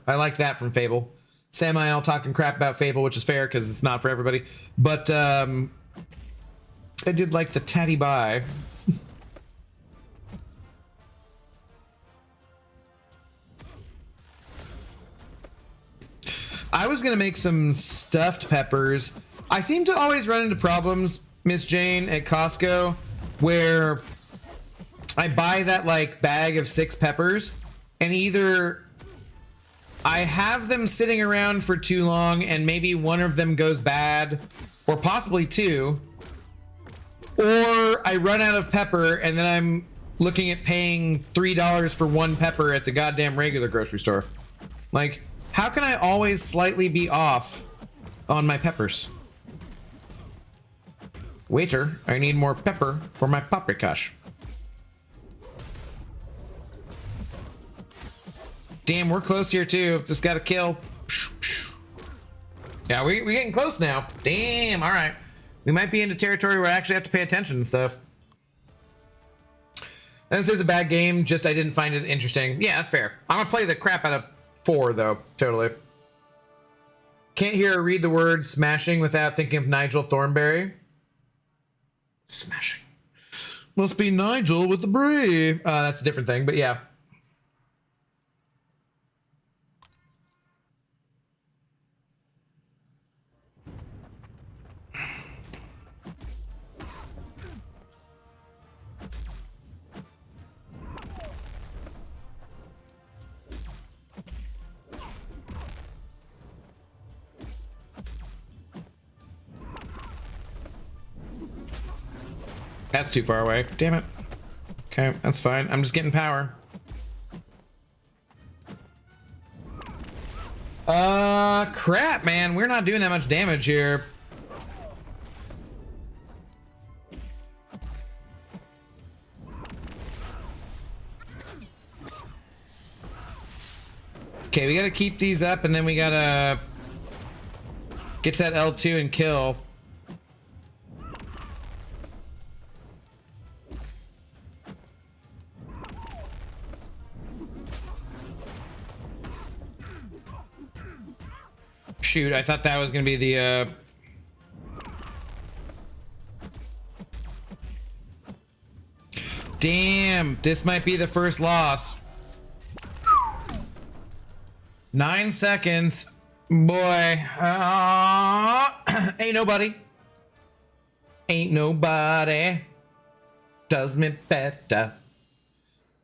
I like that from Fable. Samael talking crap about Fable, which is fair because it's not for everybody. But I did like the tatty bye. I was gonna make some stuffed peppers. I seem to always run into problems, Miss Jane, at Costco, where I buy that like bag of 6 peppers, and either I have them sitting around for too long and maybe one of them goes bad, or possibly 2, or I run out of pepper and then I'm looking at paying $3 for 1 pepper at the goddamn regular grocery store. Like, how can I always slightly be off on my peppers? Waiter, I need more pepper for my paprikash. Damn, we're close here too. Just got to kill. Yeah, we're getting close now. Damn, all right. We might be into territory where I actually have to pay attention and stuff. And this is a bad game, just I didn't find it interesting. Yeah, that's fair. I'm gonna play the crap out of 4 though, totally. Can't hear or read the word smashing without thinking of Nigel Thornberry. Smashing. Must be Nigel with the brie. That's a different thing, but yeah. That's too far away. Damn it. Okay, that's fine. I'm just getting power. Crap, man. We're not doing that much damage here. Okay, we gotta keep these up and then we gotta get to that L2 and kill. Shoot, I thought that was gonna be the Damn, this might be the first loss. 9 seconds. Boy. Ain't nobody. Ain't nobody does me better.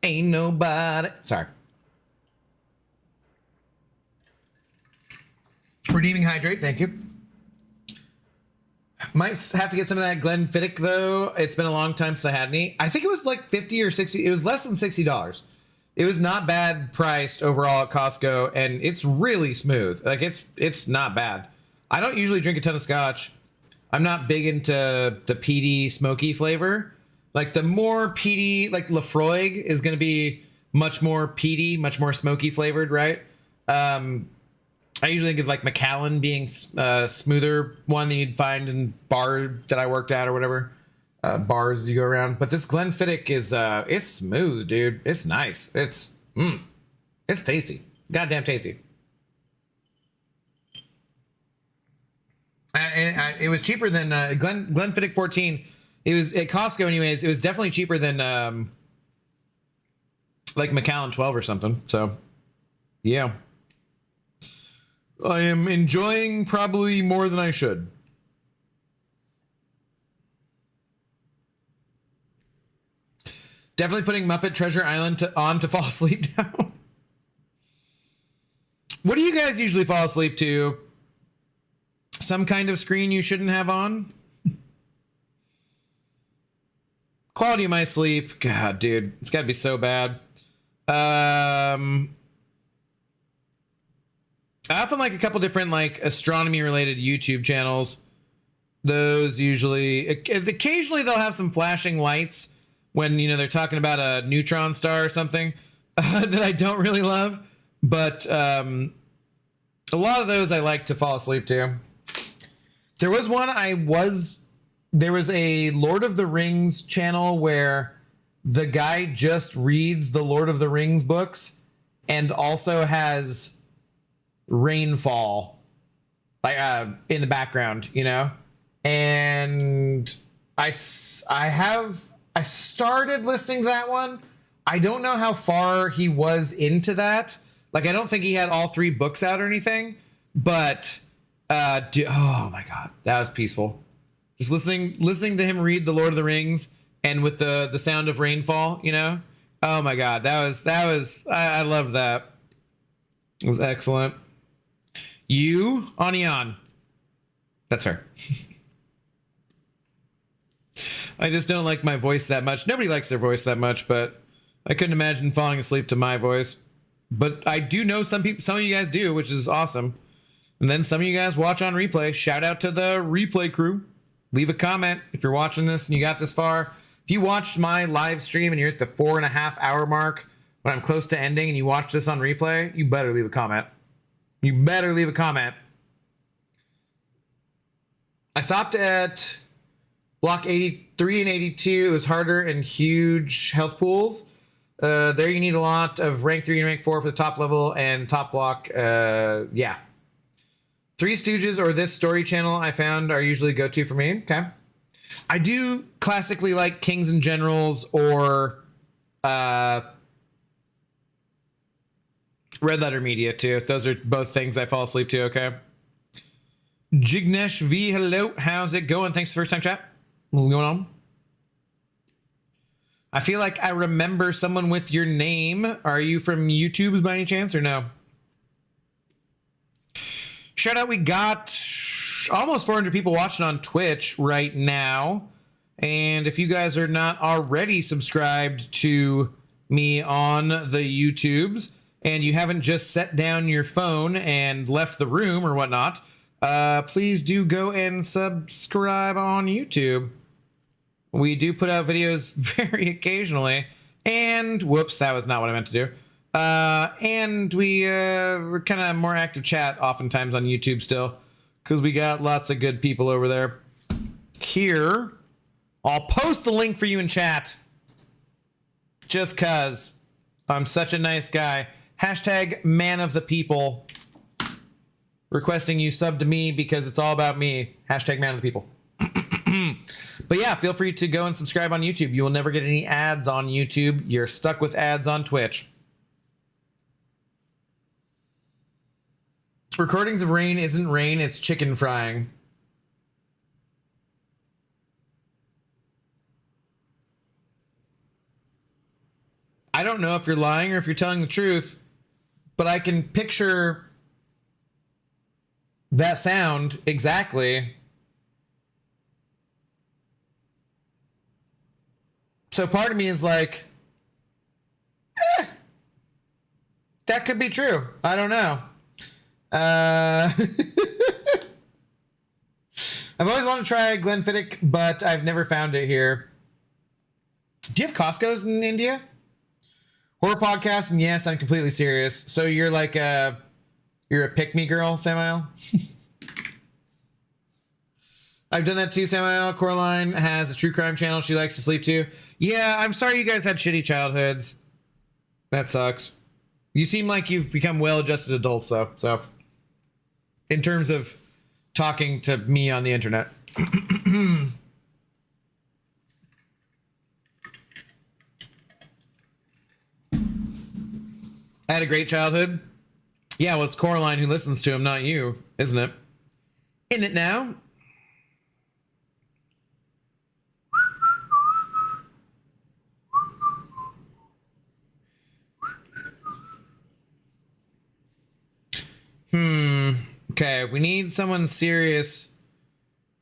Ain't nobody. Sorry. Redeeming hydrate, thank you. Might have to get some of that Glenfiddich though. It's been a long time since I had any. I think it was like 50 or 60. It was less than $60. It was not bad priced overall at Costco, and it's really smooth. Like it's not bad. I don't usually drink a ton of scotch. I'm not big into the peaty, smoky flavor. Like the more peaty, like Lafroig is going to be much more peaty, much more smoky flavored, right? I usually think of like Macallan being smoother one that you'd find in bar that I worked at or whatever. Bars as you go around. But this Glenfiddich is it's smooth, dude. It's nice. It's tasty. It's goddamn tasty. And it was cheaper than Glenfiddich 14. It was at Costco anyways. It was definitely cheaper than like Macallan 12 or something. So yeah. I am enjoying probably more than I should. Definitely putting Muppet Treasure Island on to fall asleep now. What do you guys usually fall asleep to? Some kind of screen you shouldn't have on? Quality of my sleep. God, dude. It's got to be so bad. I often like a couple different like astronomy related YouTube channels. Those usually, occasionally they'll have some flashing lights when, you know, they're talking about a neutron star or something that I don't really love. But a lot of those I like to fall asleep to. There was one there was a Lord of the Rings channel where the guy just reads the Lord of the Rings books and also has rainfall, like in the background, you know. And I started listening to that one. I don't know how far he was into that. Like, I don't think he had all 3 books out or anything, but oh my God, that was peaceful. Just listening to him read The Lord of the Rings and with the sound of rainfall, you know? Oh my God, that was I loved that. It was excellent. You, Onion. That's fair. I just don't like my voice that much. Nobody likes their voice that much, but I couldn't imagine falling asleep to my voice. But I do know some of you guys do, which is awesome. And then some of you guys watch on replay. Shout out to the replay crew. Leave a comment if you're watching this and you got this far. If you watched my live stream and you're at the 4.5 hour mark when I'm close to ending and you watch this on replay, you better leave a comment. You better leave a comment. I stopped at block 83 and 82. It was harder and huge health pools. There you need a lot of rank 3 and rank 4 for the top level and top block. Yeah. Three Stooges or this story channel I found are usually go-to for me. Okay. I do classically like Kings and Generals or Red Letter Media too. Those are both things I fall asleep to, okay? Jignesh V, hello. How's it going? Thanks for the first time chat. What's going on? I feel like I remember someone with your name. Are you from YouTube's by any chance or no? Shout out, we got almost 400 people watching on Twitch right now. And if you guys are not already subscribed to me on the YouTubes and you haven't just set down your phone and left the room or whatnot, please do go and subscribe on YouTube. We do put out videos very occasionally. And whoops, that was not what I meant to do. And we're kind of more active chat oftentimes on YouTube still because we got lots of good people over there. Here, I'll post the link for you in chat just because I'm such a nice guy. Hashtag man of the people. Requesting you sub to me because it's all about me. Hashtag man of the people. But yeah, feel free to go and subscribe on YouTube. You will never get any ads on YouTube. You're stuck with ads on Twitch. Recordings of rain isn't rain, it's chicken frying. I don't know if you're lying or if you're telling the truth, but I can picture that sound exactly. So part of me is like, that could be true. I don't know. I've always wanted to try Glenfiddich, but I've never found it here. Do you have Costco's in India? Horror podcast, and yes, I'm completely serious. So you're like you're a pick-me girl, Samael? I've done that too, Samael. Coraline has a true crime channel she likes to sleep to. Yeah, I'm sorry you guys had shitty childhoods. That sucks. You seem like you've become well-adjusted adults, though. So, in terms of talking to me on the internet. I had a great childhood. Yeah, well, it's Coraline who listens to him, not you, isn't it? Isn't it now? Okay, we need someone serious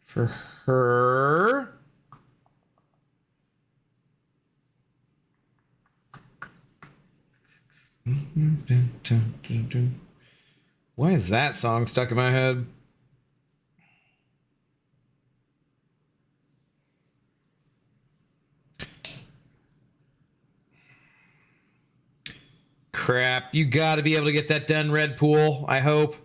for her. Why is that song stuck in my head? Crap, you gotta be able to get that done, Red Pool, I hope.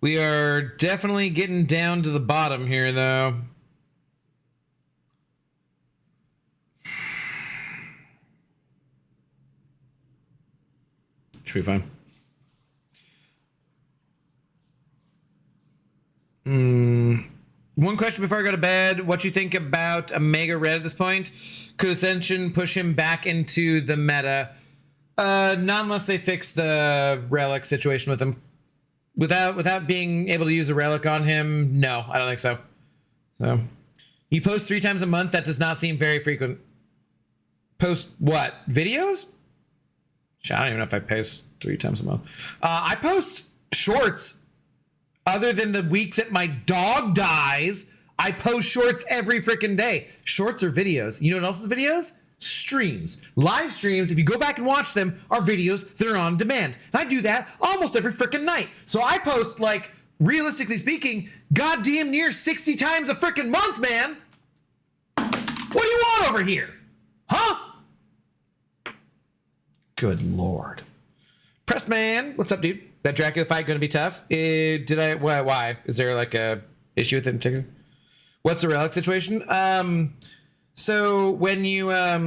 We are definitely getting down to the bottom here, though. Should be fine. One question before I go to bed. What you think about Omega Red at this point? Could Ascension push him back into the meta? Not unless they fix the relic situation with him. Without being able to use a relic on him, no, I don't think so. So, you post 3 times a month. That does not seem very frequent. Post what? Videos? I don't even know if I post 3 times a month. I post shorts. Other than the week that my dog dies, I post shorts every freaking day. Shorts are videos. You know what else is videos? Streams. Live streams, if you go back and watch them, are videos that are on demand. And I do that almost every freaking night. So I post, like, realistically speaking, goddamn near 60 times a freaking month, man. What do you want over here? Huh? Good Lord. Pressman, what's up, dude? That Dracula fight going to be tough? Why? Is there like a issue with it in particular? What's the relic situation? So when you are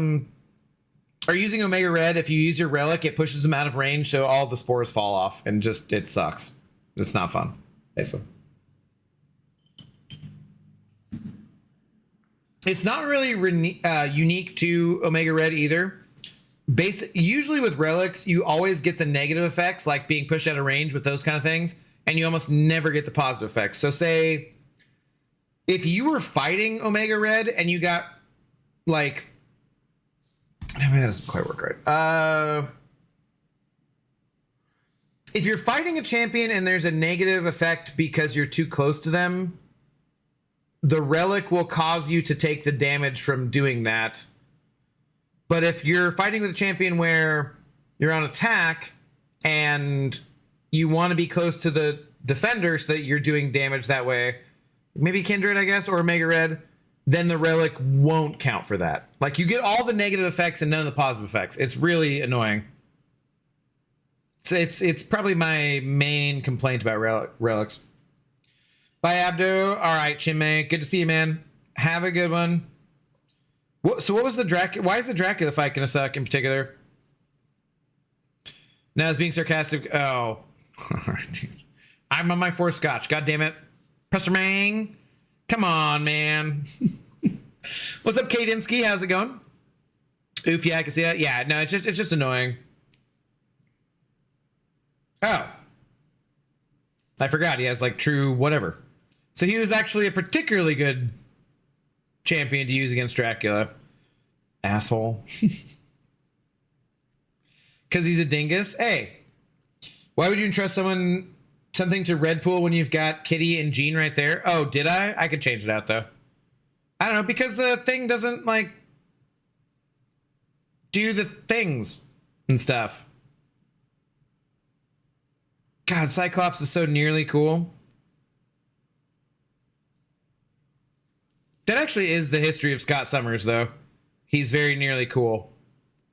using Omega Red, if you use your relic, it pushes them out of range, so all the spores fall off, and just it sucks. It's not fun. Basically. It's not really unique to Omega Red either. Usually with relics, you always get the negative effects, like being pushed out of range with those kind of things, and you almost never get the positive effects. So say if you were fighting Omega Red and you got like, I mean, that doesn't quite work right. If you're fighting a champion and there's a negative effect because you're too close to them, the relic will cause you to take the damage from doing that. But if you're fighting with a champion where you're on attack and you want to be close to the defender so that you're doing damage that way, maybe Kindred, I guess, or Omega Red, then the relic won't count for that. Like, you get all the negative effects and none of the positive effects. It's really annoying. So it's probably my main complaint about relics. Bye, Abdo. All right, Chinmay. Good to see you, man. Have a good one. So what was the Dracula? Why is the Dracula fight going to suck in particular? Now it's being sarcastic. Oh. All right, dude. I'm on my 4th scotch. God damn it. Presser Mang. Come on, man. What's up, Kadinsky? How's it going? Oof, yeah, I can see that. Yeah, no, it's just annoying. Oh. I forgot he has like true whatever. So he was actually a particularly good champion to use against Dracula. Asshole. Because he's a dingus. Hey, why would you entrust something to Red Pool when you've got Kitty and Jean right there? Oh, did I? I could change it out though. I don't know, because the thing doesn't like do the things and stuff. God, Cyclops is so nearly cool. That actually is the history of Scott Summers, though. He's very nearly cool,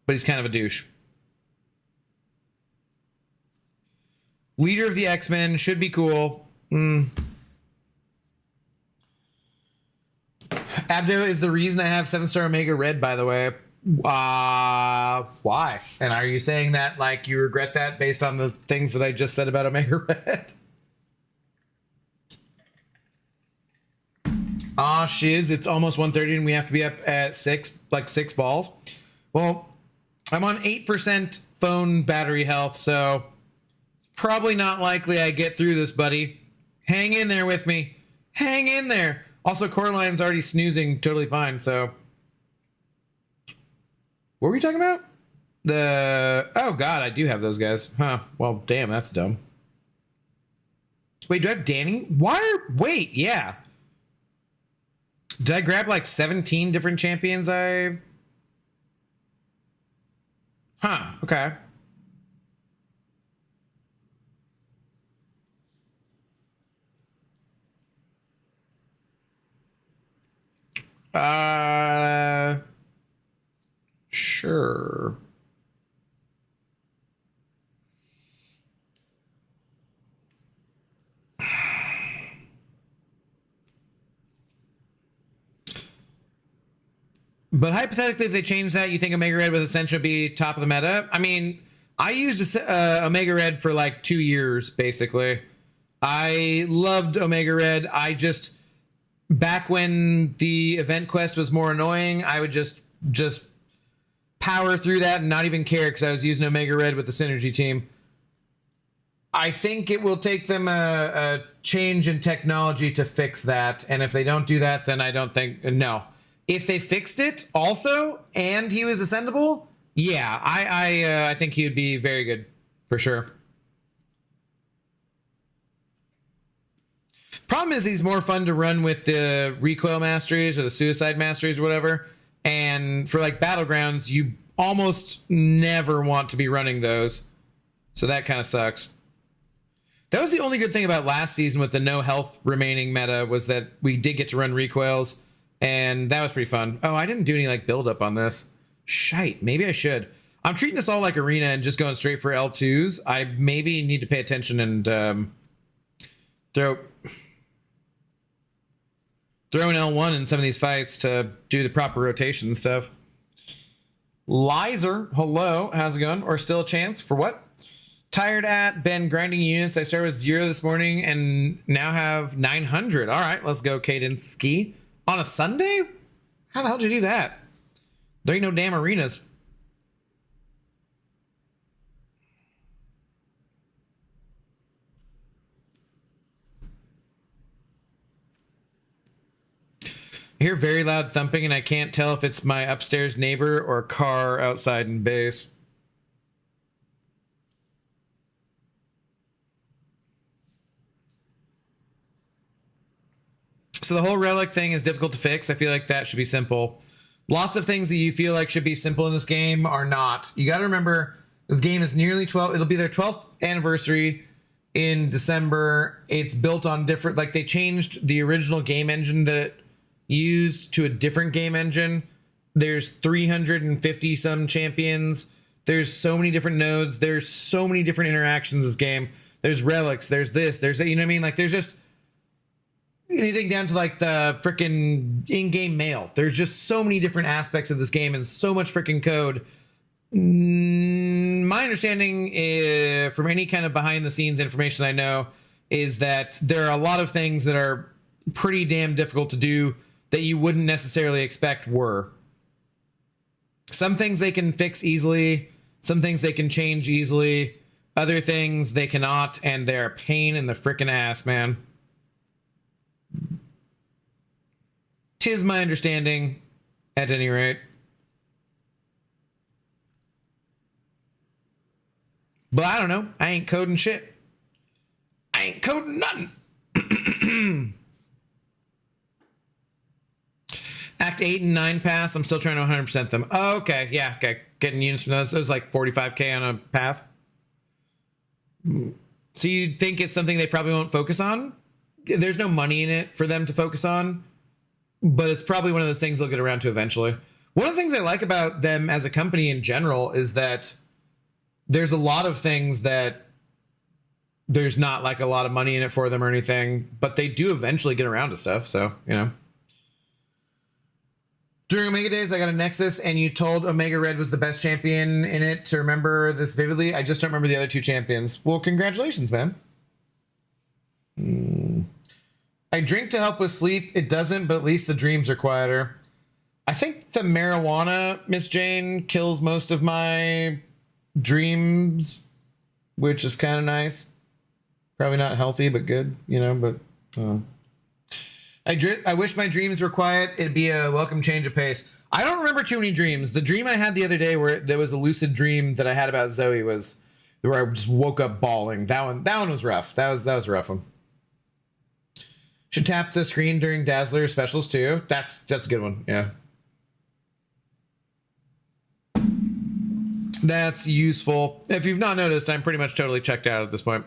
but he's kind of a douche. Leader of the X-Men should be cool. Abdo is the reason I have 7-star Omega Red, by the way. Why? And are you saying that like you regret that based on the things that I just said about Omega Red? Shiz, it's almost 1:30 and we have to be up at 6 balls. Well, I'm on 8% phone battery health, so it's probably not likely I get through this, buddy. Hang in there with me. Hang in there. Also, Coraline's already snoozing totally fine, so. What were we talking about? Oh God, I do have those guys. Huh, well, damn, that's dumb. Wait, do I have Danny? Wait, yeah. Did I grab like 17 different champions? Huh, okay. Sure. But hypothetically, if they change that, you think Omega Red with Ascension would be top of the meta? I mean, I used Omega Red for like 2 years, basically. I loved Omega Red. I just, back when the event quest was more annoying, I would just power through that and not even care because I was using Omega Red with the Synergy team. I think it will take them a change in technology to fix that. And if they don't do that, then I don't think, no. If they fixed it also, and he was ascendable, yeah, I think he would be very good for sure. Problem is he's more fun to run with the recoil masteries or the suicide masteries or whatever. And for like battlegrounds, you almost never want to be running those. So that kind of sucks. That was the only good thing about last season with the no health remaining meta, was that we did get to run recoils, and that was pretty fun. Oh, I didn't do any like build up on this. Shite, maybe I should. I'm treating this all like arena and just going straight for L2s. I maybe need to pay attention and throw an L1 in some of these fights to do the proper rotation and stuff. Lizer, hello, how's it going? Or still a chance for what? Tired at, been grinding units. I started with 0 this morning and now have 900. All right, let's go, Cadence Ski. On a Sunday? How the hell did you do that? There ain't no damn arenas. I hear very loud thumping and I can't tell if it's my upstairs neighbor or car outside in base. So the whole relic thing is difficult to fix. I feel like that should be simple. Lots of things that you feel like should be simple in this game are not. You got to remember, this game is nearly 12. It'll be their 12th anniversary in December. It's built on different, like they changed the original game engine that it used to a different game engine. There's 350 some champions. There's so many different nodes. There's so many different interactions in this game. There's relics. There's this. There's that. You know what I mean? Like there's just anything down to like the freaking in-game mail. There's just so many different aspects of this game and so much freaking code. My understanding from any kind of behind the scenes information I know is that there are a lot of things that are pretty damn difficult to do that you wouldn't necessarily expect were. Some things they can fix easily. Some things they can change easily. Other things they cannot, and they're a pain in the freaking ass, man. 'Tis my understanding, at any rate. But I don't know. I ain't coding shit. I ain't coding nothing. Act 8 and 9 pass. I'm still trying to 100% them. Oh, okay. Yeah. Okay. Getting units from those. Those like 45k on a path. So you think it's something they probably won't focus on? There's no money in it for them to focus on, but it's probably one of those things they'll get around to eventually. One of the things I like about them as a company in general is that there's a lot of things that there's not like a lot of money in it for them or anything, but they do eventually get around to stuff. So, you know. During Omega Days, I got a Nexus, and you told Omega Red was the best champion in it to remember this vividly. I just don't remember the other two champions. Well, congratulations, man. I drink to help with sleep. It doesn't, but at least the dreams are quieter. I think the marijuana, Miss Jane, kills most of my dreams, which is kind of nice. Probably not healthy, but good, you know, but I wish my dreams were quiet. It'd be a welcome change of pace. I don't remember too many dreams. The dream I had the other day where there was a lucid dream that I had about Zoe was where I just woke up bawling. That one was rough. That was a rough one. Should tap the screen during Dazzler specials too. That's a good one. Yeah. That's useful. If you've not noticed, I'm pretty much totally checked out at this point.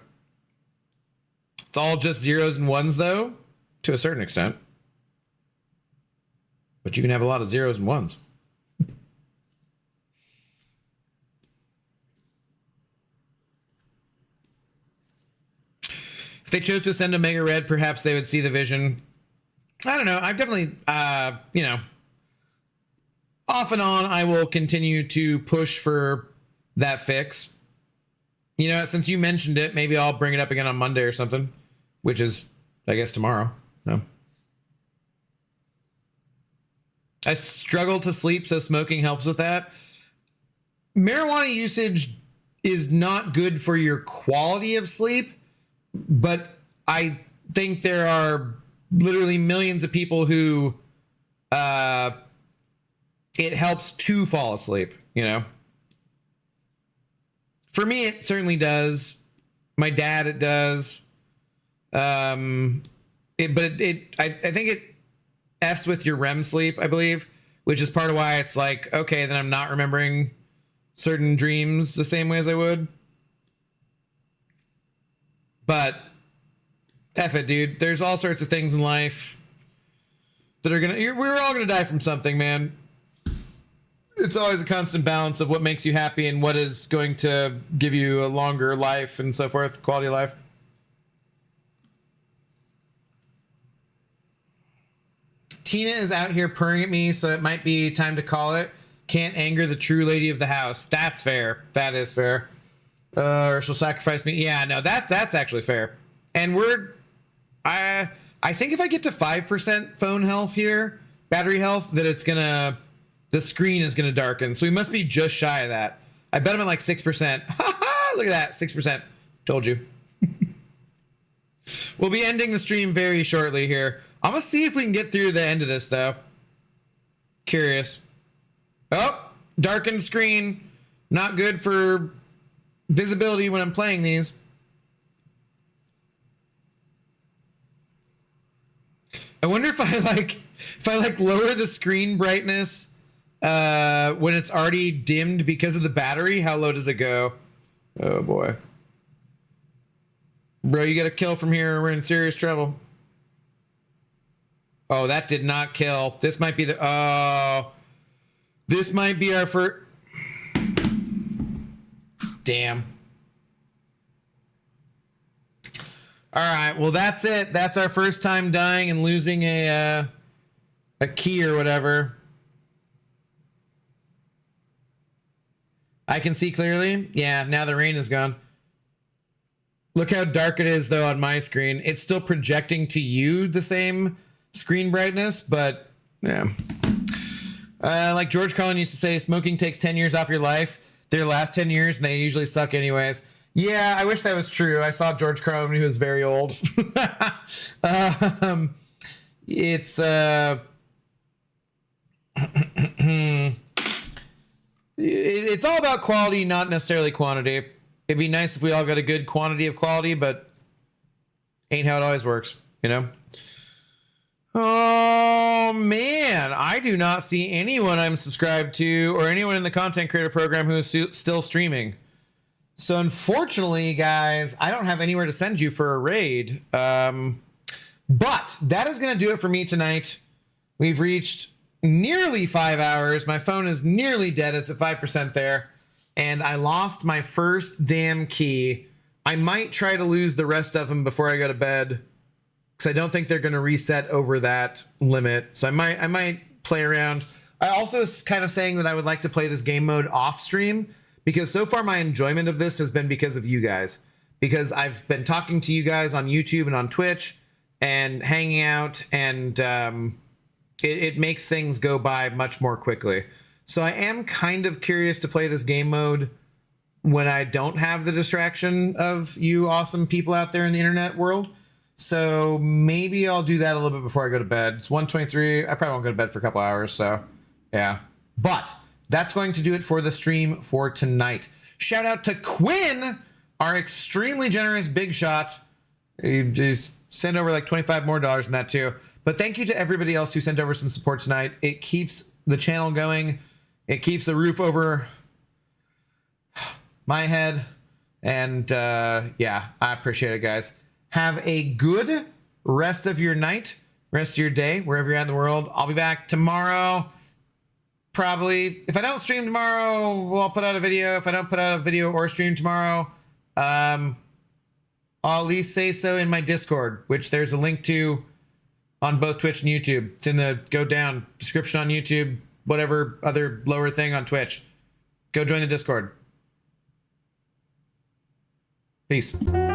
It's all just zeros and ones though, to a certain extent. But you can have a lot of zeros and ones. If they chose to send Omega Red, perhaps they would see the vision. I don't know. I've definitely, you know, off and on, I will continue to push for that fix. You know, since you mentioned it, maybe I'll bring it up again on Monday or something, which is, I guess, tomorrow. No. I struggle to sleep, so smoking helps with that. Marijuana usage is not good for your quality of sleep, but I think there are literally millions of people who it helps to fall asleep, you know? For me, it certainly does. My dad, it does. I think it F's with your REM sleep, I believe, which is part of why it's like, okay, then I'm not remembering certain dreams the same way as I would. But F it, dude. There's all sorts of things in life that are we're all gonna die from something, man. It's always a constant balance of what makes you happy and what is going to give you a longer life and so forth, quality of life. Tina is out here purring at me, so it might be time to call it. Can't anger the true lady of the house. That's fair. That is fair. Or she'll sacrifice me. Yeah, no, that's actually fair. And I think if I get to 5% phone health here, battery health, that the screen is gonna darken. So we must be just shy of that. I bet I'm at like 6%. Look at that, 6%. Told you. We'll be ending the stream very shortly here. I'm gonna see if we can get through the end of this though. Curious. Oh, darkened screen. Not good for visibility when I'm playing these. I wonder if I lower the screen brightness when it's already dimmed because of the battery. How low does it go? Oh boy. Bro, you got a kill from here. We're in serious trouble. Oh, that did not kill. This might be this might be our first. Damn. All right. Well, that's it. That's our first time dying and losing a key or whatever. I can see clearly. Yeah. Now the rain is gone. Look how dark it is though on my screen. It's still projecting to you the same screen brightness, but yeah. Like George Carlin used to say, smoking takes 10 years off your life. Their last 10 years, and they usually suck anyways. Yeah, I wish that was true. I saw George Carlin when he was very old. It's it's all about quality, not necessarily quantity. It'd be nice if we all got a good quantity of quality, but ain't how it always works, you know? Oh man, I do not see anyone I'm subscribed to or anyone in the content creator program who is still streaming. So unfortunately, guys, I don't have anywhere to send you for a raid. But that is going to do it for me tonight. We've reached nearly 5 hours. My phone is nearly dead. It's at 5% there. And I lost my first damn key. I might try to lose the rest of them before I go to bed, because I don't think they're going to reset over that limit. So I might play around. I also was kind of saying that I would like to play this game mode off stream, because so far my enjoyment of this has been because of you guys. Because I've been talking to you guys on YouTube and on Twitch and hanging out, and it makes things go by much more quickly. So I am kind of curious to play this game mode when I don't have the distraction of you awesome people out there in the internet world. So maybe I'll do that a little bit before I go to bed. It's 1:23. I probably won't go to bed for a couple hours, so yeah. But that's going to do it for the stream for tonight. Shout out to Quinn, our extremely generous big shot. He just sent over like $25 more than that too. But thank you to everybody else who sent over some support tonight. It keeps the channel going. It keeps the roof over my head. And yeah, I appreciate it, guys. Have a good rest of your night, rest of your day, wherever you're at in the world. I'll be back tomorrow. Probably. If I don't stream tomorrow, well, I'll put out a video. If I don't put out a video or stream tomorrow, I'll at least say so in my Discord, which there's a link to on both Twitch and YouTube. It's in the go down description on YouTube, whatever other lower thing on Twitch. Go join the Discord. Peace.